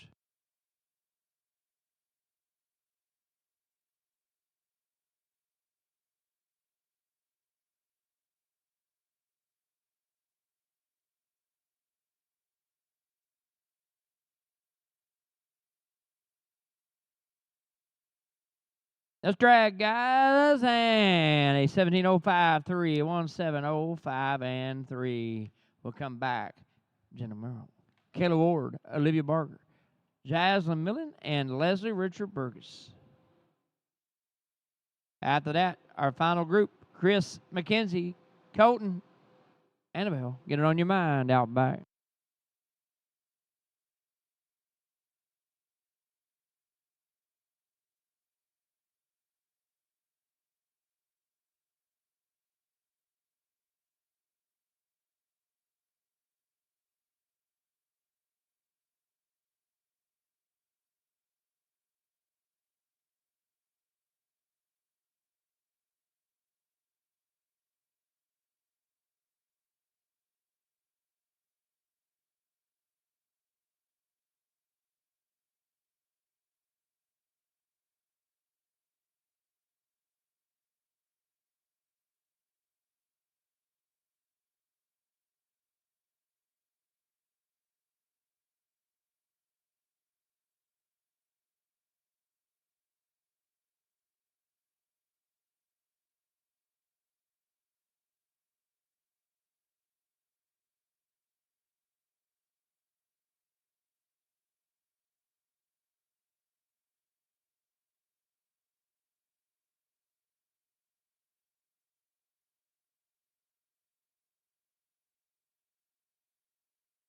Let's drag, guys, and a 17-05-3, a 17-05, and 3. We'll come back. Jenna Merrill, Kayla Ward, Olivia Barker, Jaslyn Millen, and Leslie Richard Burgess. After that, our final group, Chris McKenzie, Colton, Annabelle. Get it on your mind out back.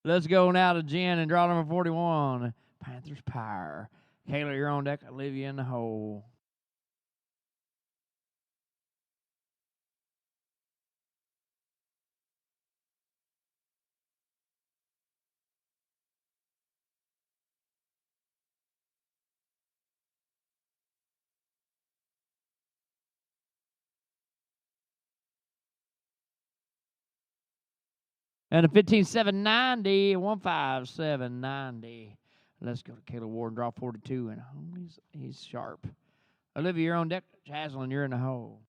Let's go now to Jen and draw number 41. Panthers Power. Kayla, you're on deck. Olivia in the hole. And a 15-7-90, 1-5-7-90. Let's go to Kayla Ward and draw 42. And he's sharp. Olivia, you're on deck. Jaslyn, you're in the hole.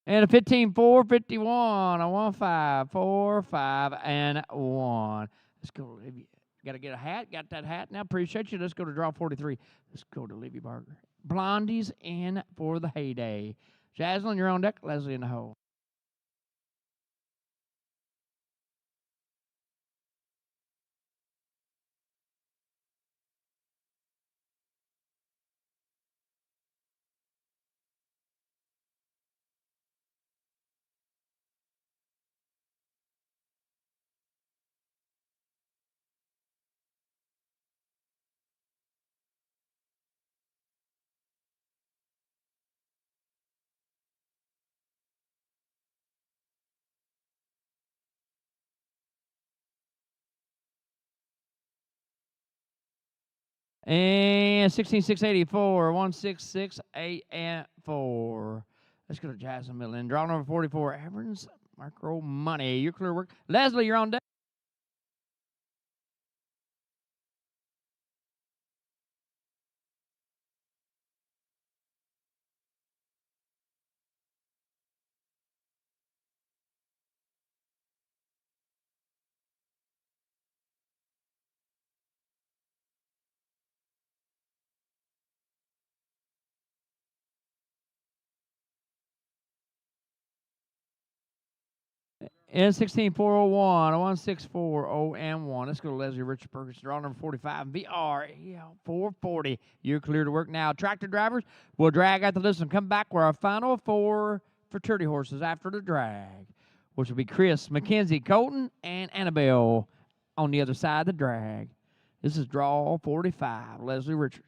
And a 15-4, 51, a 1-5, 4, 5, and 1. Let's go. Got to get a hat. Got that hat now. Appreciate you. Let's go to draw 43. Let's go to Levy Barger. Blondie's in for the heyday. Jaslyn, you're on deck. Leslie in the hole. And 16,684, 1,668, and 4. Let's go to Jasmine Middleton. Draw number 44, Evans Micro Money. Your clear work. Leslie, you're on deck. And 16,401, 1,640, and 1. Let's go to Leslie Richard Perkins. Draw number 45, VR 440. You're clear to work now. Tractor drivers will drag out the list and come back with our final 4 fraternity horses after the drag, which will be Chris, Mackenzie, Colton, and Annabelle on the other side of the drag. This is draw 45, Leslie Richards.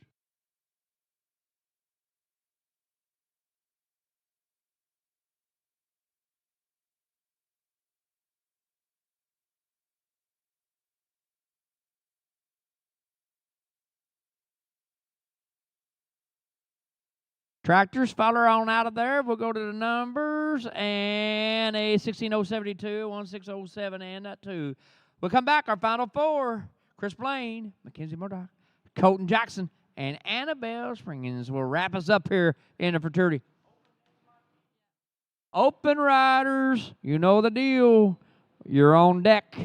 Tractors, follow on out of there. We'll go to the numbers and a 16072, 1607, and that 2. We'll come back. Our final 4: Chris Blaine, Mackenzie Murdoch, Colton Jackson, and Annabelle Springins will wrap us up here in the fraternity. Open riders, you know the deal. You're on deck.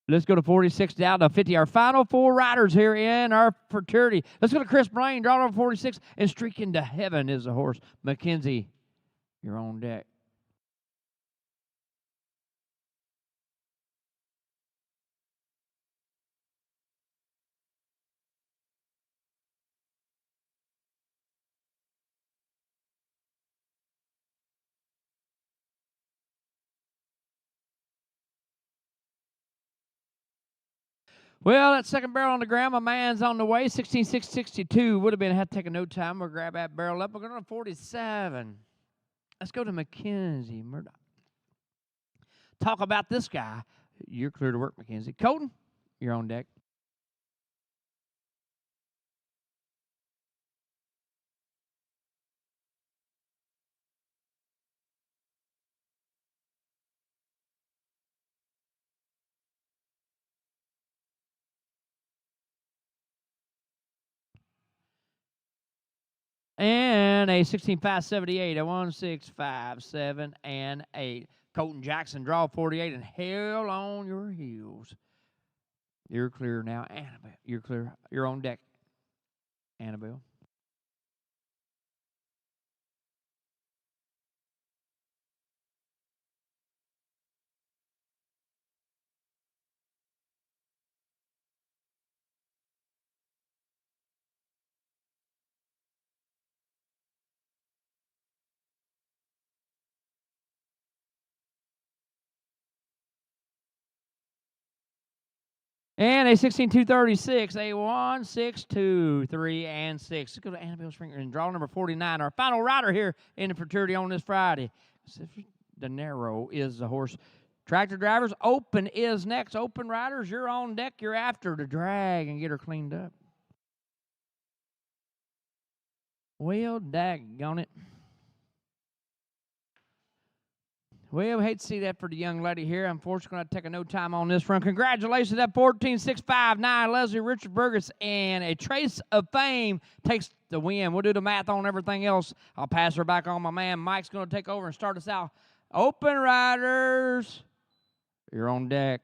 Let's go to 46 down to 50. Our final 4 riders here in our fraternity. Let's go to Chris Blaine, draw number 46, and streaking to heaven is the horse. Mackenzie, you're on deck. Well, that second barrel on the ground, my man's on the way. 16,662 would have been, had to take a no time. We'll grab that barrel up. We're going to 47. Let's go to Mackenzie Murdoch. Talk about this guy. You're clear to work, Mackenzie. Colton, you're on deck. And a 16-5-78, a 1-6-5-7 and 8. Colton Jackson, draw 48, and hell on your heels. You're clear now, Annabelle. You're clear. You're on deck, Annabelle. And a 16-2-36, a 1-6-2-3 and 6. Let's go to Annabelle Springer and draw number 49. Our final rider here in the fraternity on this Friday. De Niro is the horse. Tractor drivers, Open is next. Open riders, you're on deck. You're after to drag and get her cleaned up. Well, daggone it. Well, we hate to see that for the young lady here. Unfortunately, going to take a no time on this run. Congratulations to that 14-6-5-9 Leslie Richard Burgess, and a Trace of Fame takes the win. We'll do the math on everything else. I'll pass her back on my man. Mike's going to take over and start us out. Open riders, you're on deck.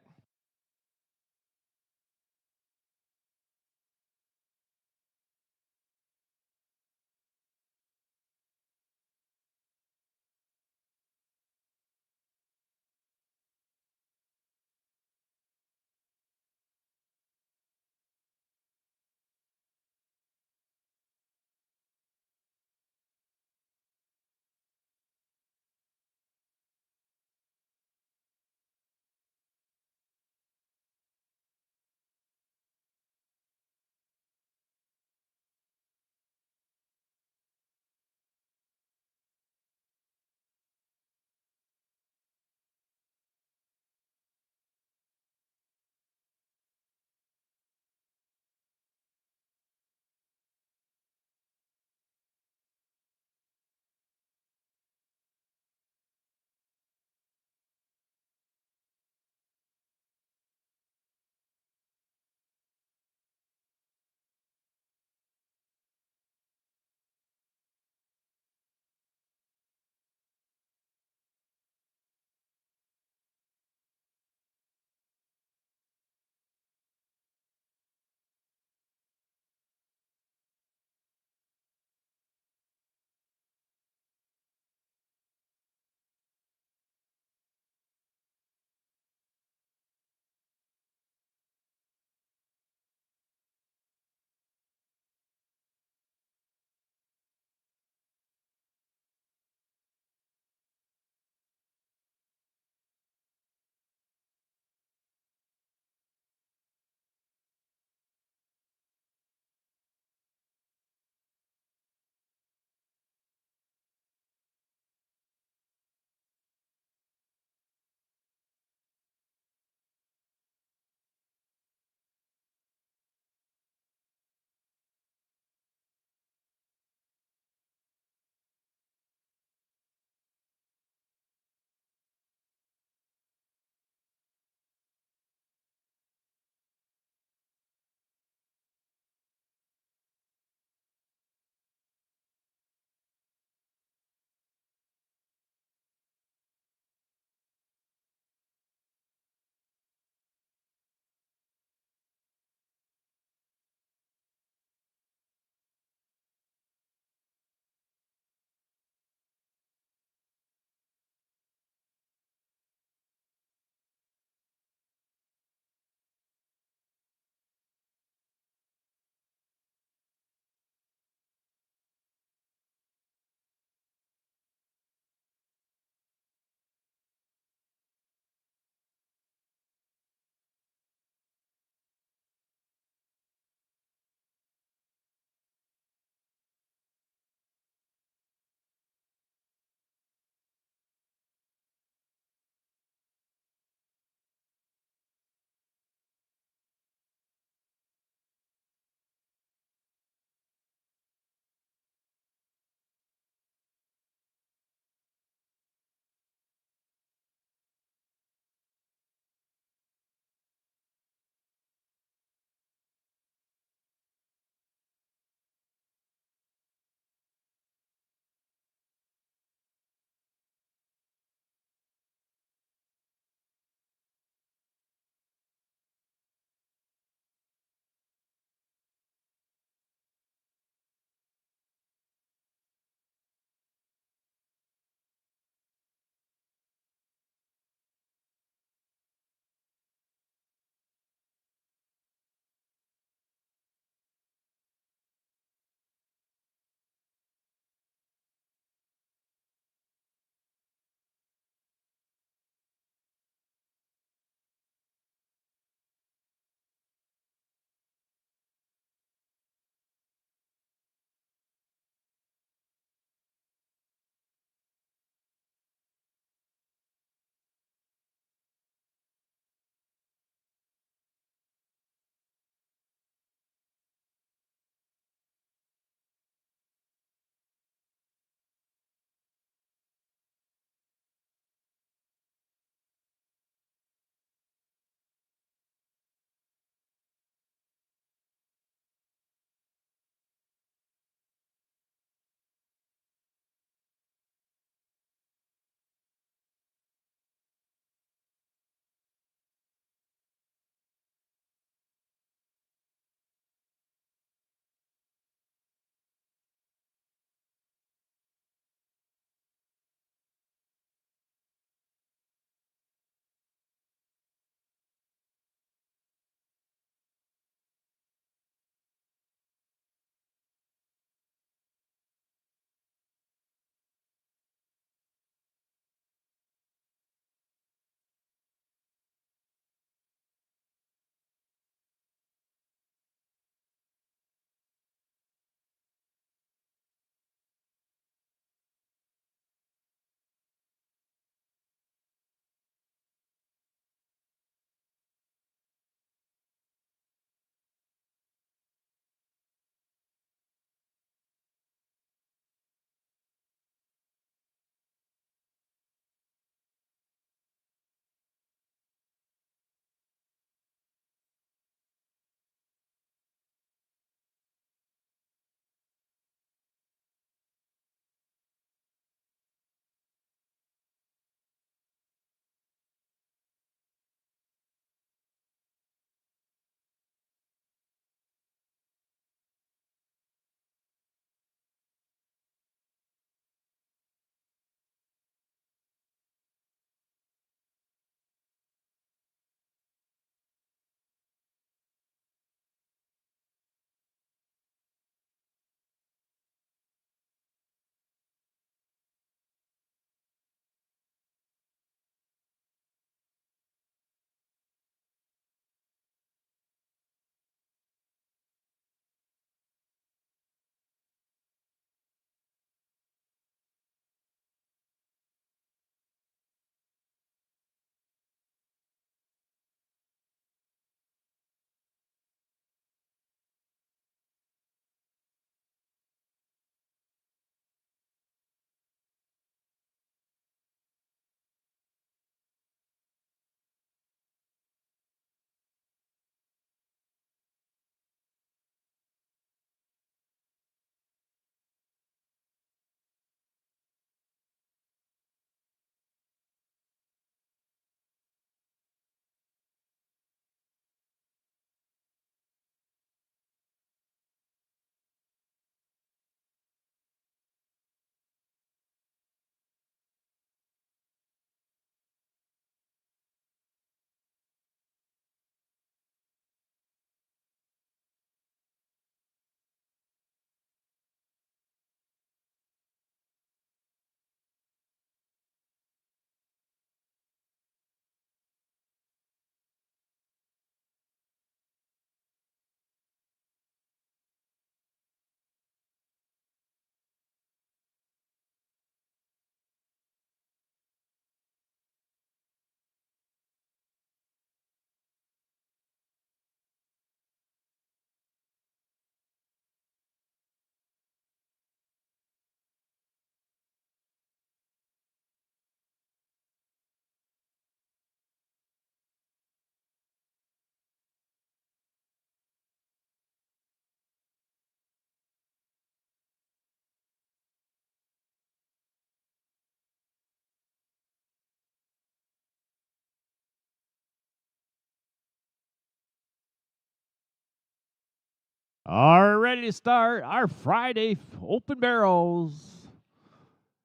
are ready to start our Friday open barrels.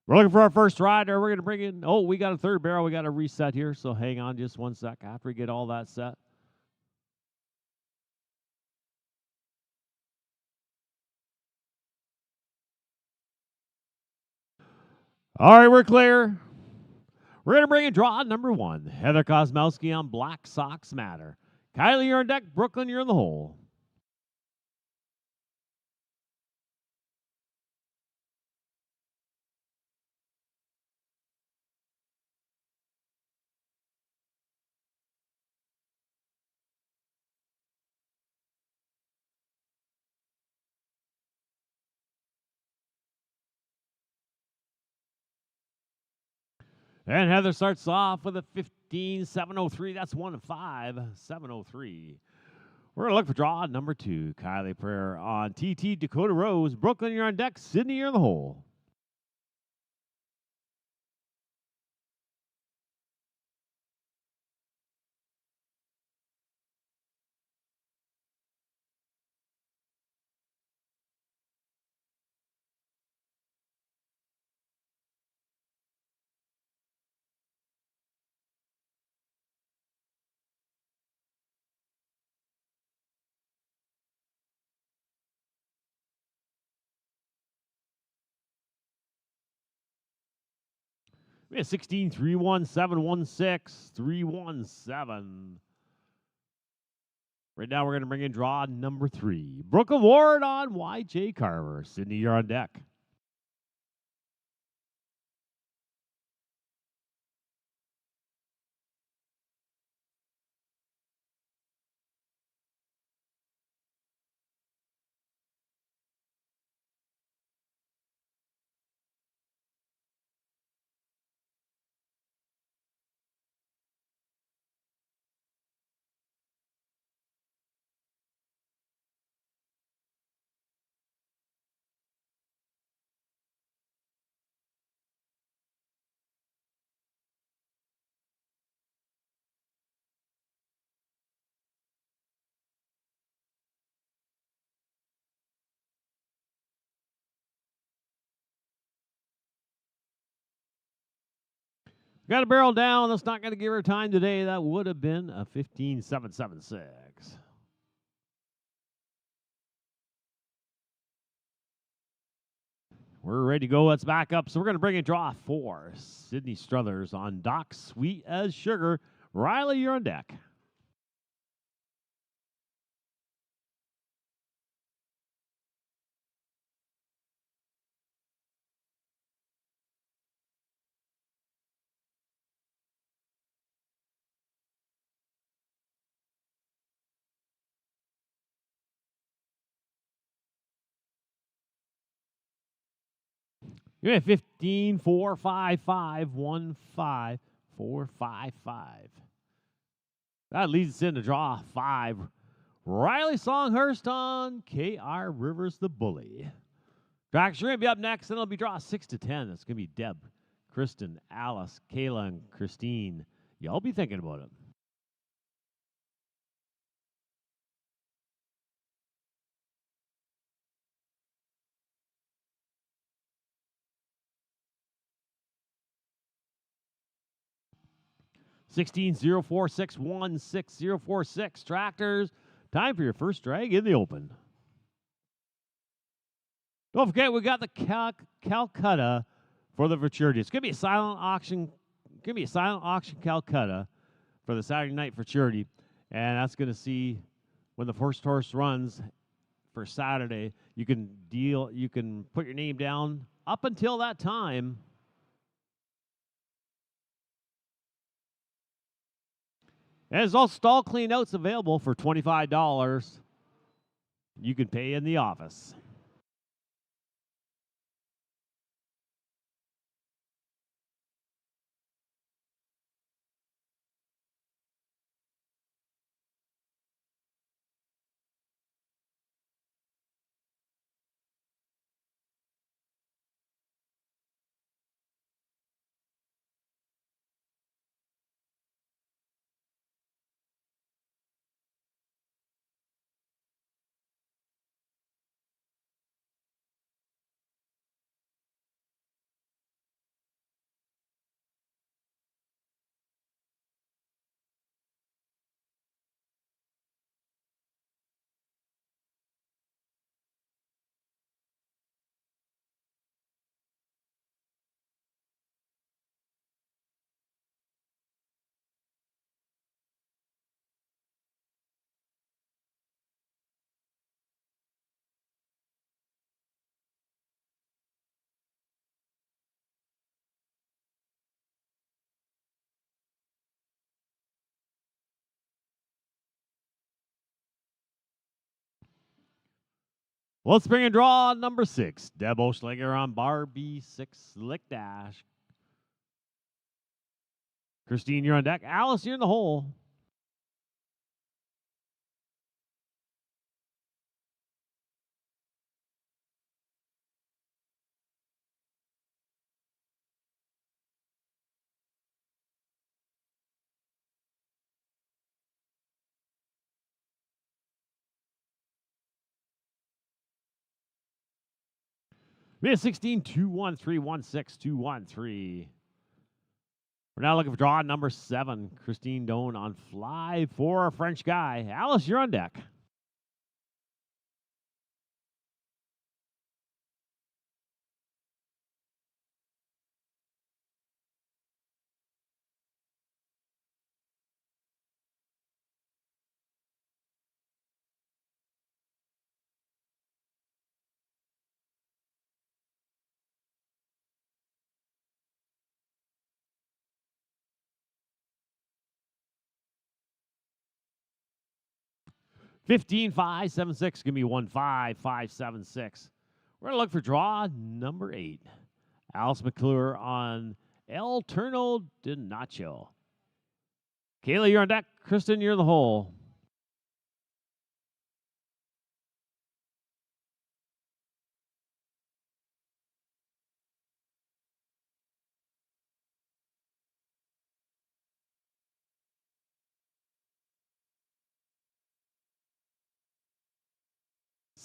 We're looking for our first rider. We're going to bring in, we got a third barrel. We got to reset here, so hang on just 1 sec after we get all that set. All right, we're clear. We're going to bring in draw number 1. Heather Kosmowski on Black Sox Matter. Kylie, you're on deck. Brooklyn, you're in the hole. And Heather starts off with a 15.703. That's 1 and 5. 703. We're going to look for draw number 2. Kylie Prayer on TT Dakota Rose. Brooklyn, you're on deck. Sydney, you're in the hole. We have 16.31716. 317. Right now, we're going to bring in draw number 3. Brooklyn Ward on YJ Carver. Sydney, you're on deck. Got a barrel down. That's not going to give her time today. That would have been a 15.776. We're ready to go. Let's back up. So we're going to bring in draw 4. Sydney Struthers on Doc, sweet as sugar. Riley, you're on deck. You have 15.45515.455. That leads us into draw 5. Riley Songhurst on KR Rivers the Bully. Tracks are going to be up next, and it'll be draw 6 to 10. It's going to be Deb, Kristen, Alice, Kayla, and Christine. Y'all be thinking about it. $16.04616046 tractors. Time for your first drag in the open. Don't forget, we got the Calcutta for the Futurity. It's going to be a silent auction. Calcutta for the Saturday night Futurity. And that's going to see when the first horse runs for Saturday. You can put your name down up until that time. And there's all stall clean outs available for $25. You can pay in the office. Let's bring in draw number 6. Deb Oschlager on bar B6, Slick Dash. Christine, you're on deck. Alice, you're in the hole. We have 16, 2, 1, 3, 1, 6, 2, 1, 3. We're now looking for draw number 7. Christine Doan on fly for a French guy. Alice, you're on deck. Fifteen, 5, 7, 6. Give me 1, 5, 5, 7, 6. We're going to look for draw number 8. Alice McClure on El Turno de Nacho. Kayla, you're on deck. Kristen, you're in the hole.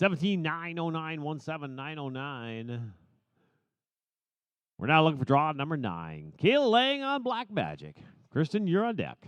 Seventeen, 909, 17, 909. We're now looking for draw number 9. Kayla laying on Black Magic. Kristen, you're on deck.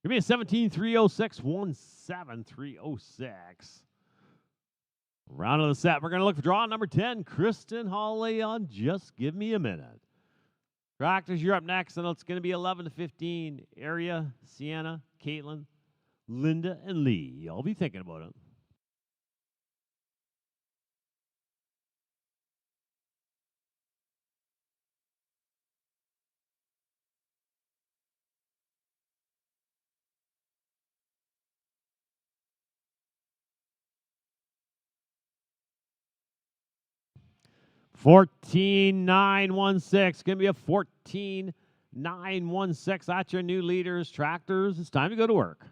Give me a 17, 306, 17, 306. Round of the set. We're going to look for draw number 10. Kristen Hawley on Just Give Me a Minute. Tractors, you're up next, and it's going to be 11 to 15. Area, Sienna, Caitlin, Linda, and Lee. I'll be thinking about it. Fourteen, 916. Going to be a 14, 916. That's your new leaders. Tractors, it's time to go to work.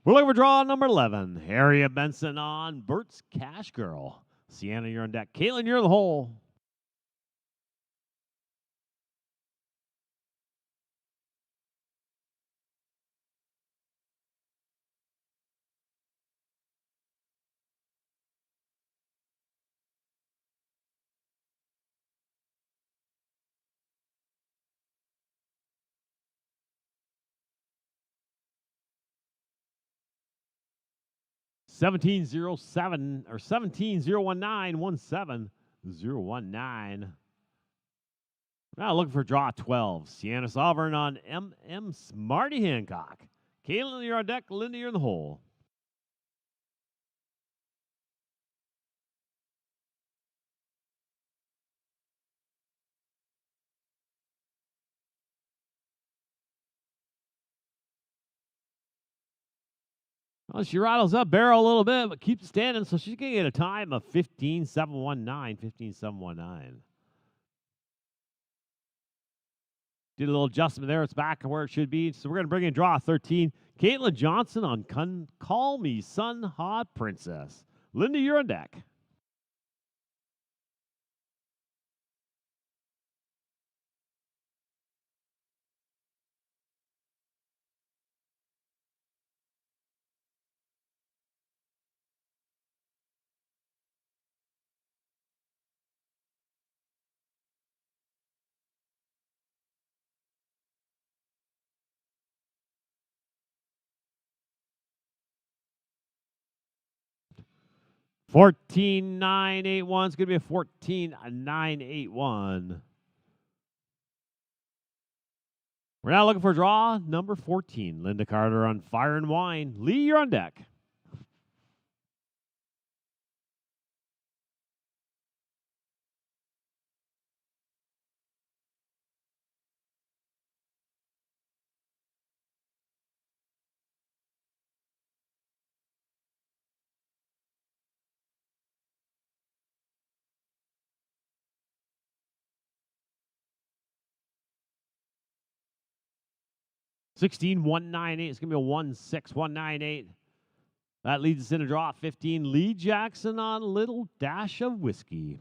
We're looking for draw number 11. Harriet Benson on Bert's Cash Girl. Sienna, you're on deck. Caitlin, you're in the hole. 1707 or 17019 17019. Now looking for draw 12. Sienna Sovereign on M. Smarty Hancock. Caitlin, you're on deck. Linda, you're in the hole. Well, she rattles up barrel a little bit, but keeps standing, so she's going to get a time of 15.719. 15.719. Did a little adjustment there. It's back where it should be. So we're going to bring in draw 13. Caitlin Johnson on Call Me Sun Hot Princess. Linda, you're on deck. $14,981. It's going to be a $14,981. We're now looking for draw number 14. Linda Carter on Fire and Wine. Lee, you're on deck. $16,198. It's going to be a 16,198. That leads us in a draw 15. Lee Jackson on Little Dash of Whiskey.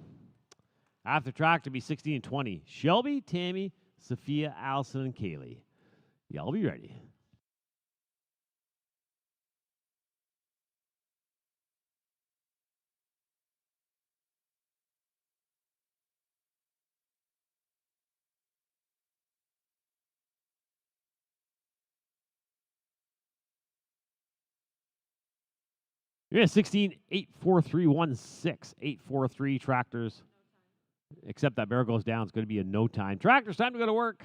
After track to be 16 and 20. Shelby, Tammy, Sophia, Allison, and Kaylee. Y'all be ready. You're at 16,84316. 843 tractors. Except that barrel goes down. It's going to be a no time. Tractors, time to go to work.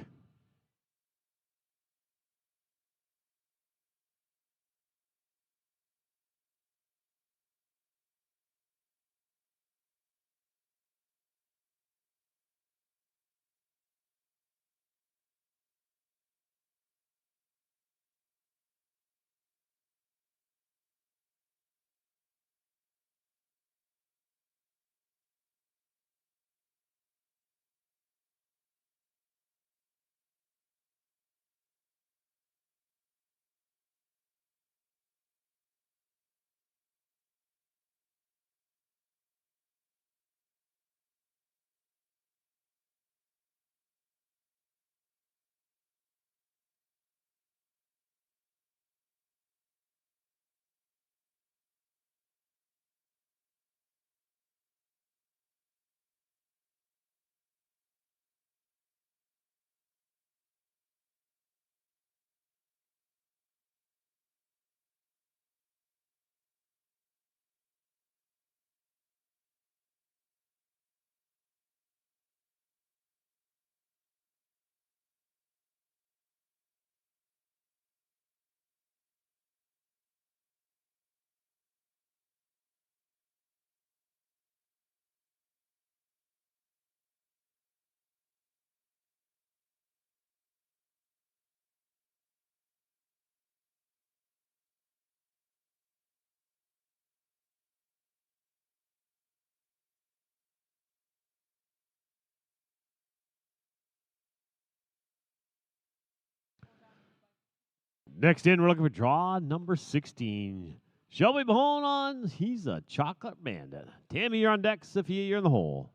Next in, we're looking for draw number 16. Shelby Mahone on. He's a chocolate bandit. Tammy, you're on deck. Sophia, you're in the hole.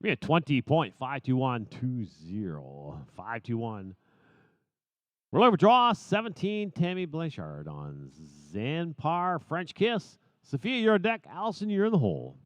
We had 20.52120. 521. We're looking for draw 17, Tammy Blanchard on Zanpar, French Kiss. Sophia, you're on deck. Allison, you're in the hole.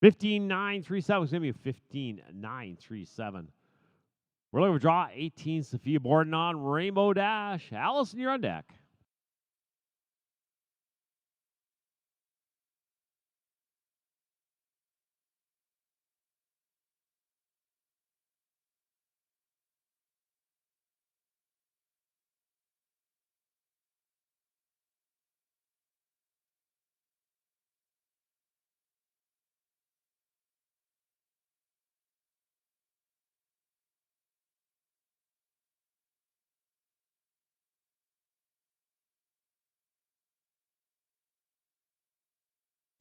$15,937 is going to be $15,937. We're looking for draw 18, Sophia Borden on Rainbow Dash. Allison, you're on deck.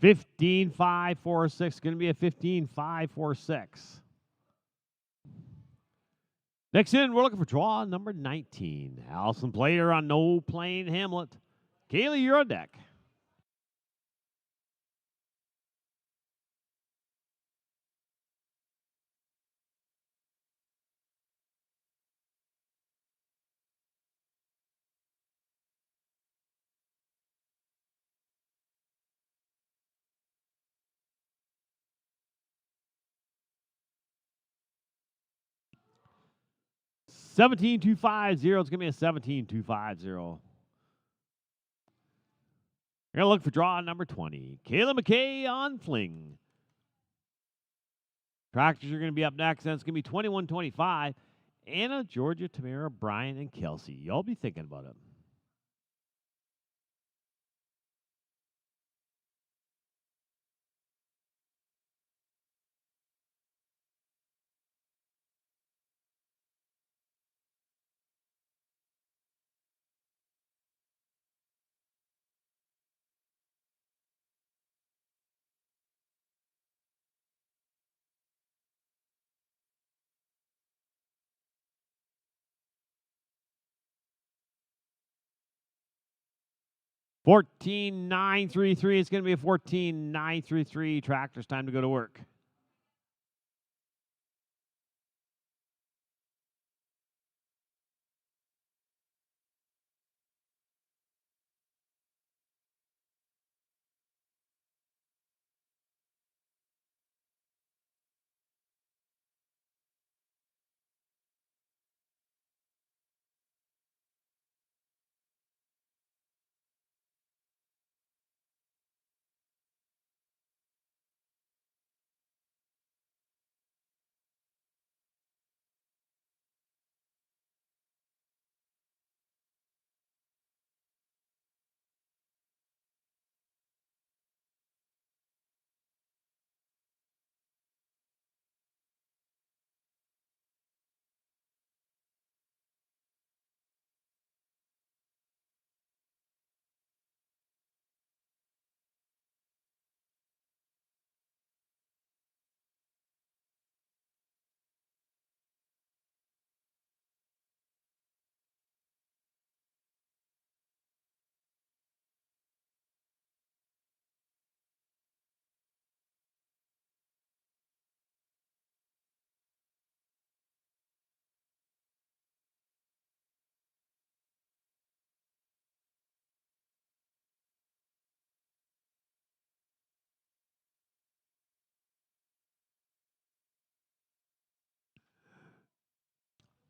$15,546. Going to be a $15,546. Next in, we're looking for draw number 19. Allison Player on No Plain Hamlet. Kaylee, you're on deck. $17,250. It's going to be a $17,250. We're going to look for draw number 20. Kayla McKay on Fling. Tractors are going to be up next, and it's going to be 2125. Anna, Georgia, Tamara, Brian, and Kelsey. Y'all be thinking about it. $14,933. It's going to be a $14,933. Tractors, time to go to work.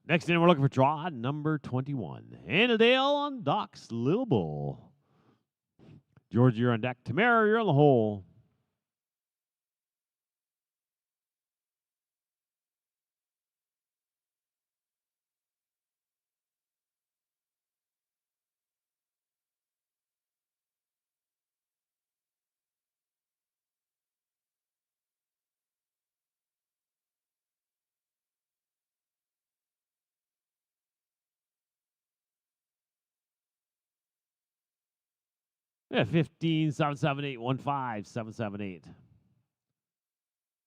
Next in, we're looking for draw number 21. Annadale on Doc's Little Bull. George, you're on deck. Tamara, you're on the hole. Yeah, 15 778 778.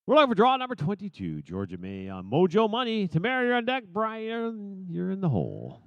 We're looking for draw number 22. Georgia May on Mojo Money. Tamara, you're on deck. Brian, you're in the hole.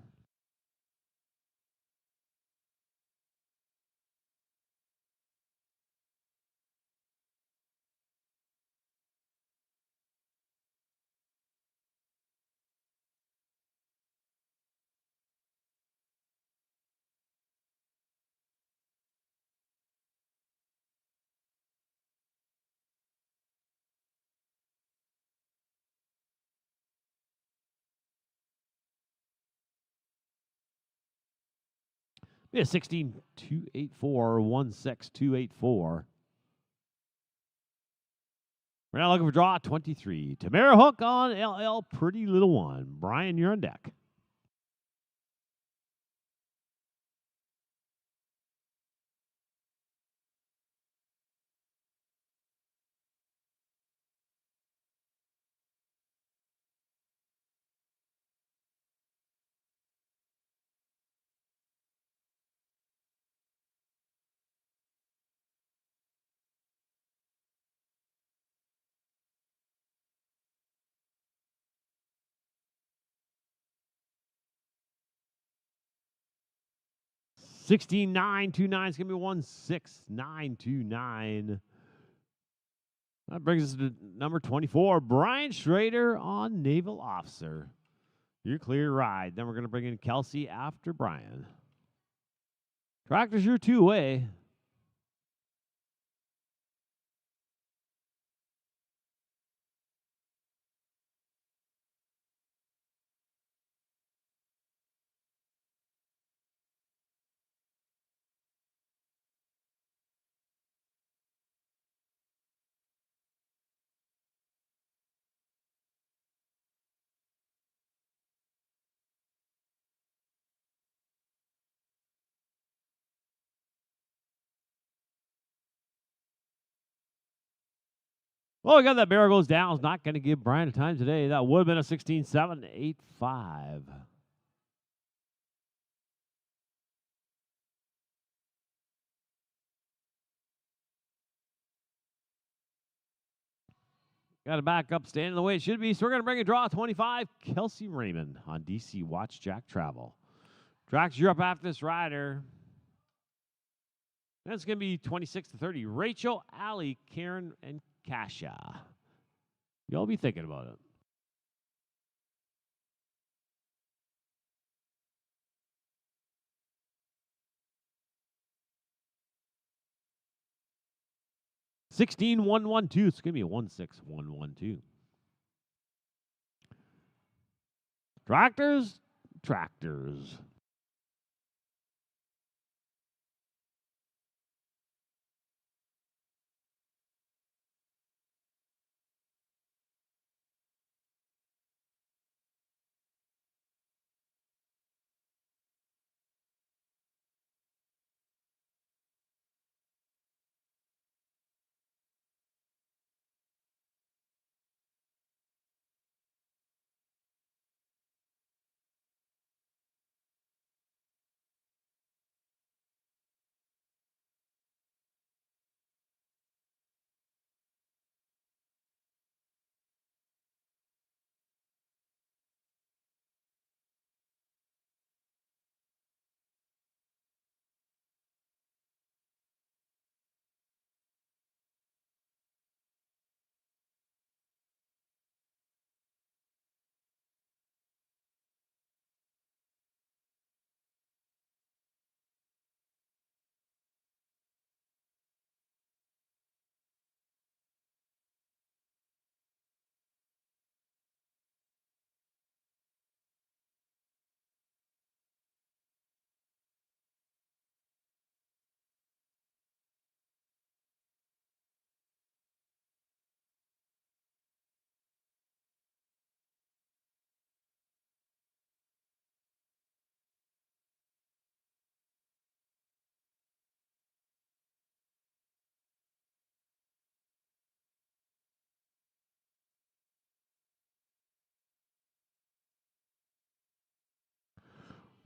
Yeah, 16 284 16284. We're now looking for draw 23. Tamara Hook on LL Pretty Little One. Brian, you're on deck. Sixteen nine two nine is going to be 16929. That brings us to number 24. Brian Schrader on Naval Officer. You're clear ride. Then we're going to bring in Kelsey after Brian. Tractors, you're two-way. Well, we got that barrel goes down. It's not going to give Brian a time today. That would have been a 16.785. Got to back up, standing the way it should be. So we're going to bring a draw 25. Kelsey Raymond on DC Watch Jack Travel. Drax, you're up after this rider. That's going to be 26-30. Rachel, Allie, Karen, and Kasha. Y'all be thinking about it. $16,112. It's going to be a 16112. Tractors.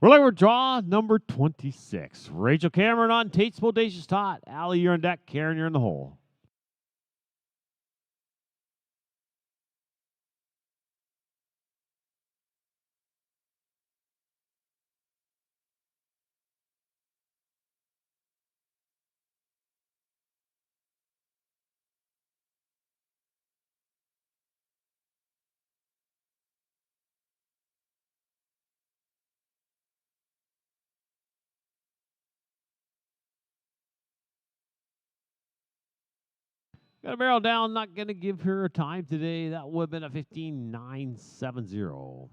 We're looking for draw number 26. Rachel Cameron on Tate's Bodacious Tot. Allie, you're on deck. Karen, you're in the hole. Got a barrel down. Not going to give her a time today. That would have been a 15.970.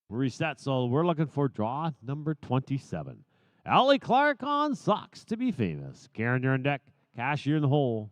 Reset. So we're looking for draw number 27. Allie Clark on Socks to be famous. Karen, you're on deck. Cash, you're in the hole.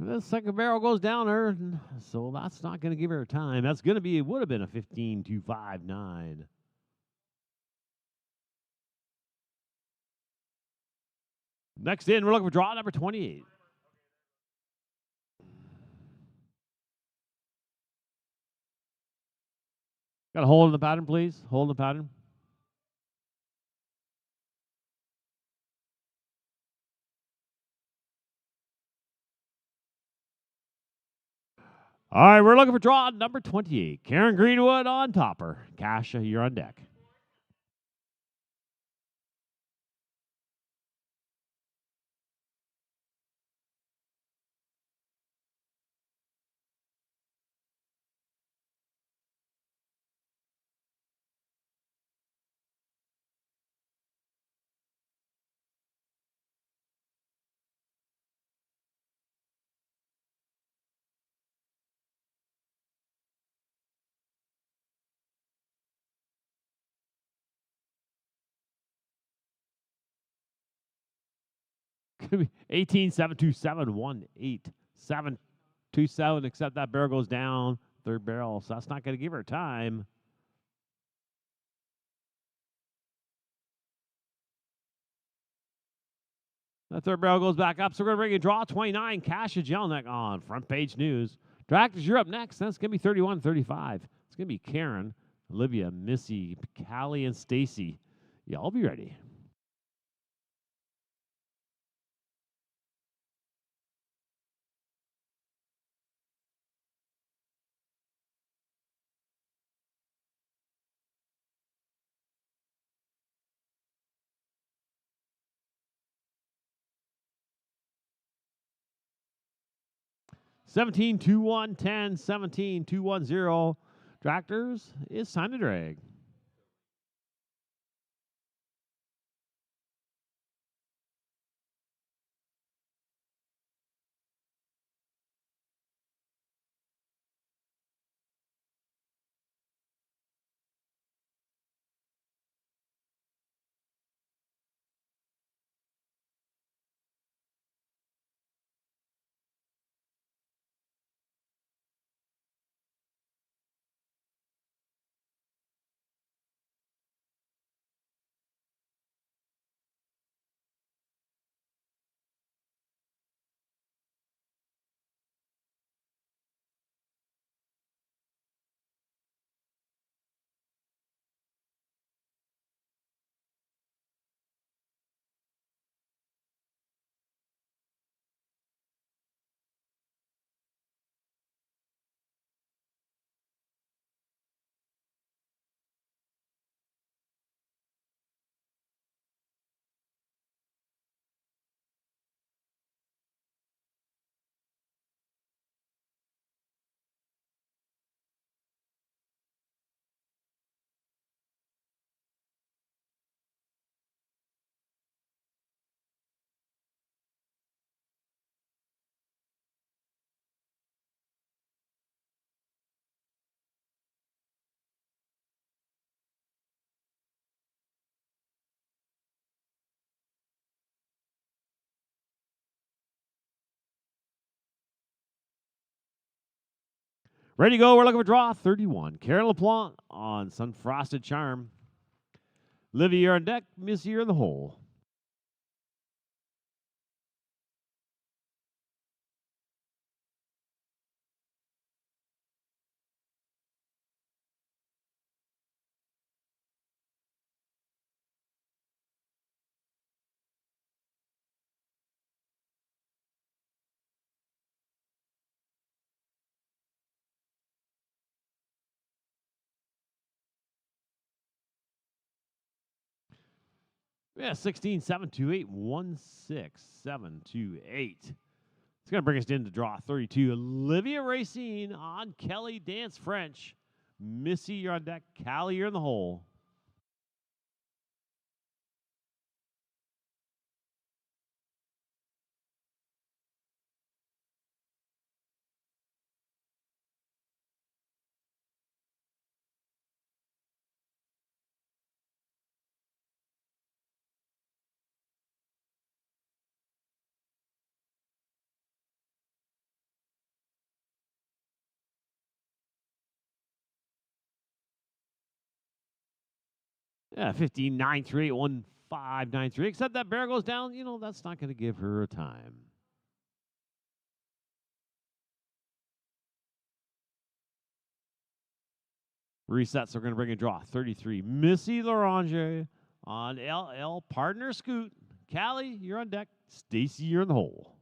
The second barrel goes down her, so that's not going to give her time. That's going to be, it would have been a 15.259. Next in, we're looking for draw number 28. Got a hole in the pattern, please. Hole in the pattern. All right, we're looking for draw number 28. Karen Greenwood on topper. Cash, you're on deck. Could be 18.72718.727. Except that barrel goes down. Third barrel, so that's not going to give her time. That third barrel goes back up, so we're going to bring a draw 29. Cash is Jelnick on Front Page News. Tractors, you're up next. That's going to be 31-35. It's going to be Karen, Olivia, Missy, Callie, and Stacy. Y'all be ready. Seventeen two one 10, 17 210. Tractors, it's time to drag. Ready to go. We're looking for draw 31. Karen LaPlante on Sunfrosted Charm. Livy, you're on deck. Missy, you're in the hole. Yeah, 16, 7, 2, 8, 1, 6, 7, 2, 8. It's going to bring us into draw 32. Olivia Racine on Kelly Dance French. Missy, you're on deck. Callie, you're in the hole. Yeah, 15, 9, 3, 8, 1, 5, 9, 3. Except that bear goes down. You know, that's not going to give her a time. Resets are going to bring a draw 33. Missy Lorange on LL Partner Scoot. Callie, you're on deck. Stacy, you're in the hole.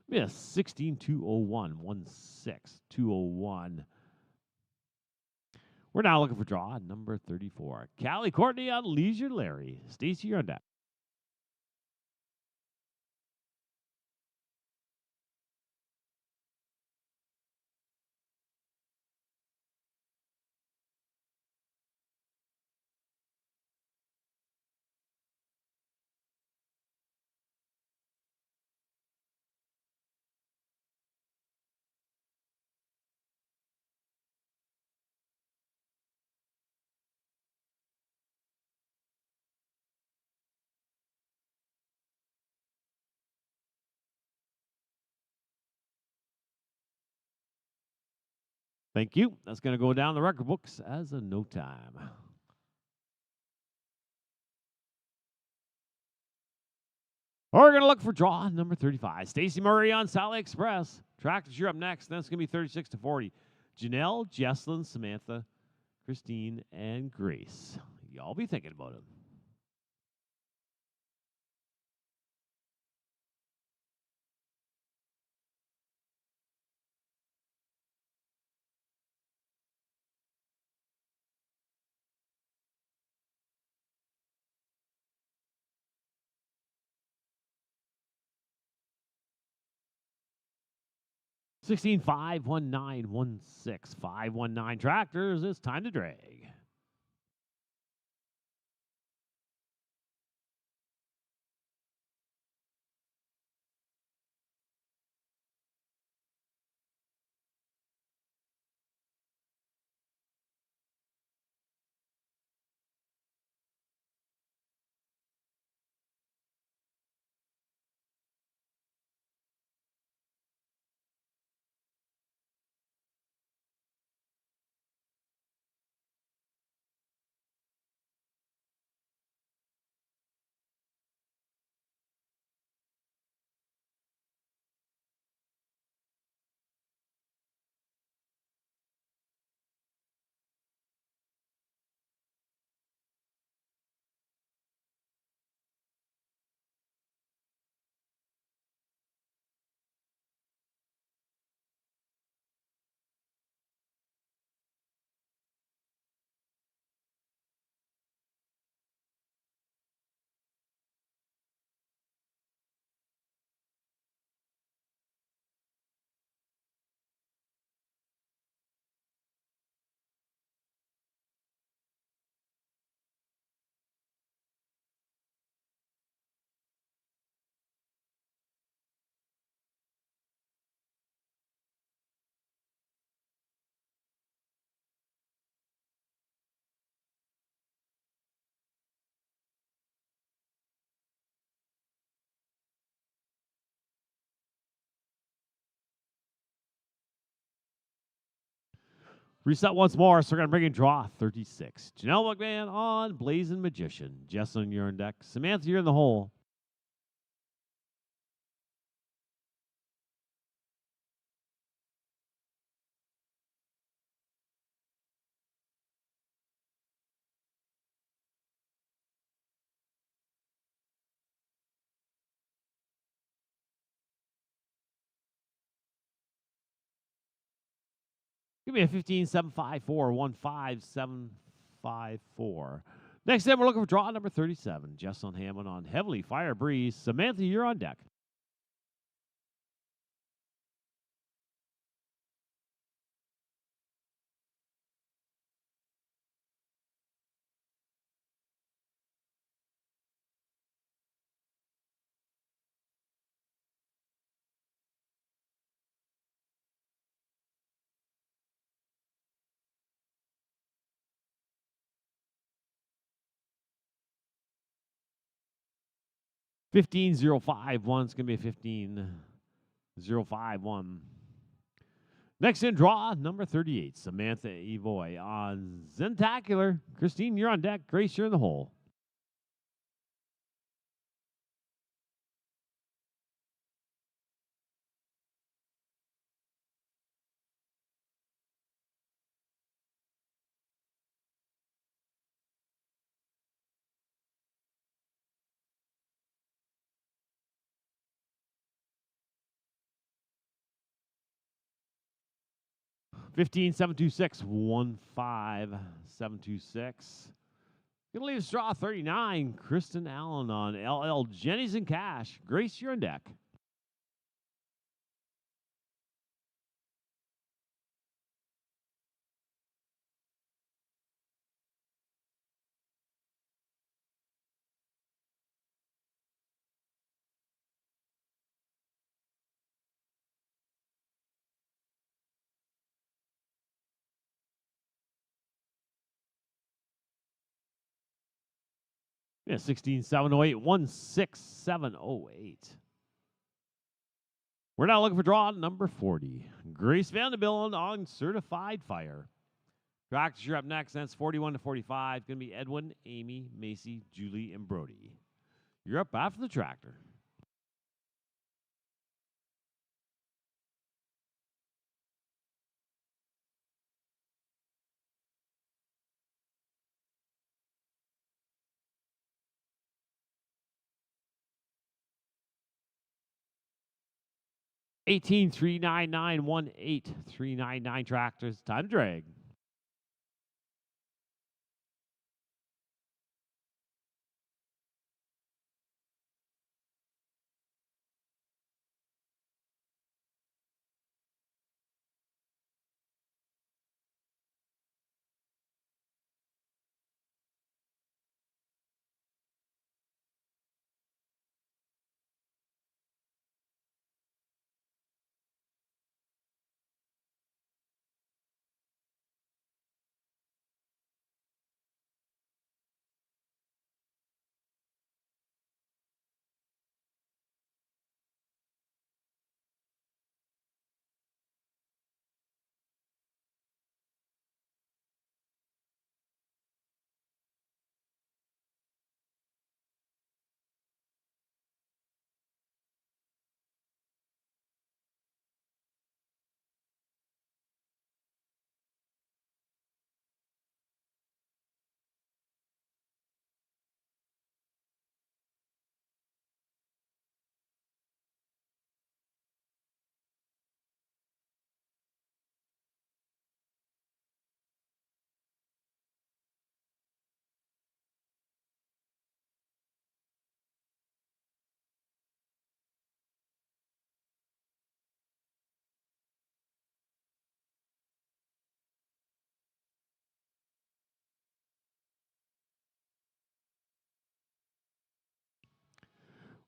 Yes, 16, 201, 16, 201. We're now looking for draw number 34. Callie Courtney on Leisure Larry. Stacy, you're on deck. 'Thank you. That's going to go down the record books as a no time. We're going to look for draw number 35. Stacy Murray on Sally Express. Tractors, you're up next. Then it's going to be 36 to 40. Janelle, Jesslyn, Samantha, Christine, and Grace. Y'all be thinking about it. Sixteen, 51916, 519 tractors. It's time to drag. Reset once more, so we're going to bring in draw 36. Janelle McMahon on Blazing Magician. Jesselyn, you're on deck. Samantha, you're in the hole. Give me a 15-754, 15754. Next in, we're looking for draw number 37. Jesselyn Hammond on Heavily Fire Breeze. Samantha, you're on deck. $15,051 is going to be a 15,051. Next in, draw number 38. Samantha Evoy on Zentacular. Christine, you're on deck. Grace, you're in the hole. $15,726, 15726. Gonna leave straw 39. Kristen Allen on LL Jenny's and Cash. Grace, you're on deck. Yeah, 16,708, 16708. We're now looking for draw number 40. Grace Vanderbilt on Certified Fire. Tractors, you're up next. That's 41-45. Going to be Edwin, Amy, Macy, Julie, and Brody. You're up after the tractor. $18,399,18399 tractors. Time to drag.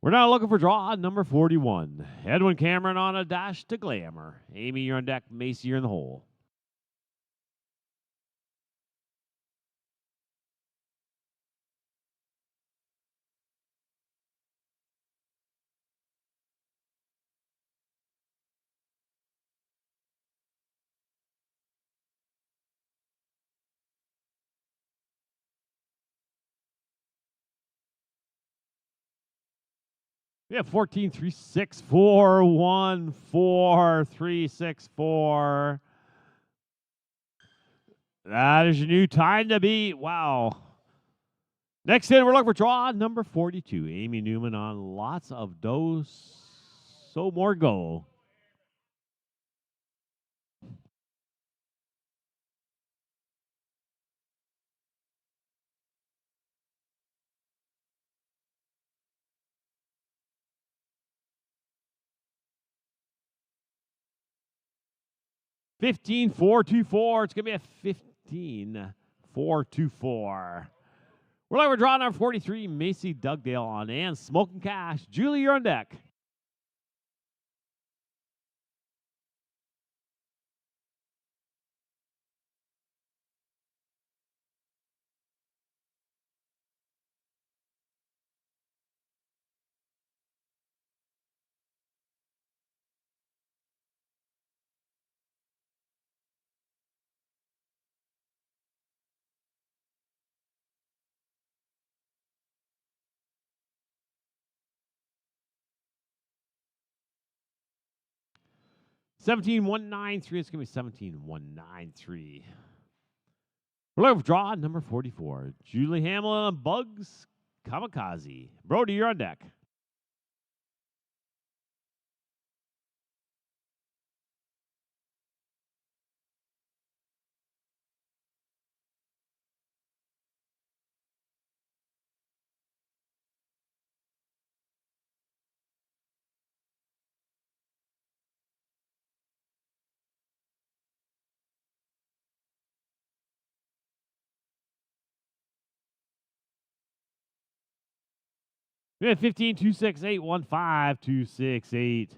We're now looking for draw number 41. Edwin Cameron on a dash to glamour. Amy, you're on deck. Macy, you're in the hole. We have 14, 3, 6, 4, 1, 4, 3, 6, 4. That is your new time to beat. Wow. Next in, we're looking for draw number 42. Amy Newman on lots of dose. So more go. $15, 4, 2, 4. It's going to be a 15, 4, 2, 4. We're looking for draw number 43. Macy Dugdale on and Smoking Cash. Julie, you're on deck. $17,193. It's going to be 17,193. We're looking for draw number 44. Julie Hamlin on Bugs Kamikaze. Brody, you're on deck. We have 15, 268, 15, 268.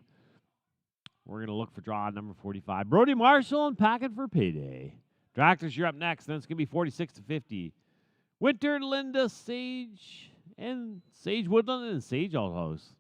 We're going to look for draw number 45. Brody Marshall and Packing for Payday. Tractors, you're up next. Then it's going to be 46 to 50. Winter, Linda, Sage, and Sage Woodland and Sage Allhouse.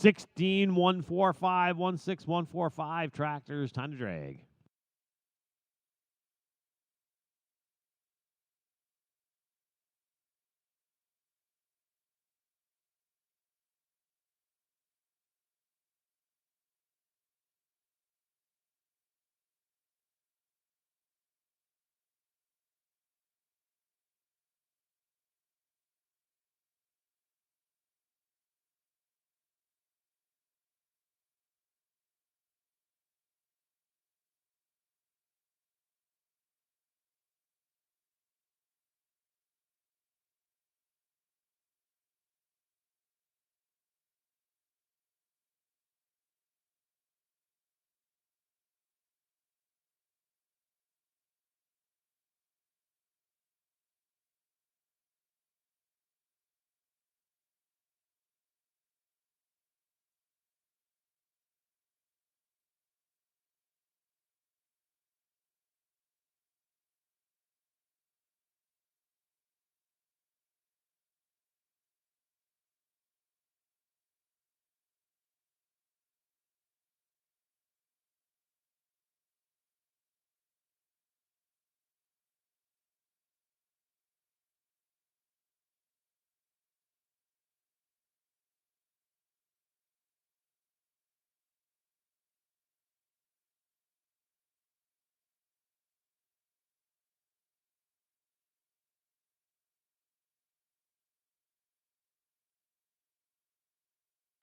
$16, 145, 16, 145. Tractors, time to drag.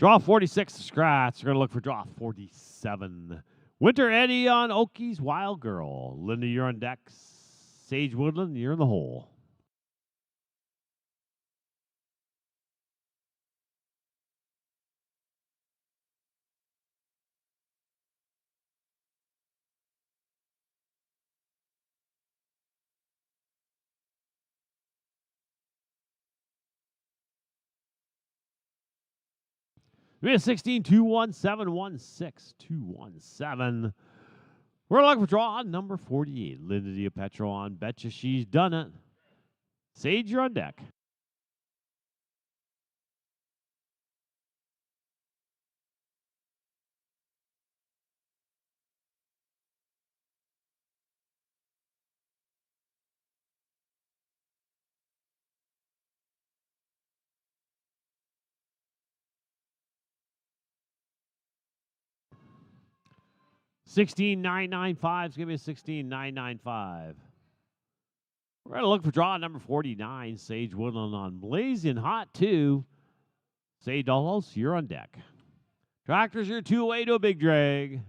Draw 46 to scratch. We're going to look for draw 47. Winter Eddie on Okies Wild Girl. Linda, you're on deck. Sage Woodland, you're in the hole. We have 16, 217, 16, 217. We're looking for draw number 48. Linda DiPetro on Betcha She's Done It. Sage, you're on deck. 16995 is going to be a 16995. We're going to look for draw number 49, Sage Woodland on Blazing Hot 2. Sage Dollos, you're on deck. Tractors, you're 2 away to a big drag.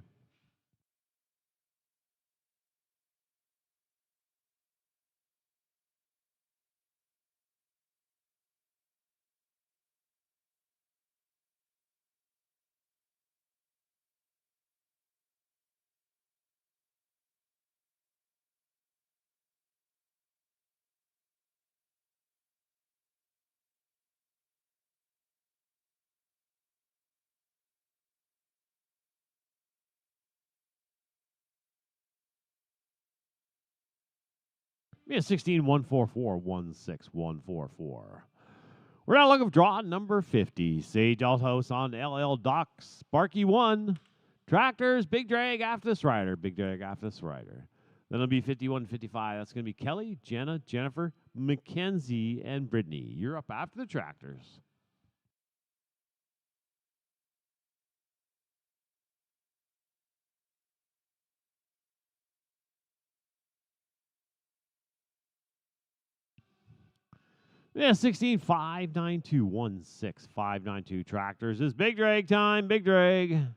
Be a 16144 We're now looking for draw number 50. Sage Altos on LL Doc Sparky 1. Tractors, big drag after this rider. Big drag after this rider. Then it'll be 5155. That's going to be Kelly, Jenna, Jennifer, Mackenzie, and Brittany. You're up after the tractors. Yeah, 1659216 tractors is big drag time. Big drag.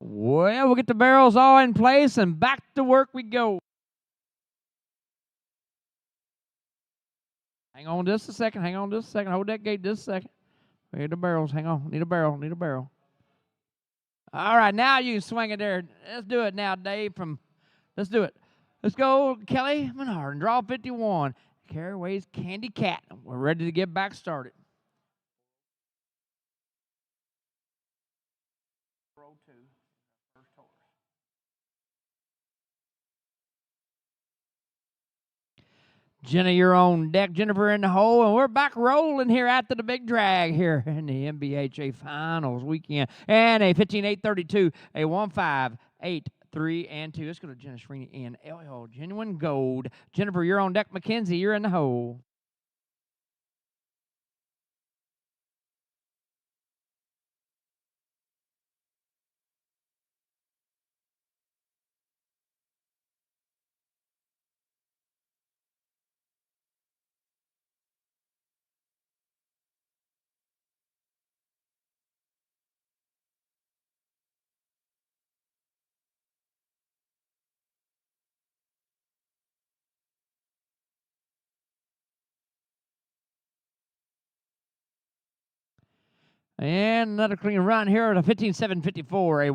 Well, we'll get the barrels all in place and back to work we go. Hang on just a second. Hang on just a second. Hold that gate just a second. We need the barrels. Hang on. Need a barrel. Need a barrel. All right, now you can swing it there. Let's do it now, Dave. Let's do it. Let's go, Kelly Menard, and draw 51. Caraway's Candy Cat. We're ready to get back started. Row 2, first horse. Jenna, you're on deck. Jennifer in the hole, and we're back rolling here after the big drag here in the NBHA Finals weekend. And a 15-8-32, a 1-5-8-3 and 2. Let's go to Jenna Srini in LL Genuine Gold. Jennifer, you're on deck. Mackenzie, you're in the hole. And another clean run here at a 15-7-54, a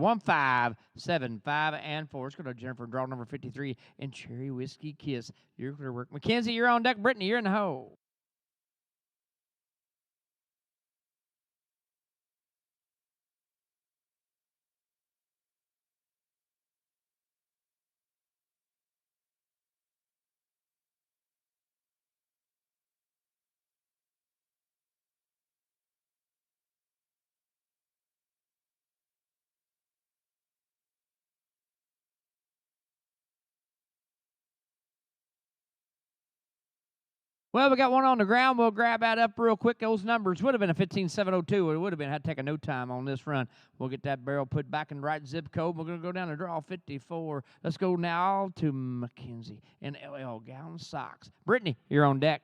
1-5-7-5 and 4. Let's go to Jennifer, draw number 53 in Cherry Whiskey Kiss. You're clear work. Mackenzie, you're on deck. Brittany, you're in the hole. Well, we got one on the ground. We'll grab that up real quick. Those numbers would have been a 15-7-02. It would have been, had to take a no time on this run. We'll get that barrel put back in the right zip code. We're going to go down to draw 54. Let's go now to Mackenzie in LL Gown Socks. Brittany, you're on deck.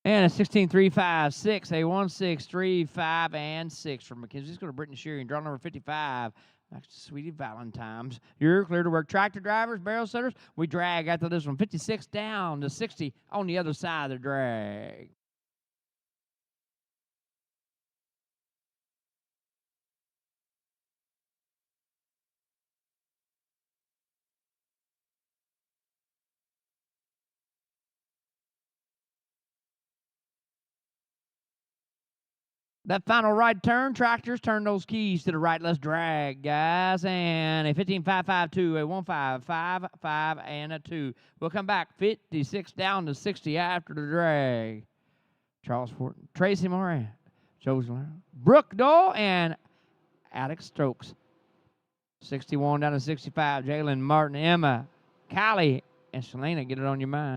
And a 16-3-5-6, a 1-6-3-5 and 6 from Mackenzie. Let's go to Brittany Shearing, draw number 55. Next to Sweetie Valentine's. You're clear to work. Tractor drivers, barrel setters. We drag after this one. 56 down to 60 on the other side of the drag. That final right turn, tractors, turn those keys to the right. Let's drag, guys. And a 15-5-5-2, a 1-5-5-5, and a 2. We'll come back 56 down to 60 after the drag. Charles Fortin, Tracy Moran, Joseph Brooke Dole, and Alex Stokes. 61 down to 65. Jalen Martin, Emma, Callie, and Selena. Get it on your mind.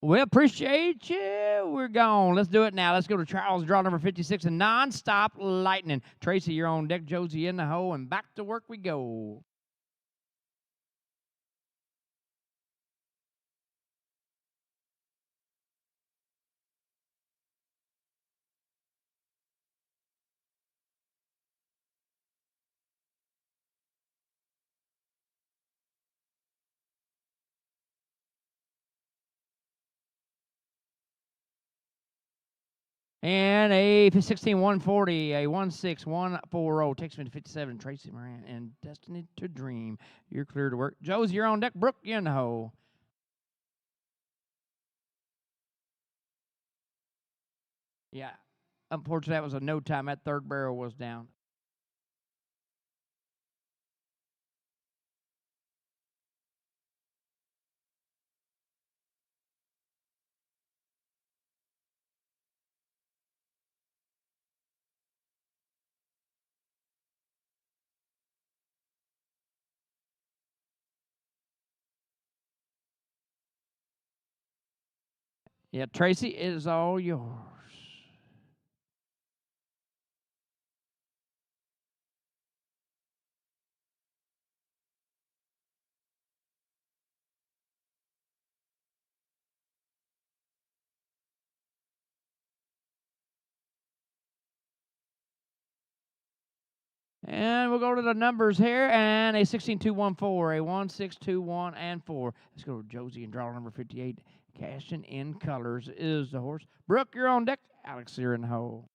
We appreciate you. We're gone. Let's do it now. Let's go to Charles, draw number 56, and nonstop lightning. Tracy, you're on deck. Josie in the hole, and back to work we go. And a 16-140, a 16140 takes me to 57. Tracy Moran and Destiny to Dream. You're clear to work. Josie, you're on deck. Brooke, you're in the hole. Yeah. Unfortunately, that was a no time. That third barrel was down. Yeah, Tracy, it is all yours. And we'll go to the numbers here. And a 16214, a 1621, and 4. Let's go to Josie and draw number 58. Cashing in colors is the horse. Brooke, you're on deck. Alex, you're in the hole.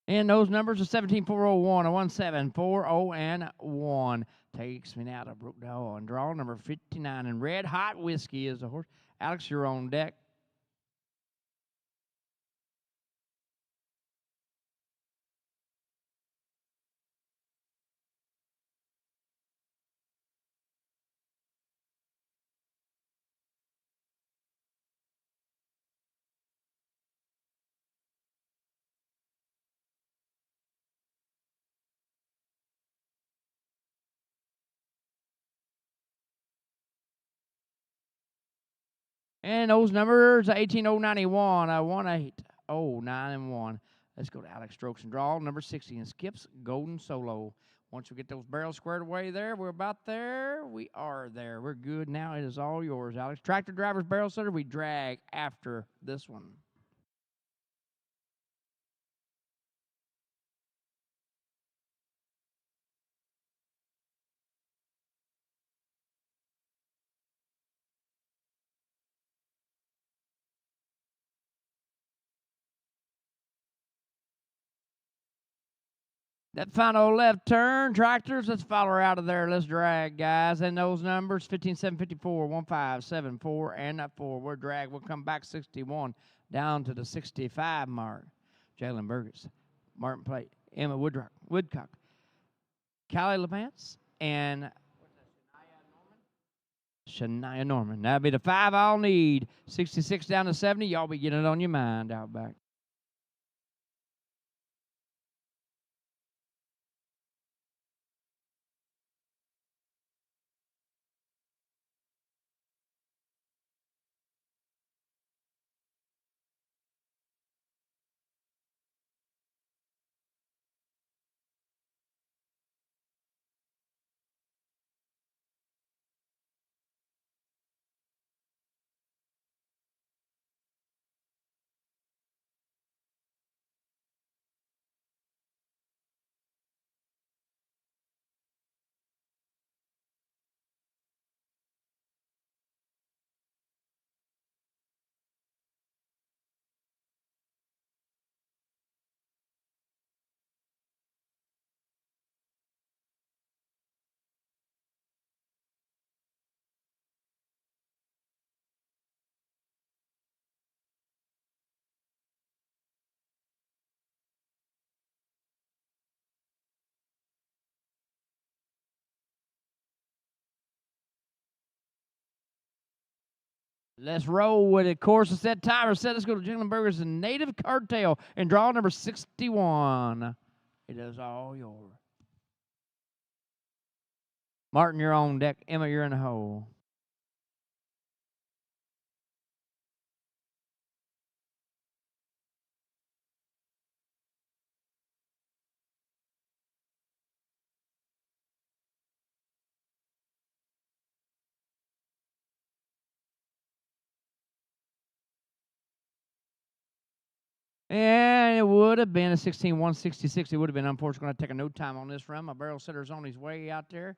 And those numbers are 17401, a 1740, and 1. Takes me now to Brooke Doe and draw number 59. And Red Hot Whiskey is the horse. Alex, you're on deck. And those numbers are 18091, a 1809, and 1. Let's go to Alex Strokes and draw number 60 and Skips Golden Solo. Once we get those barrels squared away there, we're about there. We are there. We're good now. It is all yours, Alex. Tractor driver's barrel setter, we drag after this one. That final left turn, tractors, let's follow her out of there. Let's drag, guys. And those numbers, 15754, 1574, and that 4. We're drag. We'll come back 61 down to the 65 mark. Jalen Burgess, Martin Plate, Emma Woodcock, Callie Levance, and Shania Norman. That'll be the 5 I'll need. 66 down to 70. Y'all be getting it on your mind out back. Let's roll with it. Course is set, timer set. Let's go to Jingling Burgers and Native Cartel and draw number 61. It is all yours. Martin, you're on deck. Emma, you're in the hole. And it would have been a 16-166. It would have been unfortunately going to take a no time on this run. My barrel setter's on his way out there.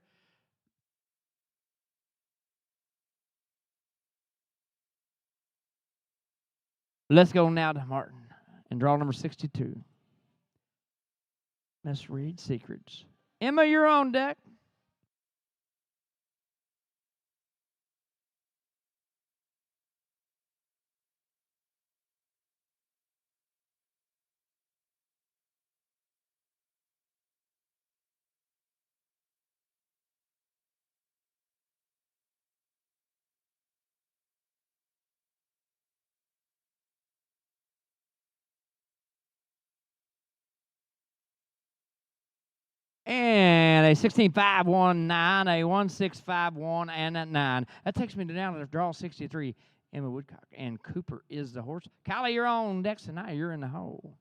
Let's go now to Martin and draw number 62. Let's read secrets. Emma, you're on deck. And a 16-5-1-9, a 1-6-5-1, and a 9. That takes me down to draw 63. Emma Woodcock and Cooper is the horse. Kylie, you're on deck tonight. You're in the hole.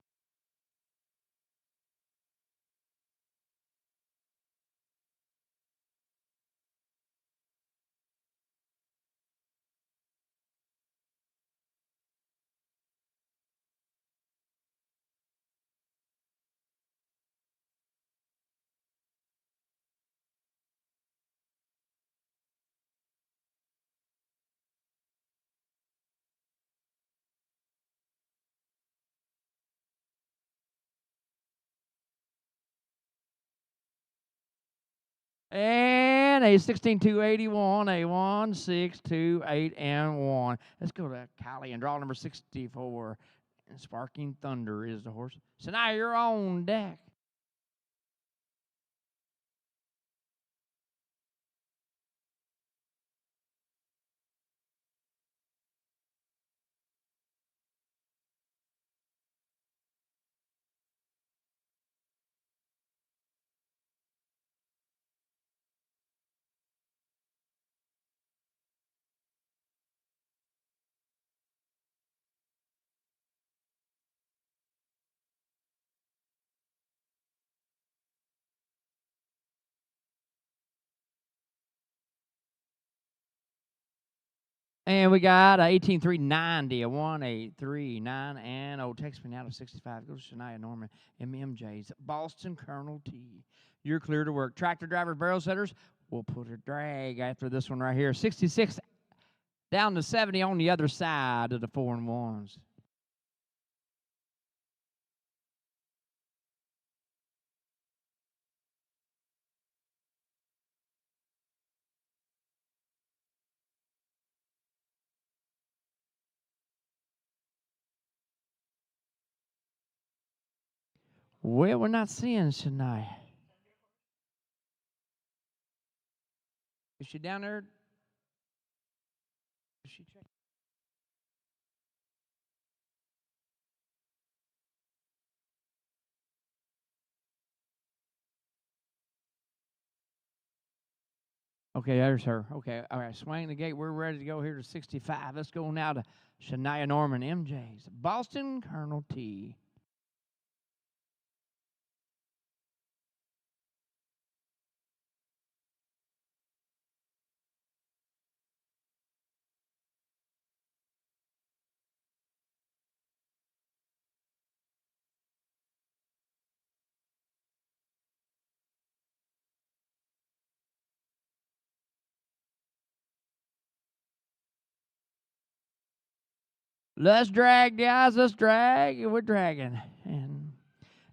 And a 16-2-81, a 1-6-2-8, and 1. Let's go to Kylie and draw number 64. And Sparking Thunder is the horse. So now you're on deck. And we got a 18-3-90, a 1-8-3-9, and takes me now to 65. Goes to Shania Norman, MMJ's Boston Colonel T. You're clear to work. Tractor drivers, barrel setters, we'll put a drag after this one right here. 66 down to 70 on the other side of the 4 and 1s. Well, we're not seeing Shania. Is she down there? Is she checking? Okay, there's her. Okay, all right, swing the gate. We're ready to go here to 65. Let's go now to Shania Norman, MJ's Boston Colonel T. Let's drag, guys. Let's drag. We're dragging.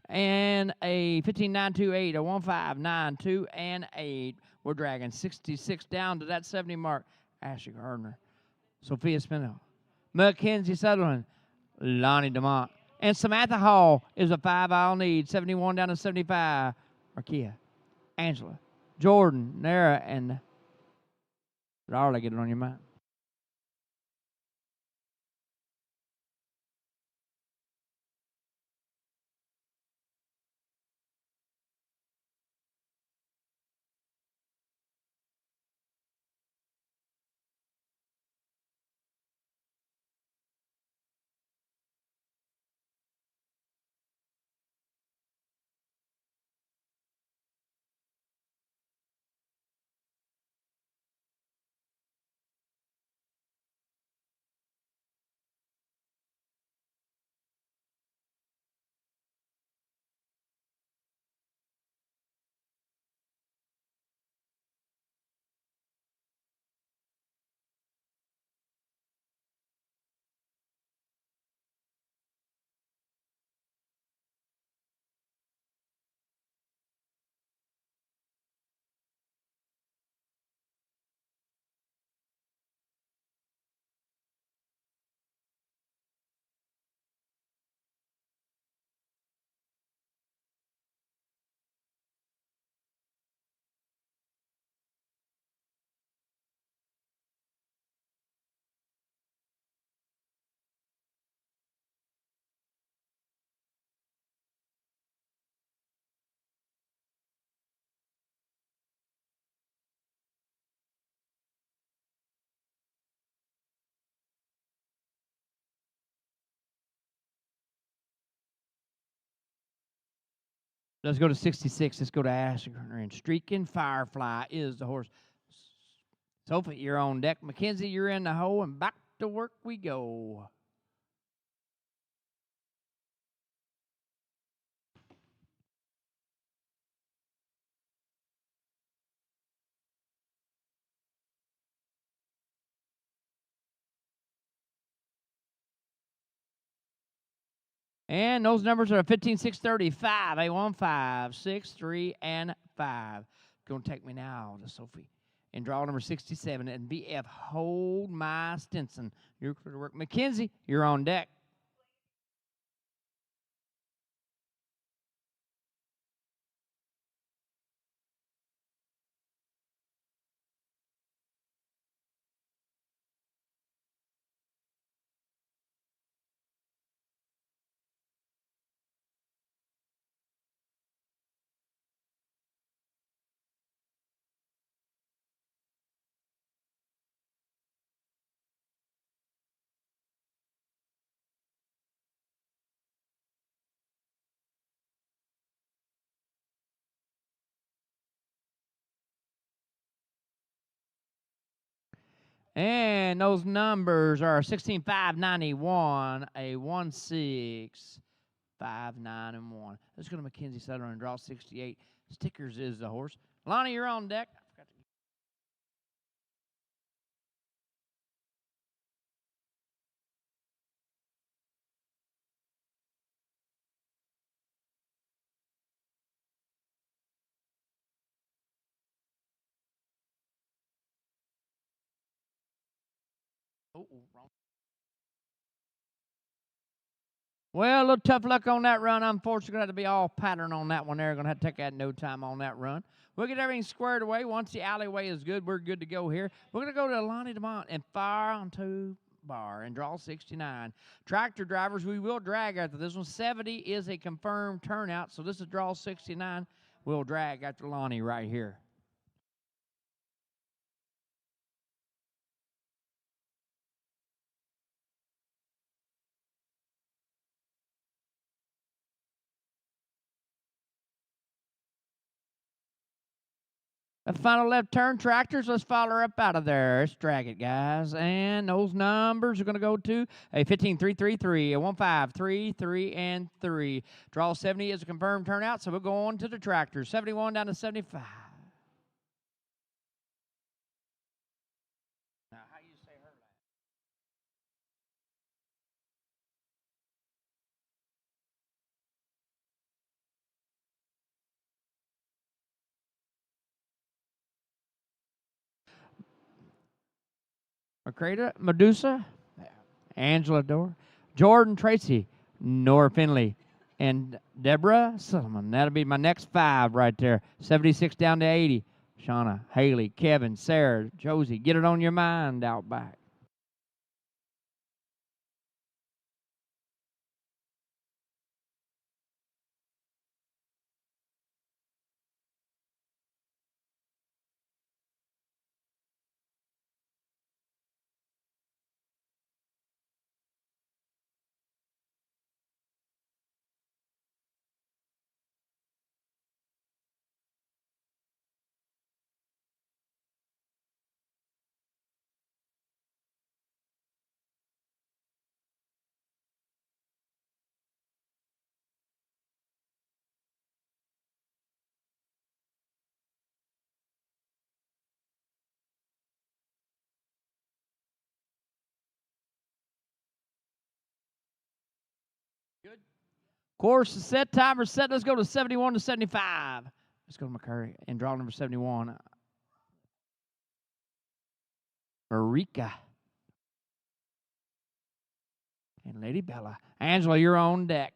And a 15-9-2-8, a 1-5-9-2, and 8. We're dragging 66 down to that 70 mark. Ashley Gardner, Sophia Spindle, Mackenzie Sutherland, Lonnie DeMont, and Samantha Hall is a 5 I'll need. 71 down to 75. Markia, Angela, Jordan, Nara, and Darla, get it on your mind. Let's go to 66. Let's go to Asher. And Streaking Firefly is the horse. Sophie, you're on deck. Mackenzie, you're in the hole, and back to work we go. And those numbers are 15, 6, 35, a 1, 5, 6, 3, and 5. Going to take me now to Sophie. And draw number 67. And BF, hold my Stinson. You're clear to work. Mackenzie, you're on deck. And those numbers are 16, 5, 91, a 1, 6, 5, 9, and 1. Let's go to Mackenzie Sutter and draw 68. Stickers is the horse. Lonnie, you're on deck. Oh, wrong. Well, a little tough luck on that run. Unfortunately, going to have to be all pattern on that one there. Going to have to take that no time on that run. We'll get everything squared away. Once the alleyway is good, we're good to go here. We're going to go to Lonnie DeMont and fire on 2 bar and draw 69. Tractor drivers, we will drag after this one. 70 is a confirmed turnout, so this is draw 69. We'll drag after Lonnie right here. A final left turn, tractors. Let's follow her up out of there. Let's drag it, guys. And those numbers are going to go to a 15, 3, 3, 3, a 1, 5, 3, 3, and 3. Draw 70 is a confirmed turnout, so we'll go on to the tractors. 71 down to 75. Now, how you say her last? Macrata, Medusa, Angela Dorr, Jordan Tracy, Nora Finley, and Deborah Sullivan. That'll be my next 5 right there. 76 down to 80. Shauna, Haley, Kevin, Sarah, Josie, get it on your mind out back. Good. Course is set, timer set. Let's go to 71 to 75. Let's go to McCurry and draw number 71. Marika. And Lady Bella. Angela, you're on deck.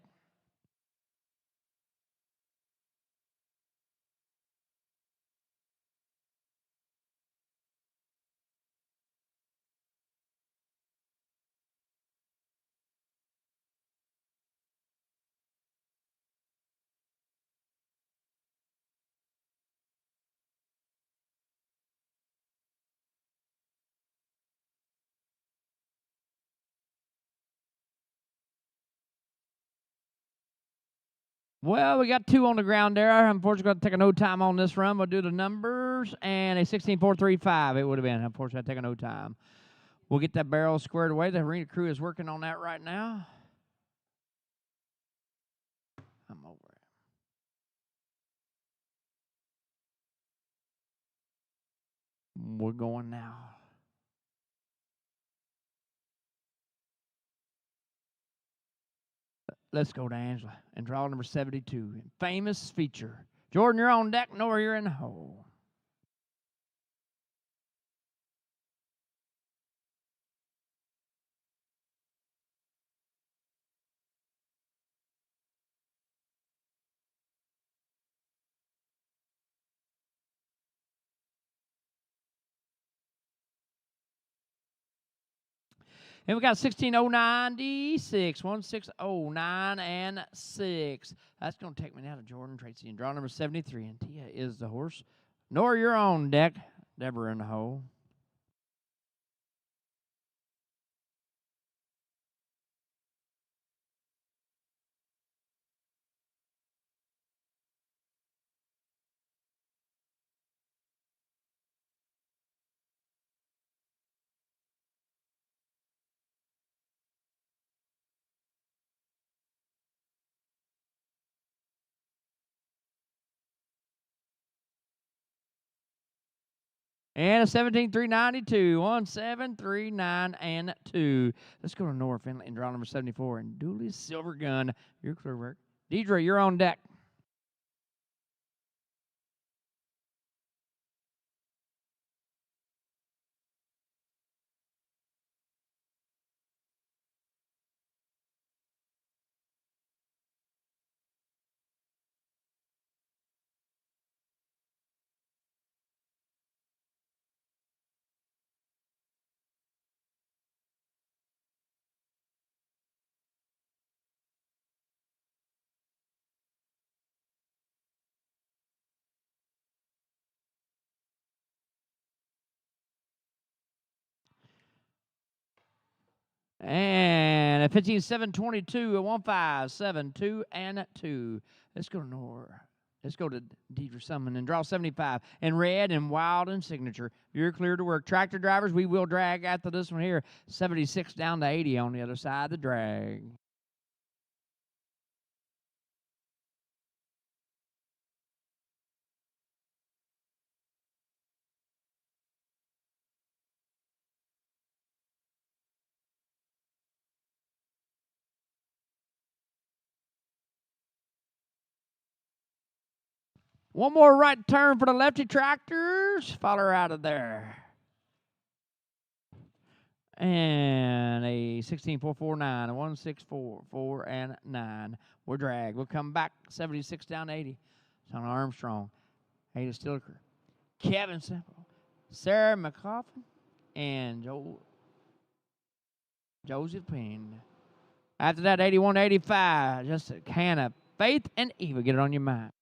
Well, we got 2 on the ground there. Unfortunately, going to take a no time on this run. We'll do the numbers and a 16.435. It would have been. Unfortunately, I take a no time. We'll get that barrel squared away. The arena crew is working on that right now. I'm over it. We're going now. Let's go to Angela and draw number 72. Famous feature. Jordan, you're on deck. Nora, you're in the hole. And we got 16.096, 16.09 and 6. That's going to take me now to Jordan Tracy and draw number 73. And Tia is the horse. Nora, you're on deck. Deborah in the hole. And a 17.392, 17.392 and 2. Let's go to Nora Finley and draw number 74. And Dooley's Silver Gun. Your clear work. Deidre, you're on deck. And a 15.722, a 15.722 and 2. Let's go to Nora. Let's go to Deidre Summon and draw 75. And red and wild and signature. You're clear to work. Tractor drivers, we will drag after this one here. 76 down to 80 on the other side of the drag. One more right turn for the lefty tractors. Follow her out of there. And a 16.449, a 16.44 and 9. We're drag. We'll come back 76 down 80. It's on Armstrong. Ada Stiliker. Kevin Semple. Sarah McCoffin. And Josephine. After that, 81-85. Just a can of faith and evil. Get it on your mind.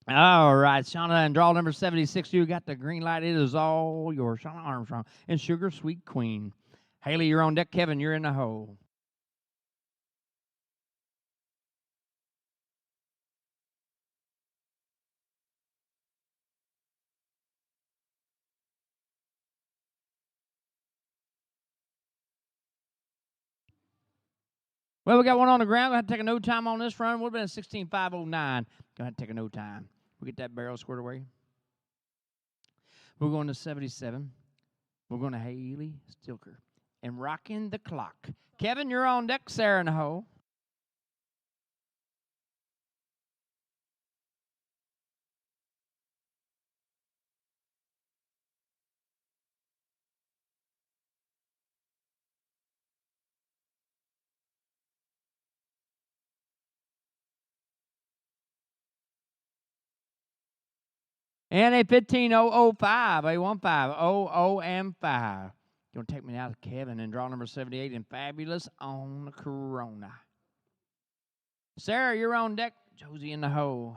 All right, Shauna, and draw number 76. You got the green light. It is all yours. Shauna Armstrong and Sugar Sweet Queen. Haley, you're on deck. Kevin, you're in the hole. Well, we got one on the ground. Going to have to take a no time on this run. Would have been a 16.509. Going to have to take a no time. We'll get that barrel squared away. We're going to 77. We're going to Haley Stilker. And rocking the clock. Kevin, you're on deck. Sarah in the hole. And a 15.005, a 15.00 and 5. Going to take me now to Kevin and draw number 78 and Fabulous on the Corona. Sarah, you're on deck. Josie in the hole.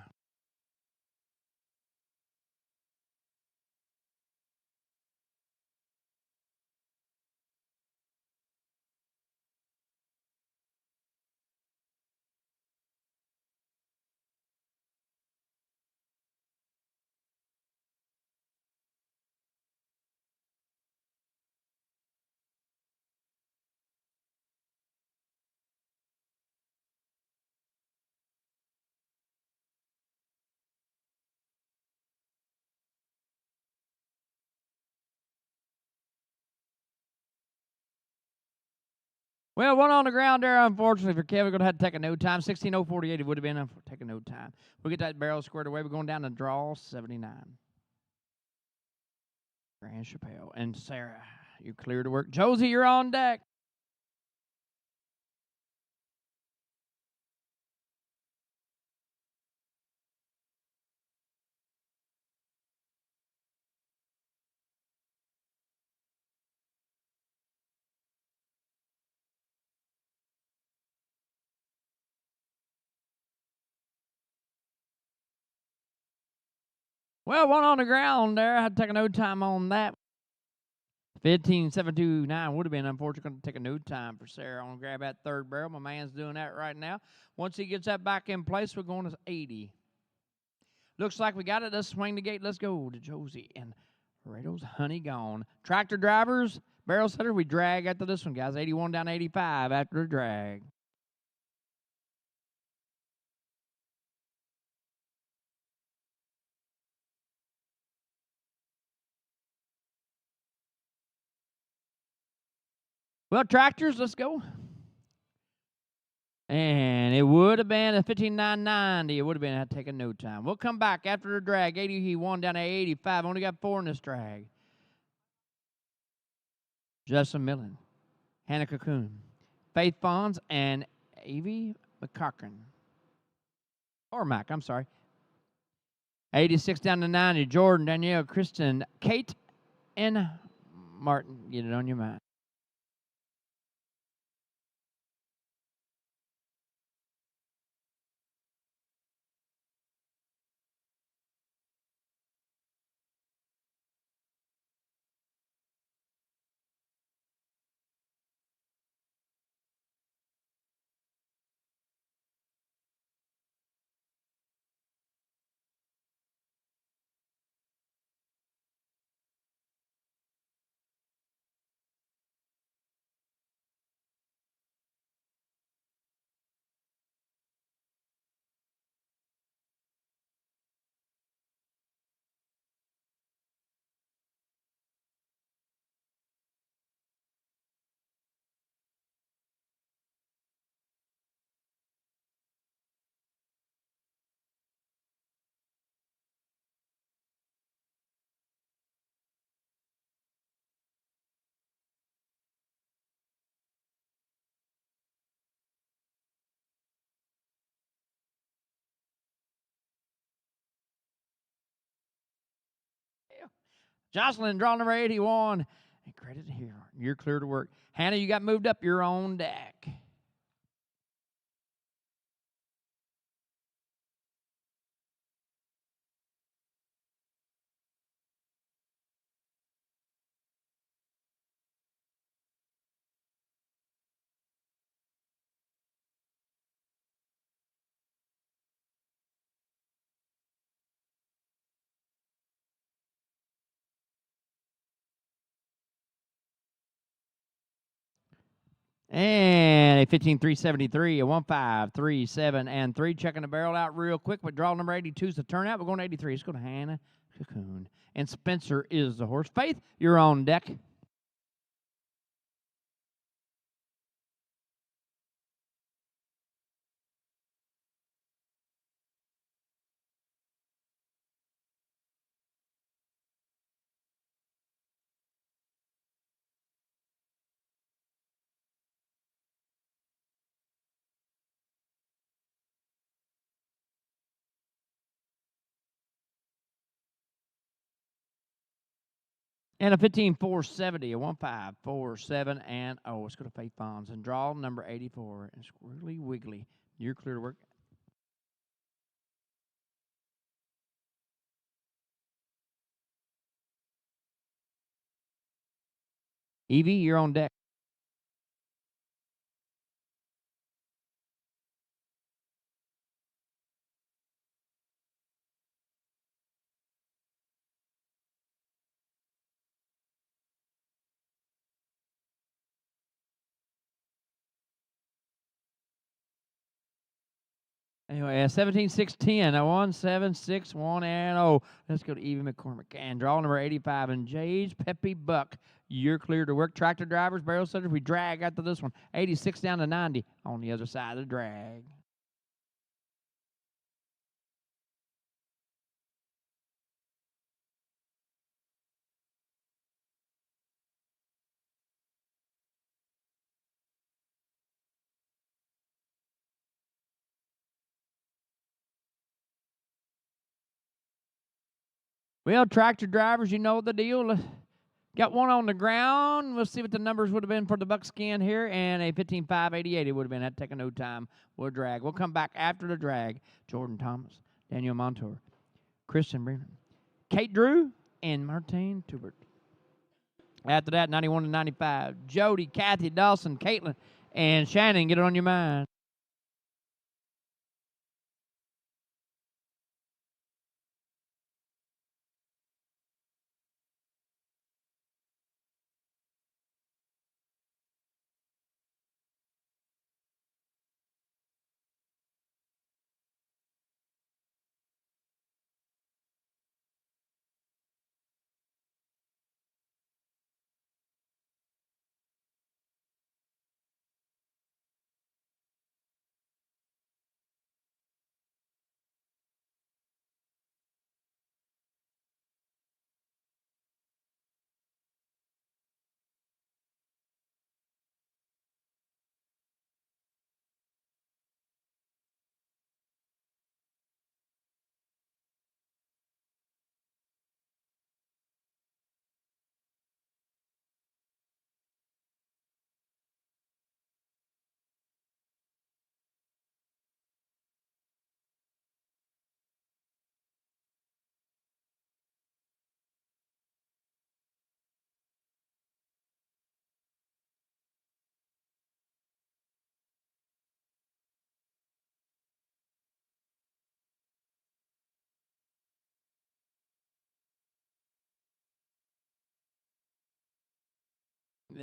Well, one on the ground there, unfortunately, for Kevin. Going to have to take a no time. 16.048 it would have been take a no time. We'll get that barrel squared away. We're going down to draw 79. Grand Chappelle. And Sarah, you're clear to work. Josie, you're on deck. Well, one on the ground there. I had to take a no time on that. 15.729 would have been unfortunately going to take a no time for Sarah. I'm going to grab that third barrel. My man's doing that right now. Once he gets that back in place, we're going to 80. Looks like we got it. Let's swing the gate. Let's go to Josie. And Laredo's honey gone. Tractor drivers, barrel setters, we drag after this one, guys. 81 down to 85 after the drag. Well, tractors, let's go. And it would have been a 15.990. It would have been, I'd take a no time. We'll come back after the drag. 81 down to 85. Only got 4 in this drag. Justin Millen, Hannah Cocoon, Faith Fons, and Avie McCochran. Or Mac, I'm sorry. 86 down to 90. Jordan, Danielle, Kristen, Kate, and Martin. Get it on your mind. Jocelyn, draw number 81. And credit here. You're clear to work. Hannah, you got moved up. You're on deck. And a 15-373, a 15-3-7, and 3. Checking the barrel out real quick. But draw number 82 is the turnout. We're going to 83. Let's go to Hannah Cocoon. And Spencer is the horse. Faith, you're on deck. And a 15-470, a 15-4-7, and let's go to Faith Bonds and draw number 84. And Squirrely Wiggly, you're clear to work. Evie, you're on deck. Anyway, 17-6-10, a 1-7-6-1, and let's go to Evie McCormick. And draw number 85, and Jage Peppy Buck, you're clear to work. Tractor drivers, barrel setters, we drag after this one. 86 down to 90 on the other side of the drag. Well, tractor drivers, you know the deal. Got one on the ground. We'll see what the numbers would have been for the buckskin here. And a 15-5-88 it would have been. That'd take no time. We'll drag. We'll come back after the drag. Jordan Thomas, Daniel Montour, Christian Bremen, Kate Drew, and Martine Tubert. After that, 91-95. Jody, Kathy, Dawson, Caitlin, and Shannon, get it on your mind.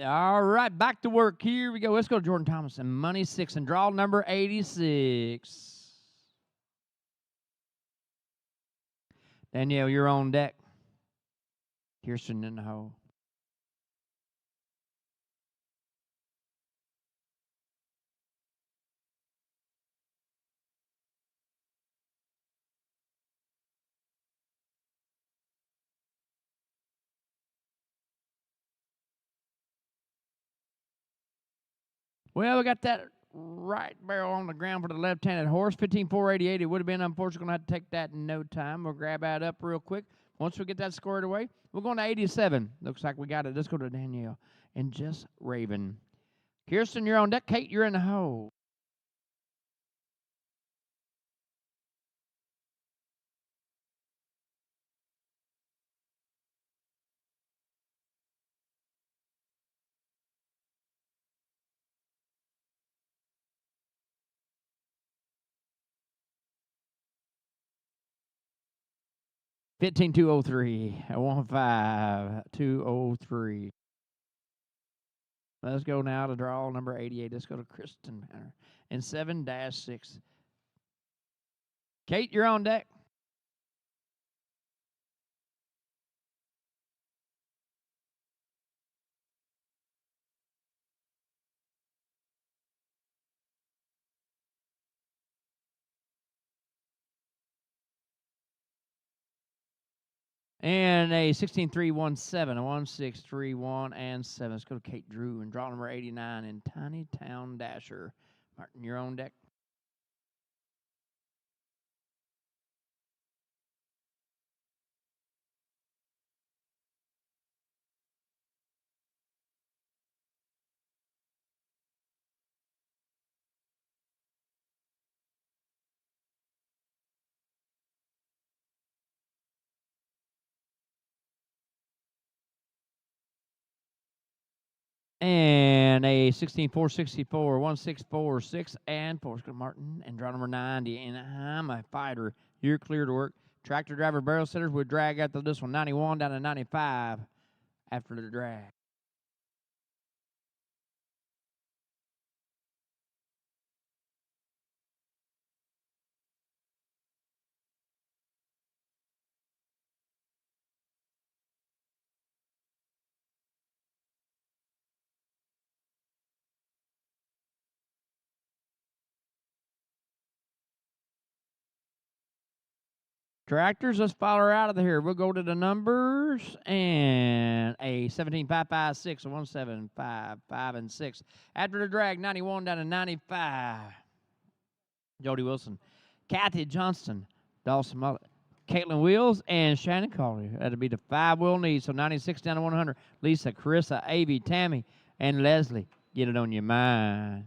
All right, back to work. Here we go. Let's go to Jordan Thomas and Money 6 and draw number 86. Danielle, you're on deck. Kirsten in the hole. Well, we got that right barrel on the ground for the left-handed horse. 15-4-88. It would have been, unfortunately, going to have to take that in no time. We'll grab that up real quick. Once we get that squared away, we're going to 87. Looks like we got it. Let's go to Danielle and Jess Raven. Kirsten, you're on deck. Kate, you're in the hole. A 15-203. 15-203. Let's go now to draw number 88. Let's go to Kristen Manor in 7-6. Kate, you're on deck. And a 16-3-1-7, a 1-6-3-1 and 7. Let's go to Kate Drew and draw number 89 in Tiny Town Dasher. Martin, you're on deck. And a 16-4-64, 1-6-4-6 and 4. Let's go to Martin and draw number 90. And I'm a fighter. You're clear to work. Tractor driver barrel setters would drag after this one. 91 down to 95 after the drag. Tractors, let's follow her out of here. We'll go to the numbers and a 17-5-5-6, a 1-7-5-5 and 6. After the drag, 91 down to 95. Jody Wilson, Kathy Johnston, Dawson Mullet, Caitlin Wheels, and Shannon Collier. That'll be the 5-wheel knee. So 96 down to 100. Lisa, Carissa, Avie, Tammy, and Leslie. Get it on your mind.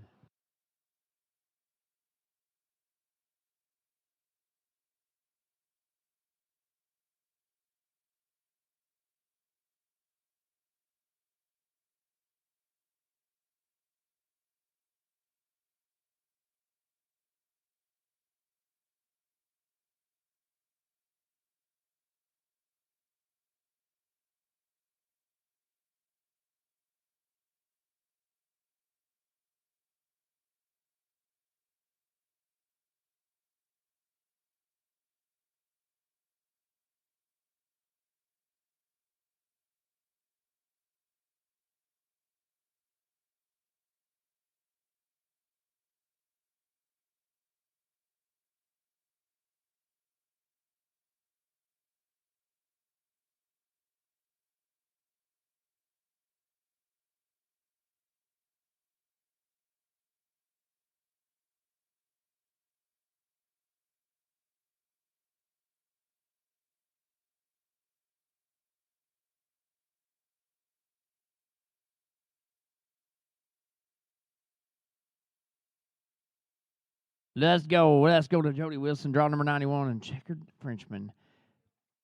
Let's go. Let's go to Jody Wilson, draw number 91, and Checkered Frenchman.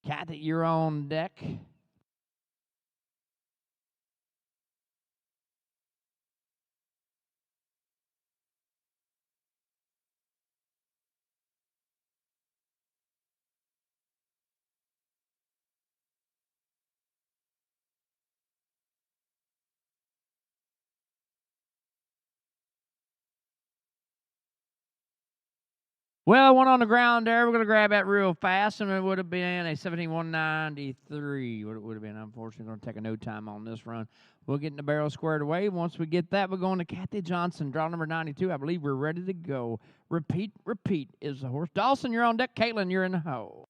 Kathy, you're on deck. Well, one on the ground there. We're going to grab that real fast, and it would have been a 17-193. What it would have been. Unfortunately, going to take a no time on this run. We'll get in the barrel squared away. Once we get that, we're going to Kathy Johnson, draw number 92. I believe we're ready to go. Repeat is the horse. Dawson, you're on deck. Caitlin, you're in the hole.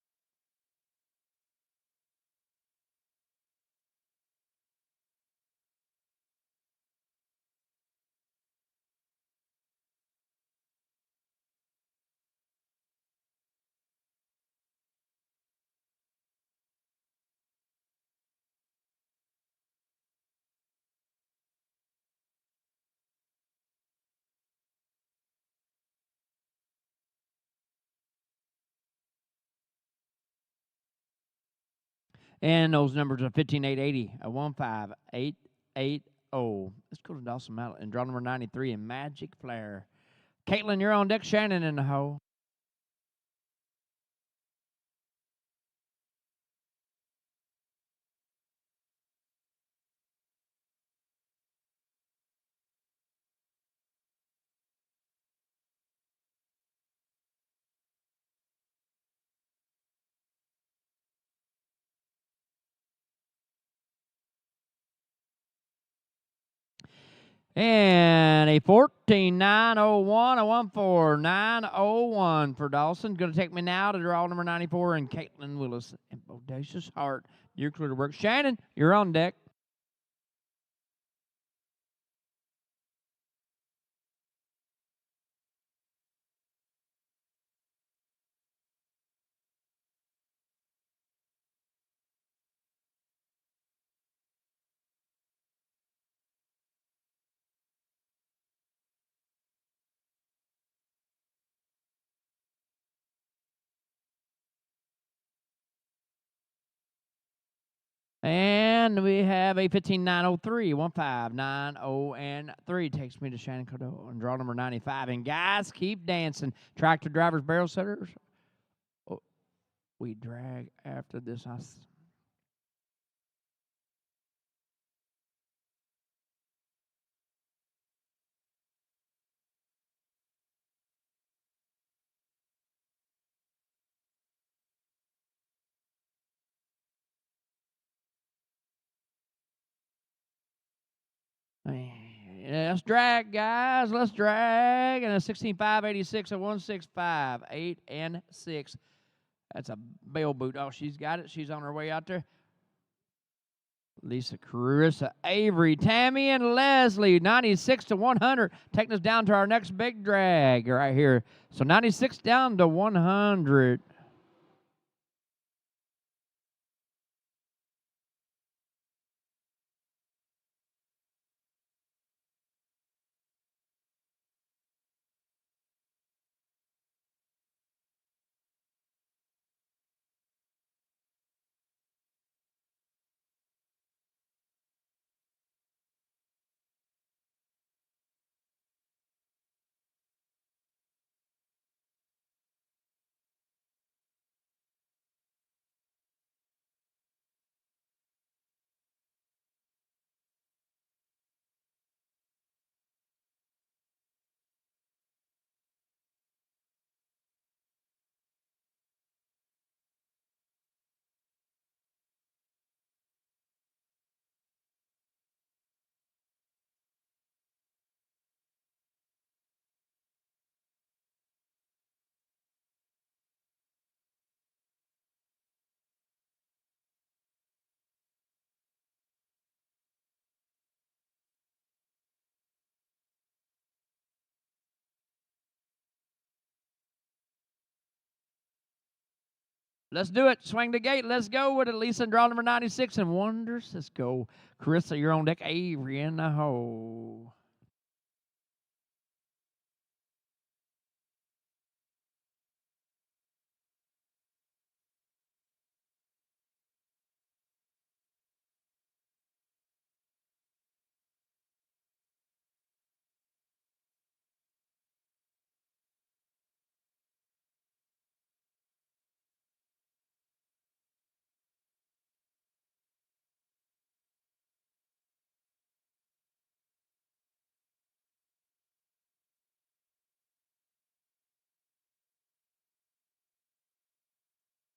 And those numbers are 15-8-80, a 1-5-8-8-0. Let's go to Dawson Mallet and draw number 93 in Magic Flare. Caitlin, you're on deck. Shannon in the hole. And a 14,901, a 14901 for Dawson. Going to take me now to draw number 94 and Caitlin Willis and Bodacious Heart. You're clear to work. Shannon, you're on deck. And we have a 15,903, 15990 and 3 takes me to Shannon Cordell and draw number 95. And guys, keep dancing. Tractor drivers, barrel setters. Oh, we drag after this. Let's drag, guys. Let's drag. And a 16,586, a 165, 8 and 6. That's a bell boot. Oh, she's got it. She's on her way out there. Lisa, Carissa, Avery, Tammy, and Leslie. 96 to 100. Taking us down to our next big drag right here. So 96 down to 100. Let's do it. Swing the gate. Let's go with it. Lisa and draw number 96 and Wonders. Let's go. Carissa, you're on deck. Avery in the hole.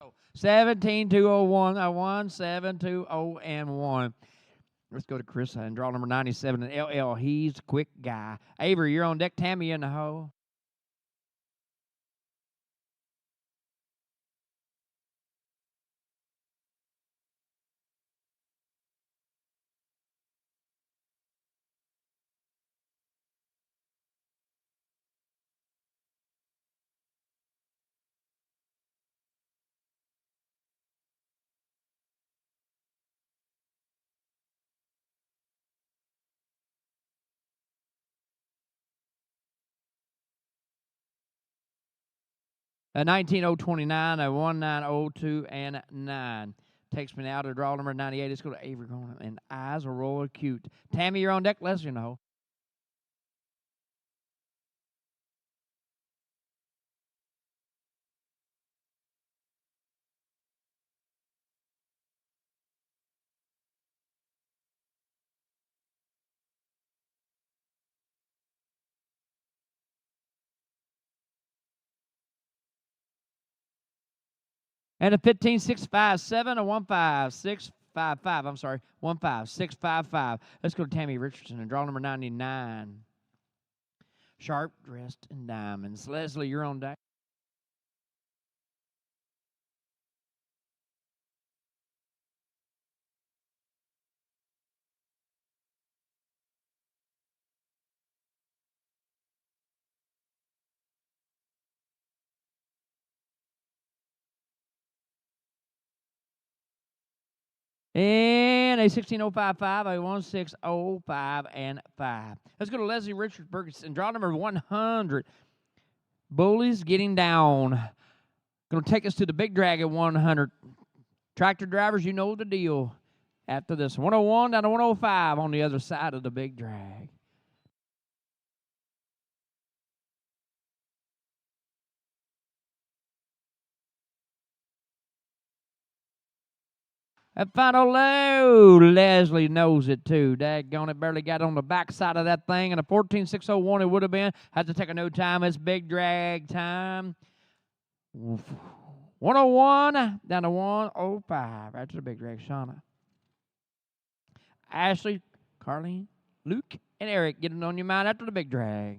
Oh, 17,201, 172 and 1. Let's go to Chris and draw number 97 and LL. He's a quick guy. Avery, you're on deck. Tammy in the hole. A 19029, a 1902 and 9. Takes me now to draw number 98. Let's go to Avery Grown and Eyes are royal cute. Tammy, you're on deck. Leslie in the hole. And a 15,657, a 156, 655. I'm sorry, 15655. Let's go to Tammy Richardson and draw number 99. Sharp dressed in diamonds. Leslie, you're on deck. And a 16055, a 1605, and 5. Let's go to Leslie Richards Ferguson. Draw number 100. Bullies getting down. Going to take us to the big drag at 100. Tractor drivers, you know the deal. After this, 101 down to 105 on the other side of the big drag. That final low, Leslie knows it too. Daggone it, barely got on the backside of that thing. And a 14601 it would have been. Had to take a no time. It's big drag time. 101 down to 105 after the big drag. Shauna, Ashley, Carlene, Luke, and Eric getting on your mind after the big drag.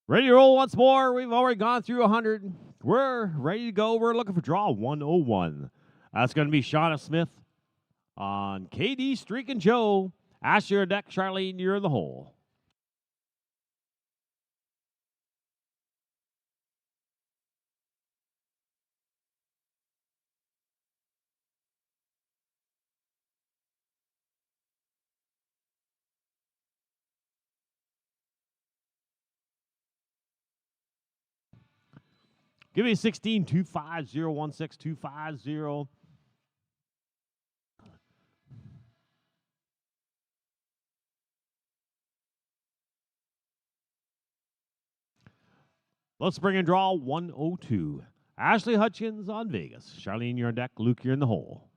Ready to roll once more. We've already gone through 100. We're ready to go. We're looking for draw 101. That's going to be Shauna Smith on KD, Streak, and Joe. Asher deck, Charlene, you're in the hole. Give me 16 250 16250. Let's bring in draw 102. Ashley Hutchins on Vegas. Charlene, you're on deck. Luke, you're in the hole.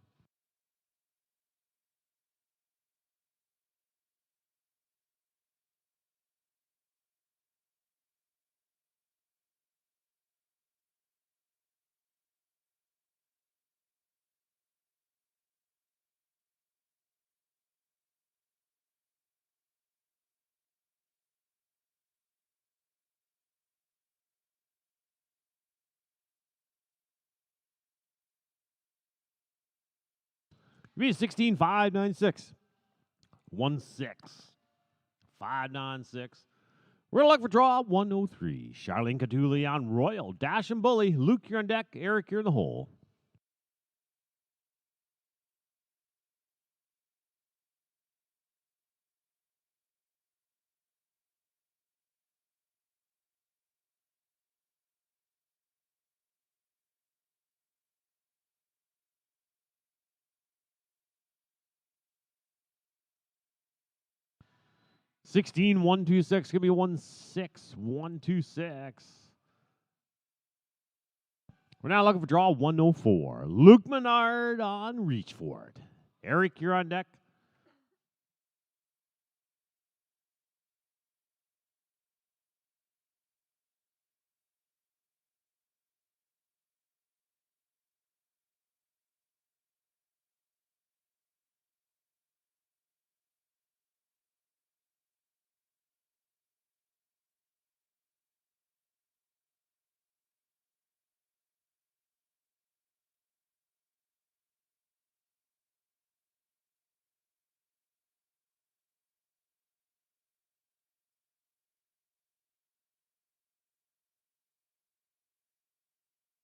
Give me 16 596 596. We're going to look for draw 103. Charlene Catuli on Royal. Dash and Bully. Luke, you're on deck. Eric, you're in the hole. Sixteen 126. Give me 16126. We're now looking for draw 104. Luke Menard on Reach For It. Eric, you're on deck.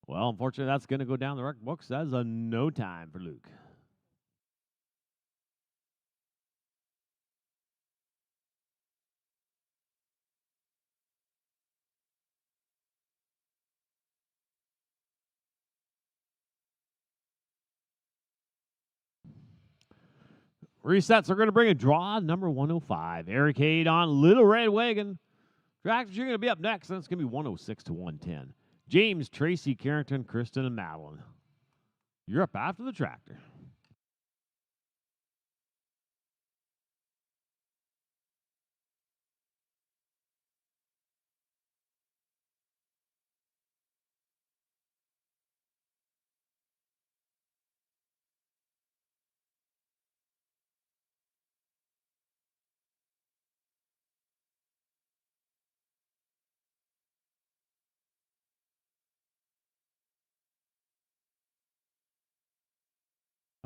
Well, unfortunately, that's going to go down the rec books. That's a no time for Luke. Resets are going to bring a draw number 105. Eric Hade on Little Red Wagon. Tractors, you're going to be up next. That's going to be 106 to 110. James, Tracy, Carrington, Kristen, and Madeline. You're up after the tractor.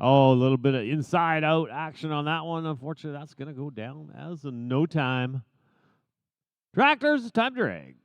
Oh, a little bit of inside out action on that one. Unfortunately, that's going to go down as a no time. Tractors, it's time to drag.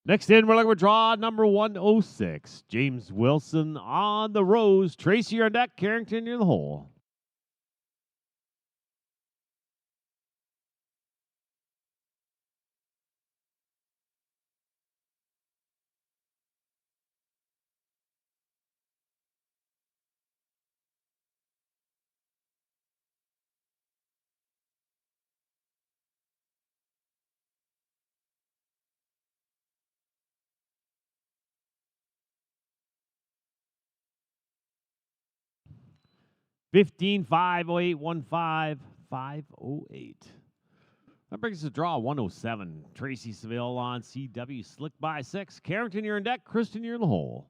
Next in, we're looking for draw number 106. James Wilson on the rose. Tracy, you're on deck. Carrington, you're in the hole. Fifteen 50815 That brings us to draw 107. Tracy Seville on CW. Slick by 6. Carrington, you're in deck. Kristen, you're in the hole.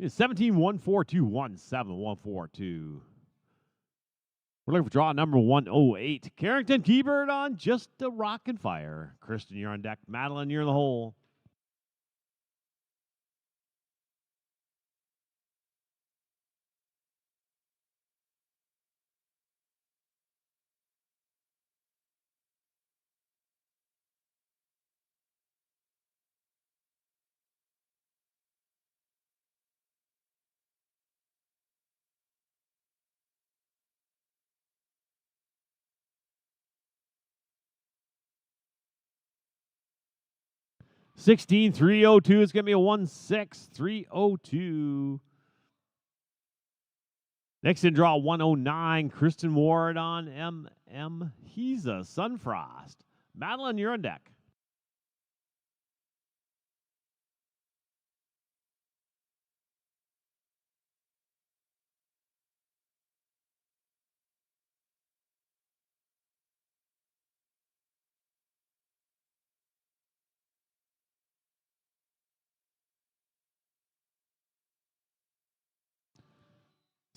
It's 1714217142. We're looking for draw number 108. Carrington, Keybird on Just a Rockin' Fire. Kristen, you're on deck. Madeline, you're in the hole. Sixteen 302 is going to be a 16302. Next in draw 109. Kristen Ward on MM. He's a Sunfrost. Madeline, you're on deck.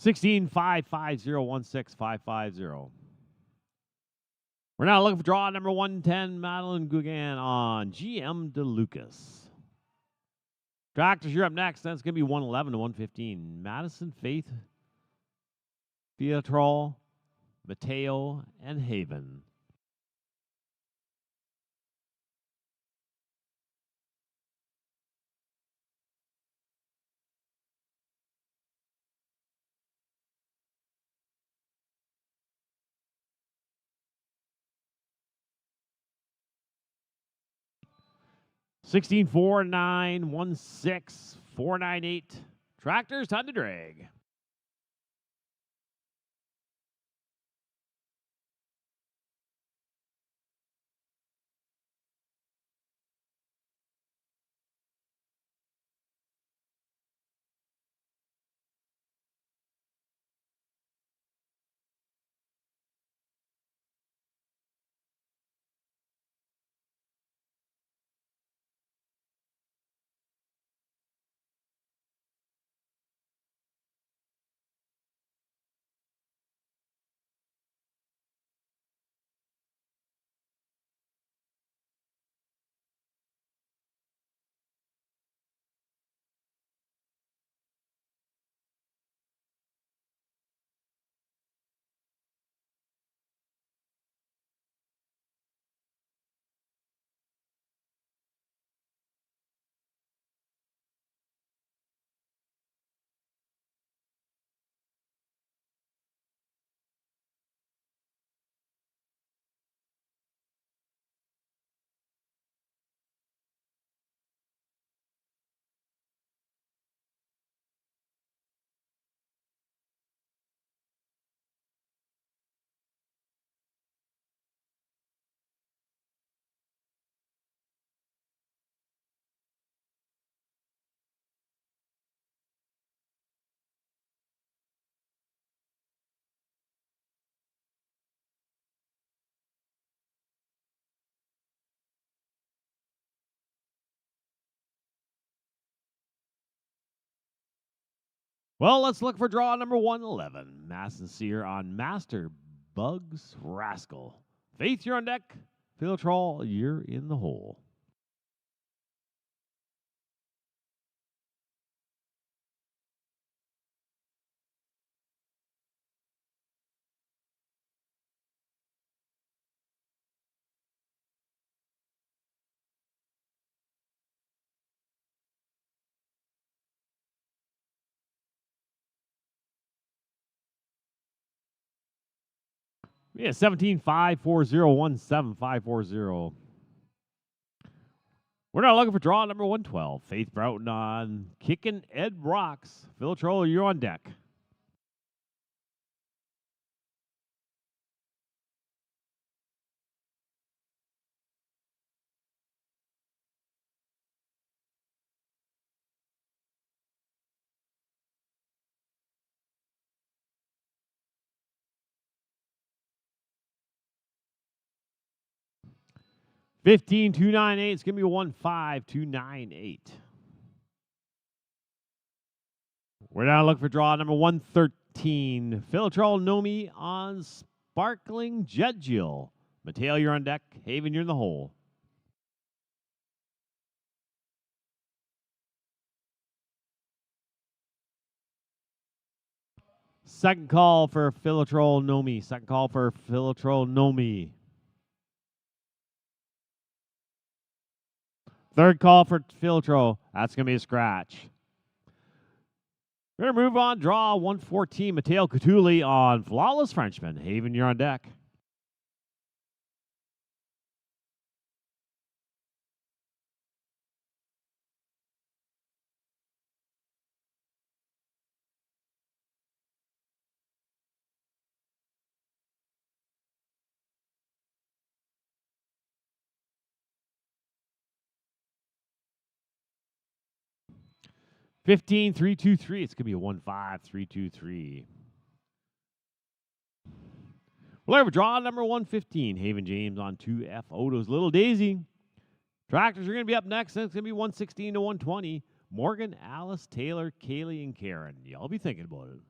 Sixteen 550165550. We're now looking for draw number 110. Madeline Gugan on GM DeLucas. Tractors, you're up next. That's going to be 111 to 115. Madison, Faith, Theatrol, Mateo, and Haven. Sixteen 4916 498. Tractors, time to drag. Well, let's look for draw number 111. Mass and Sear on Master Bugs Rascal. Faith, you're on deck. Field Troll, you're in the hole. Yeah, 17-540-17540. We're now looking for draw number 112. Faith Broughton on Kickin' Ed Rocks. Phil Troll, you're on deck. $15,298. It's going to be 15298. We're now looking for draw number 113. Phil Troll Nomi on Sparkling Jet Jill. Mateo, you're on deck. Haven, you're in the hole. Second call for Philotrol Nomi. Second call for Philotrol Nomi. Third call for Philotrol. That's going to be a scratch. We're going to move on. Draw 114. Mateo Catuli on Flawless Frenchman. Haven, you're on deck. $15,323. It's going to be a 15323. We'll have a draw number 115. Haven James on 2F Oto's Little Daisy. Tractors are going to be up next. And it's going to be 116 to 120. Morgan, Alice, Taylor, Kaylee, and Karen. Y'all be thinking about it.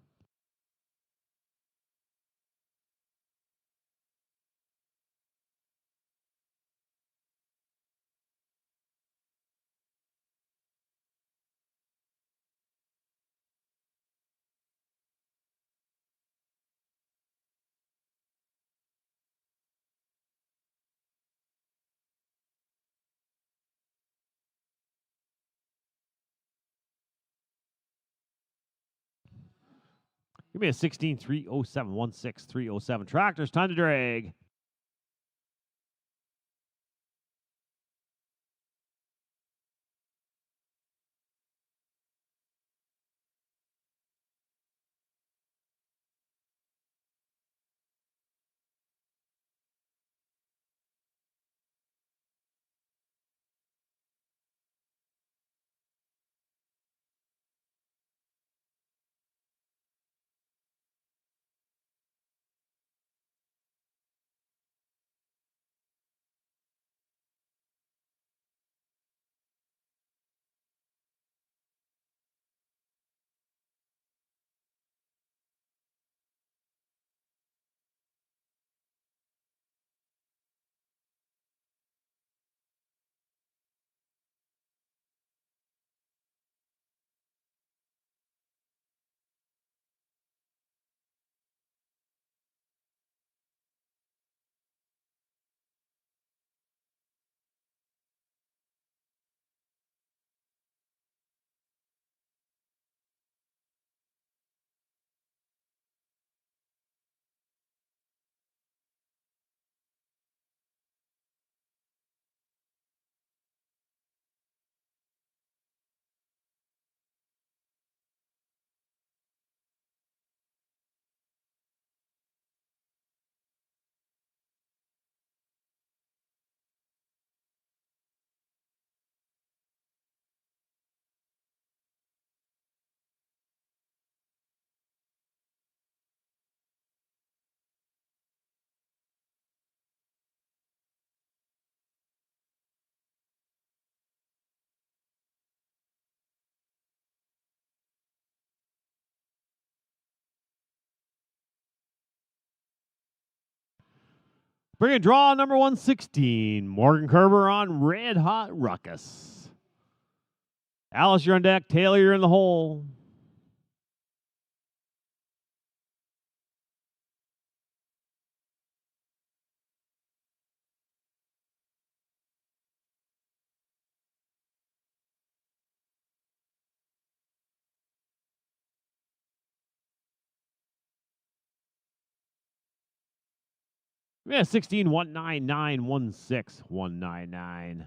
Give me a 16-307, 16-307. Tractors, time to drag. Bring a draw number 116. Morgan Kerber on Red Hot Ruckus. Alice, you're on deck. Taylor, you're in the hole. Yeah, 16, 199, 16, 199.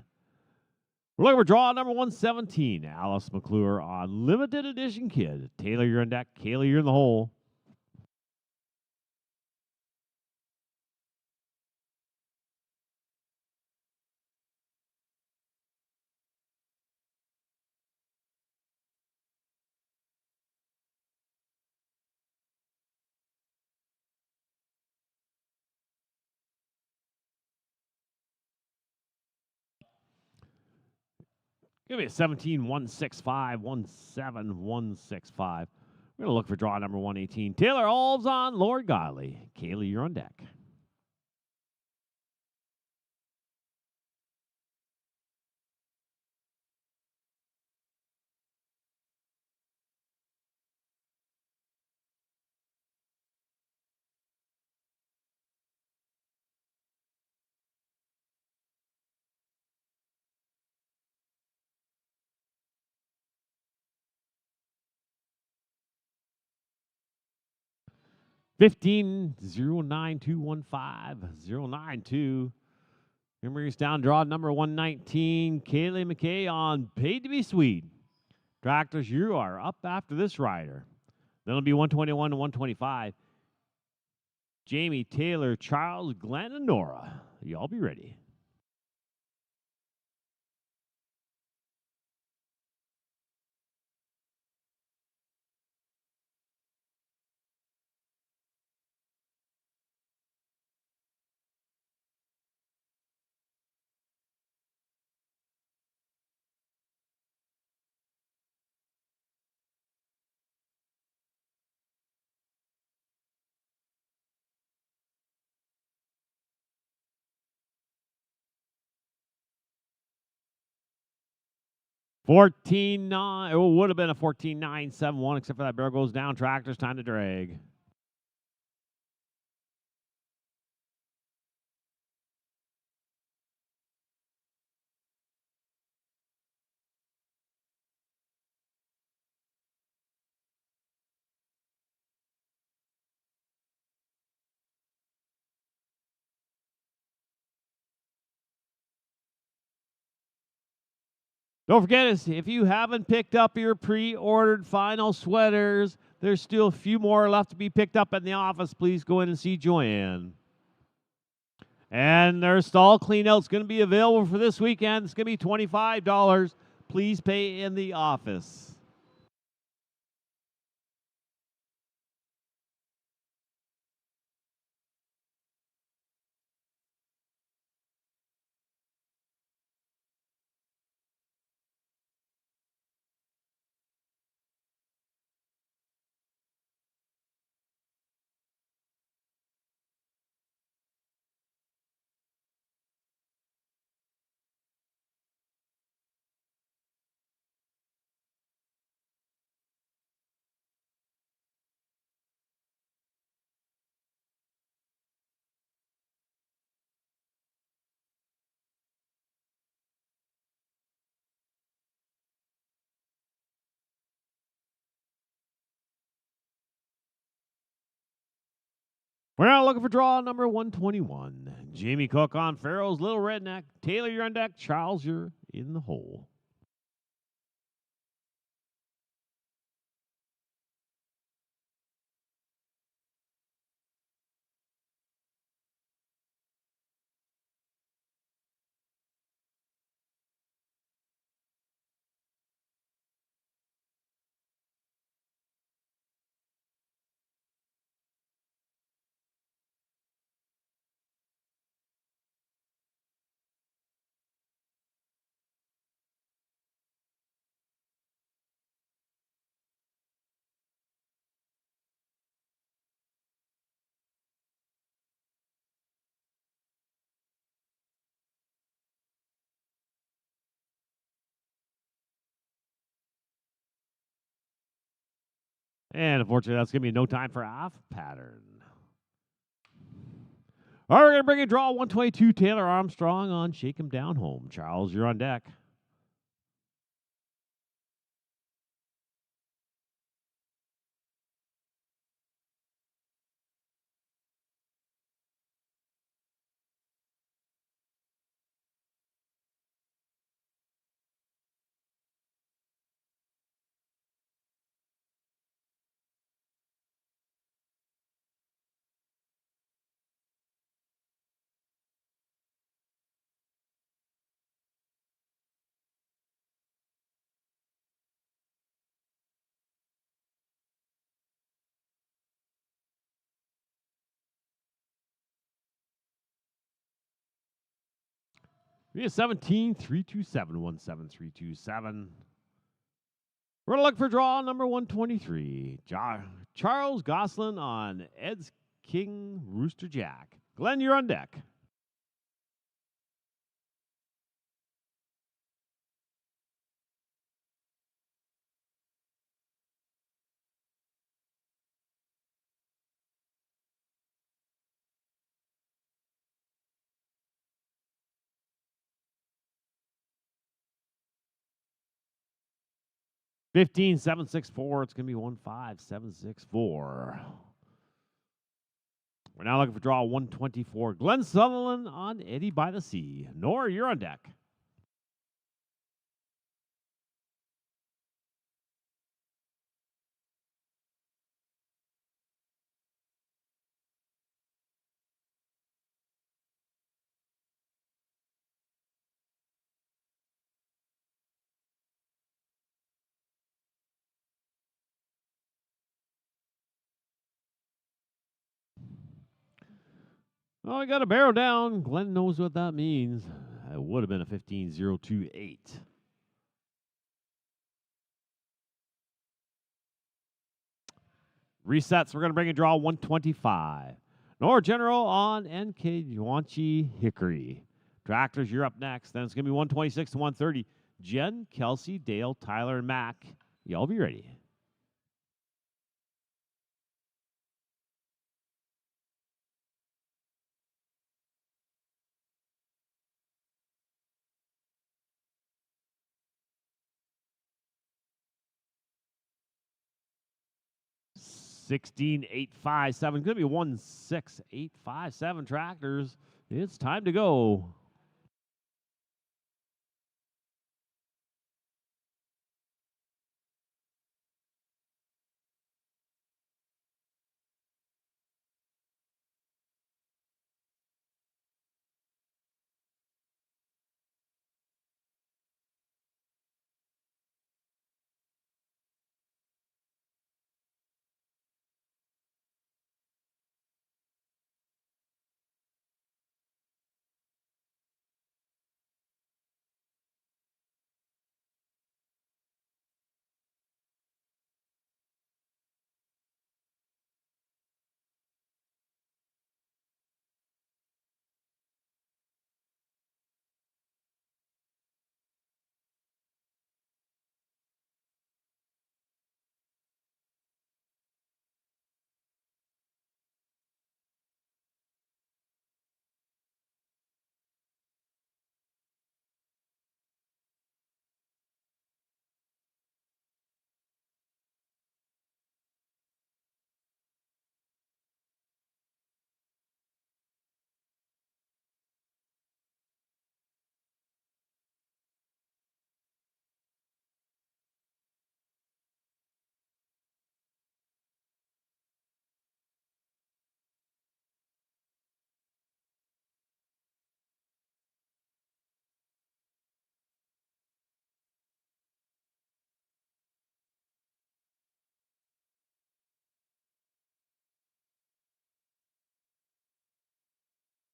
We're looking for draw number 117. Alice McClure on Limited Edition Kid. Taylor, you're on deck. Kaylee, you're in the hole. Give me a 17, 165, 17, 165. We're going to look for draw number 118. Taylor Alves on Lord Godley. Kaylee, you're on deck. Fifteen 09215092. 092. Brings down draw number 119. Kaylee McKay on Paid to Be Sweet. Tractors, you are up after this rider. Then it'll be 121 to 125. Jamie, Taylor, Charles, Glenn, and Nora. Y'all be ready. Fourteen nine. It would have been a 14-9-7-1, except for that barrel goes down. Tractors, time to drag. Don't forget, if you haven't picked up your pre-ordered final sweaters, there's still a few more left to be picked up in the office. Please go in and see Joanne. And their stall cleanout's going to be available for this weekend. It's going to be $25. Please pay in the office. We're now looking for draw number 121. Jamie Cook on Farrell's Little Redneck. Taylor, you're on deck. Charles, you're in the hole. And unfortunately, that's going to be no time for off pattern. All right, we're going to bring in draw 122, Taylor Armstrong on Shake 'em Down Home. Charles, you're on deck. We have 17 327 17327. We're going to look for draw number 123. Charles Goslin on Ed's King Rooster Jack. Glenn, you're on deck. Fifteen seven six four. It's going to be 15764. We're now looking for draw 124. Glenn Sutherland on Eddie by the Sea. Nor, you're on deck. Oh, we got a barrel down. Glenn knows what that means. It would have been a 15028. Resets. We're going to bring a draw 125. Nor General on NK Yuanchi Hickory. Tractors, you're up next. Then it's going to be 126 to 130. Jen, Kelsey, Dale, Tyler, and Mac. Y'all be ready. Sixteen eight five seven. Going to be 16857 tractors. It's time to go.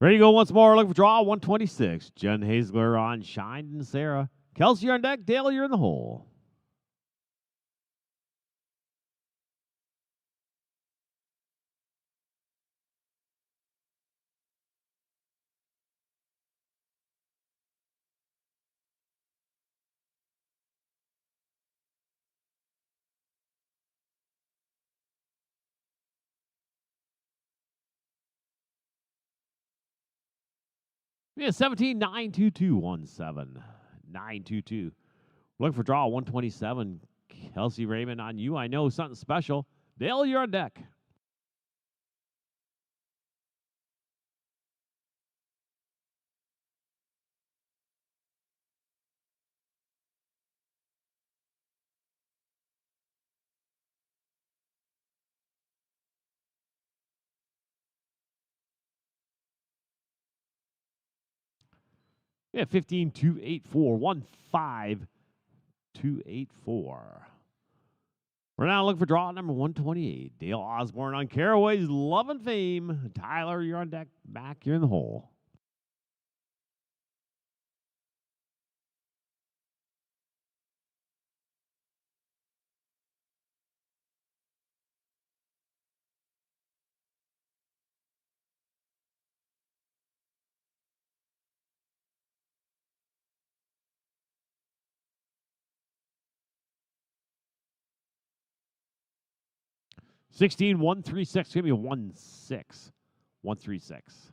Ready to go once more. Looking for draw 126. Jen Hazler on Shine and Sarah. Kelsey, you're on deck. Dale, you're in the hole. Yeah, 17 92217. 922. Looking for draw 127. Kelsey Raymond on you. I know something special. Dale, you're on deck. Yeah, 15 284 15284. We're now looking for draw number 128. Dale Osborne on Caraway's Love and Fame. Tyler, you're on deck. Back, you're in the hole. Sixteen one three six. Give me a 1-6. 136.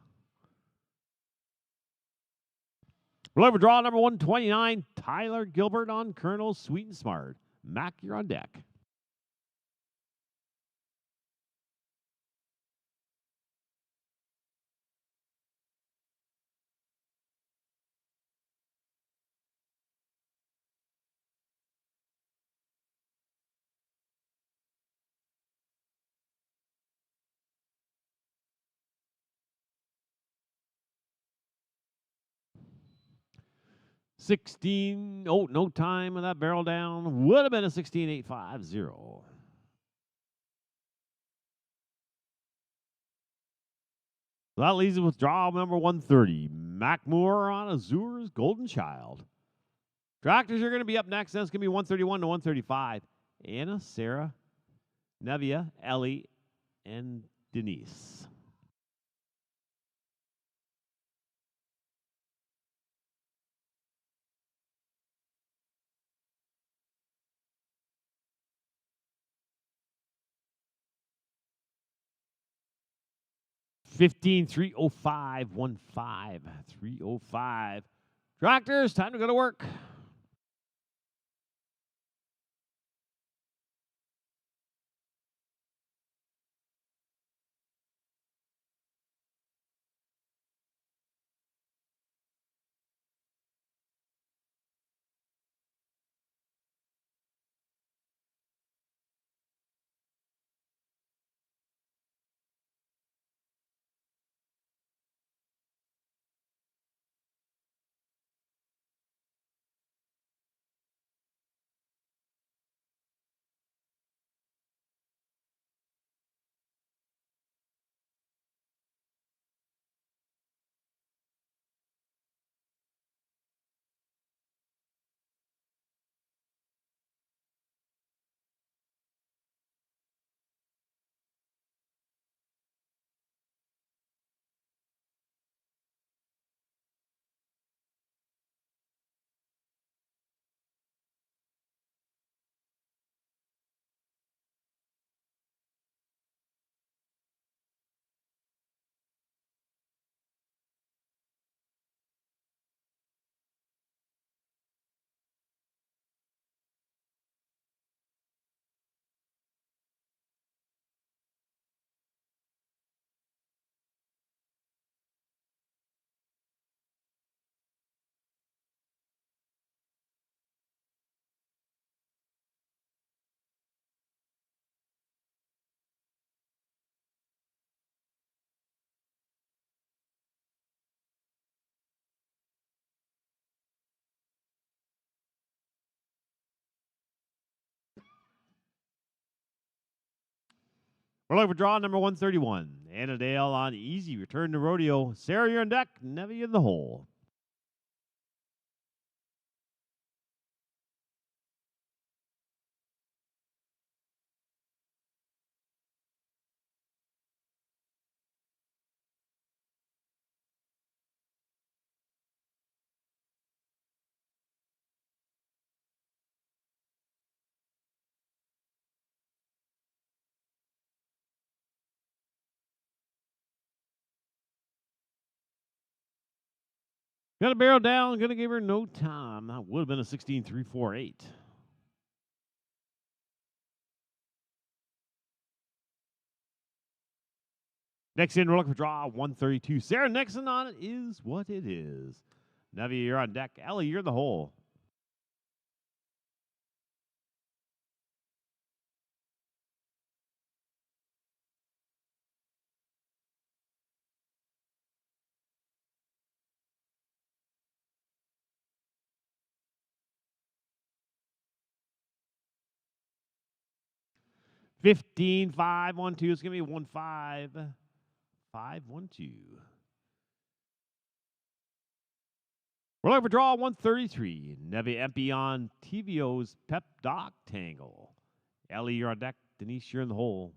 We'll over draw number 129. Tyler Gilbert on Colonel Sweet and Smart. Mac, you're on deck. No time with that barrel down. Would have been a 16.850. So that leaves us with draw number 130. Mac Moore on Azur's Golden Child. Tractors are going to be up next. That's going to be 131 to 135. Anna, Sarah, Nevia, Ellie, and Denise. $15 305 15 305. Tractors, time to go to work. We're looking for draw number 131. Anna Dale on easy return to rodeo. Sarah, you're on deck. Nevy in the hole. Got a barrel down. Going to give her no time. That would have been a 16.348. Next in, we're looking for draw 132. Sarah Nixon on it is what it is. Nevi, you're on deck. Ellie, you're in the hole. $15, 5, 1, 2. It's going to be 1, 5, 5, 1, 2. We're looking for draw 133. Nevi Empey on TVO's Pep Doc Tangle. Ellie, you're on deck. Denise, you're in the hole.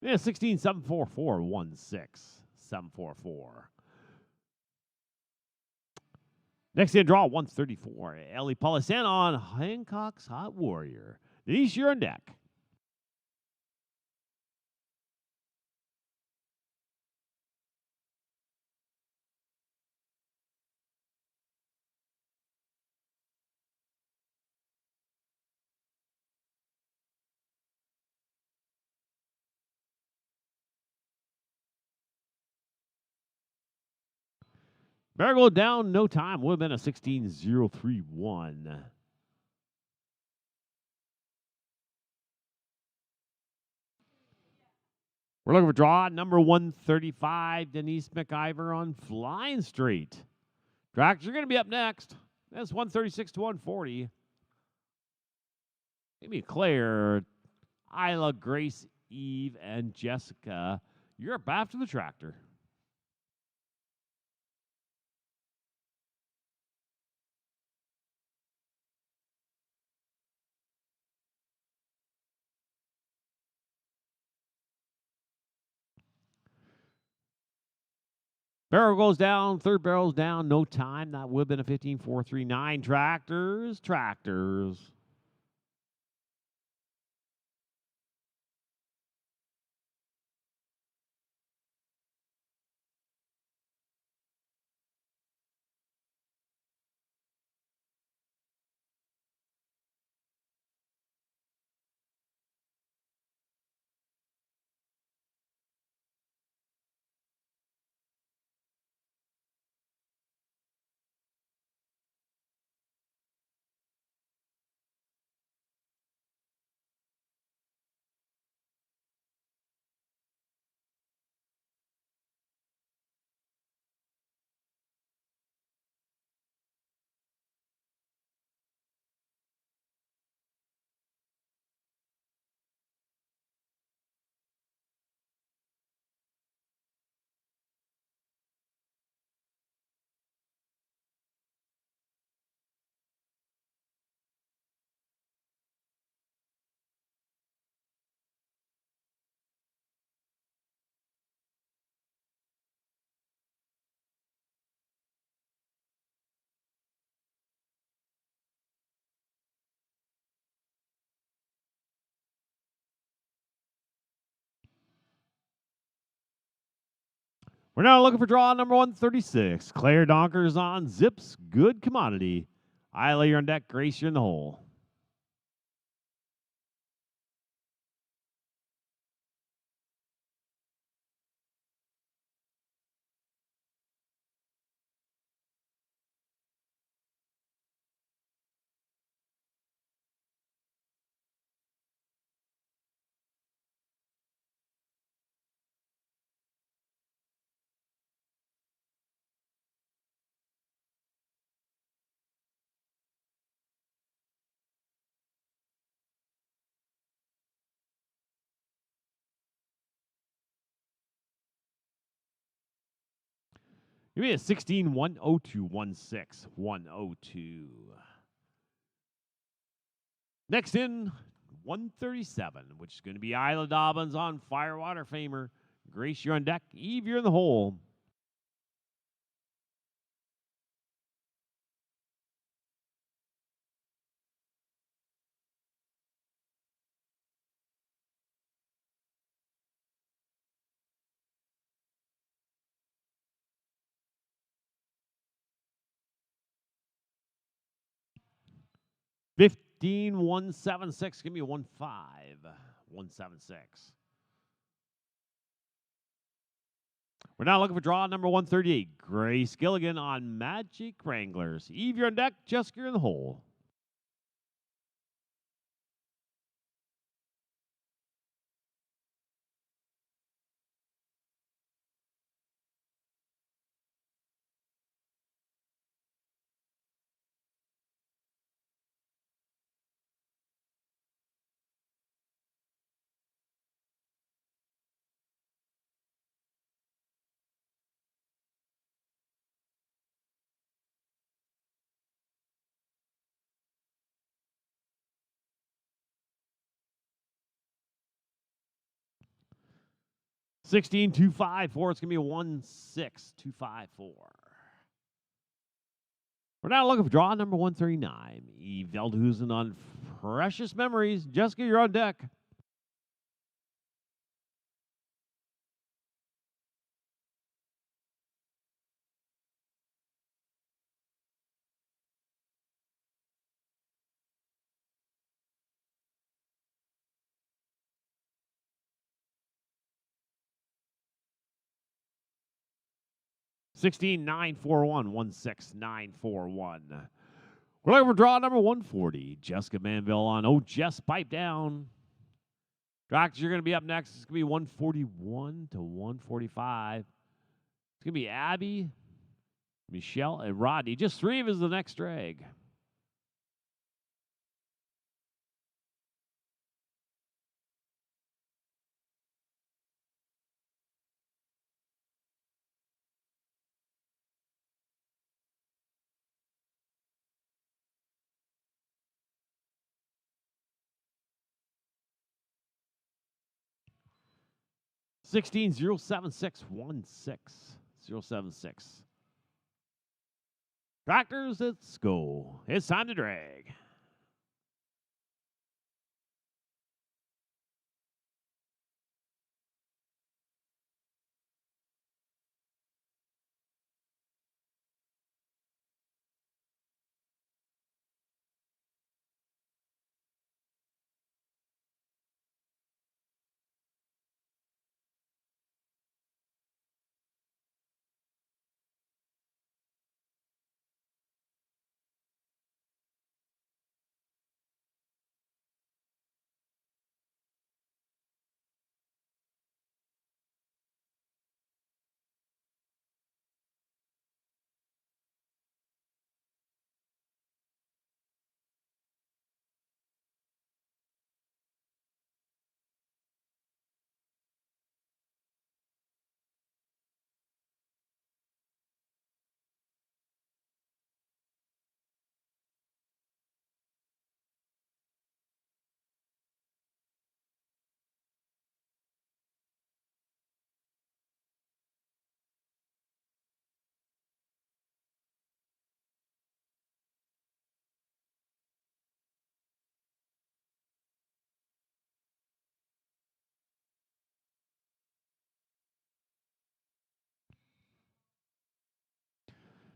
Yeah, 16, 7, 4, 4, 1, 6, 7, 4, 4. Next in, draw 134. Ellie Polisan on Hancock's Hot Warrior. Denise, you're on deck. Barrel down, no time. Would have been a 16.031. We're looking for draw number 135. Denise McIver on Flying Straight. Tracks are going to be up next. That's 136 to 140. Maybe Claire, Isla, Grace, Eve, and Jessica. You're up after the tractor. Barrel goes down, third barrel's down, no time. That would have been a 15.439. Tractors. We're now looking for draw number 136. Claire Donkers on Zips Good Commodity. Isla, you're on deck. Grace, you're in the hole. Give me a 16, 102, 16, 102. Next in, 137, which is going to be Isla Dobbins on Firewater Famer. Grace, you're on deck. Eve, you're in the hole. $15, 176. Give me a 15, 176. We're now looking for draw number 138. Grace Gilligan on Magic Wranglers. Eve, you're on deck. Jessica, you're in the hole. $16, 254. It's going to be a 16, 254. We're now looking for draw number 139. Eve Veldhusen on Precious Memories. Jessica, you're on deck. $16,941, 16941. We're looking for draw number 140. Jessica Manville on Oh Jess Pipe Down. Doctors, you're going to be up next. It's going to be 141 to 145. It's going to be Abby, Michelle, and Rodney. Just three of us the next drag. $16, 076, 076. Doctors, let's go. It's time to drag.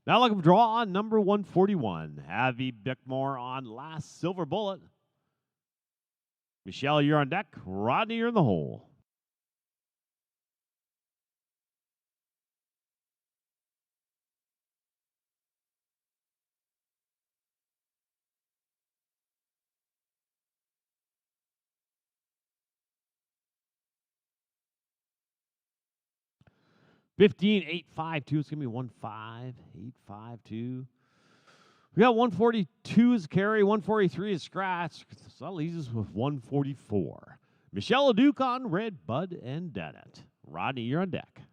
Now looking for draw on number 141. Avi Bickmore on Last Silver Bullet. Michelle, you're on deck. Rodney, you're in the hole. $15,852. It's going to be 15,852. We got 142 as carry, 143 as scratch. So that leaves us with 144. Michelle LeDuc on Red, Bud, and Dennett. Rodney, you're on deck.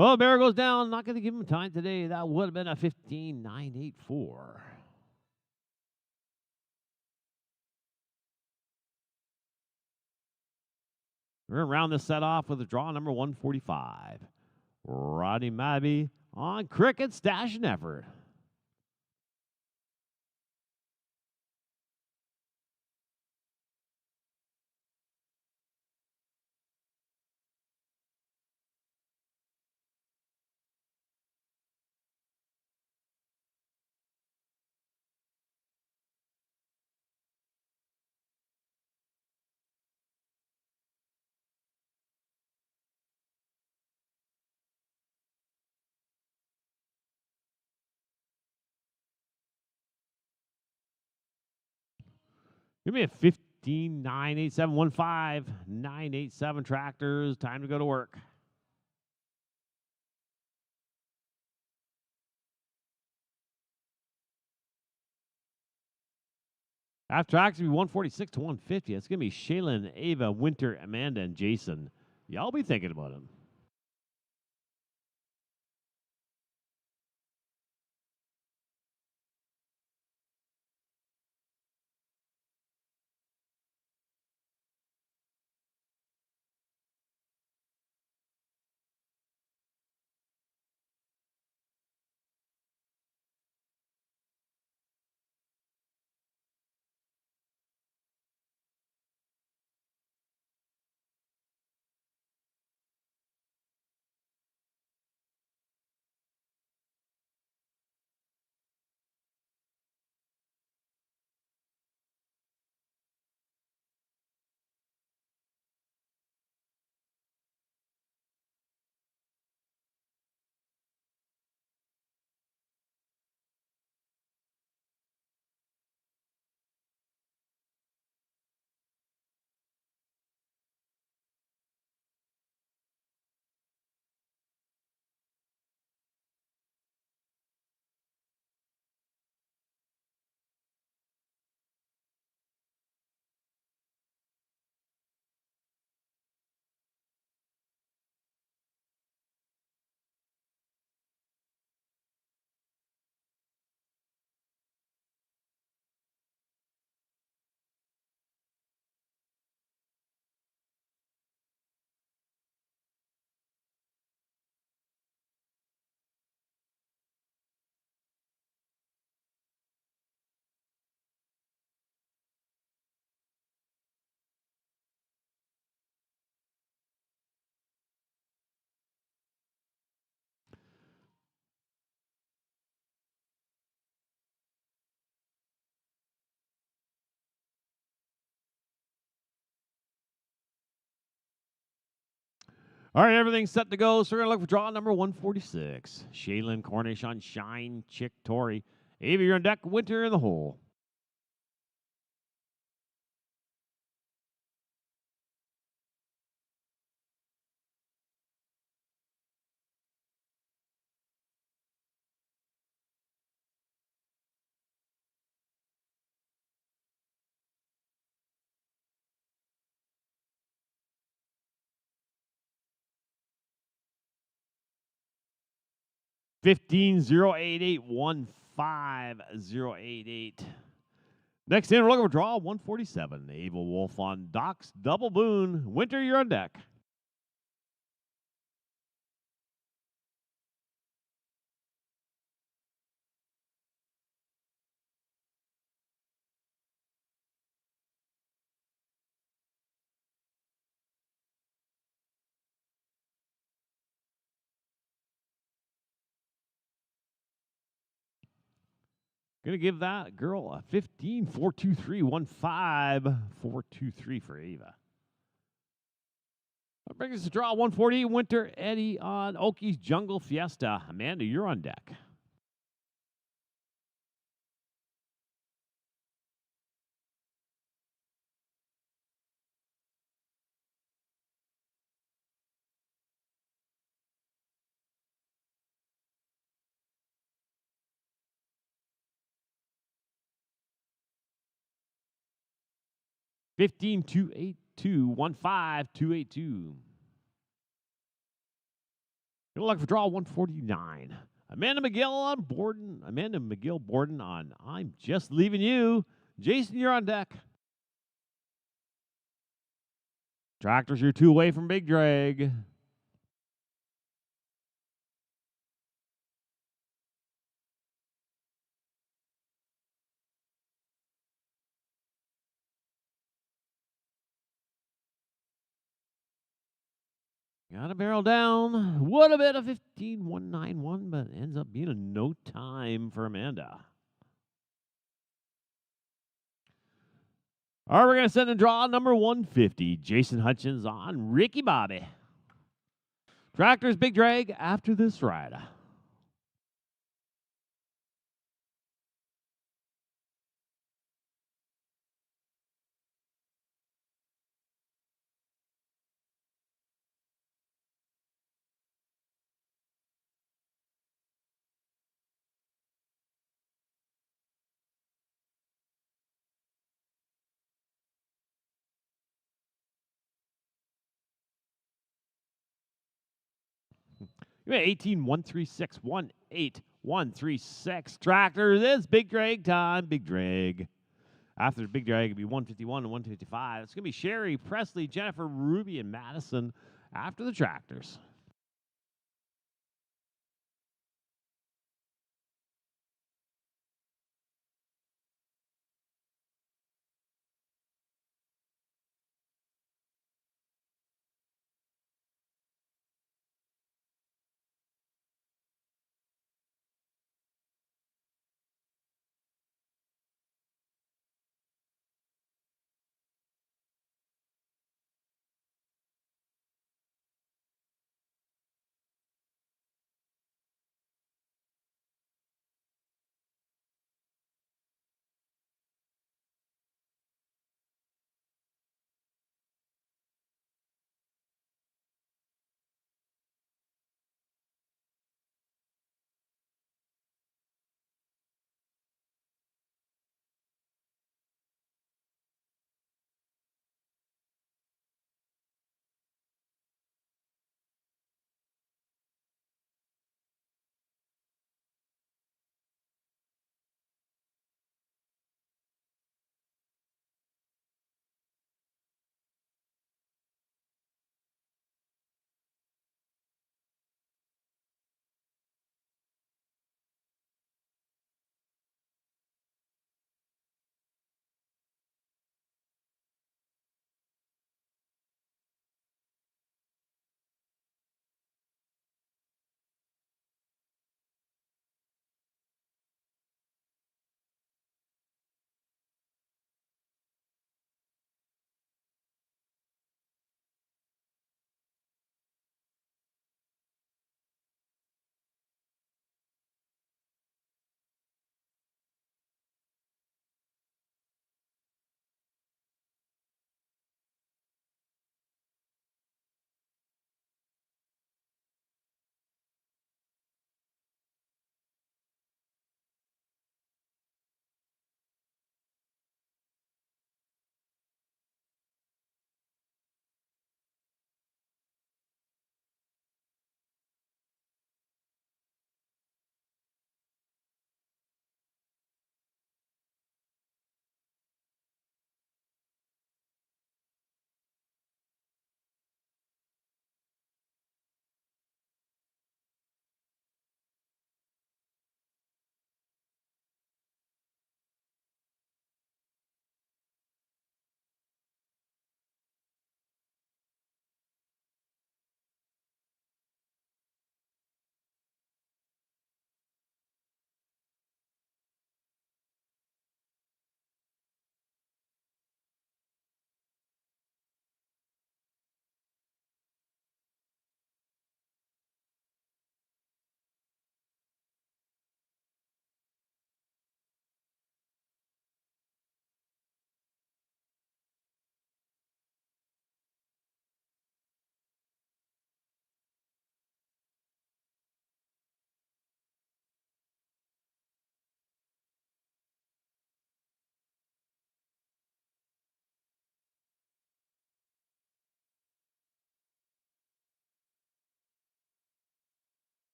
Oh, Bear goes down. Not going to give him time today. That would have been a 15.984. We're going to round this set off with a draw number 145. Rodney Mabby on Cricket Stash and Effort. Give me a 15.98715. 987 tractors. Time to go to work. After tracks, be 146 to 150. It's going to be Shaylin, Ava, Winter, Amanda, and Jason. Y'all be thinking about him. All right, everything's set to go. So we're going to look for draw number 146. Shaylin, Cornish on Shine, Chick, Tori. Ava, you're on deck. Winter in the hole. Fifteen zero eight eight 15088. Next in, we're looking for draw 147. Ava Wolf on Docks, Double Boon. Winter, you're on deck. Gonna give that girl a 15.423.15.423 for Ava. That brings us to draw 140. Winter Eddie on Oki's Jungle Fiesta. Amanda, you're on deck. Fifteen two eight two 15.282. Good luck for draw 149. Amanda McGill Borden on I'm Just Leaving You. Jason, you're on deck. Tractors, you're 2 away from Big Drag. Got a barrel down. Would have been a 15.191, but ends up being a no time for Amanda. All right, we're going to send in draw number 150. Jason Hutchins on Ricky Bobby. Tractors, Big Drag after this ride. You got 18.136, 18136. Tractors, it's Big Drag time. Big Drag. After the Big Drag, it'll be 151 and 155. It's going to be Sherry, Presley, Jennifer, Ruby, and Madison after the Tractors.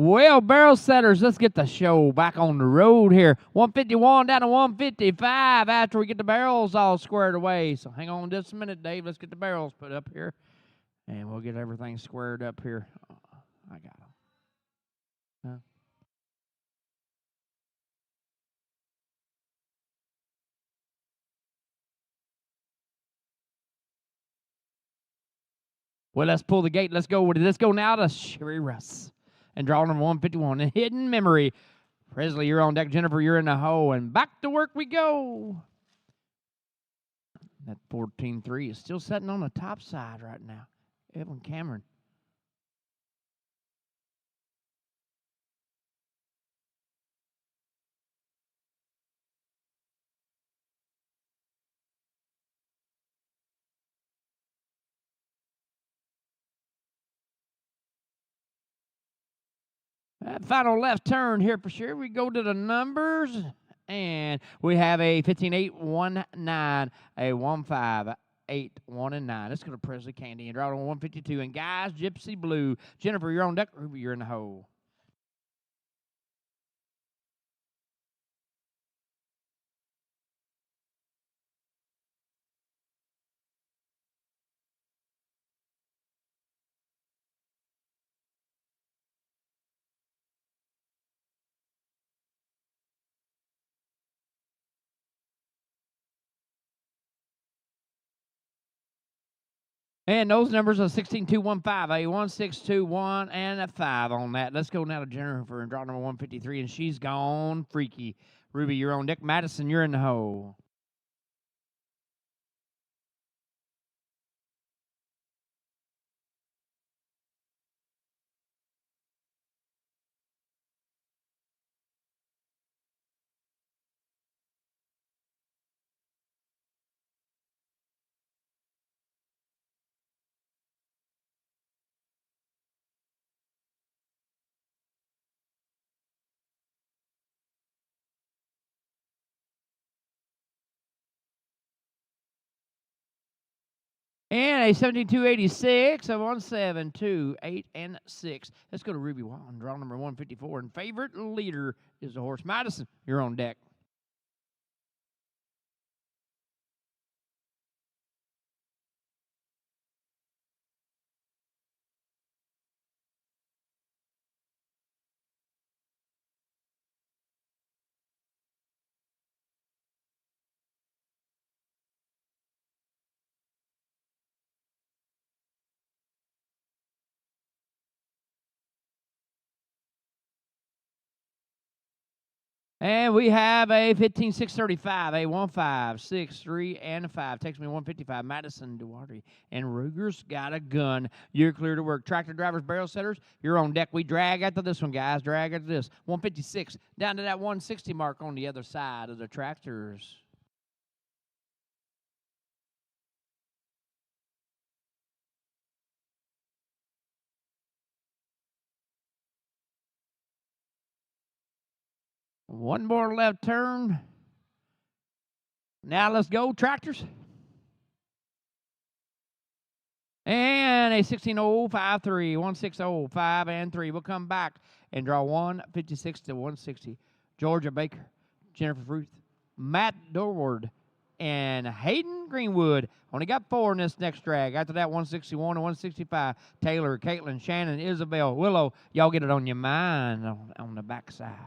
Well, barrel setters, let's get the show back on the road here. 151 down to 155 after we get the barrels all squared away. So hang on just a minute, Dave. Let's get the barrels put up here, and we'll get everything squared up here. I got them. Huh? Well, let's pull the gate. Let's go. Let's go now to Sherry Russ and draw number 151. And hidden memory. Presley, you're on deck. Jennifer, you're in the hole. And back to work we go. That 14-3 is still sitting on the top side right now. Evan Cameron. That final left turn here for sure. We go to the numbers, and we have a 15-8-1-9, a 1-5-8-1 and 9. Let's go to Presley Candy and draw on 152. And guys, Gypsy Blue. Jennifer, you're on deck. Ruby, you're in the hole. And those numbers are 16-2-1-5, a 1-6-2-1, and a 5 on that. Let's go now to Jennifer and draw number 153, and she's gone freaky. Ruby, you're on deck. Madison, you're in the hole. And a 72-86, a 1-7-2, 8 and 6. Let's go to Ruby Wallen, draw number 154. And favorite leader is the horse Madison. You're on deck. And we have a 15-6-35, a 1-5-6-3, and a 5. Takes me 155. Madison Duarte. And Ruger's got a gun. You're clear to work. Tractor drivers, barrel setters, you're on deck. We drag after this one, guys. Drag after this. 156 down to that 160 mark on the other side of the tractors. One more left turn. Now let's go, tractors. And a 16-0-5-3, 1-6-0-5 and 3. We'll come back and draw 156 to 160. Georgia Baker, Jennifer Ruth, Matt Dorward, and Hayden Greenwood. Only got 4 in this next drag. After that, 161 and 165. Taylor, Caitlin, Shannon, Isabel, Willow. Y'all get it on your mind on the backside.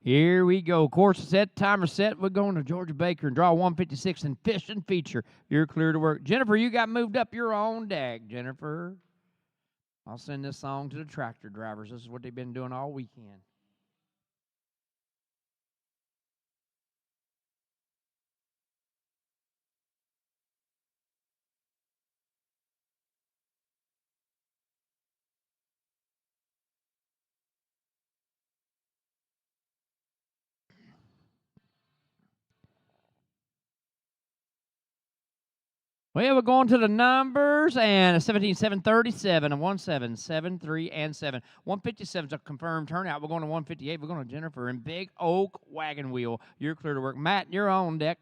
Here we go. Course set, timer set. We're going to Georgia Baker and draw 156 and fish and feature. You're clear to work. Jennifer, you got moved up your own deck, Jennifer. I'll send this song to the tractor drivers. This is what they've been doing all weekend. Well, we're going to the numbers, and a 17, 737, a 17, 7, 3, and 7. 157 is a confirmed turnout. We're going to 158. We're going to Jennifer and Big Oak Wagon Wheel. You're clear to work. Matt, you're on deck.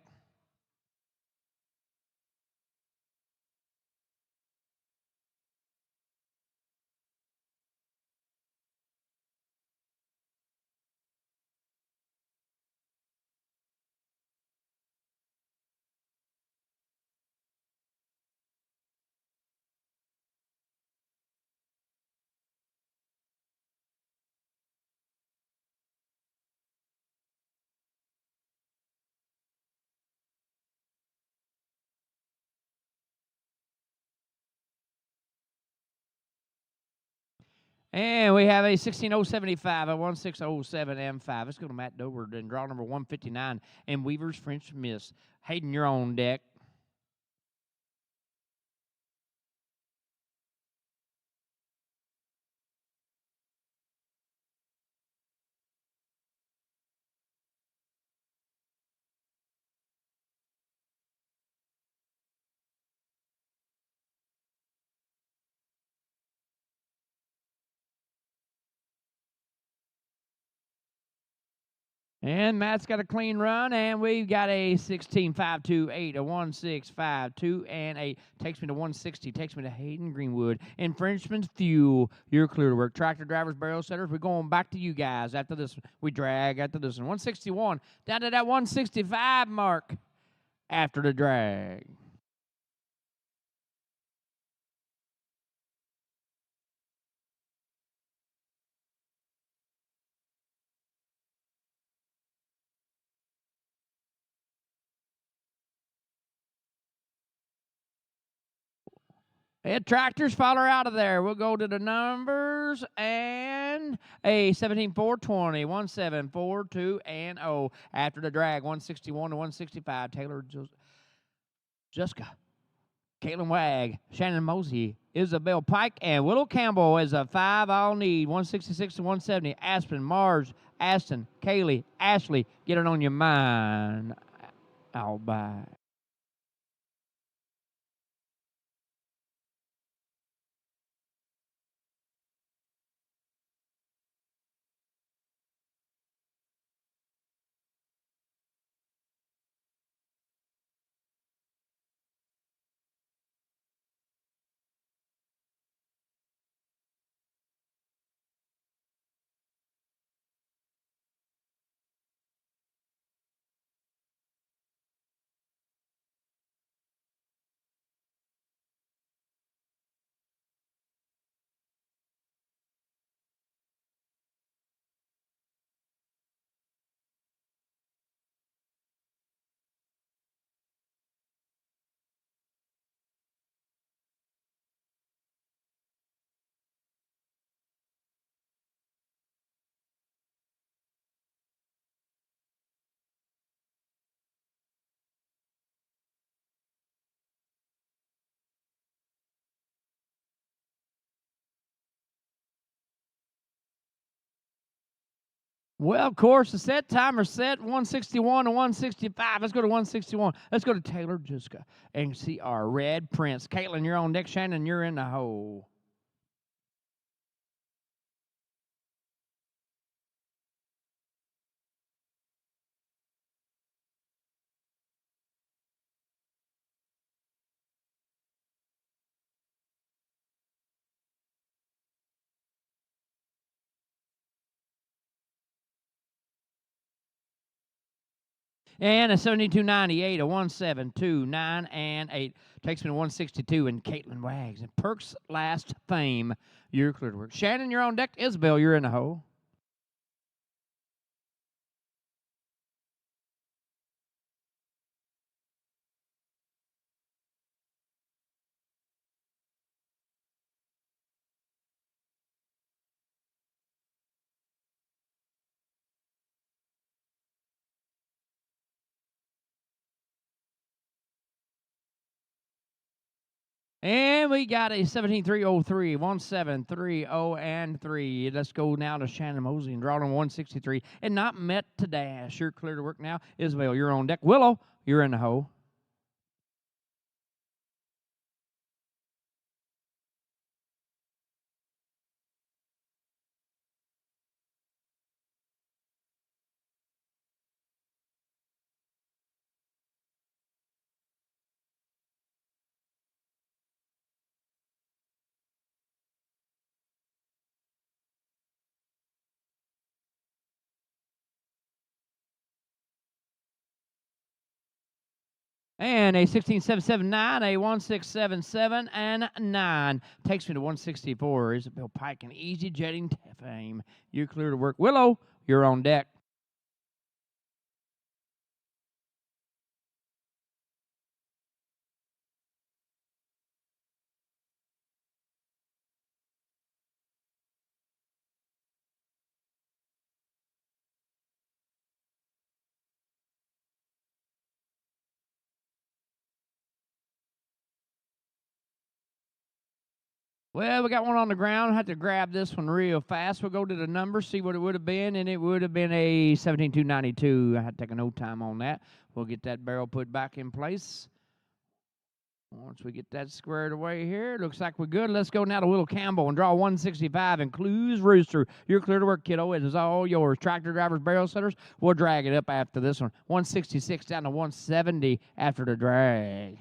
And we have a 16075, a 1607 M5. Let's go to Matt Dover and draw number 159 and Weaver's French Miss. Hayden, you're on deck. And Matt's got a clean run, and we've got a 16528, a 1652, and a takes me to 160, takes me to Hayden Greenwood. And Frenchman's Fuel, you're clear to work. Tractor drivers, barrel setters, we're going back to you guys after this. We drag after this one. 161, down to that 165 mark after the drag. And tractors follow out of there. We'll go to the numbers and a 17420, 1742, and 0 after the drag. 161 to 165. Taylor Juska, Caitlin Wag, Shannon Mosey, Isabel Pike, and Willow Campbell is a 5 all need. 166 to 170. Aspen, Mars, Aston, Kaylee, Ashley, get it on your mind. I'll buy. Well, of course, the set timer set 161 to 165. Let's go to 161. Let's go to Taylor Juska and see our red prince. Caitlin, you're on deck. Shannon, you're in the hole. And a 7298, a 1729, and 8 takes me to 162. And Caitlin Wags and Perks Last Fame. You're clear to work. Shannon, you're on deck. Isabel, you're in the hole. And we got a 17-303, 1730 and 3. Let's go now to Shannon Mosley and draw on 163. And not met to dash. You're clear to work now. Isabel, you're on deck. Willow, you're in the hole. And a 16779, a 1677, and 9. Takes me to 164. Isabel Pike, an easy jetting fame. You're clear to work. Willow, you're on deck. Well, we got one on the ground. Had to grab this one real fast. We'll go to the number, see what it would have been, and it would have been a 17292. I had to take no time on that. We'll get that barrel put back in place. Once we get that squared away here, looks like we're good. Let's go now to Will Campbell and draw 165 and Clues Rooster. You're clear to work, kiddo. It is all yours. Tractor drivers, barrel setters, we'll drag it up after this one. 166 down to 170 after the drag.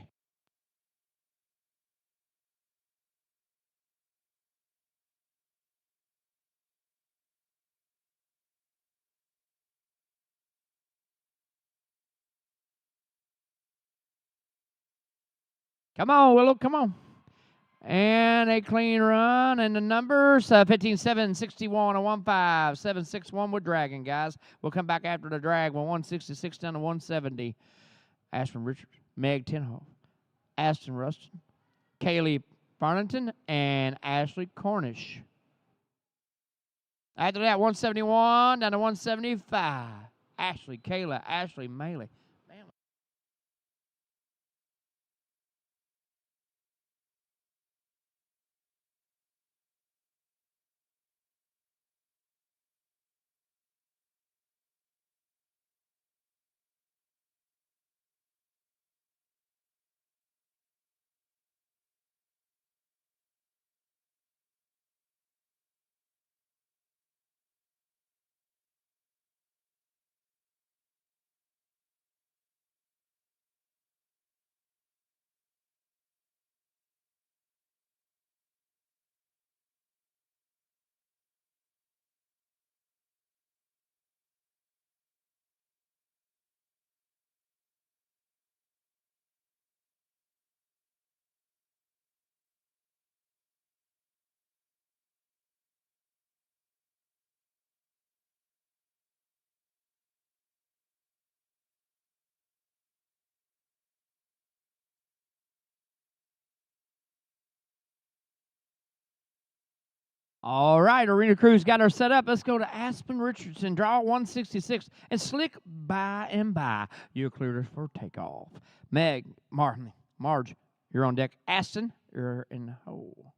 Come on, Willow, come on. And a clean run, and the numbers 15, 7, 61, and 15, 7, 6, 1 with dragging, guys. We'll come back after the drag with 166 down to 170. Ashton Richards, Meg Tinhoff, Aston Rustin, Kaylee Farnington, and Ashley Cornish. After that, 171 down to 175. Ashley, Kayla, Ashley, Maley. All right, Arena Crew's got her set up. Let's go to Aspen Richardson, draw 166, and slick by and by. You're cleared for takeoff. Marge, you're on deck. Aston, you're in the hole.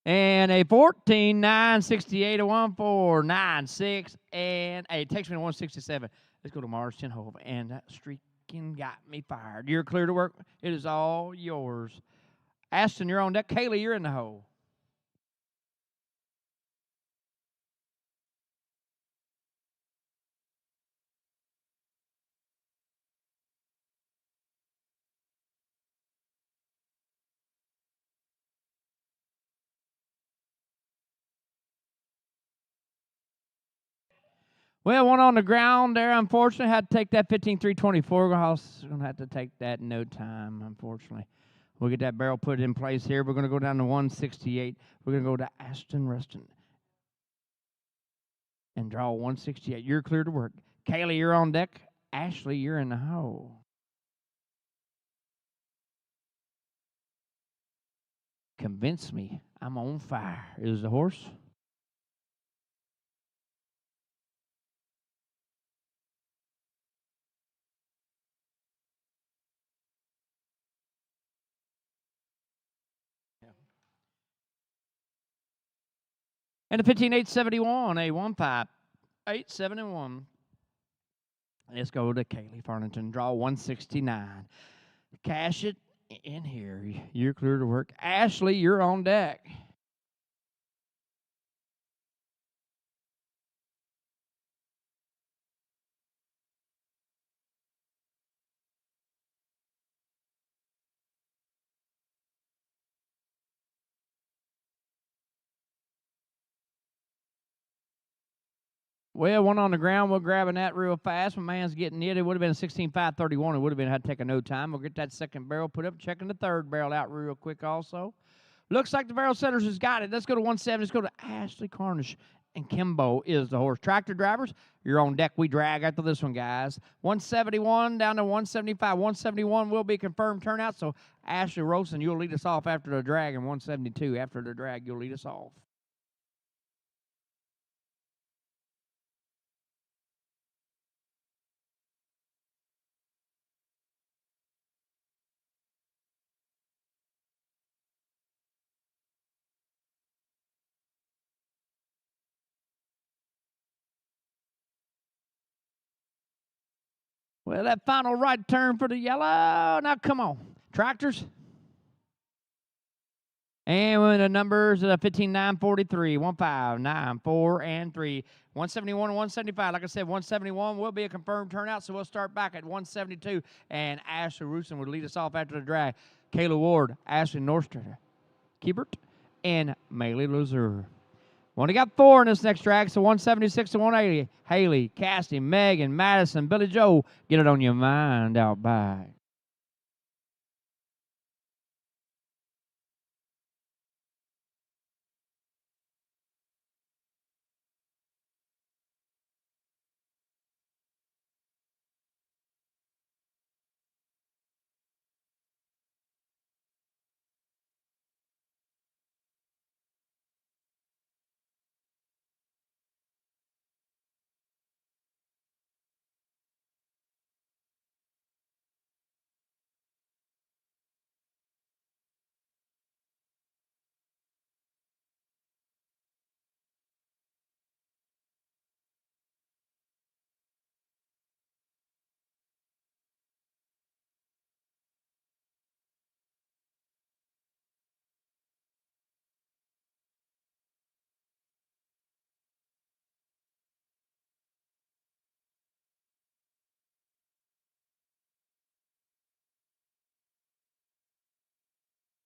And a 14, 9, 68, a 1, 4, 9, 6, and 8. Takes me to 167. Let's go to Mars Tinhoff. And that streaking got me fired. You're clear to work. It is all yours. Aston, you're on deck. Kaylee, you're in the hole. Well, one on the ground there, unfortunately. Had to take that 15-324. I was going to have to take that in no time, unfortunately. We'll get that barrel put in place here. We're going to go down to 168. We're going to go to Aston Rustin and draw 168. You're clear to work. Kaylee, you're on deck. Ashley, you're in the hole. Convince me I'm on fire. Is the horse? And the 15,871, a 15871. Let's go to Kaylee Farnington. Draw 169. Cash it in here. You're clear to work. Ashley, you're on deck. Well, one on the ground. We're grabbing that real fast. My man's getting it. It would have been a 16,531. It would have been had to take a no time. We'll get that second barrel put up. Checking the third barrel out real quick also. Looks like the barrel setters has got it. Let's go to 170. Let's go to Ashley Carnish. And Kimbo is the horse. Tractor drivers, you're on deck. We drag after this one, guys. 171 down to 175. 171 will be confirmed turnout. So, Ashley Rosen, you'll lead us off after the drag. And 172 after the drag, you'll lead us off. Well, that final right turn for the yellow. Now, come on. Tractors. And when the numbers are 15,943, 1594 and 3. 171 and 175. Like I said, 171 will be a confirmed turnout, so we'll start back at 172. And Ashley Rooson would lead us off after the drag. Kayla Ward, Ashley Norstrader, Kiebert, and Maylee Lazur. Only got 4 in this next drag, so 176 to 180. Haley, Cassie, Megan, Madison, Billy Joe, get it on your mind out back.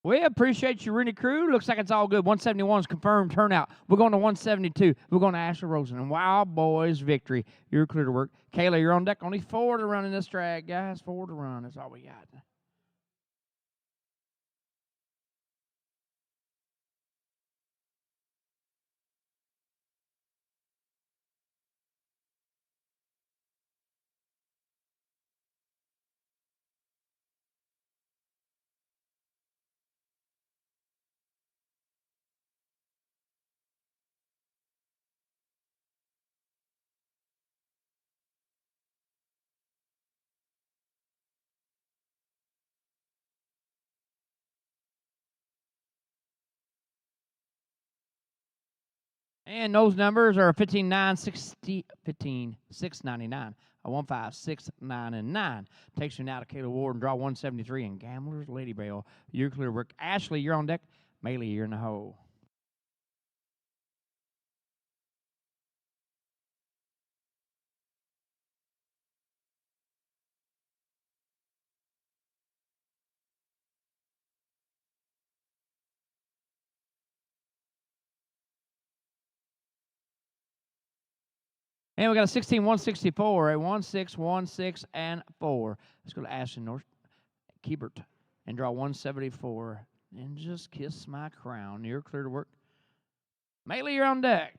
We appreciate you, Rennie Crew. Looks like it's all good. 171 is confirmed turnout. We're going to 172. We're going to Ashley Rosen. And Wild Boys victory. You're clear to work. Kayla, you're on deck. Only 4 to run in this drag, guys. 4 to run. That's all we got. And those numbers are 15,960, 15,699, a 156, 9, and 9. Takes you now to Kayla Ward and draw 173 and Gambler's Lady Bell. You're clear to work. Ashley, you're on deck. Maylee, you're in the hole. And we got a 16,164, a 1616 and 4. Let's go to Ashton North Kiebert and draw 174. And just kiss my crown. You're clear to work. Maylee, you're on deck.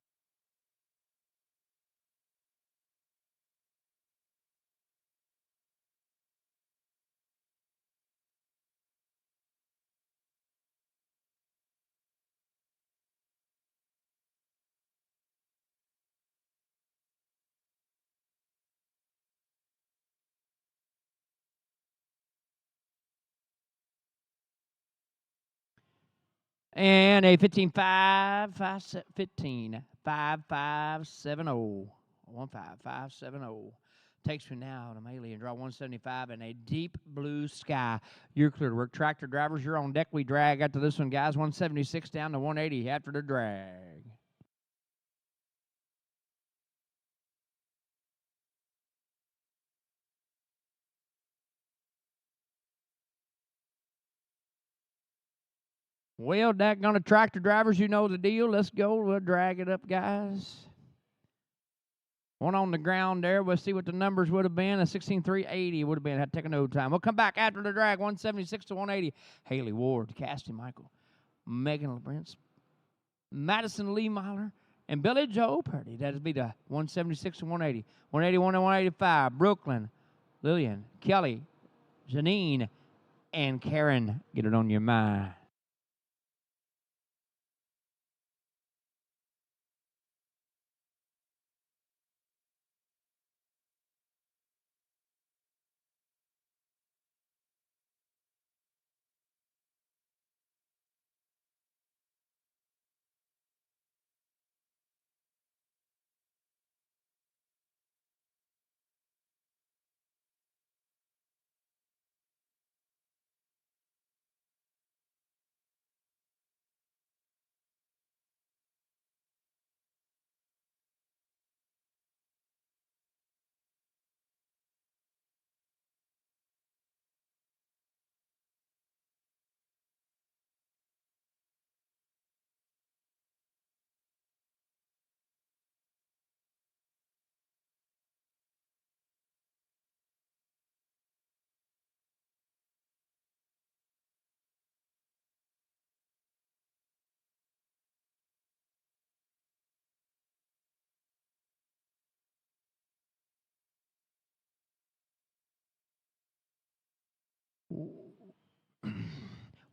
And a 15-5-5-7-0. 15570. Takes me now to Melee and draw 175 in a deep blue sky. You're clear to work. Tractor drivers, you're on deck. We drag out to this one, guys. 176 down to 180 after the drag. Well, daggone tractor drivers, you know the deal. Let's go. We'll drag it up, guys. One on the ground there. We'll see what the numbers would have been. A 16.380 would have been. Had to take a no time. We'll come back after the drag. 176 to 180. Haley Ward, Casty Michael, Megan LeBrance, Madison Lee Myler, and Billy Joe Purdy. That'd be the 176 to 180. 181 to 185. Brooklyn, Lillian, Kelly, Janine, and Karen. Get it on your mind.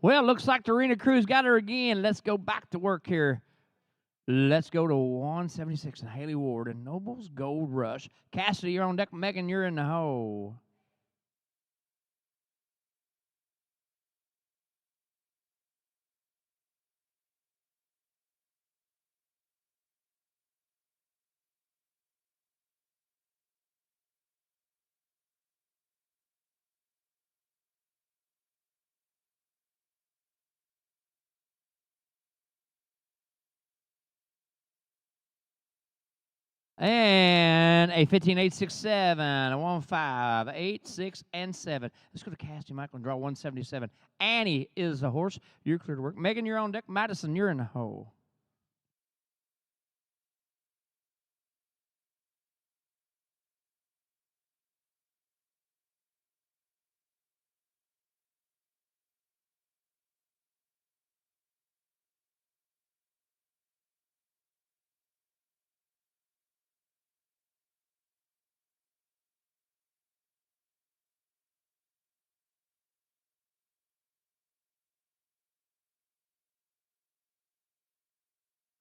Well, looks like the Arena Crew's got her again. Let's go back to work here. Let's go to 176 and Haley Ward and Noble's Gold Rush. Cassidy, you're on deck. Megan, you're in the hole. And a 15-8-6-7, a 1-5-8-6 and 7. Let's go to Casty Michael and draw 177. Annie is the horse. You're clear to work. Megan, you're on deck. Madison, you're in the hole.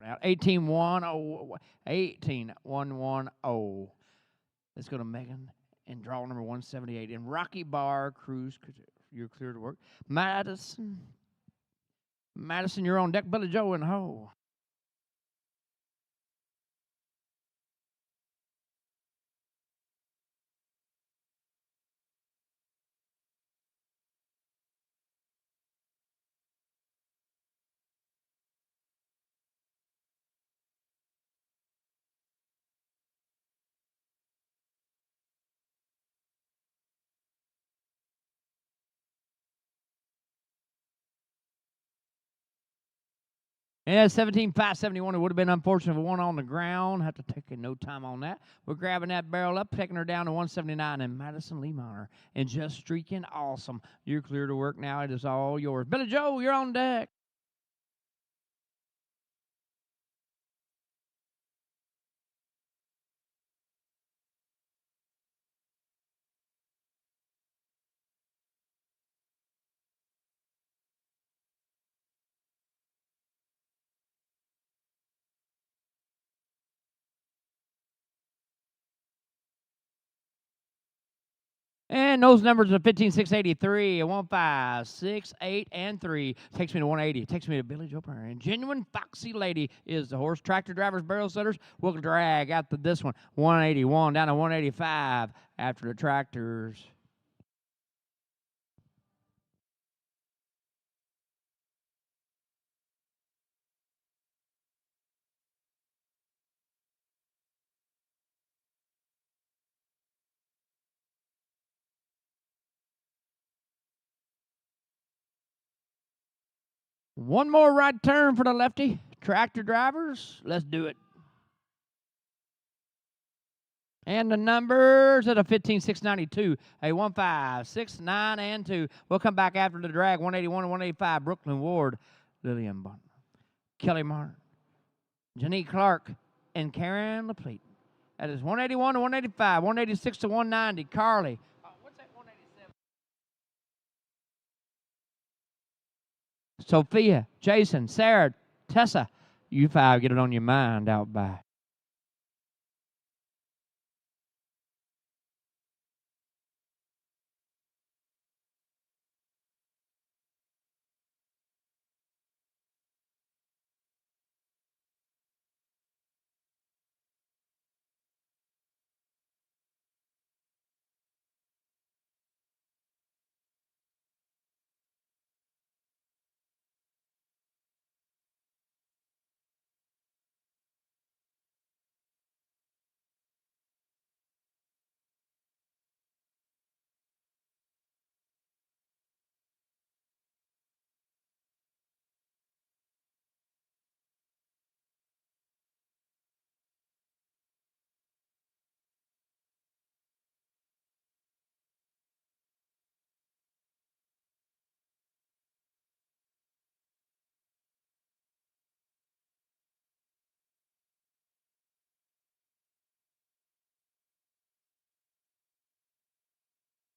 Now 18-1-0. 18-1-1-0. Let's go to Megan and draw number 178. And Rocky Bar Cruise, you're clear to work. Madison, you're on deck. Billy Joe in the hole. Yeah, 17-5-71. It would have been unfortunate for one on the ground. Have to take no time on that. We're grabbing that barrel up, taking her down to 179. And Madison Lee Miner. And just streaking awesome. You're clear to work now. It is all yours. Billy Joe, you're on deck. And those numbers are 15, 683, 1, 5, 6, 8, and 3. Takes me to 180. Takes me to Billy Joe Perry. And Genuine Foxy Lady is the horse. Tractor Drivers, Barrel Setters will drag after this one. 181 down to 185 after the tractors. One more right turn for the lefty. Tractor Drivers, let's do it. And the numbers at a 15, 692, a 1, 5, 6, 9, and 2. We'll come back after the drag, 181 and 185. Brooklyn Ward, Lillian Bonner, Kelly Martin, Janique Clark, and Karen LaPlete. That is 181 to 185, 186 to 190. Carly. What's that 187? Sophia, Jason, Sarah, Tessa. You five get it on your mind out back.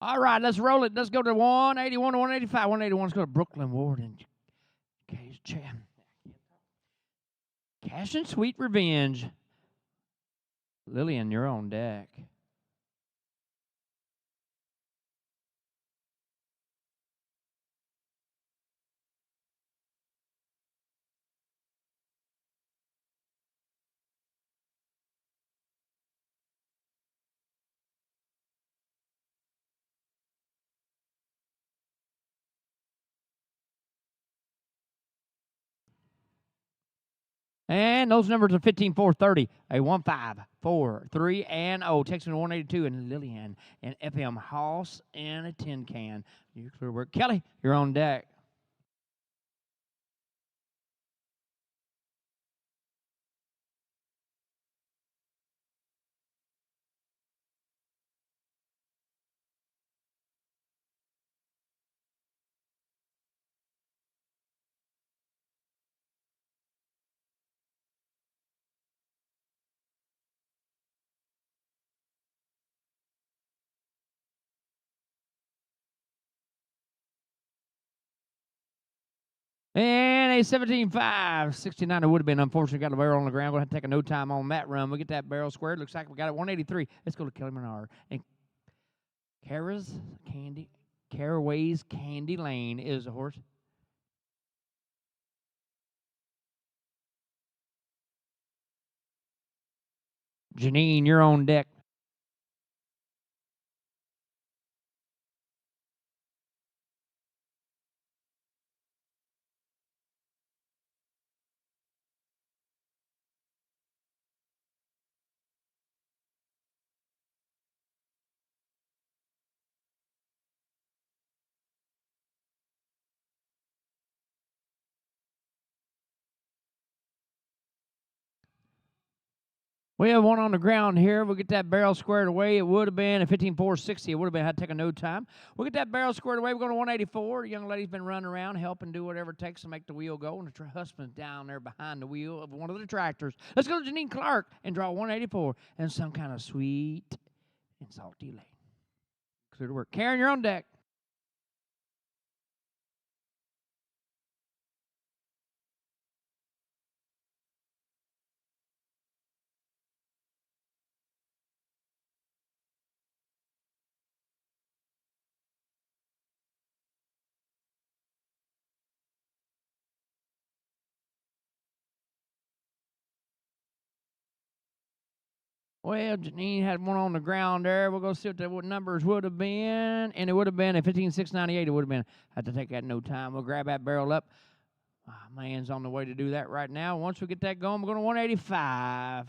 All right, let's roll it. Let's go to 181 to 185. 181, let's go to Brooklyn Ward and Cash and Sweet Revenge. Lillian, you're on deck. And those numbers are 15, 4, 30, a 1, 5, 4, 3, and 0. Takes me to 182, and Lillian, and FM Hoss, and a tin can. You clear work. Kelly, you're on deck. And a 17.5, 69. It would have been unfortunate. Got the barrel on the ground. Going to have to take a no time on that run. We'll get that barrel squared. Looks like we got it 183. Let's go to Kelly Menard. And Caraway's Candy Lane is the horse. Janine, you're on deck. We have one on the ground here. We'll get that barrel squared away. It would have been a 15.460. It would have been had to take a no time. We'll get that barrel squared away. We're going to 184. The young lady's been running around helping do whatever it takes to make the wheel go. And her husband's down there behind the wheel of one of the tractors. Let's go to Janine Clark and draw 184 and some kind of sweet and salty lane. Clear to work. Karen, you're on deck. Well, Janine had one on the ground there. We'll go see what numbers would have been. And it would have been at 15,698. It would have been. Had to take that in no time. We'll grab that barrel up. Man's on the way to do that right now. Once we get that going, we're going to 185.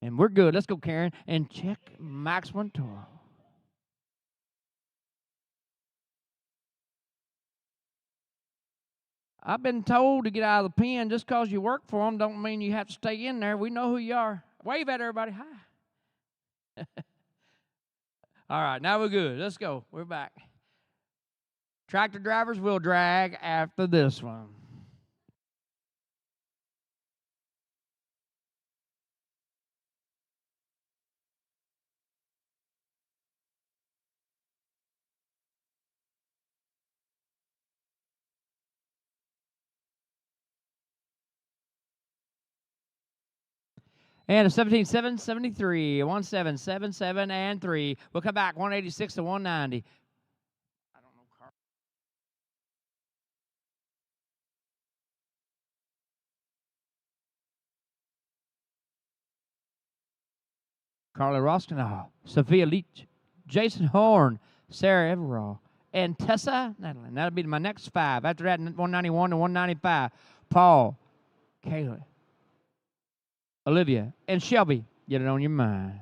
And we're good. Let's go, Karen, and check Max Montoro. I've been told to get out of the pen. Just because you work for them don't mean you have to stay in there. We know who you are. Wave at everybody. Hi. All right, now we're good. Let's go. We're back. Tractor drivers will drag after this one. And a 17,773, 1777 and 3. We'll come back 186 to 190. I don't know, Carla Roskinall, Sophia Leach, Jason Horn, Sarah Everall, and Tessa Natalie. That'll be my next 5. After that, 191 to 195. Paul, Kayla, Olivia, and Shelby. Get it on your mind.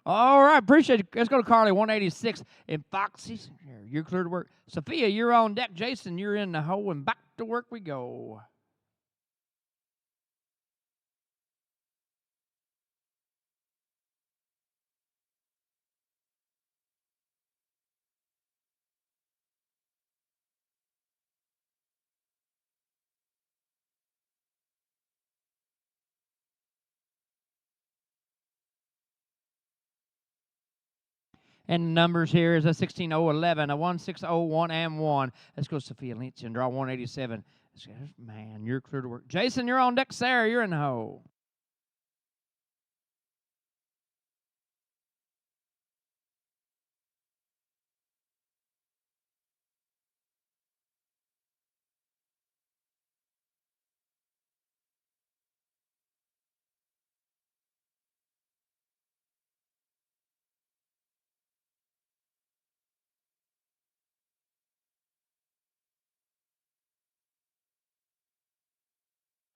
All right, appreciate it. Let's go to Carly, 186. And Foxy, you're clear to work. Sophia, you're on deck. Jason, you're in the hole, and back to work we go. And the numbers here is a 16011, a 1601, and 1. Let's go, Sophia Lynch, and draw 187. Man, you're clear to work. Jason, you're on deck. Sarah, you're in the hole.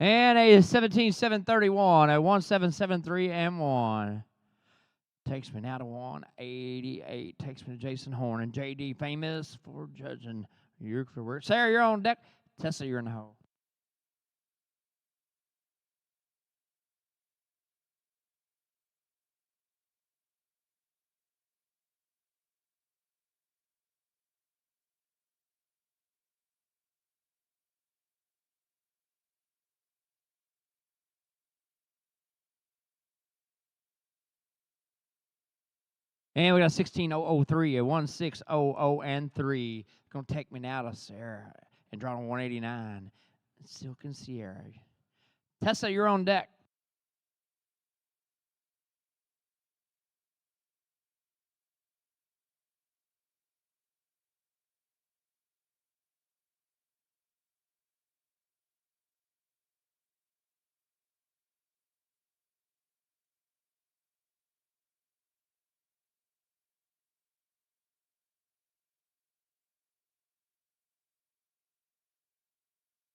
And a 17731, a 1773, and 1. Takes me now to 188. Takes me to Jason Horn and JD, famous for judging your career. Sarah, you're on deck. Tessa, you're in the hole. And we got 16003, a 1600, and 3. Going to take me now to Sarah and draw on 189. Silken Sierra. Tessa, you're on deck.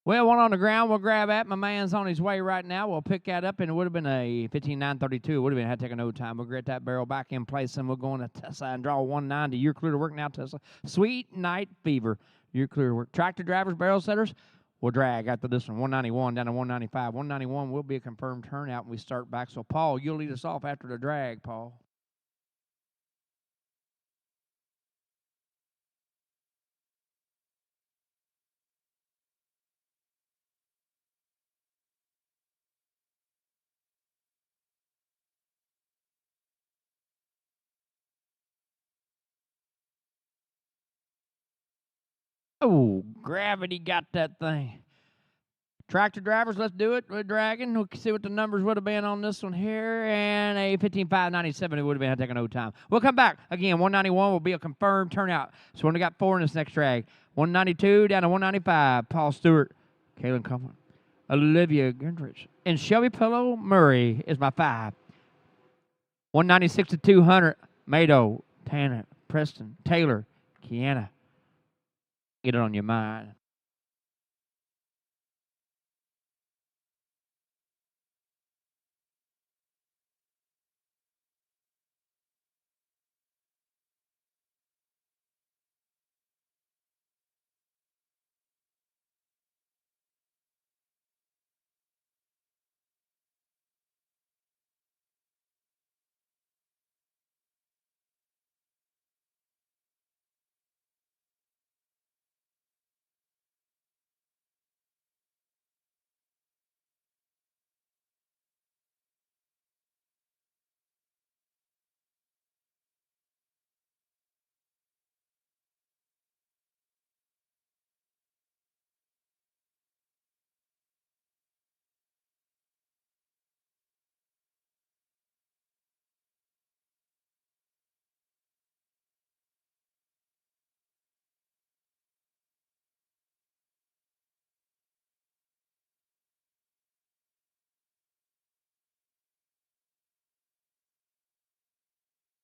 Well, one on the ground. We'll grab that. My man's on his way right now. We'll pick that up, and it would have been a 15.932. It would have been had to take a no time. We'll get that barrel back in place, and we'll go into Tessa and draw 190. You're clear to work now, Tessa. Sweet Night Fever. You're clear to work. Tractor drivers, barrel setters. We'll drag after this one. 191 down to 195. 191 will be a confirmed turnout when we start back. So, Paul, you'll lead us off after the drag, Paul. Oh, gravity got that thing. Tractor drivers, let's do it. We're dragging. We'll see what the numbers would have been on this one here. And a 15.597, it would have been taking no time. We'll come back. Again, 191 will be a confirmed turnout. So we only got 4 in this next drag. 192 down to 195. Paul Stewart, Kaylin Coughlin, Olivia Gendrich, and Shelby Pillow Murray is my 5. 196 to 200. Mado, Tanner, Preston, Taylor, Kiana. Get it on your mind.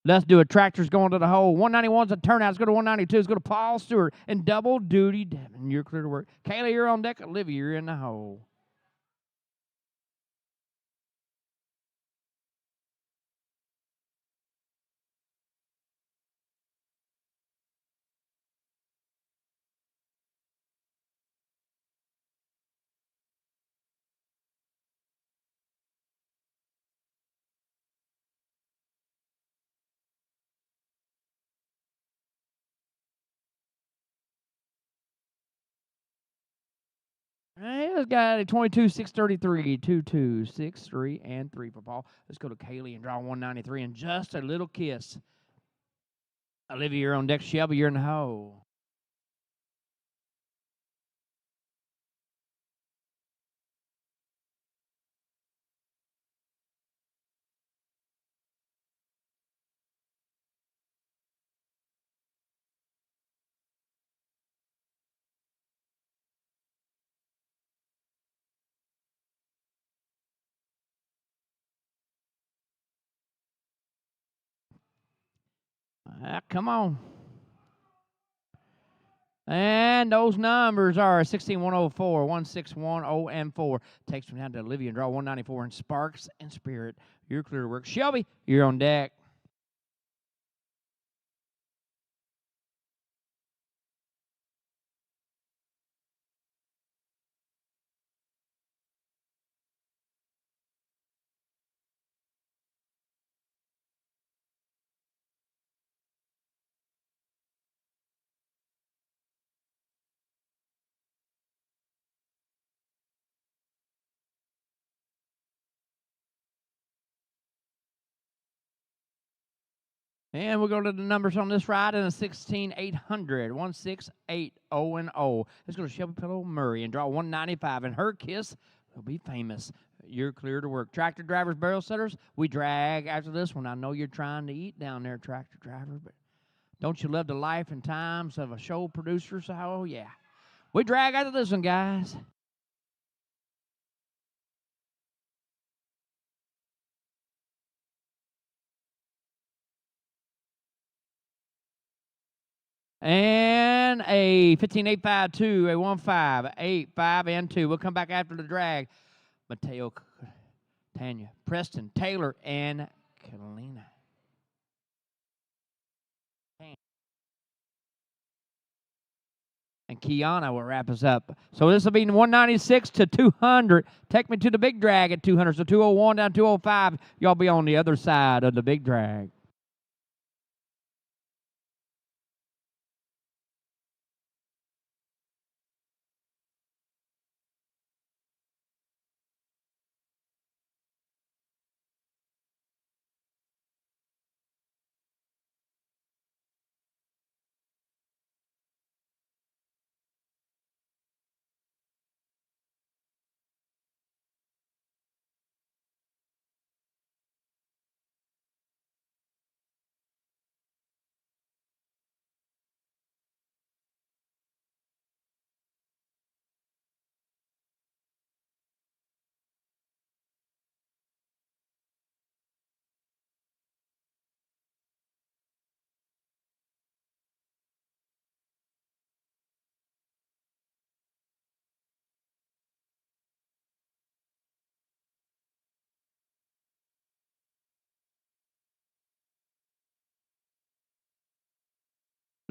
Let's do it. Tractor's going to the hole. 191's a turnout. Let's go to 192. Let's go to Paul Stewart. And double duty, Devin. You're clear to work. Kayla, you're on deck. Olivia, you're in the hole. Hey, let's got a 22,633, 2, 6, 3, and 3 for Paul. Let's go to Kaylee and draw 193 and just a little kiss. Olivia, you're on deck. Shelby, you're in the hole. Come on. And those numbers are 16104, 1610, and 4. Takes me down to Olivia and draw 194 and Sparks and Spirit. You're clear to work. Shelby, you're on deck. And we'll go to the numbers on this ride in a 16800, 16800 and 0. Let's go to Shelby Pillow Murray and draw 195, and her kiss will be famous. You're clear to work. Tractor drivers, barrel setters, we drag after this one. I know you're trying to eat down there, tractor driver, but don't you love the life and times of a show producer? So, oh, yeah. We drag after this one, guys. And and a 15.852, a 15.85, and 2. We'll come back after the drag. Mateo, Tanya, Preston, Taylor, and Kalina. And Kiana will wrap us up. So this will be 196 to 200. Take me to the big drag at 200. So 201 down 205. Y'all be on the other side of the big drag.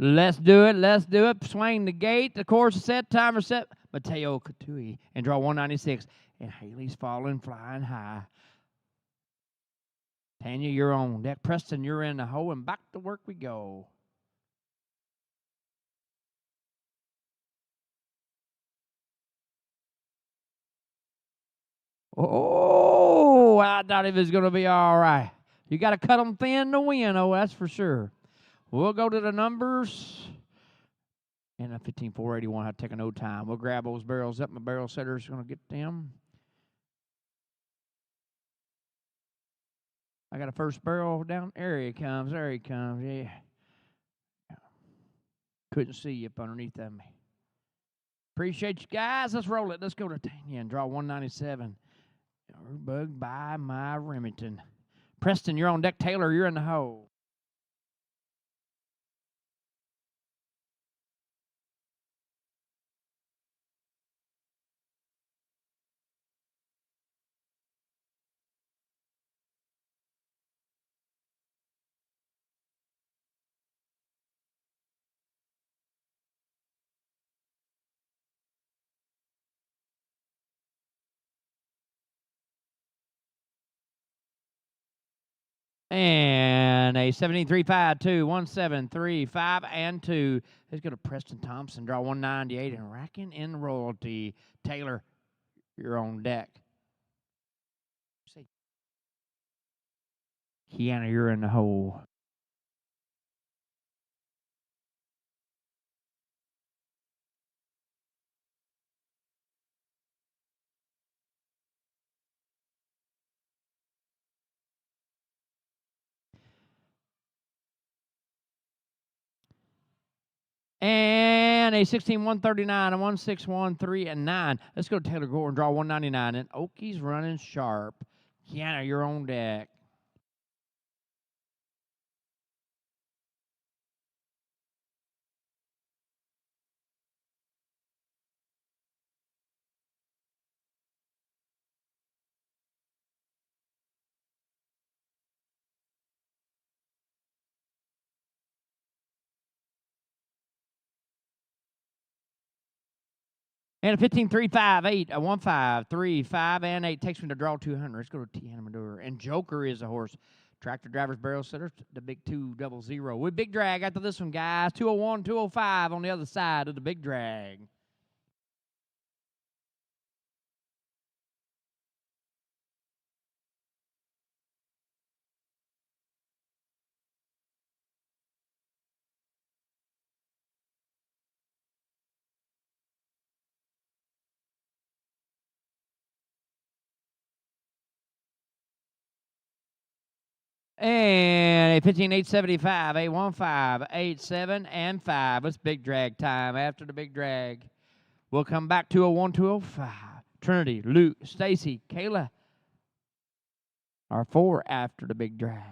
Let's do it. Let's do it. Swing the gate. The course is set. Timer set. Mateo Katui. And draw 196. And Haley's falling, flying high. Tanya, you're on deck. Preston, you're in the hole. And back to work we go. Oh, I thought it was going to be all right. You got to cut them thin to win, oh, that's for sure. We'll go to the numbers. And a 15.481, I'll take no time. We'll grab those barrels up. My barrel setter's going to get them. I got a first barrel down. There he comes. There he comes. Yeah. Couldn't see you up underneath of me. Appreciate you guys. Let's roll it. Let's go to Tanya and draw 197. Bug by my Remington. Preston, you're on deck. Taylor, you're in the hole. And a 73.52, 1735, and 2. Let's go to Preston Thompson, draw 198, and racking in royalty. Taylor, you're on deck. Kiana, you're in the hole. And a 16.139, a 1613, and 9. Let's go to Taylor Gore and draw 199. And Oki's running sharp. Kiana, you're on deck. And a 15.358, a 15.35, and 8 takes me to draw 200. Let's go to Tiana Madura. And Joker is a horse. Tractor driver's barrel setter, the big 200. With big drag after this one, guys. 201, 205 on the other side of the big drag. And a 15.875, a 15.87, and 5. It's big drag time after the big drag. We'll come back 201, 205. Trinity, Luke, Stacy, Kayla are 4 after the big drag.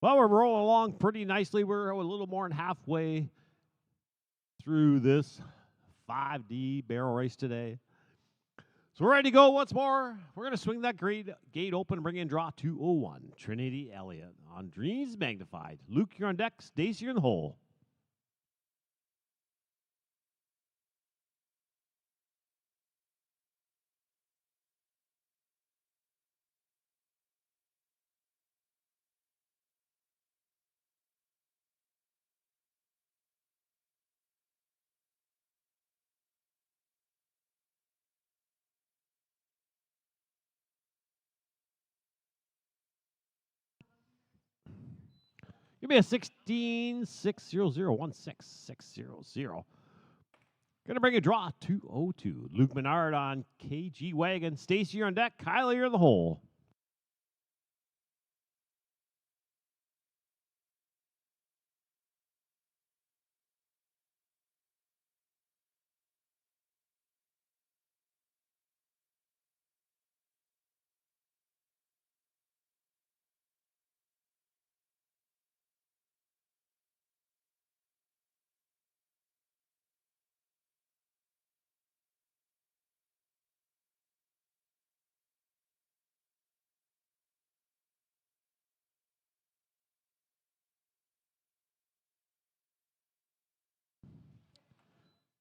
Well, we're rolling along pretty nicely. We're a little more than halfway through this 5D barrel race today. So we're ready to go once more. We're going to swing that gate open and bring in draw 201. Trinity Elliott on Dreams Magnified. Luke, you're on deck. Stacy, you're in the hole. Give me a 16-600-16600. Going to bring a draw 202. Luke Menard on KG Wagon. Stacy, you're on deck. Kylie, you're in the hole.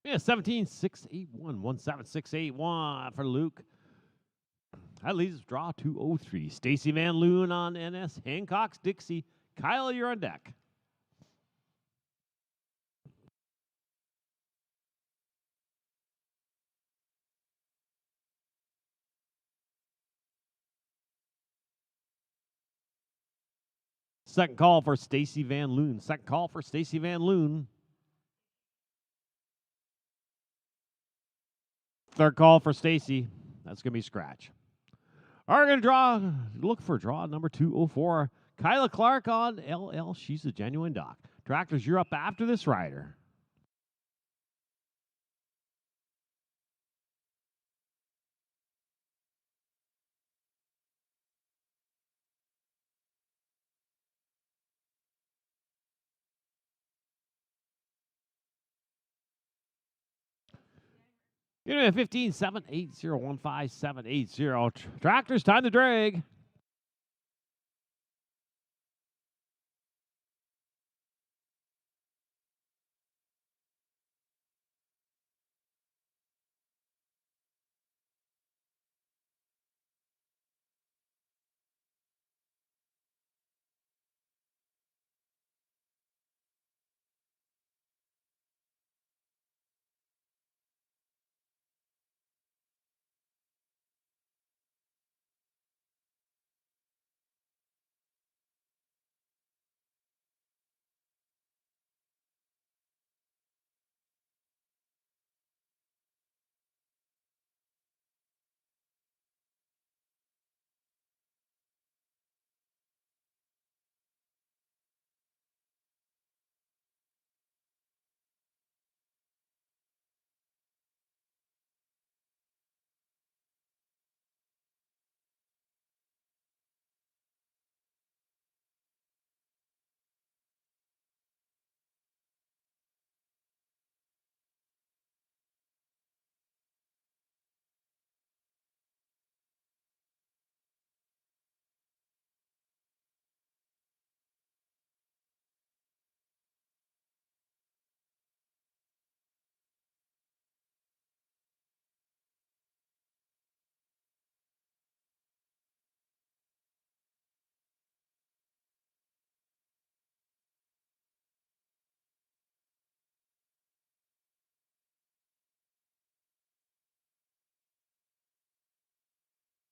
Yeah, 17-681-17681 for Luke. That leaves us draw 203. Stacy Van Loon on NS. Hancock's Dixie. Kyle, you're on deck. Second call for Stacy Van Loon. Second call for Stacy Van Loon. Third call for Stacy. That's going to be scratch. All right, we're going to look for draw number 204. Kyla Clark on LL. She's a genuine doc. Tractors, you're up after this rider. Give me a 15-780-15780. Tractors, time to drag.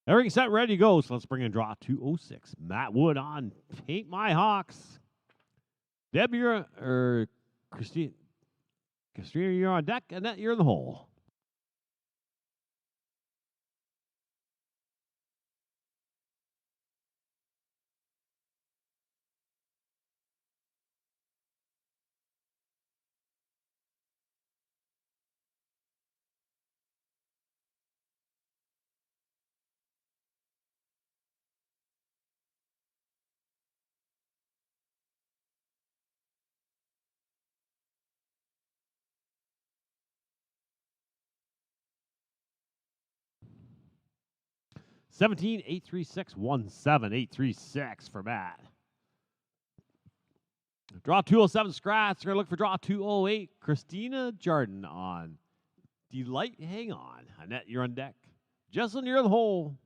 Everything set, ready to go. So let's bring in draw 206. Matt Wood on Paint My Hawks. Deb, Christina, you're on deck. Annette, you're in the hole. 17-836-17-836 for Matt. Draw 207 scratch. We're going to look for draw 208. Christina Jordan on Delight Hang On. Annette, you're on deck. Jesselyn, you're in the hole.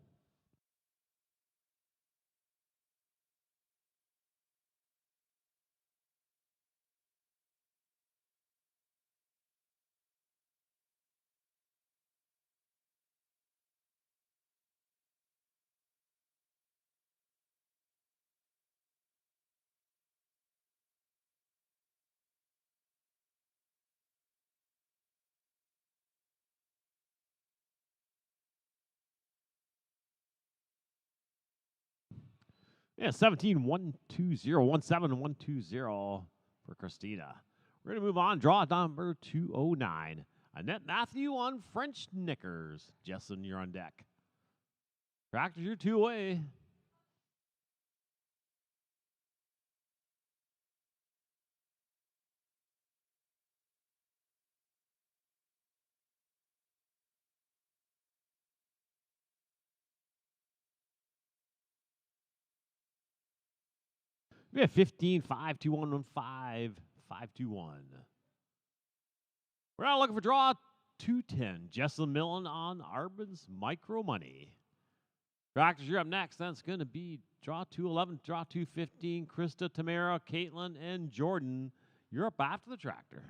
Yeah, 17-120-17-120 for Christina. We're going to move on. Draw number 209. Annette Matthew on French Knickers. Jesselyn, you're on deck. Tractors, you're 2 away. We have 15-5-2-1-1-5-5-2-1. We're now looking for draw 210. Jesselyn Millen on Arbon's Micro Money. Tractors, you're up next. That's going to be draw 211, draw 215. Krista, Tamara, Caitlin, and Jordan. You're up after the tractor.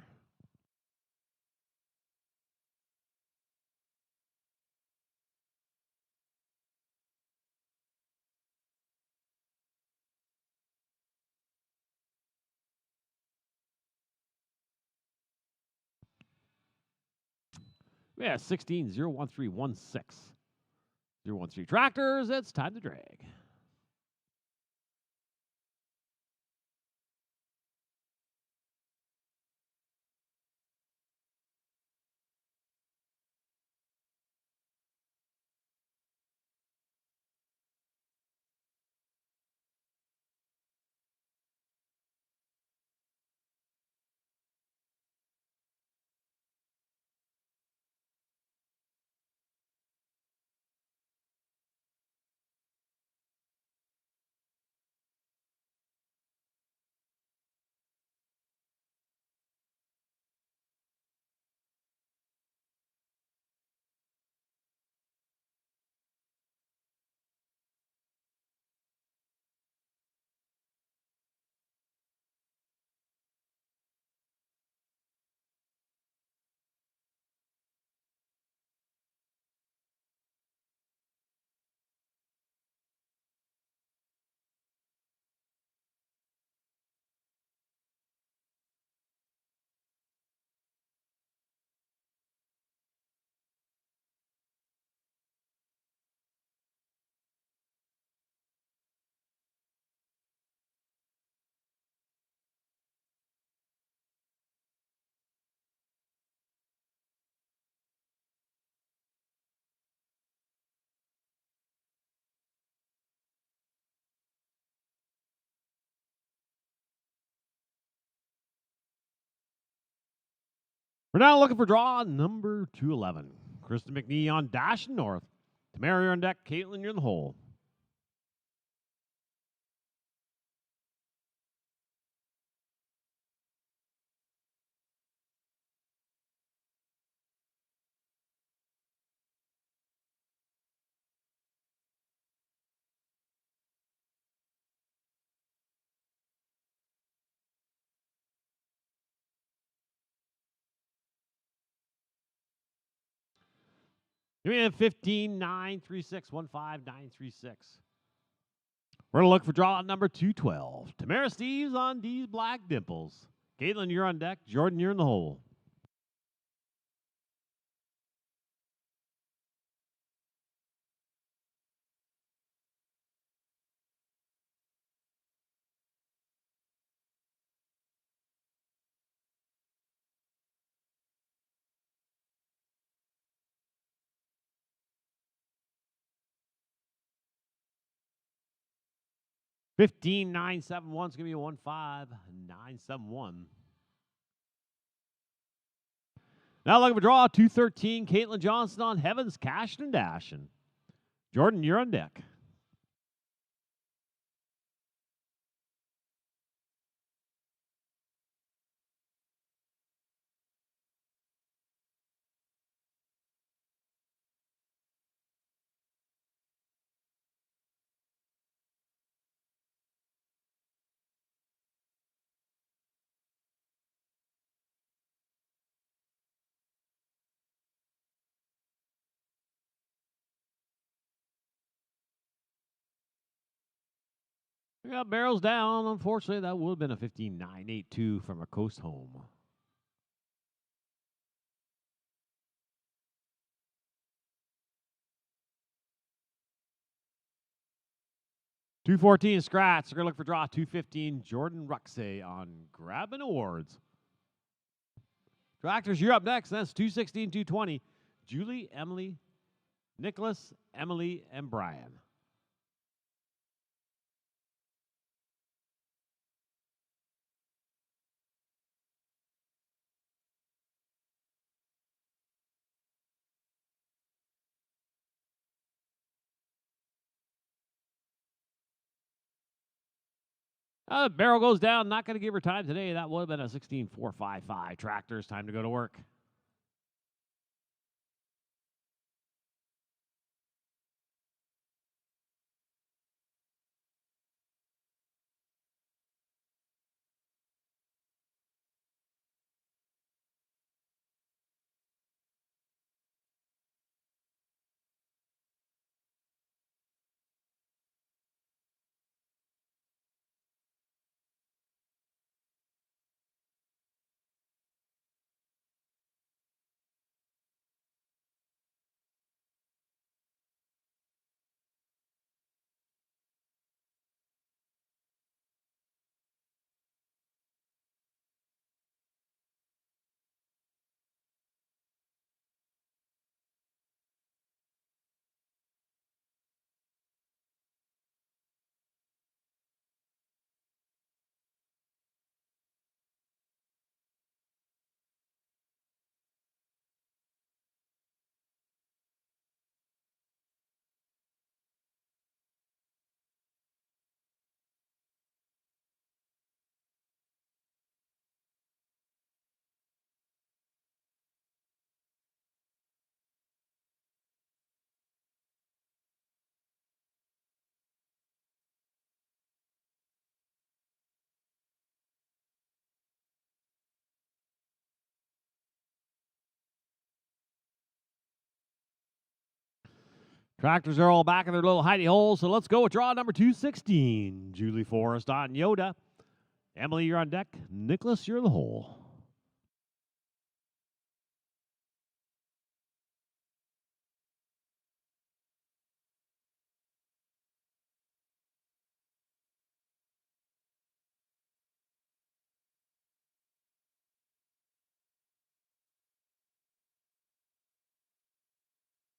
Yeah, 16-013-16. 013 tractors. It's time to drag. We're now looking for draw number 211. Kristen McNee on Dash North. Tamara, you're on deck. Caitlin, you're in the hole. We have 15-9-36-15-9-36. We're going to look for draw number 212. Tamara Steves on D's Black Dimples. Caitlin, you're on deck. Jordan, you're in the hole. $15,971 is going to be a 15,971. Now looking for draw 213. Caitlin Johnson on Heaven's Cashin' and Dashin'. Jordan, you're on deck. We got barrels down. Unfortunately, that would have been a 15.982 from a coast home. $2.14 scratch. We're going to look for draw $2.15. Jordan Ruxay on grabbing awards. Tractors, you're up next. That's $2.16, $2.20. Julie, Emily, Nicholas, Emily, and Brian. The barrel goes down. Not going to give her time today. That would have been a 16.455. Tractors, time to go to work. Tractors are all back in their little hidey holes, so let's go with draw number 216. Julie Forrest on Yoda. Emily, you're on deck. Nicholas, you're the hole.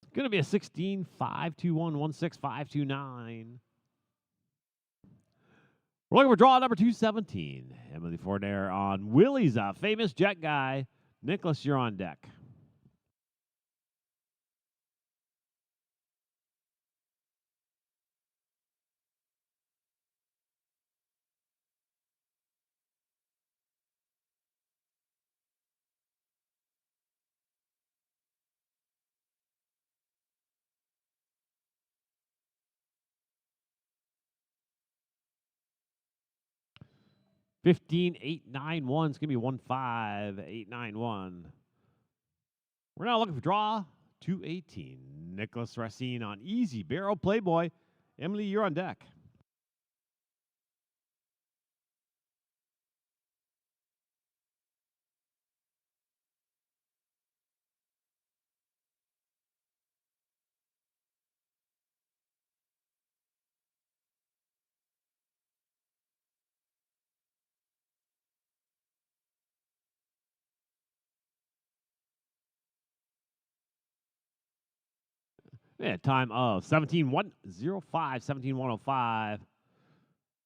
It's going to be a 16.521.16529. We're looking for draw number 217. Emily Fournier on Willie's a famous jet guy. Nicholas, you're on deck. $15.891. It's going to be 15.891. We're now looking for draw 218. Nicholas Racine on Easy Barrel Playboy. Emily, you're on deck. Yeah, time of 17.105, 17.105.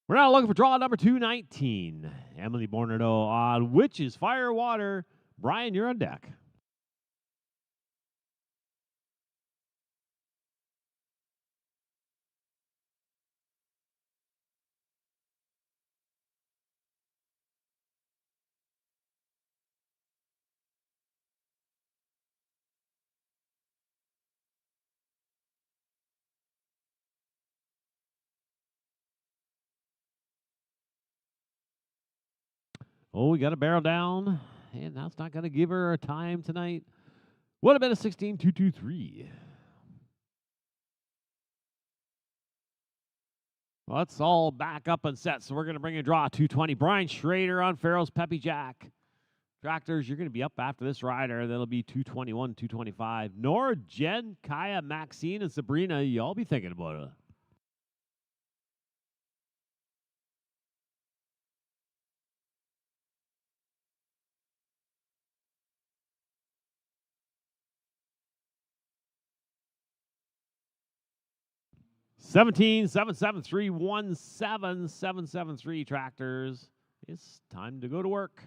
We're now looking for draw number 219. Emily Bornardo on Witches, Fire, Water. Brian, you're on deck. Oh, we got a barrel down, and that's not going to give her a time tonight. Would have been a 16.223. Well, let's all back up and set. So we're going to bring a draw 220. Brian Schrader on Farrell's Peppy Jack. Tractors, you're going to be up after this rider. That'll be 221, 225. Nora, Jen, Kaya, Maxine, and Sabrina, y'all be thinking about it. Seventeen 773 tractors. It's time to go to work.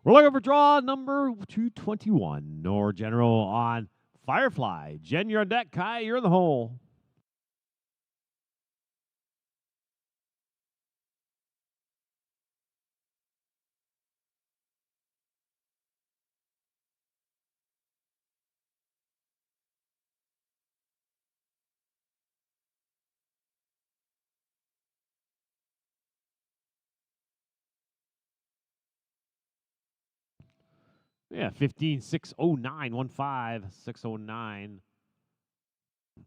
We're looking for draw number 221. Nor General on Firefly. Jen, you're on deck. Kai, you're in the hole. Yeah, 15.609.15. 609. We're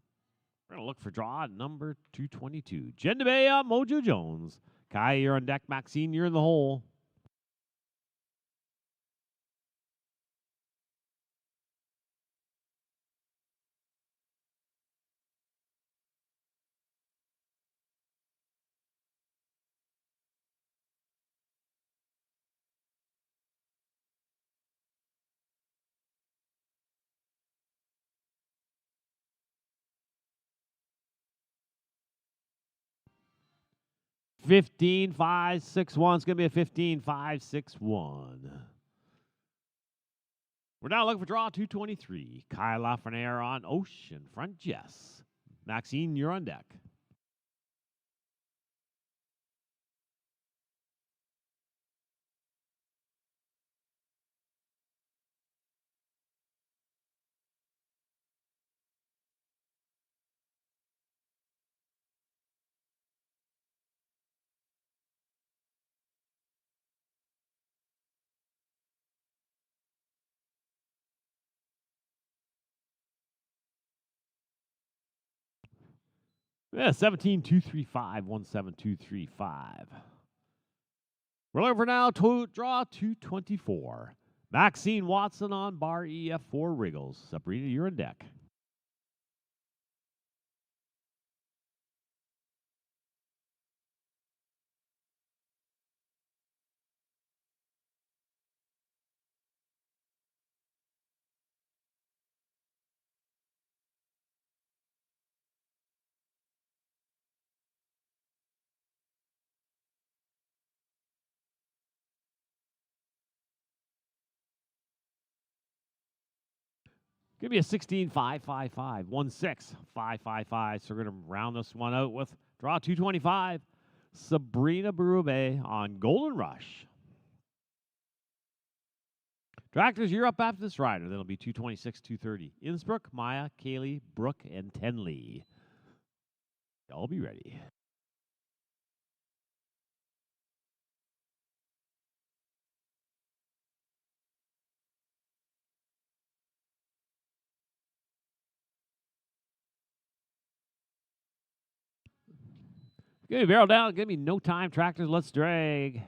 going to look for draw number 222. Jen DeBay on Mojo Jones. Kai, you're on deck. Maxine, you're in the hole. Fifteen five six one. It's going to be a 15.561. We're now looking for draw 223. Kai Lafreniere on Ocean Front Jess. Maxine, you're on deck. Yeah, 17.235.17235. We're looking for now to draw 224. Maxine Watson on bar EF4 Wriggles. Sabrina, you're on deck. Give me a 16.555. 16.555. So we're going to round this one out with draw 225. Sabrina Berube on Golden Rush. Tractors, you're up after this rider. That'll be 226, 230. Innsbruck, Maya, Kaylee, Brooke, and Tenley. Y'all be ready. Give me barrel down. Give me no time. Tractors, let's drag.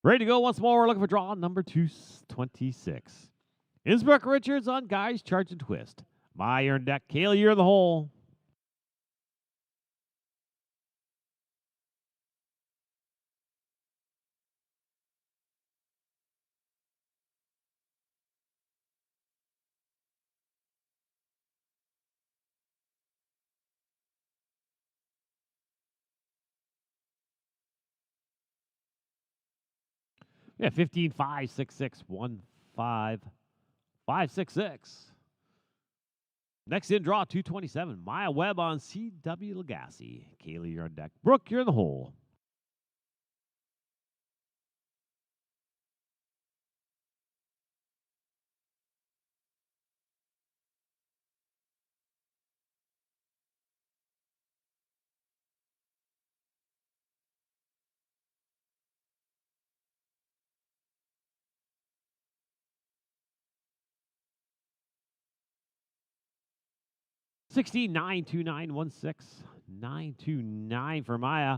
Ready to go once more. We're looking for draw number 226. Innsbruck Richards on Guys Charge and Twist. My iron deck. Kaylee, you're in the hole. Yeah, 15, 5, 6, 6, 1, 5, 5, 6, 6. Next in draw, 227. Maya Webb on C.W. Legacy. Kaylee, you're on deck. Brooke, you're in the hole. Sixteen, 9, 2, 9, 1, 6, 9, 2, 9 for Maya.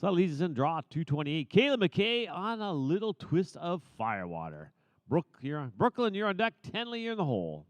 So that leads us in draw, 228. Kayla McKay on a little twist of firewater. Brooklyn, you're on deck. Tenley, you're in the hole.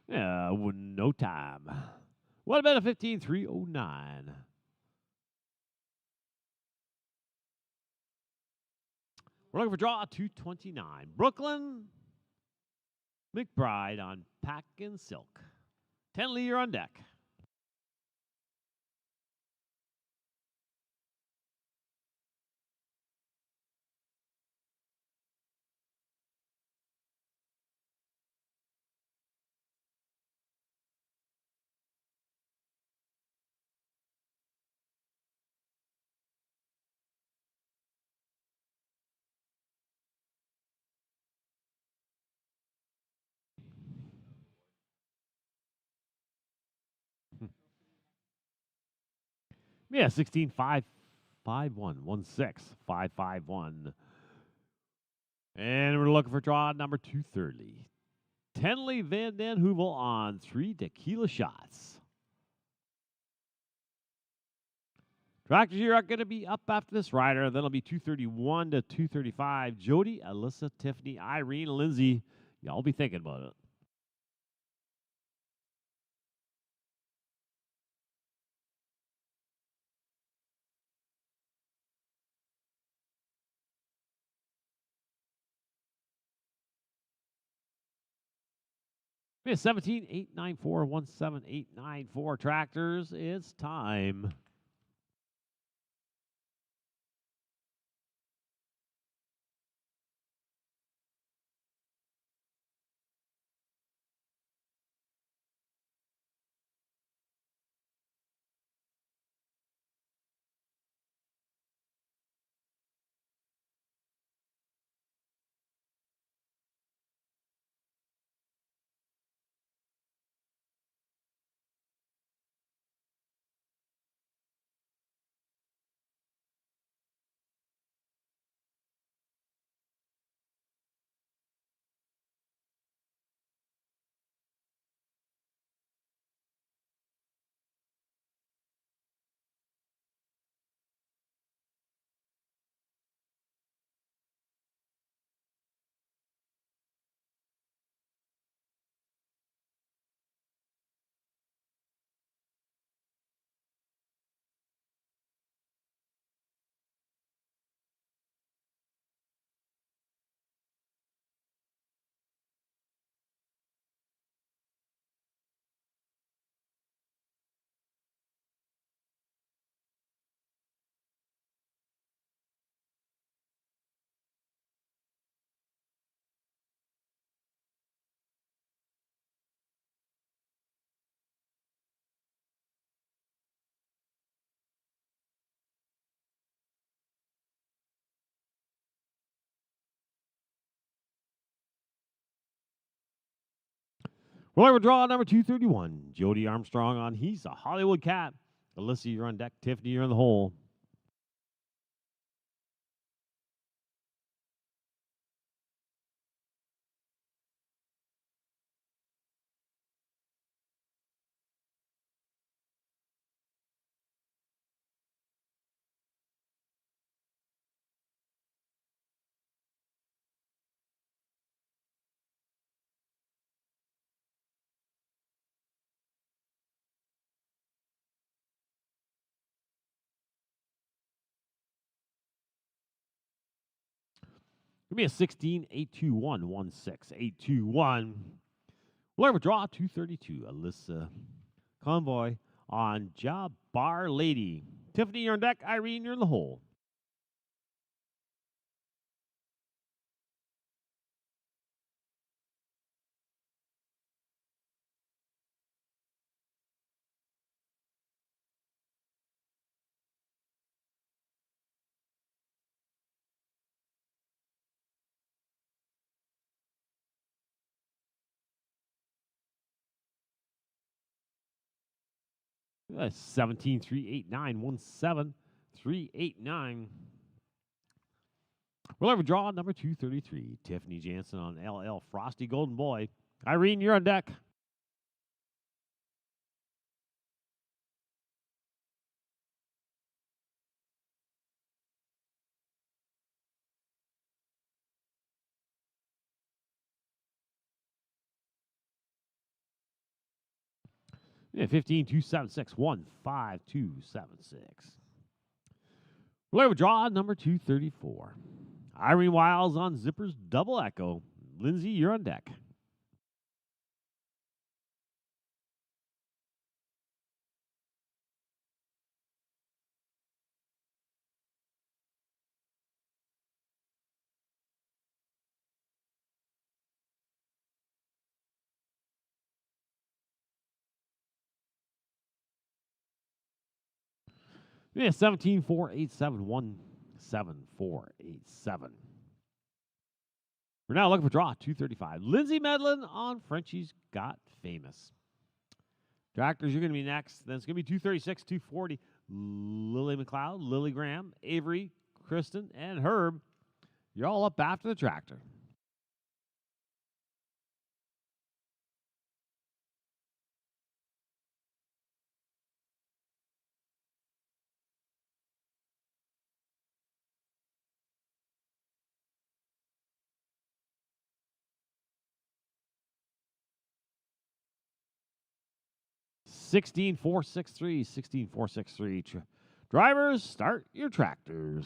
Yeah, no time. What about a 15, 309? We're looking for draw 229. Brooklyn McBride on Pack and Silk. Tenley, you're on deck. Yeah, 16 5 5 1 6 5 5 1. And we're looking for draw number 230. Tenley Van Den Heuvel on 3 tequila shots. Tractors here are going to be up after this rider. Then it'll be 231 to 235. Jody, Alyssa, Tiffany, Irene, Lindsay. Y'all be thinking about it. We have 17 894 17894 tractors. It's time. We're looking for draw number 231. Jody Armstrong on He's a Hollywood Cat. Alyssa, you're on deck. Tiffany, you're in the hole. Give me a 16 821 16821. We'll have a draw 232. Alyssa Convoy on Job Bar Lady. Tiffany, you're on deck. Irene, you're in the hole. That's 17 389 17 389. We'll have a draw number 233. Tiffany Jansen on LL Frosty Golden Boy. Irene, you're on deck. Yeah, 15 276 15276. We'll have a draw number 234. Irene Wiles on Zipper's Double Echo. Lindsay, you're on deck. Yeah, 17 487 17487. We're now looking for draw 235. Lindsay Medlin on Frenchie's Got Famous. Tractors, you're going to be next. Then it's going to be 236, 240. Lily McLeod, Lily Graham, Avery, Kristen, and Herb. You're all up after the tractor. Sixteen four six three. 16463. Drivers, start your tractors.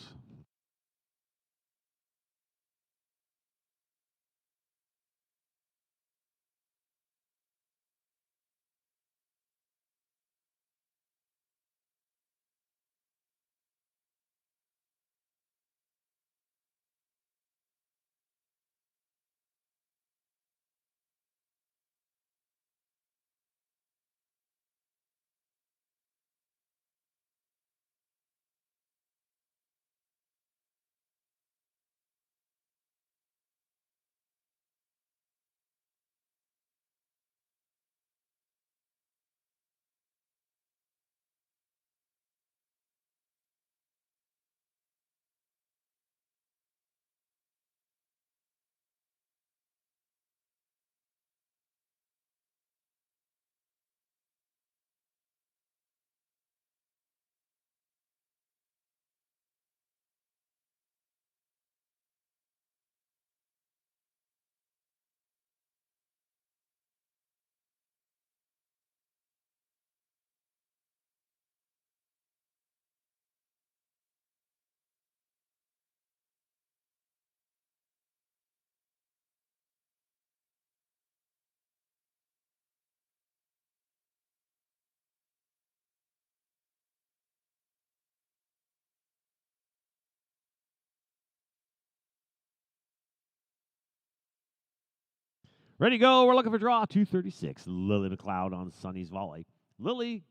Ready to go. We're looking for draw 236. Lily McLeod on Sonny's volley. Lily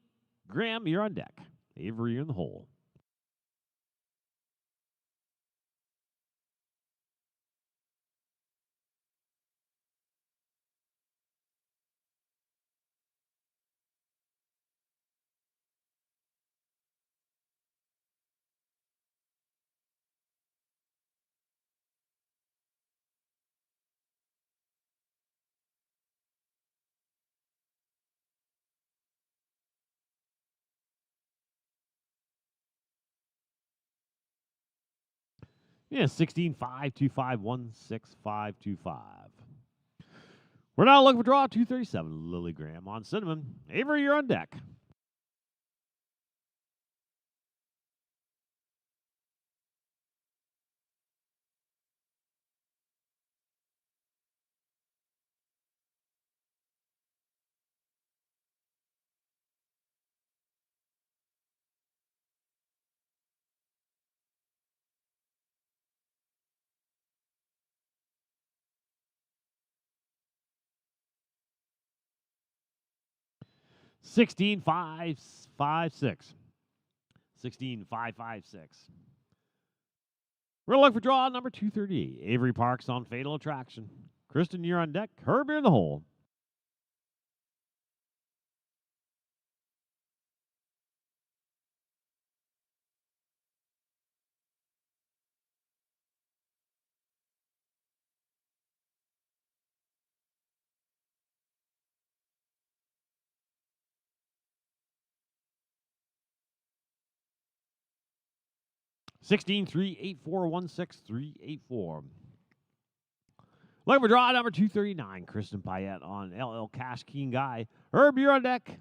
Graham, you're on deck. Avery, you're in the hole. Yeah, 16-5-2-5-1-6-5-2-5. We're now looking for draw 237. Lily Graham on Cinnamon. Avery, you're on deck. 16-5-5-6. 16-5-5-6. We're looking for draw number 238. Avery Parks on Fatal Attraction. Kristen, you're on deck. Herb, you're in the hole. 16-3-8-4-1-6-3-8-4. Looking for draw number 239. Kristen Payette on LL Cash King Guy. Herb, you're on deck.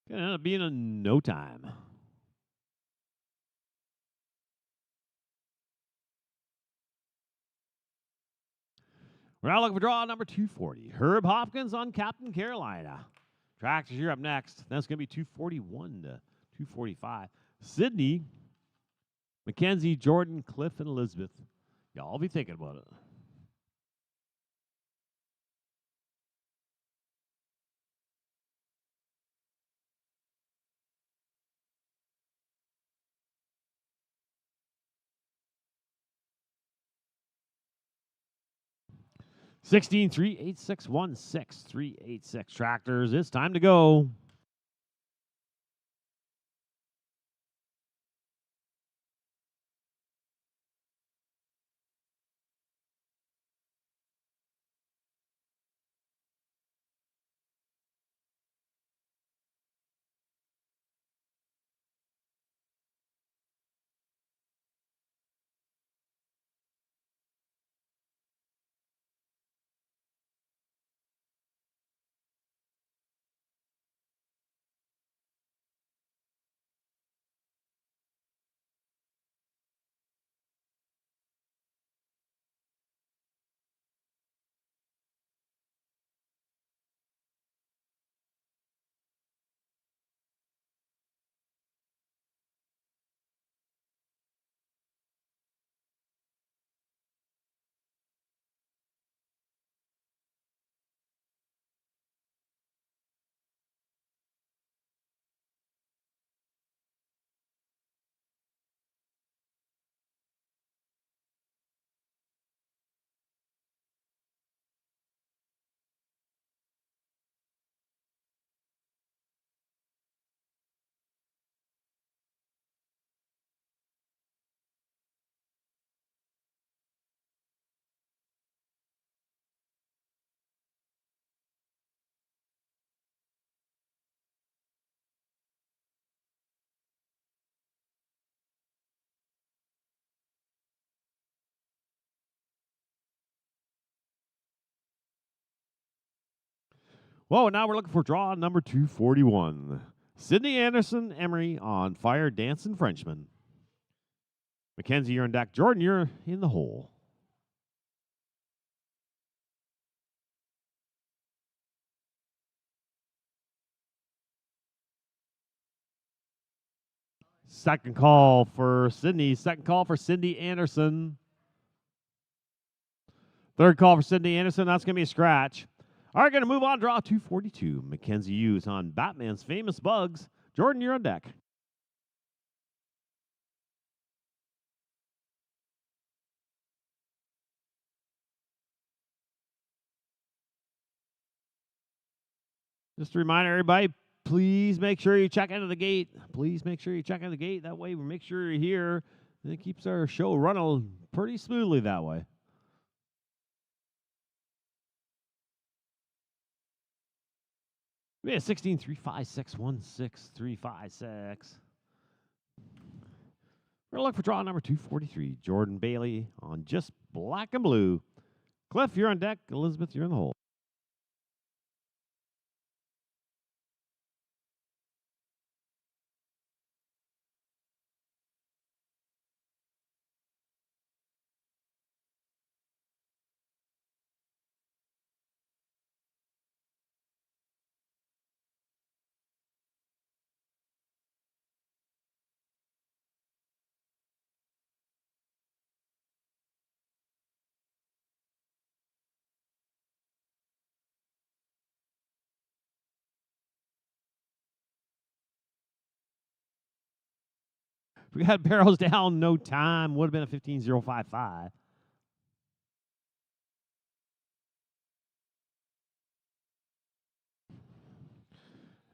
'Gonna end up being a no time. We're now looking for draw number 240. Herb Hopkins on Captain Carolina. Tractors, you're up next. That's going to be 241 to 245. Sydney, Mackenzie, Jordan, Cliff, and Elizabeth. Y'all be thinking about it. $16 38616 386 Tractors. It's time to go. Whoa, now we're looking for draw number 241. Sydney Anderson Emery on Fire Dancing Frenchman. Mackenzie, you're on deck. Jordan, you're in the hole. Second call for Sydney. Second call for Cindy Anderson. Third call for Cindy Anderson. That's going to be a scratch. All right, going to move on. Draw 242. Mackenzie Hughes on Batman's Famous Bugs. Jordan, you're on deck. Just a reminder, everybody, please make sure you check into the gate. Please make sure you check into the gate. That way we make sure you're here. And it keeps our show running pretty smoothly that way. We have 16 356 356. We're going to look for draw number 243. Jordan Bailey on Just Black and Blue. Cliff, you're on deck. Elizabeth, you're in the hole. We got barrels down, no time. Would have been a 15.055.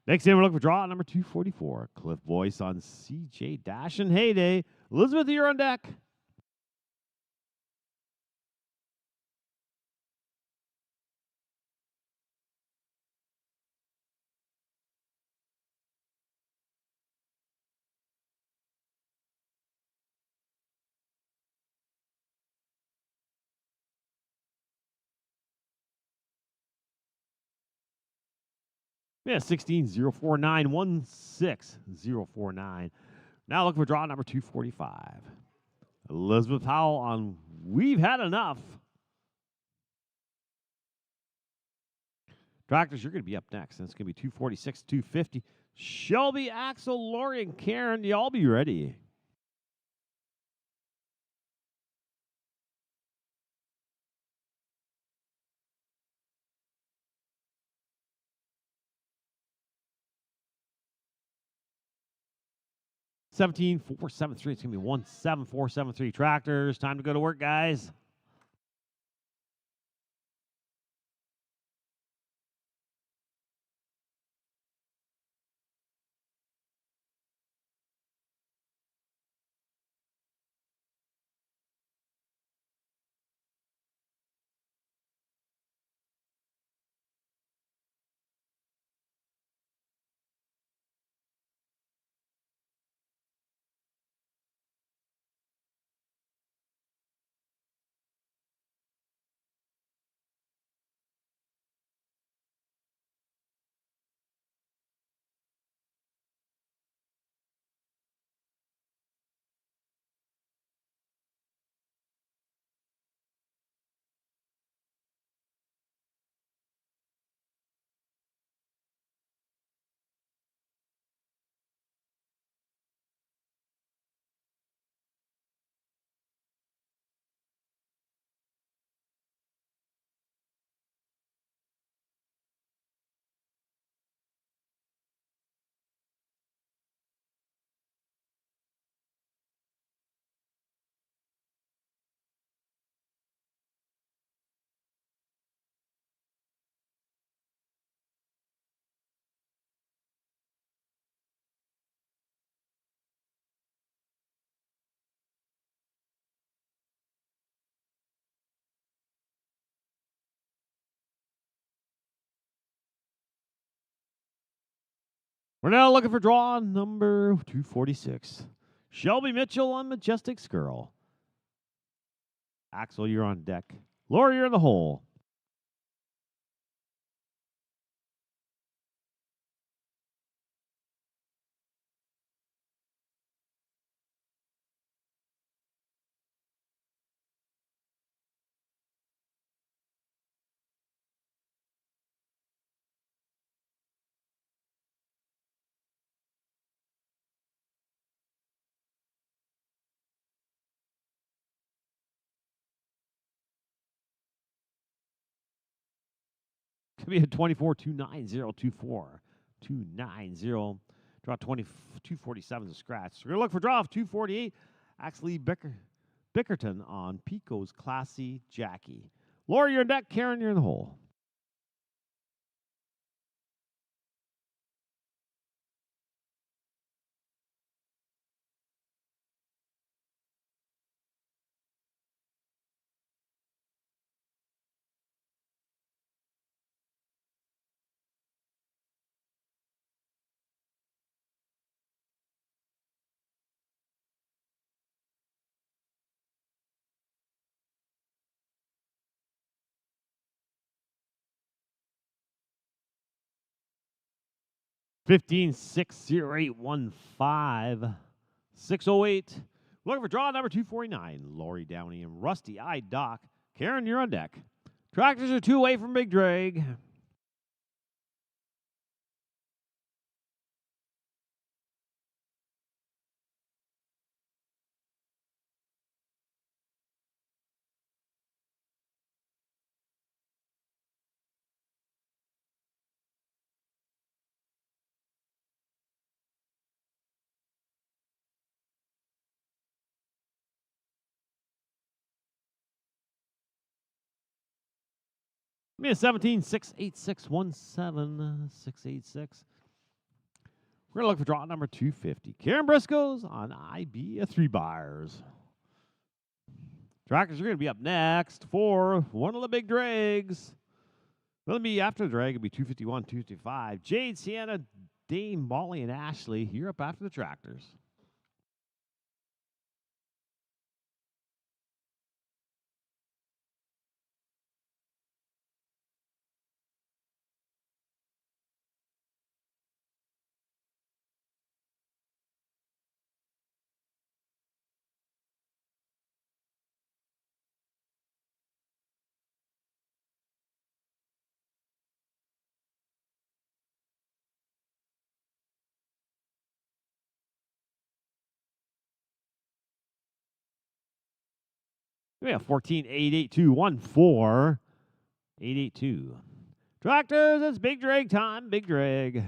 Next in, we're looking for draw number 244. Cliff Boyce on CJ Dash and Heyday. Elizabeth, you're on deck. Yeah, 16.04916.049. Now looking for draw number 245. Elizabeth Howell on We've Had Enough. Tractors, you're going to be up next. And it's going to be 246, 250. Shelby, Axel, Lori, and Karen, y'all be ready. $17,473. It's going to be 17473 tractors. Time to go to work, guys. We're now looking for draw number 246. Shelby Mitchell on Majestic Skirl. Axel, you're on deck. Laura, you're in the hole. Could be a 24-290-24. 290. Draw 247 is a scratch. We're going to look for draw of 248. Axley Bickerton on Pico's Classy Jackie. Laura, you're in deck. Karen, you're in the hole. Fifteen 60815 608. Looking for draw number 249. Lori Downey and Rusty Eyed Doc. Karen, you're on deck. Tractors are 2 away from Big Drag. Give me a 17 68617 686. We're going to look for draw number 250. Karen Briscoe's on IB 3 buyers. Tractors are going to be up next for one of the big drags. It'll be after the drag. It'll be 251, 255. Jade, Sienna, Dame, Molly, and Ashley. You're up after the tractors. We have 14-88214. 882. Tractors, it's big drag time. Big drag.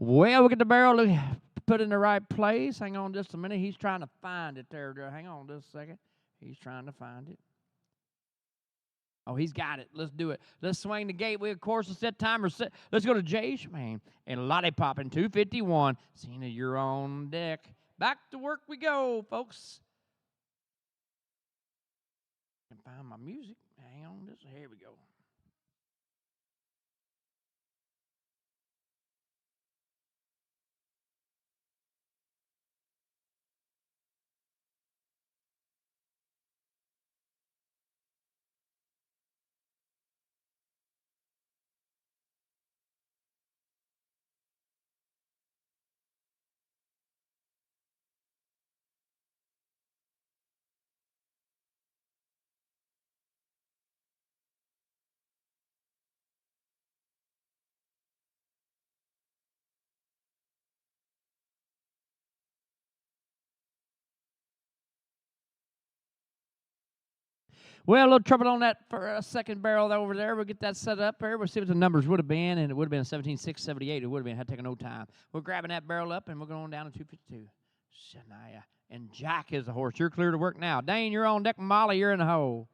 Well, we get the barrel put in the right place. Hang on just a minute. He's trying to find it there. Hang on just a second. He's trying to find it. Oh, he's got it. Let's do it. Let's swing the gate. We, of course, will set timer. Let's go to Jay Schmain and Lollipop in 251. Cena, you're on deck. Back to work we go, folks. I can find my music. Hang on. Here we go. Well, a little trouble on that for a second barrel over there. We'll get that set up here. We'll see what the numbers would have been, and it would have been 17,678. It would have been, had taken no time. We're grabbing that barrel up, and we're going down to 252. Shania. And Jack is the horse. You're clear to work now. Dane, you're on deck. Molly, you're in the hole.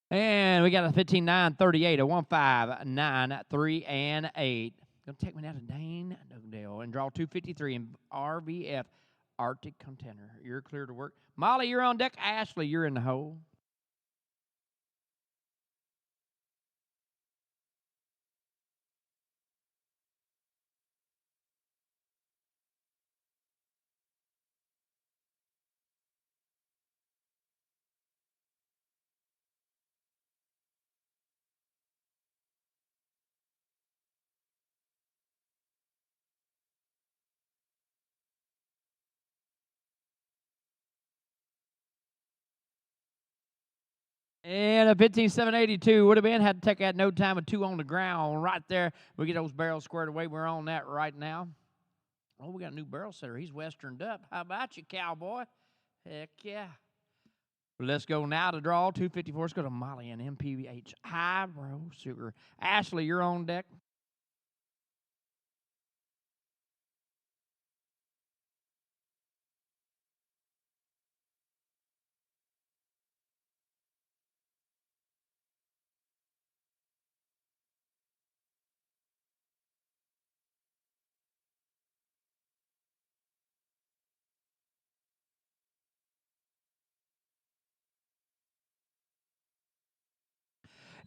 And we got a 15-9-38, a 1-5-9-3 and 8. Gonna take me down to Dane Dugdale and draw 253 in RVF Arctic Contender. You're clear to work. Molly, you're on deck. Ashley, you're in the hole. And a 15-7-82 would have been. Had to take that no time with 2 on the ground right there. We get those barrels squared away. We're on that right now. Oh, we got a new barrel setter. He's westerned up. How about you, cowboy? Heck yeah. Let's go now to draw 254. Let's go to Molly and MPH High Road Sugar. Ashley, you're on deck.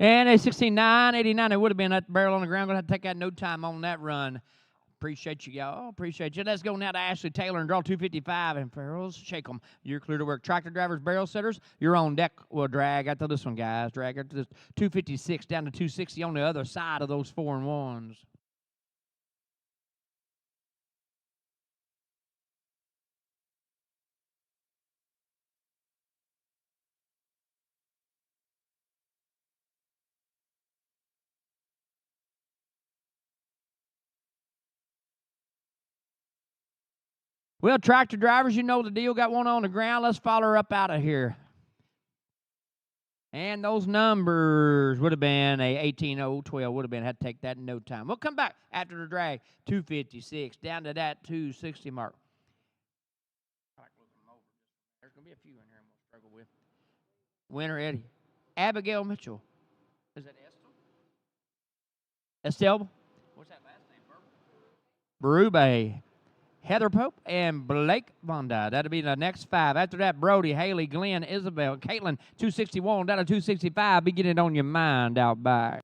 And a 16-9-89. It would have been that barrel on the ground. Going to have to take that no time on that run. Appreciate you, y'all. Appreciate you. Let's go now to Ashley Taylor and draw 255. And Farrell's shake them. You're clear to work. Tractor drivers, barrel setters, you're on deck. We'll drag out to this one, guys. Drag out to this 256 down to 260 on the other side of those 4 and 1s. Well, tractor drivers, you know the deal. Got one on the ground. Let's follow her up out of here. And those numbers would have been a 18-0-12. Would have been, had to take that in no time. We'll come back after the drag. 256 down to that 260 mark. There's going to be a few in here I'm going to struggle with. Winner Eddie. Abigail Mitchell. Is that Estelle? What's that last name, Berube. Heather Pope and Blake Bondi. That'll be the next 5. After that, Brody, Haley, Glenn, Isabel, Caitlin, 261 down to 265. Be getting it on your mind out back.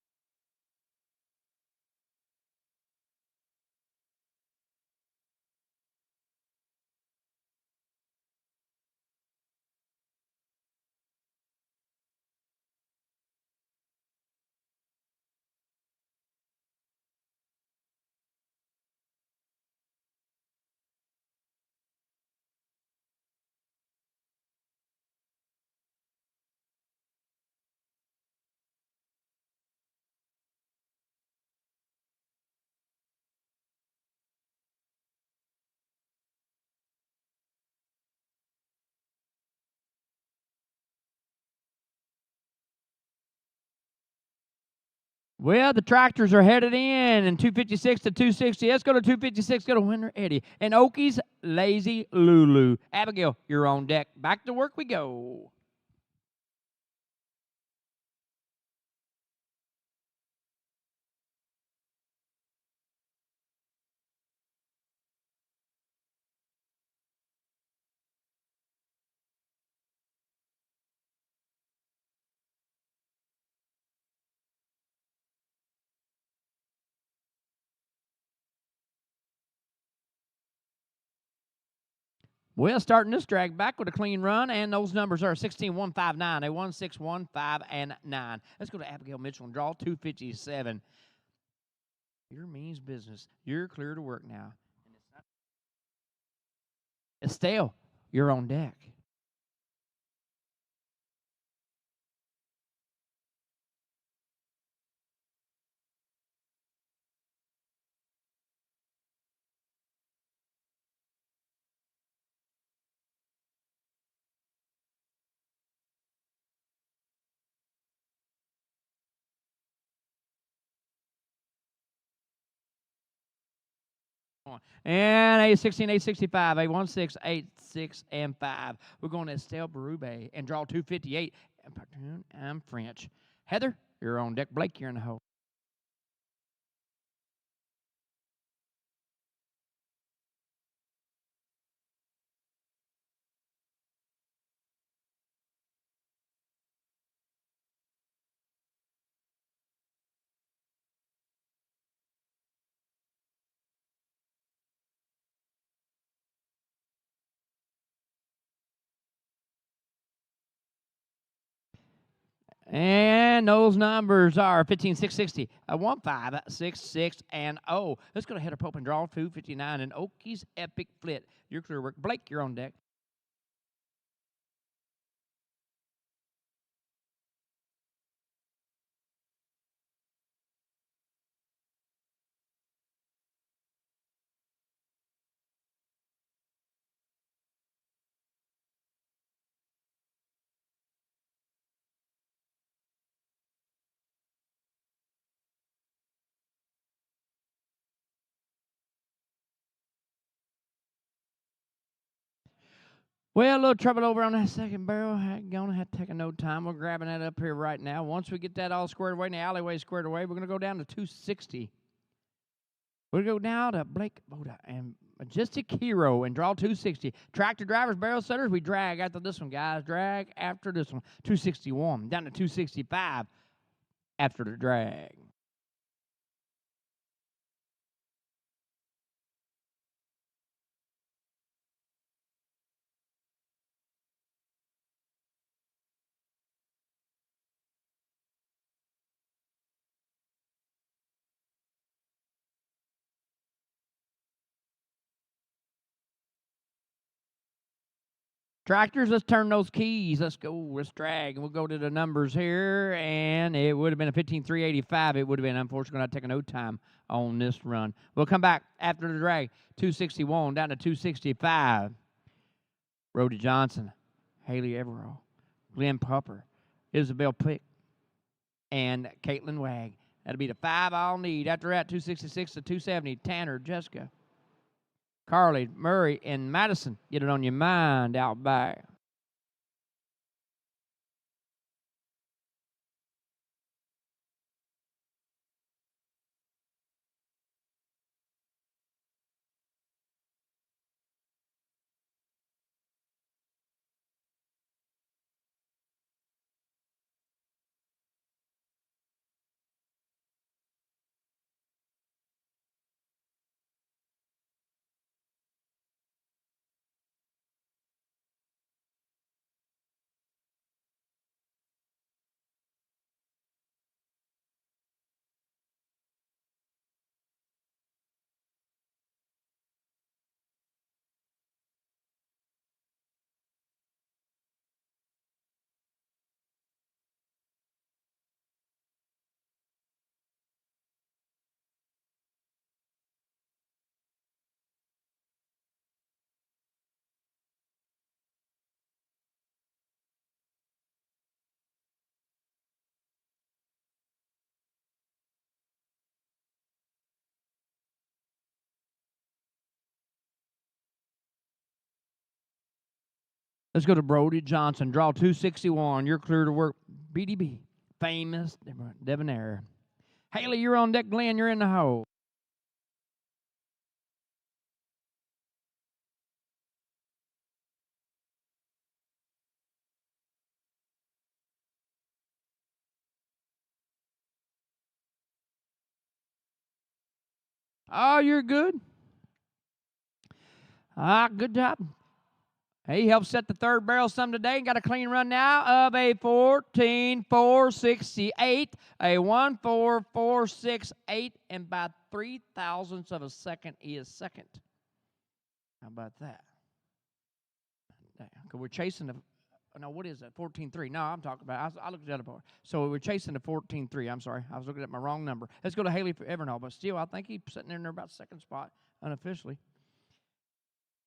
Well, the tractors are headed in, and 256 to 260. Let's go to 256. Go to Winner Eddie. And Okies, Lazy Lulu. Abigail, you're on deck. Back to work we go. Well, starting this drag back with a clean run, and those numbers are 16-159, a 1-6-1-5, and 9. Let's go to Abigail Mitchell and draw 257. Your means business. You're clear to work now. Estelle, you're on deck. And a 16-865, a 1-6-8-6, and 5. We're going to Estelle Berube and draw 258. I'm French. Heather, you're on deck. Blake, you're in the hole. And those numbers are 15-660, a 1-5-6-6, and 0. Let's go to Heather Pope and draw 259 and Okies Epic Flit. Your clear work. Blake, you're on deck. Well, a little trouble over on that second barrel. Gonna have to take a no time. We're grabbing that up here right now. Once we get that all squared away and the alleyway squared away, we're gonna go down to 260. We're gonna go down to Blake Boda and Majestic Hero and draw 260. Tractor drivers, barrel setters, we drag after this one, guys. Drag after this one. 261 down to 265 after the drag. Tractors, let's turn those keys. Let's go. Let's drag. We'll go to the numbers here, and it would have been a 15-385. It would have been, unfortunately, going to take a no time on this run. We'll come back after the drag. 261 down to 265. Rhodey Johnson, Haley Evero, Glenn Pupper, Isabel Pick, and Caitlin Wag. That'll be the 5 I'll need. After that, 266 to 270. Tanner, Jessica, Carly, Murray, and Madison. Get it on your mind out back. Let's go to Brody Johnson. Draw 261. You're clear to work. BDB. Famous Debonair. Haley, you're on deck. Glenn, you're in the hole. Oh, you're good. Good job. He helped set the third barrel some today and got a clean run now of a 14.468, a 1.4468, and by 0.03 of a second, he is second. How about that? Because we're chasing the, no, what is that? 14.3. No, I'm talking about, I looked at the other part. So we're chasing the 14.3. I'm sorry. I was looking at my wrong number. Let's go to Haley Evernall, but still, I think he's sitting there in about second spot unofficially.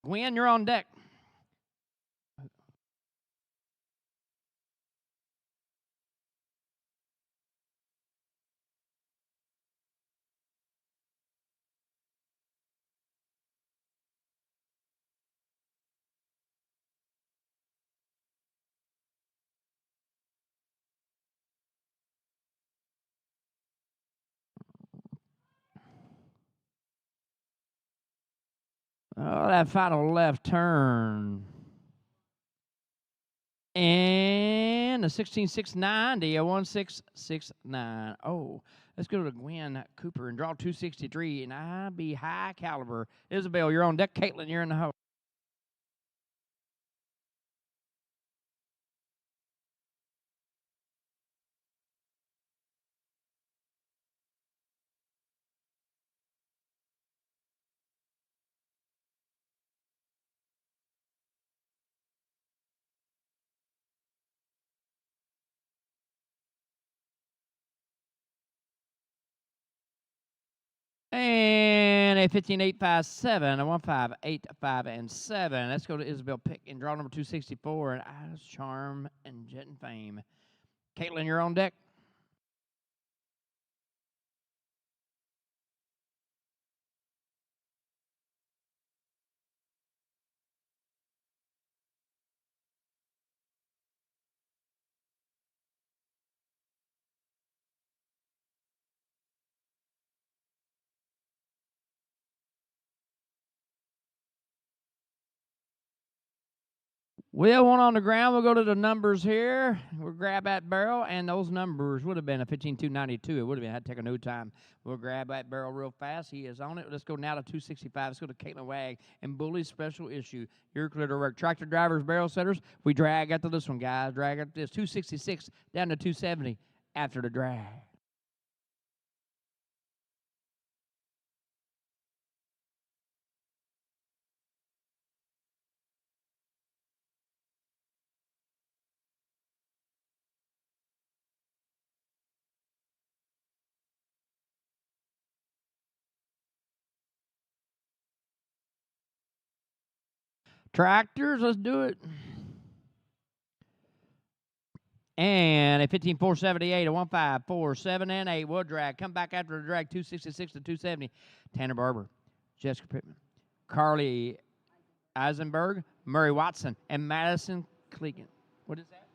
Gwen, you're on deck. Oh, that final left turn. And a 16.690, a 1.669. Oh, let's go to Gwen Cooper and draw 263, and I be high caliber. Isabel, you're on deck. Caitlin, you're in the hole. And a 15.857, a 1.585, and 7. Let's go to Isabel Pick and draw number 264, and Eyes, Charm, and Jet and Fame. Caitlin, you're on deck. Well, one on the ground. We'll go to the numbers here. We'll grab that barrel, and those numbers would have been a 15.292. It would have been. I had to take a no time. We'll grab that barrel real fast. He is on it. Let's go now to 265. Let's go to Caitlin Wag and Bully's special issue. You're clear to work. Tractor drivers, barrel setters. We drag after this one, guys. Drag after this. 266 down to 270 after the drag. Tractors, let's do it. And a 15.478, a 1.547, and 8. We'll drag. Come back after the drag, 266 to 270. Tanner Barber, Jessica Pittman, Carly Eisenberg, Murray Watson, and Madison Clegan. What is that?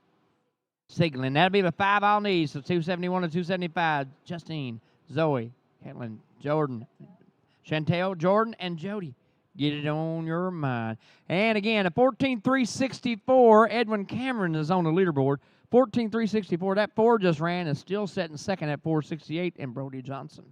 Siglin. That'll be the 5 I'll need. So 271 to 275. Justine, Zoe, Caitlin, Jordan, Chantel, Jordan, and Jody. Get it on your mind. And again, a 14.364. Edwin Cameron is on the leaderboard. 14.364. That 4 just ran and still setting second at 4.68. And Brody Johnson.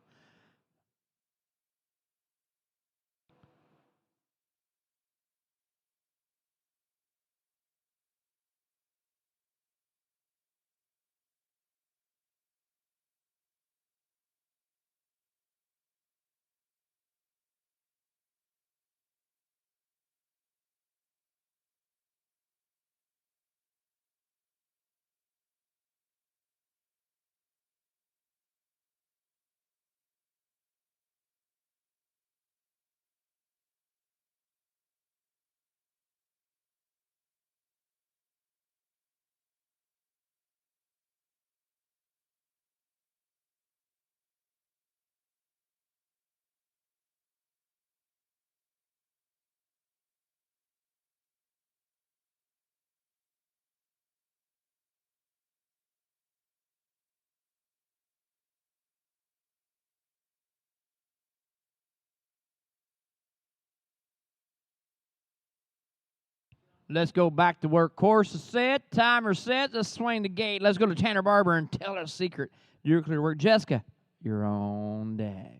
Let's go back to work. Course is set. Timer set. Let's swing the gate. Let's go to Tanner Barber and tell her a secret. You're clear to work. Jessica, you're on deck.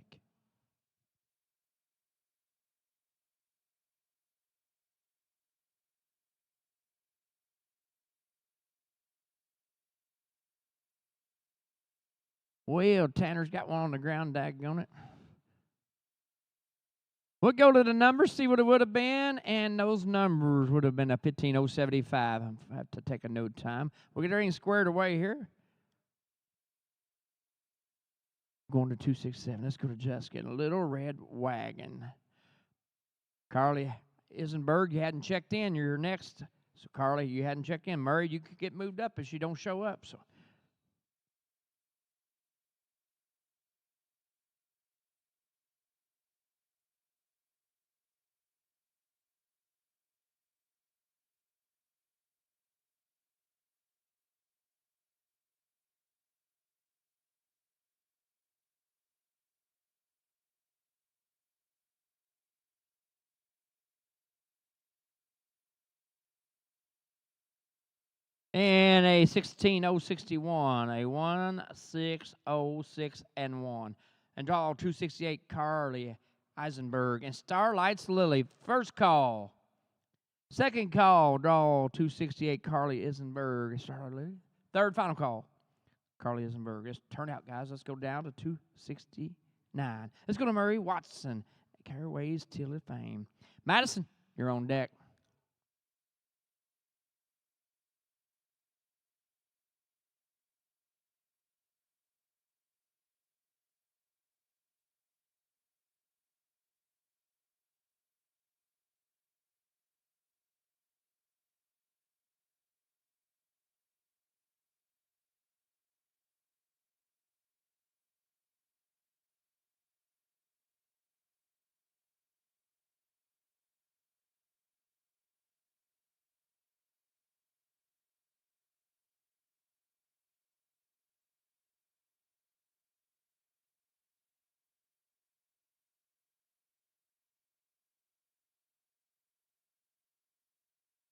Well, Tanner's got one on the ground, daggone it. We'll go to the numbers, see what it would have been, and those numbers would have been a 15075. I have to take a note time. We'll get everything squared away here. Going to 267. Let's go to Jessica in a little red wagon. Carly Isenberg, you hadn't checked in. You're next. So, Carly, you hadn't checked in. Murray, you could get moved up if she don't show up. So, and a 16061, a 1606 and 1. And draw 268, Carly Eisenberg. And Starlight's Lily. First call. Second call, draw 268, Carly Eisenberg. Starlight Lily. Third final call, Carly Eisenberg. Let's turn out, guys. Let's go down to 269. Let's go to Murray Watson. Caraway's Till of Fame. Madison, you're on deck.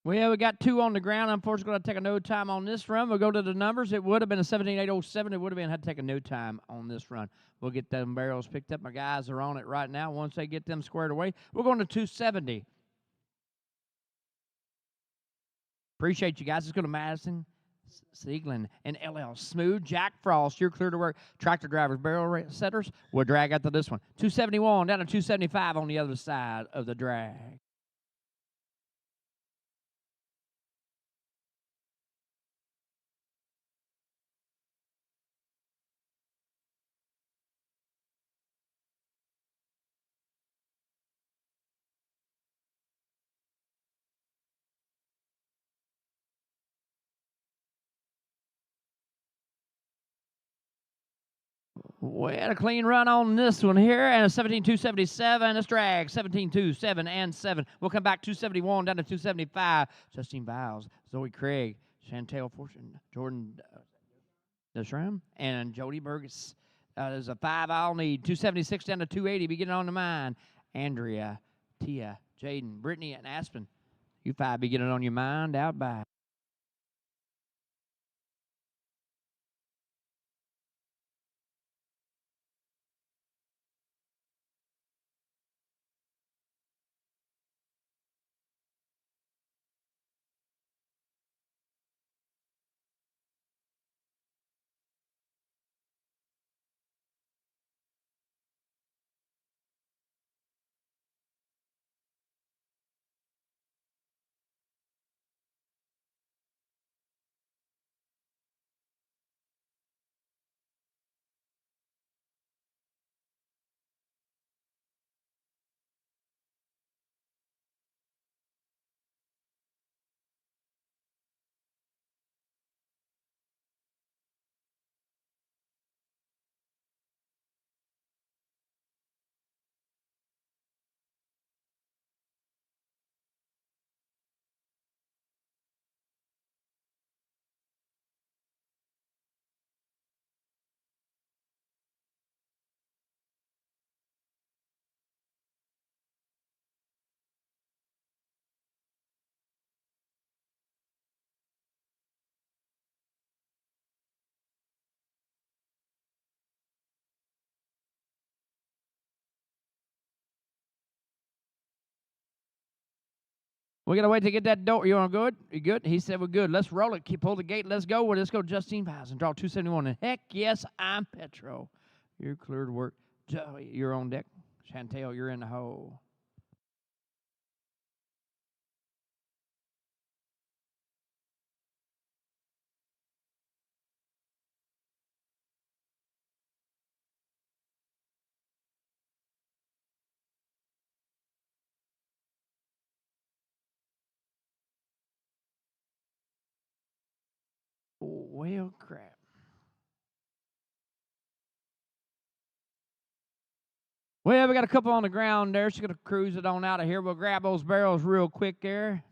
Well, we got two on the ground. Unfortunately, going to take a no time on this run. We'll go to the numbers. It would have been a 17807. It would have been had to take a no time on this run. We'll get them barrels picked up. My guys are on it right now. Once they get them squared away, we're going to 270. Appreciate you guys. Let's go to Madison, Sieglin, and LL Smooth. Jack Frost, you're clear to work. Tractor drivers, barrel setters. We'll drag out to this one. 271 down to 275 on the other side of the drag. We had a clean run on this one here, and a 17.277. Let's drag 17.27 and 7. We'll come back 271 down to 275. Justine Biles, Zoe Craig, Chantel Fortune, Jordan Deshram, and Jody Burgess. There's a 5 I'll need. 276 down to 280. Beginning on the mind. Andrea, Tia, Jaden, Brittany, and Aspen. You 5 beginning on your mind out by. We got to wait to get that door. You want good? You good? He said we're good. Let's roll it. Pull the gate. Let's go. Well, let's go Justine Viles and draw 271. And heck yes, I'm Petro. You're clear to work. Joey, you're on deck. Chantel, you're in the hole. Well, crap. Well, we got a couple on the ground there. She's going to cruise it on out of here. We'll grab those barrels real quick there.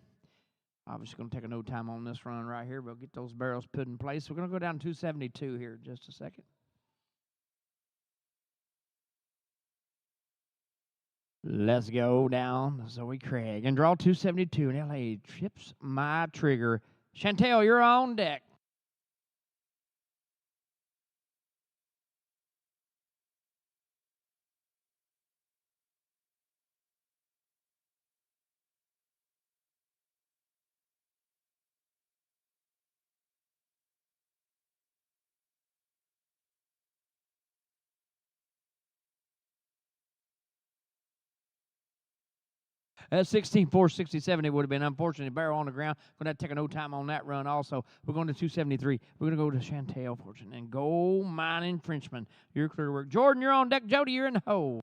Obviously going to take a no time on this run right here. We'll get those barrels put in place. We're going to go down 272 here in just a second. Let's go down Zoe Craig and draw 272. And LA trips my trigger. Chantel, you're on deck. At 16,467, it would have been unfortunate. Barrel on the ground. Going to have to take a no time on that run also. We're going to 273. We're going to go to Chantel Fortune and Gold Mining Frenchman. You're clear to work. Jordan, you're on deck. Jody, you're in the hole.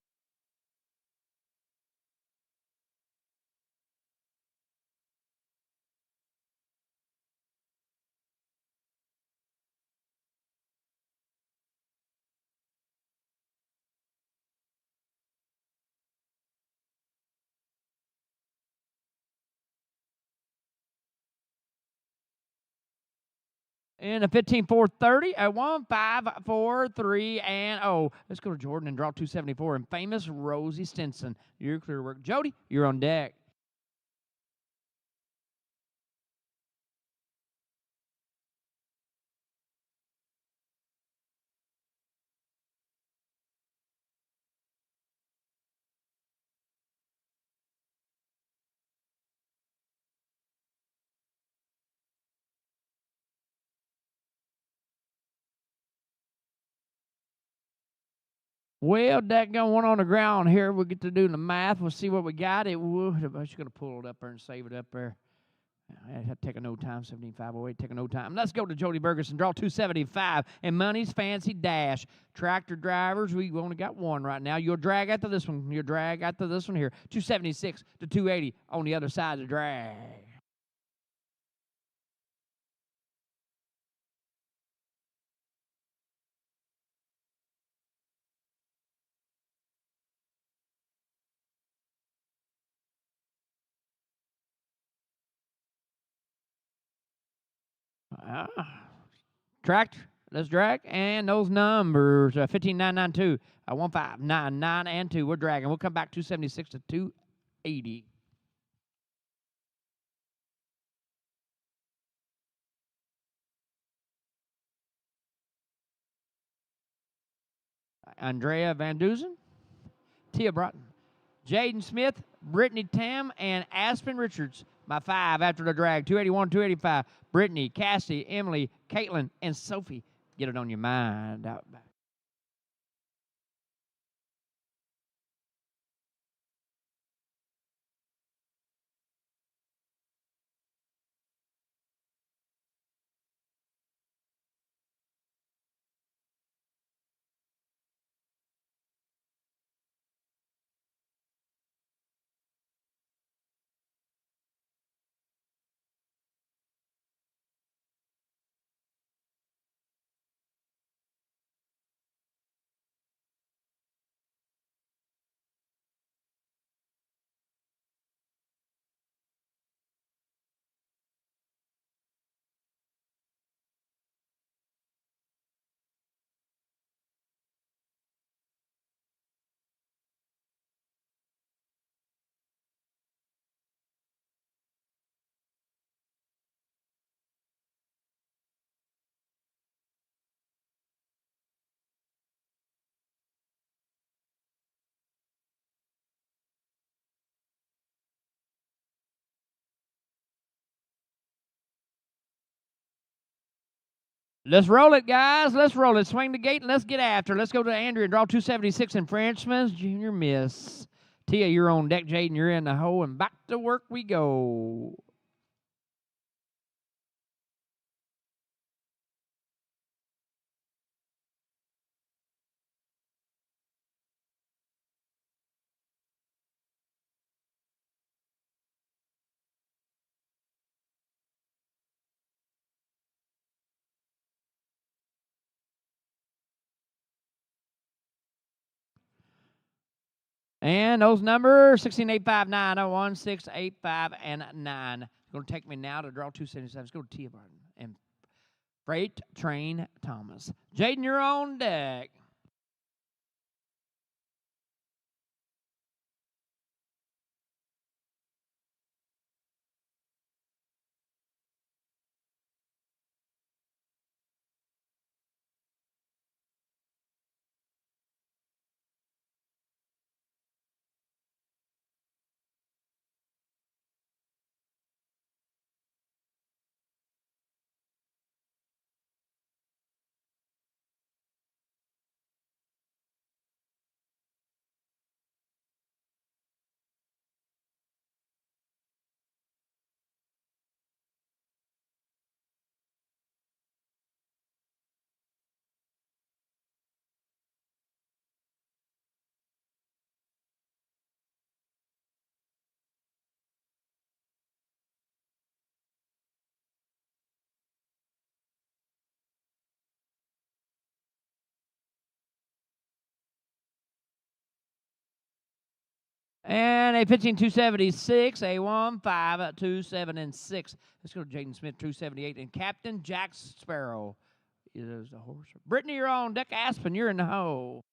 In a 15,430, a 1,543, and let's go to Jordan and draw 274. And famous Rosie Stinson. You're clear to work. Jody, you're on deck. Well, that got one on the ground here. We'll get to do the math. We'll see what we got. It would. I'm just going to pull it up there and save it up there. I had to take a no time, 17,508, take a no time. Let's go to Jody Bergerson, draw 275, and Money's Fancy Dash. Tractor drivers, we only got one right now. You'll drag after this one. You'll drag after this one here. 276 to 280 on the other side of the drag. Tractor, let's drag, and those numbers, 15,992, 1599 and 2. We're dragging. We'll come back 276 to 280. Andrea Van Dusen, Tia Broughton, Jaden Smith, Brittany Tam, and Aspen Richards. My 5 after the drag. 281, 285. Brittany, Cassie, Emily, Caitlin, and Sophie. Get it on your mind out back. Let's roll it, guys. Let's roll it. Swing the gate and let's get after. Let's go to Andrea and draw 276 in Frenchman's Junior Miss. Tia, you're on deck. Jaden, you're in the hole, and back to work we go. And those numbers 168590 1685 and 9. It's going to take me now to draw 277. Let's go to Tia Barton and Freight Train Thomas. Jaden, you're on deck. And a 15276, a 1527 and 6. Let's go to Jaden Smith, 278, and Captain Jack Sparrow is the horse. Brittany, you're on deck. Aspen, you're in the hole.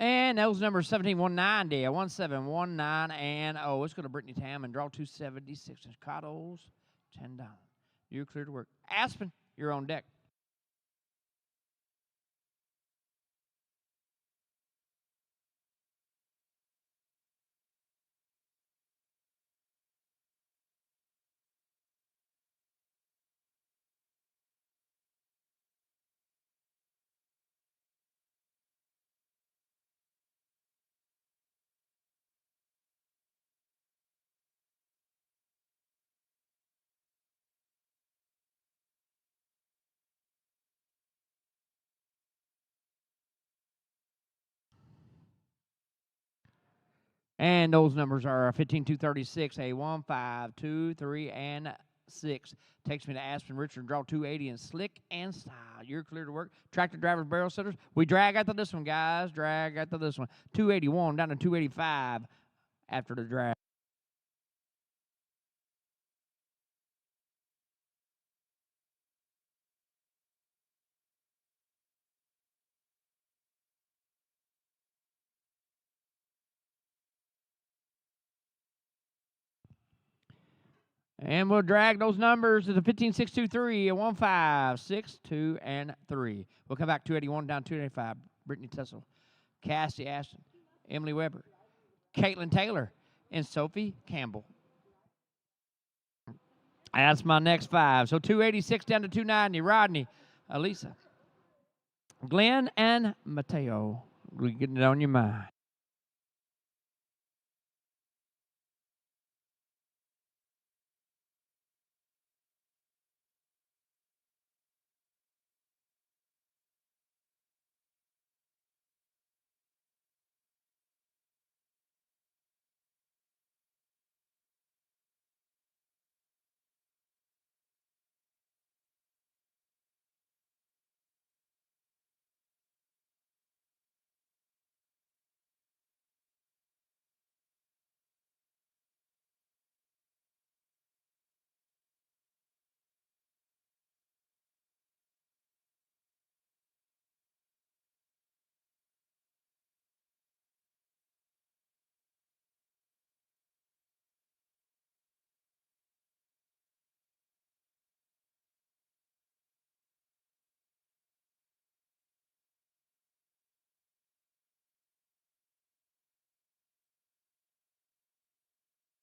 And those numbers 17190, a 1719, and let's go to Brittany Tam and draw 276. And Cottles, $10. You're clear to work. Aspen, you're on deck. And those numbers are 15236, a 1523 and 6. Takes me to Aspen Richard, draw 280 and Slick and Style. You're clear to work. Tractor drivers, barrel setters. We drag after this one, guys. Drag after this one. 281 down to 285 after the drag. And we'll drag those numbers to the 15623, a 1562 and 3. We'll come back 281 down 285. Brittany Tessel, Cassie Ashton, Emily Weber, Caitlin Taylor, and Sophie Campbell. That's my next 5. So 286 down to 290. Rodney, Elisa, Glenn, and Mateo. We're getting it on your mind.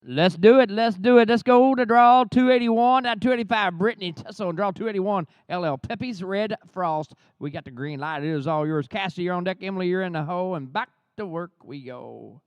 Let's do it. Let's do it. Let's go to draw 281. At 285, Brittany Tussle. Draw 281, LL Pepe's Red Frost. We got the green light. It is all yours. Cassie, you're on deck. Emily, you're in the hole. And back to work we go.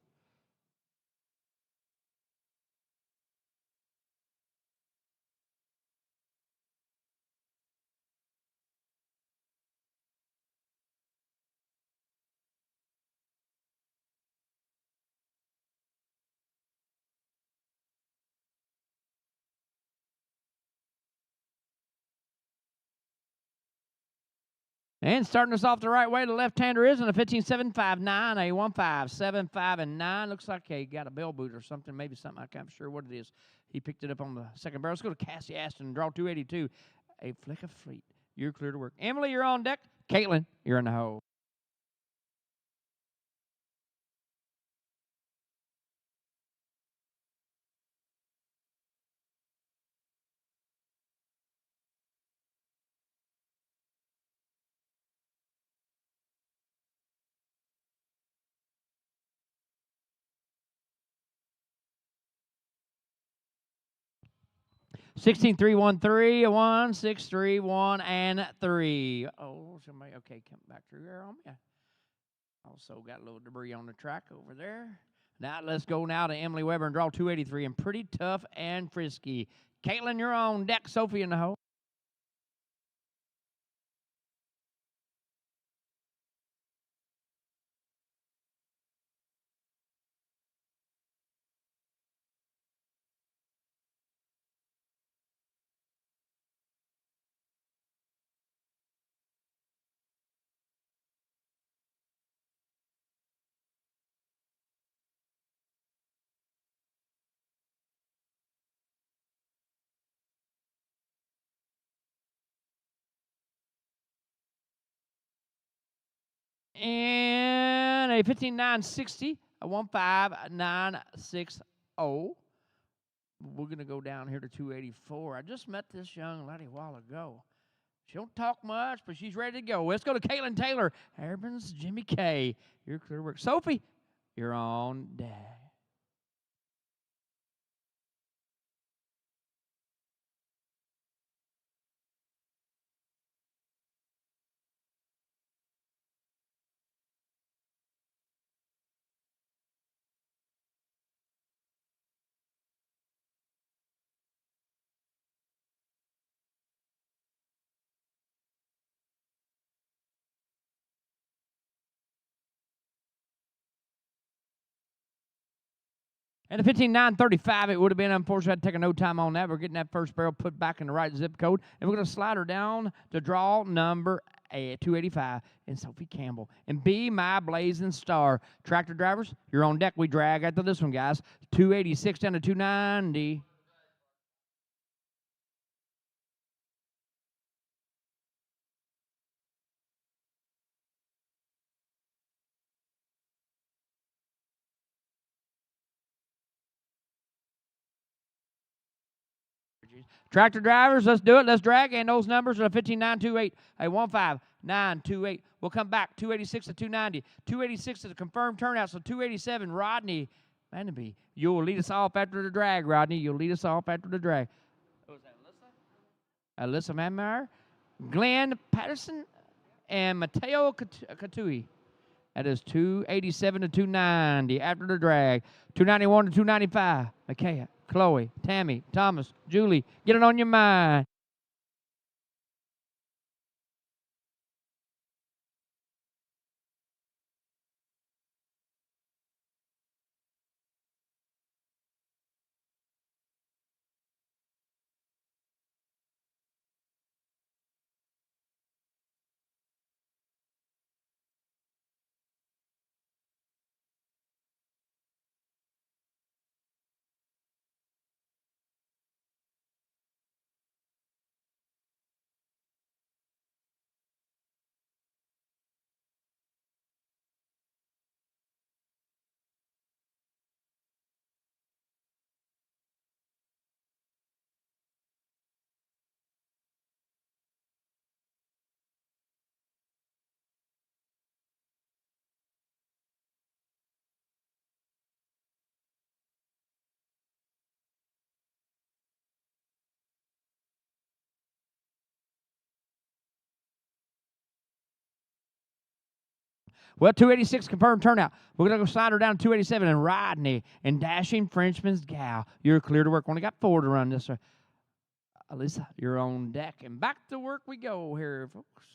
And starting us off the right way, the left-hander is in a 15-7-5-9, a 1-5-7-5 and 9. Looks like he got a bell boot or something, maybe something. I'm not sure what it is. He picked it up on the second barrel. Let's go to Cassie Ashton, draw 282, a Flick of Fleet. You're clear to work. Emily, you're on deck. Caitlin, you're in the hole. Sixteen, 3, 1, 3, 1, 6, 3, 1, and 3. Oh, somebody, okay, come back through here on me. Also got a little debris on the track over there. Now let's go now to Emily Weber and draw 283 and Pretty Tough and Frisky. Caitlin, you're on deck. Sophie in the hole. And a 15-9-60, a 1-5-9-6-0. We're going to go down here to 284. I just met this young lady a while ago. She don't talk much, but she's ready to go. Let's go to Caitlin Taylor. Airman's Jimmy K. You're clear to work. Sophie, you're on deck. And the 15-9-35, it would have been unfortunate. I'd taken no time on that. We're getting that first barrel put back in the right zip code. And we're going to slide her down to draw number 285 and Sophie Campbell. And Be My Blazing Star. Tractor drivers, you're on deck. We drag after this one, guys. 286 down to 290. Tractor drivers, let's do it. Let's drag. And those numbers are 15-9-28, a 1-5-9-2-8. We'll come back. 286 to 290. 286 is a confirmed turnout. So 287, Rodney Manby. You'll lead us off after the drag, Rodney. You'll lead us off after the drag. Who was that, Alyssa? Alyssa Manmeyer, Glenn Patterson, and Mateo Katui. That is 287 to 290 after the drag. 291 to 295. Micaiah, Chloe, Tammy, Thomas, Julie, get it on your mind. Well, 286 confirmed turnout. We're going to go slide her down to 287 and Rodney and Dashing Frenchman's Gal. You're clear to work. Only got 4 to run this, sir. Alyssa, you're on deck. And back to work we go here, folks.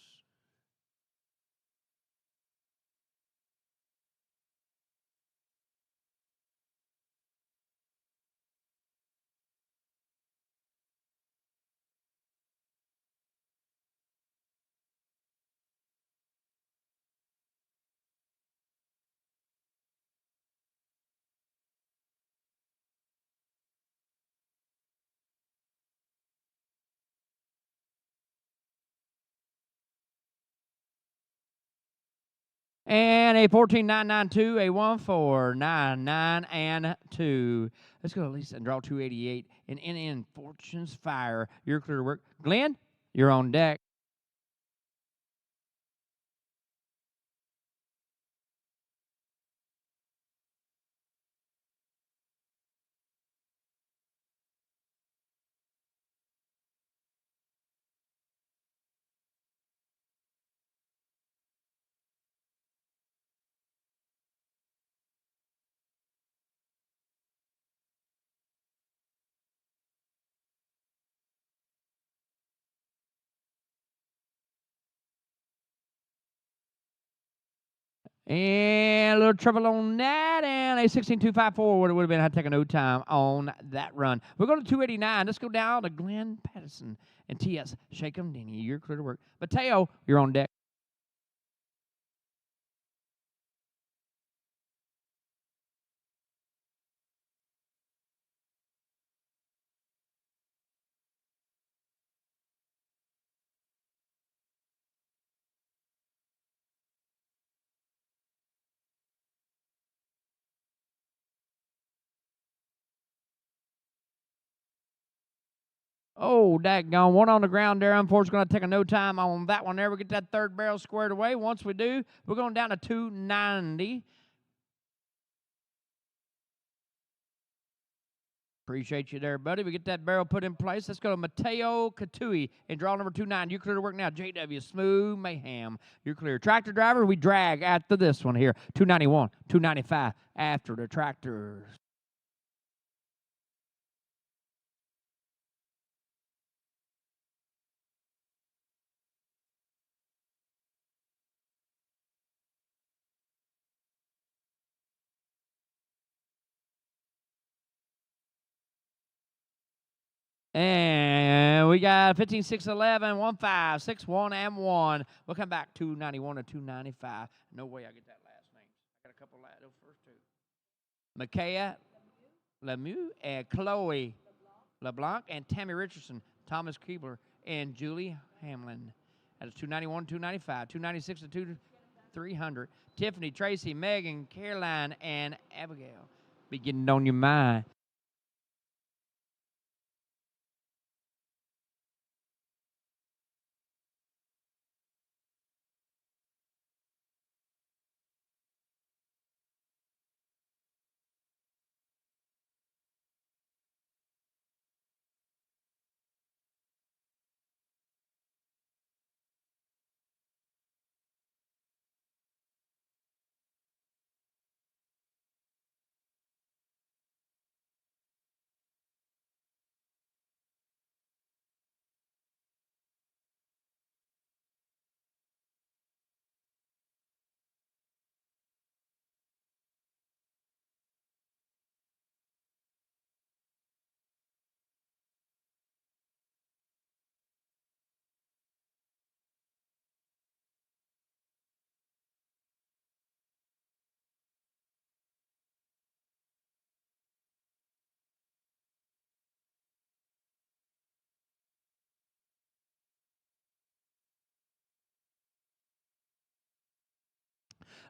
And a 14992, a 1499 and 2. Let's go to Lisa and draw 288 and in Fortune's Fire. You're clear to work. Glenn, you're on deck. And a little trouble on that, and a 16254 would have been. I'd take a no time on that run. We're going to 289. Let's go down to Glenn Patterson and T.S. Shake 'em, Denny. You're clear to work. Mateo, you're on deck. Oh, daggone. One on the ground there. Unfortunately, going to take a no time on that one there. We get that third barrel squared away. Once we do, we're going down to 290. Appreciate you there, buddy. We get that barrel put in place. Let's go to Mateo Katui and draw number 29. You're clear to work now. JW Smooth Mayhem. You're clear. Tractor driver, we drag after this one here. 291, 295 after the tractors. And we got 15, 6, 11, 1, 5, 6, 1, and 1. We'll come back 291 to 295. No way I get that last name. I got a couple of those first two. Micaiah Lemieux and Chloe LeBlanc and Tammy Richardson, Thomas Keebler, and Julie Hamlin. That is 291 to 295, 296 to 300. Tiffany, Tracy, Megan, Caroline, and Abigail. Be getting on your mind.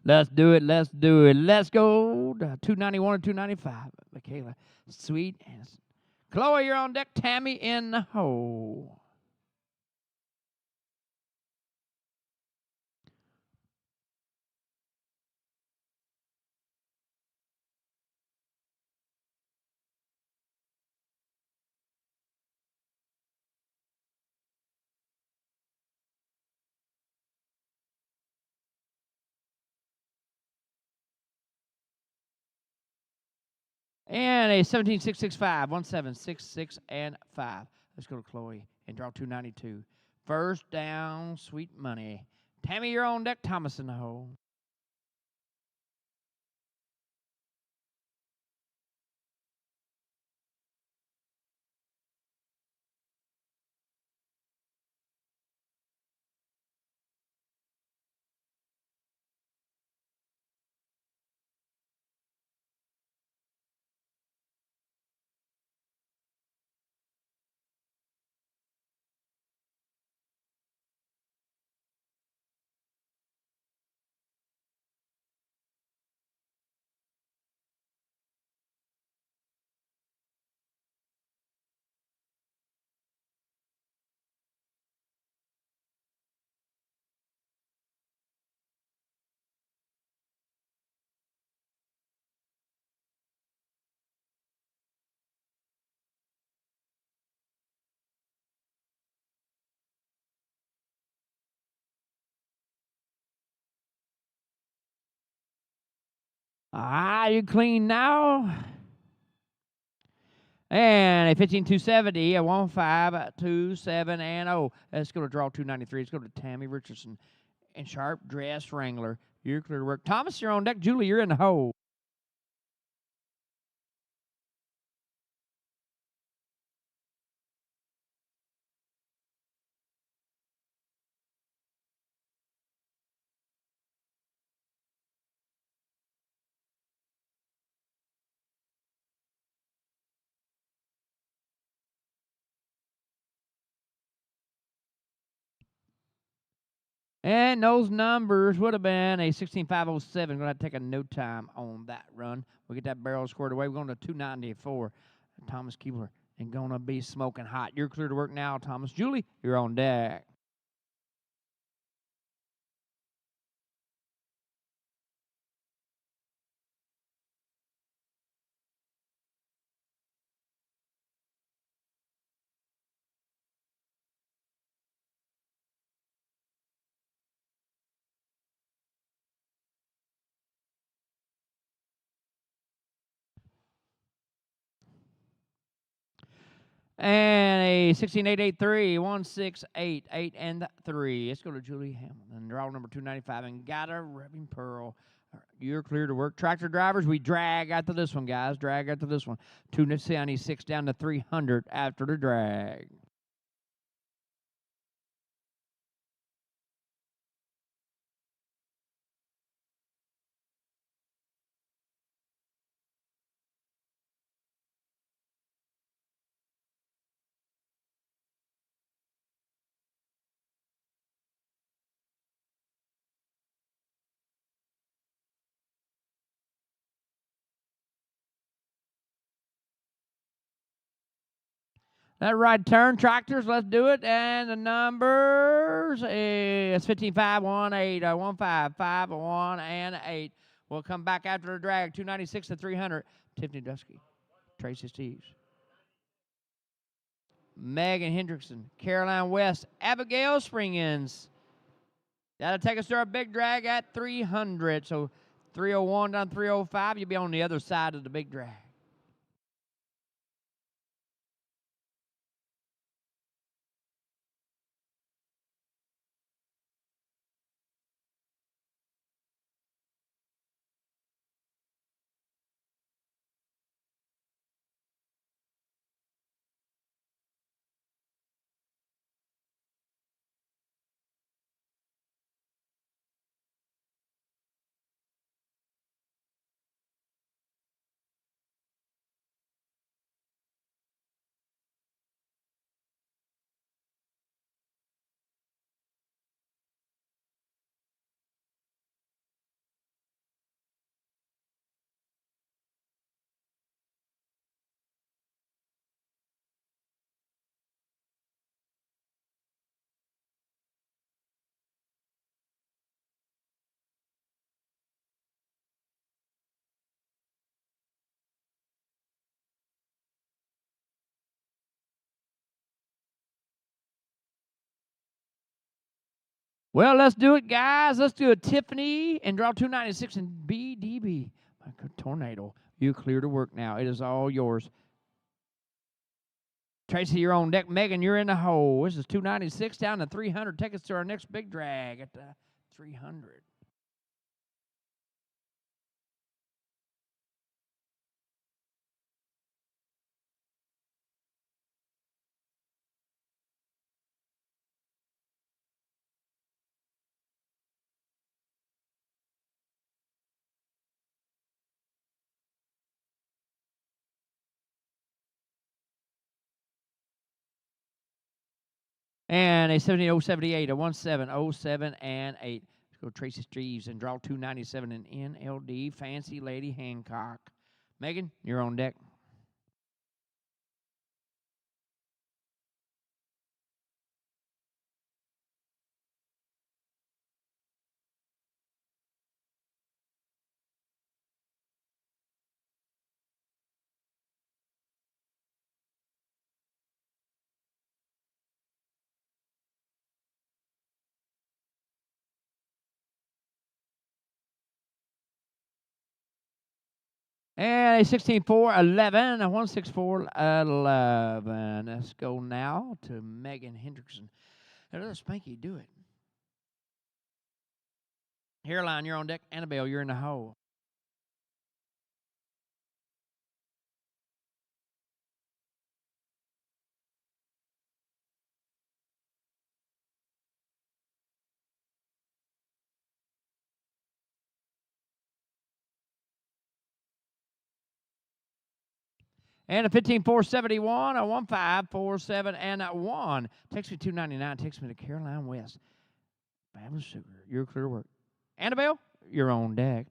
Let's do it. Let's do it. Let's go to 291 or 295. Michaela, sweet. And Chloe, you're on deck. Tammy in the hole. And a 17665, 17665 and 5. Let's go to Chloe and draw 292. First down, sweet money. Tammy, you're on deck. Thomas in the hole. You clean now. And a 15270, a 1527 and 0. Let's go to draw 293. Let's go to Tammy Richardson and Sharp Dress Wrangler. You're clear to work. Thomas, you're on deck. Julie, you're in the hole. And those numbers would have been a 16507. Going to take a no time on that run. We'll get that barrel squared away. We're going to 294. Thomas Keebler and going to be smoking hot. You're clear to work now, Thomas. Julie, you're on deck. And a 16883, 1688 and 3. Let's go to Julie Hamilton. Draw number 295 and got a rubbing pearl. You're clear to work. Tractor drivers, we drag after this one, guys. Drag after this one. 276 down to 300 after the drag. That right turn, tractors, let's do it. And the numbers is 15518, 15551 and 8. We'll come back after the drag, 296 to 300. Tiffany Dusky, Tracy Steves, Megan Hendrickson, Caroline West, Abigail Springins. That'll take us to our big drag at 300. So 301 down 305, you'll be on the other side of the big drag. Well, let's do it, guys. Let's do a Tiffany and draw 296 and BDB. My good tornado. You clear to work now. It is all yours. Tracy, you're on deck. Megan, you're in the hole. This is 296 down to 300. Take us to our next big drag at the 300. And a 17078, a 1707, and 8. Let's go Tracy Streves and draw 297 in NLD. Fancy Lady Hancock. Megan, you're on deck. And a 16411, a 16411. Let's go now to Megan Hendrickson. Let Spanky do it. Hairline, you're on deck. Annabelle, you're in the hole. And a 15471, a 1547, and a 1. Takes me 299. Takes me to Caroline West. Fabulous Sugar. You're clear to work. Annabelle, you're on deck.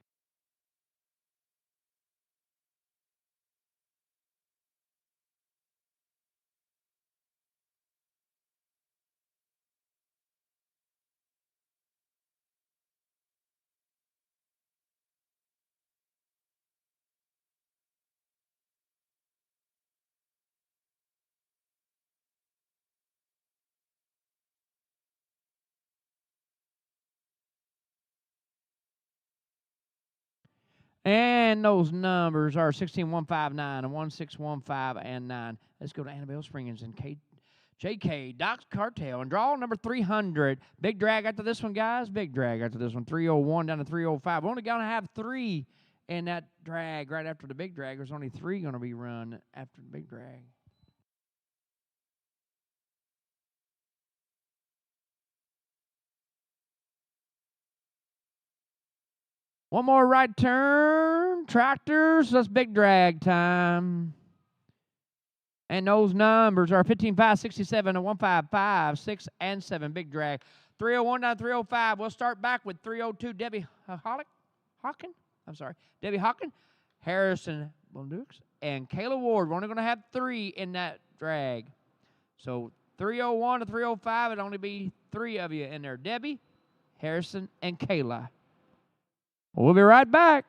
And those numbers are 16159 and 1615 and 9. Let's go to Annabelle Springers and JK Doc's Cartel and draw number 300. Big drag after this one, guys. Big drag after this one. 301 down to 305. We're only going to have 3 in that drag right after the big drag. There's only 3 going to be run after the big drag. One more right turn. Tractors. That's big drag time. And those numbers are 15, 5, 67, and 1, 5, 5, 6, and 7. Big drag. 301 down to 305. We'll start back with 302. Debbie Hawkin. I'm sorry. Debbie Hawkin, Harrison Bondukes, and Kayla Ward. We're only going to have 3 in that drag. So 301 to 305, it'll only be 3 of you in there. Debbie, Harrison, and Kayla. We'll be right back.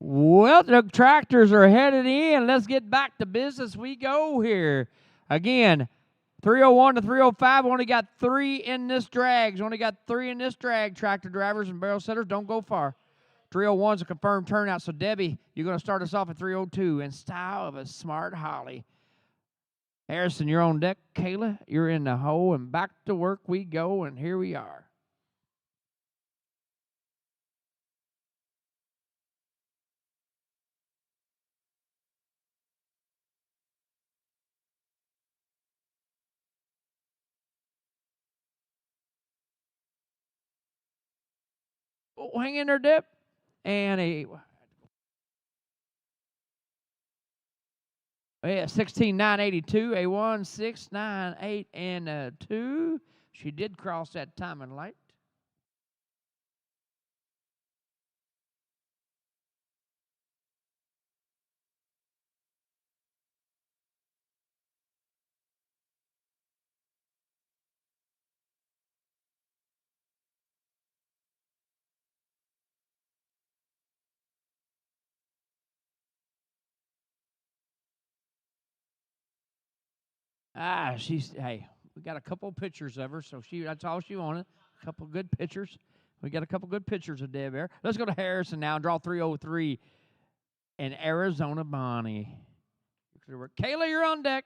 Well, the tractors are headed in. Let's get back to business. We go here. Again, 301 to 305. Only got 3 in this drag. Only got 3 in this drag. Tractor drivers and barrel setters, don't go far. 301 is a confirmed turnout. So, Debbie, you're going to start us off at 302 in style of a smart Holly. Harrison, you're on deck. Kayla, you're in the hole. And back to work we go. And here we are. Oh, hang in there, Deb. And a 16,982, a 1698 and a 2. She did cross that timing light. Hey, we got a couple pictures of her, so that's all she wanted. A couple good pictures. We got a couple good pictures of Deb there. Let's go to Harrison now and draw 303 and Arizona Bonnie. Kayla, you're on deck.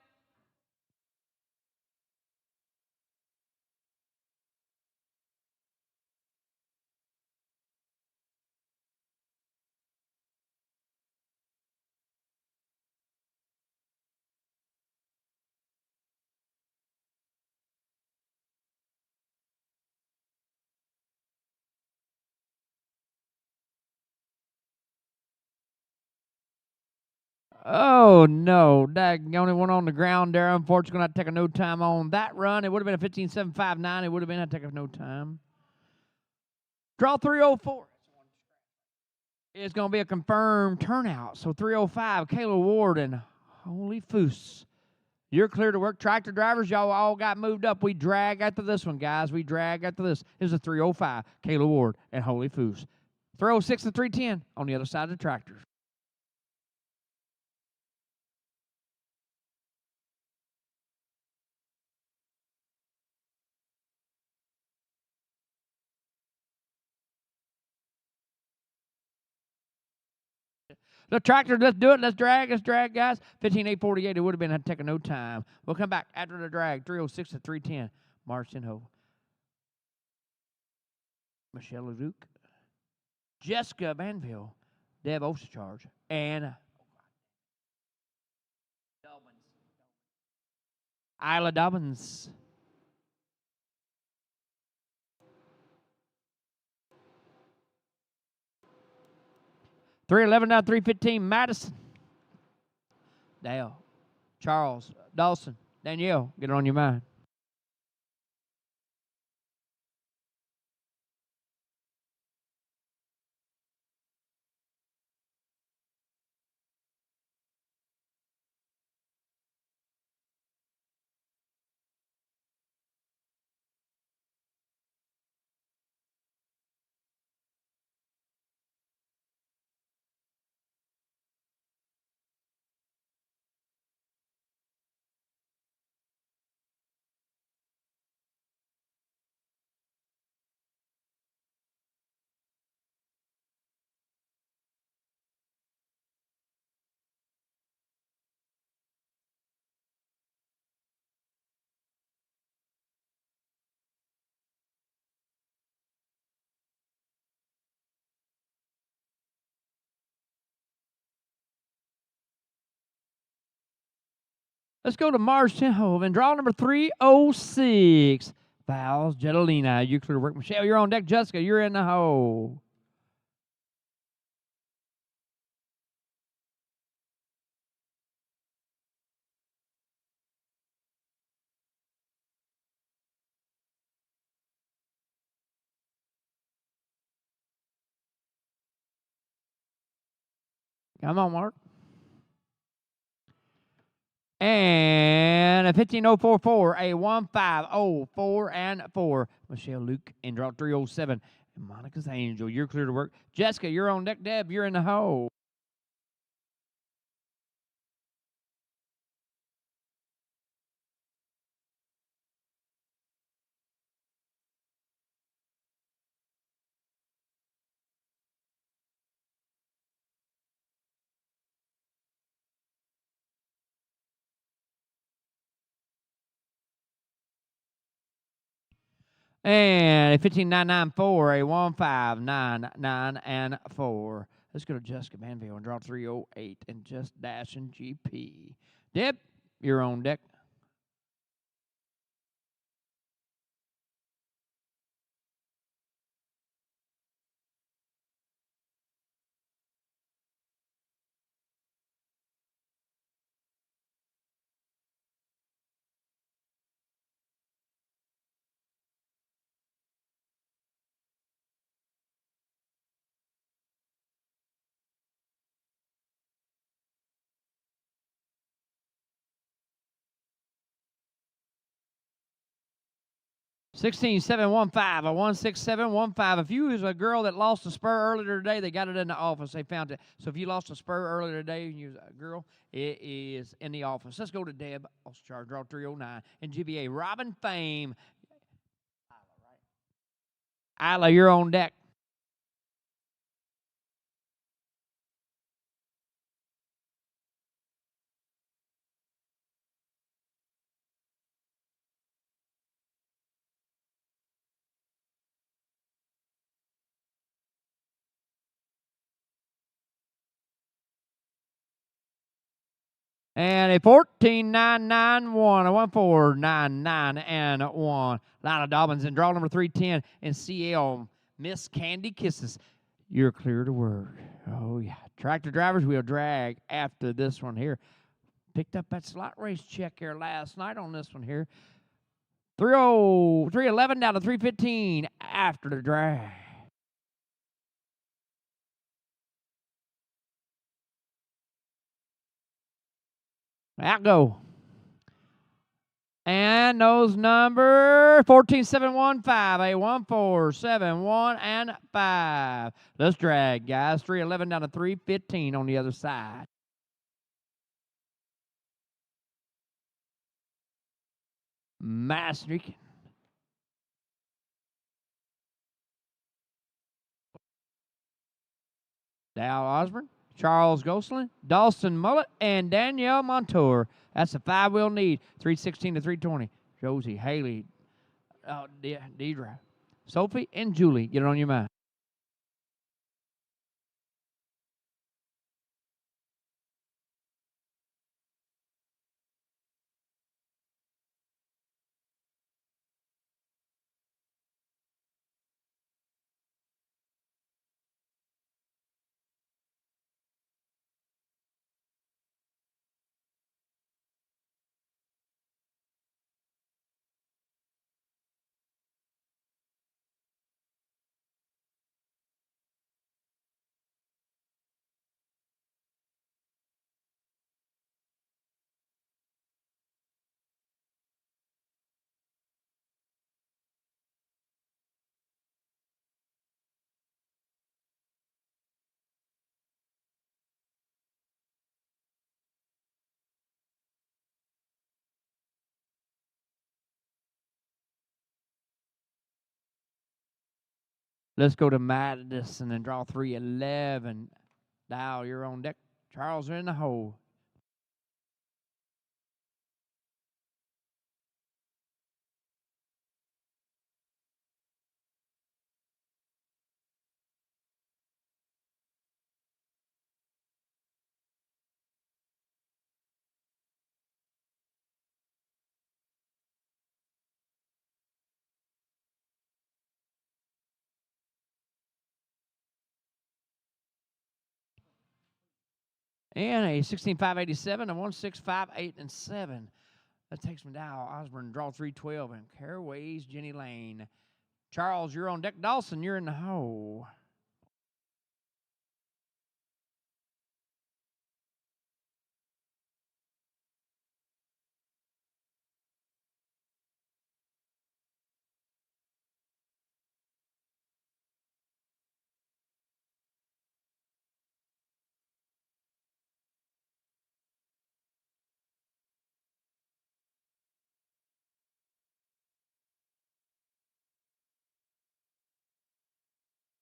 Oh, no. The only one on the ground there. Unfortunately, going to take a no time on that run. It would have been a 15.759. It would have been a take a no time. Draw 304. It's going to be a confirmed turnout. So 305, Kayla Ward and Holy Foos. You're clear to work. Tractor drivers, y'all all got moved up. We drag after this one, guys. We drag after this. This is a 305, Kayla Ward and Holy Foos. 306 to 310 on the other side of the tractors. The tractor, let's do it. Let's drag, guys. 15,848. It would have been taking no time. We'll come back after the drag. 306 to 310. Marcin Ho. Michelle Leduc. Jessica Banville. Deb Osacharge. And Isla Dobbins. 311 down 315, Madison. Dale. Charles. Dawson. Danielle, get it on your mind. Let's go to Marcin Ho and draw number 306. Val's Jetalina. You clear to work. Michelle, you're on deck. Jessica, you're in the hole. Come on, Mark. And a 15,044, a 1504 and 4. Michelle Luke and draw 307. And Monica's Angel, you're clear to work. Jessica, you're on deck. Deb, you're in the hole. And a 15994, a 1599 and 4. Let's go to Jessica Manville and draw 308 and just dashing GP. Deb, you're on deck. $16,715, a 16715. If you was a girl that lost a spur earlier today, they got it in the office. They found it. So if you lost a spur earlier today and you was a girl, it is in the office. Let's go to Deb. Also charge draw 309 and GBA. Robin Fame. Isla, you're on deck. And a 14991, a 1499 and 1. Lila Dobbins in draw number 310 and CL Miss Candy Kisses. You're clear to work. Oh, yeah. Tractor drivers will drag after this one here. Picked up that slot race check here last night on this one here. 311 down to 315 after the drag. Out go. And those number 14715, a 1471 and 5. Let's drag, guys. 311 down to 315 on the other side. Maastricht. Dal Osborne, Charles Gosselin, Dawson Mullet, and Danielle Montour. That's a 5 we'll need. 316 to 320. Josie, Haley, Deidre, Sophie, and Julie. Get it on your mind. Let's go to Madison and draw 311. Dial, you're on deck. Charles are in the hole. And a 16587, a 1658 and 7. That takes me down. Osborne, draw 312, and Caraway's Jenny Lane. Charles, you're on deck. Dawson, you're in the hole.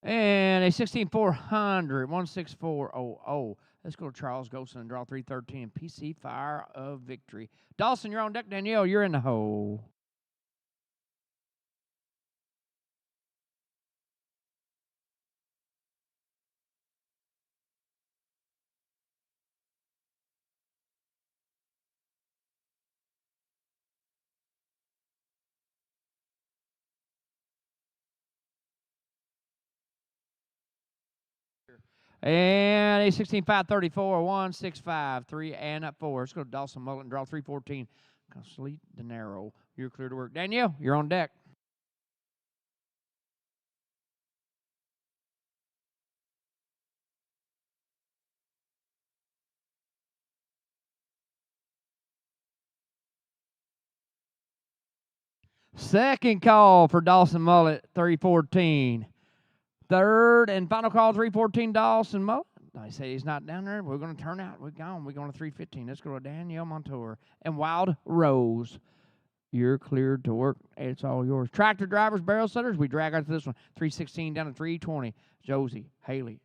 And a 16400, 16400. Let's go to Charles Golson and draw 313. PC Fire of Victory. Dawson, you're on deck. Danielle, you're in the hole. And a 16-5-34, 1-6-5-3, and up 4. Let's go to Dawson Mullet and draw 314. Sleet De Niro. You're clear to work. Danielle, you're on deck. Second call for Dawson Mullet, 314. Third and final call, 314, Dawson Mullet. I say he's not down there. We're going to turn out. We're gone. We're going to 315. Let's go to Danielle Montour. And Wild Rose, you're cleared to work. It's all yours. Tractor drivers, barrel setters, we drag out to this one. 316 down to 320. Josie, Haley,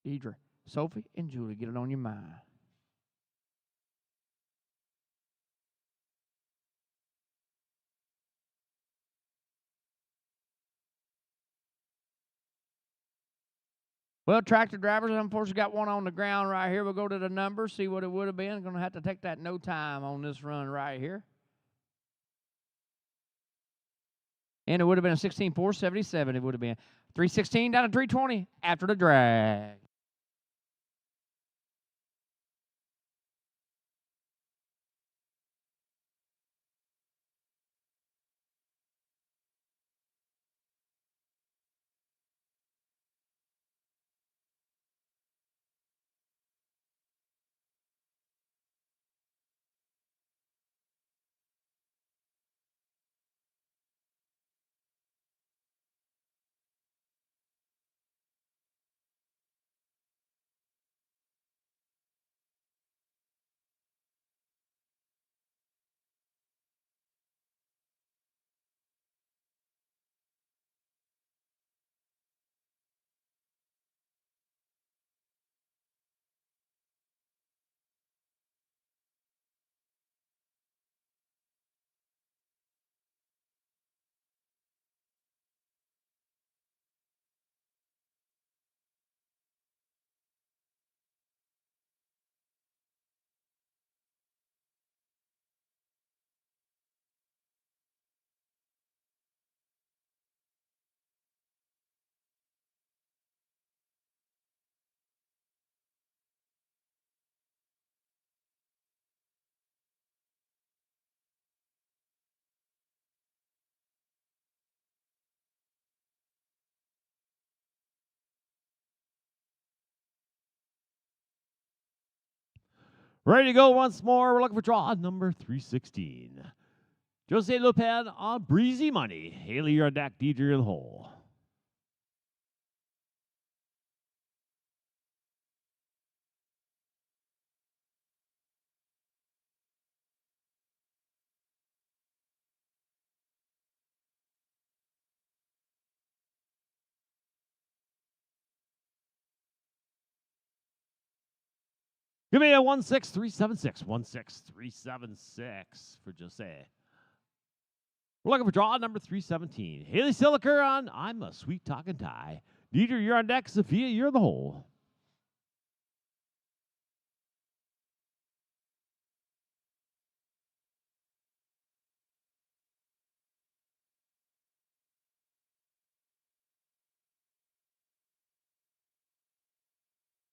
Deidre, Sophie, and Julie. Get it on your mind. Well, tractor drivers, unfortunately, got one on the ground right here. We'll go to the number, see what it would have been. Going to have to take that no time on this run right here. And it would have been a 16-4-77. It would have been 316 down to 320 after the drag. Ready to go once more. We're looking for draw number 316. Jose Lopez on Breezy Money. Haley, you're on deck. Deidre in the hole. Give me a 16376. 16376 for Jose. We're looking for draw number 317. Haley Siliker on I'm a Sweet Talking Tie. Deidre, you're on deck. Sophia, you're in the hole.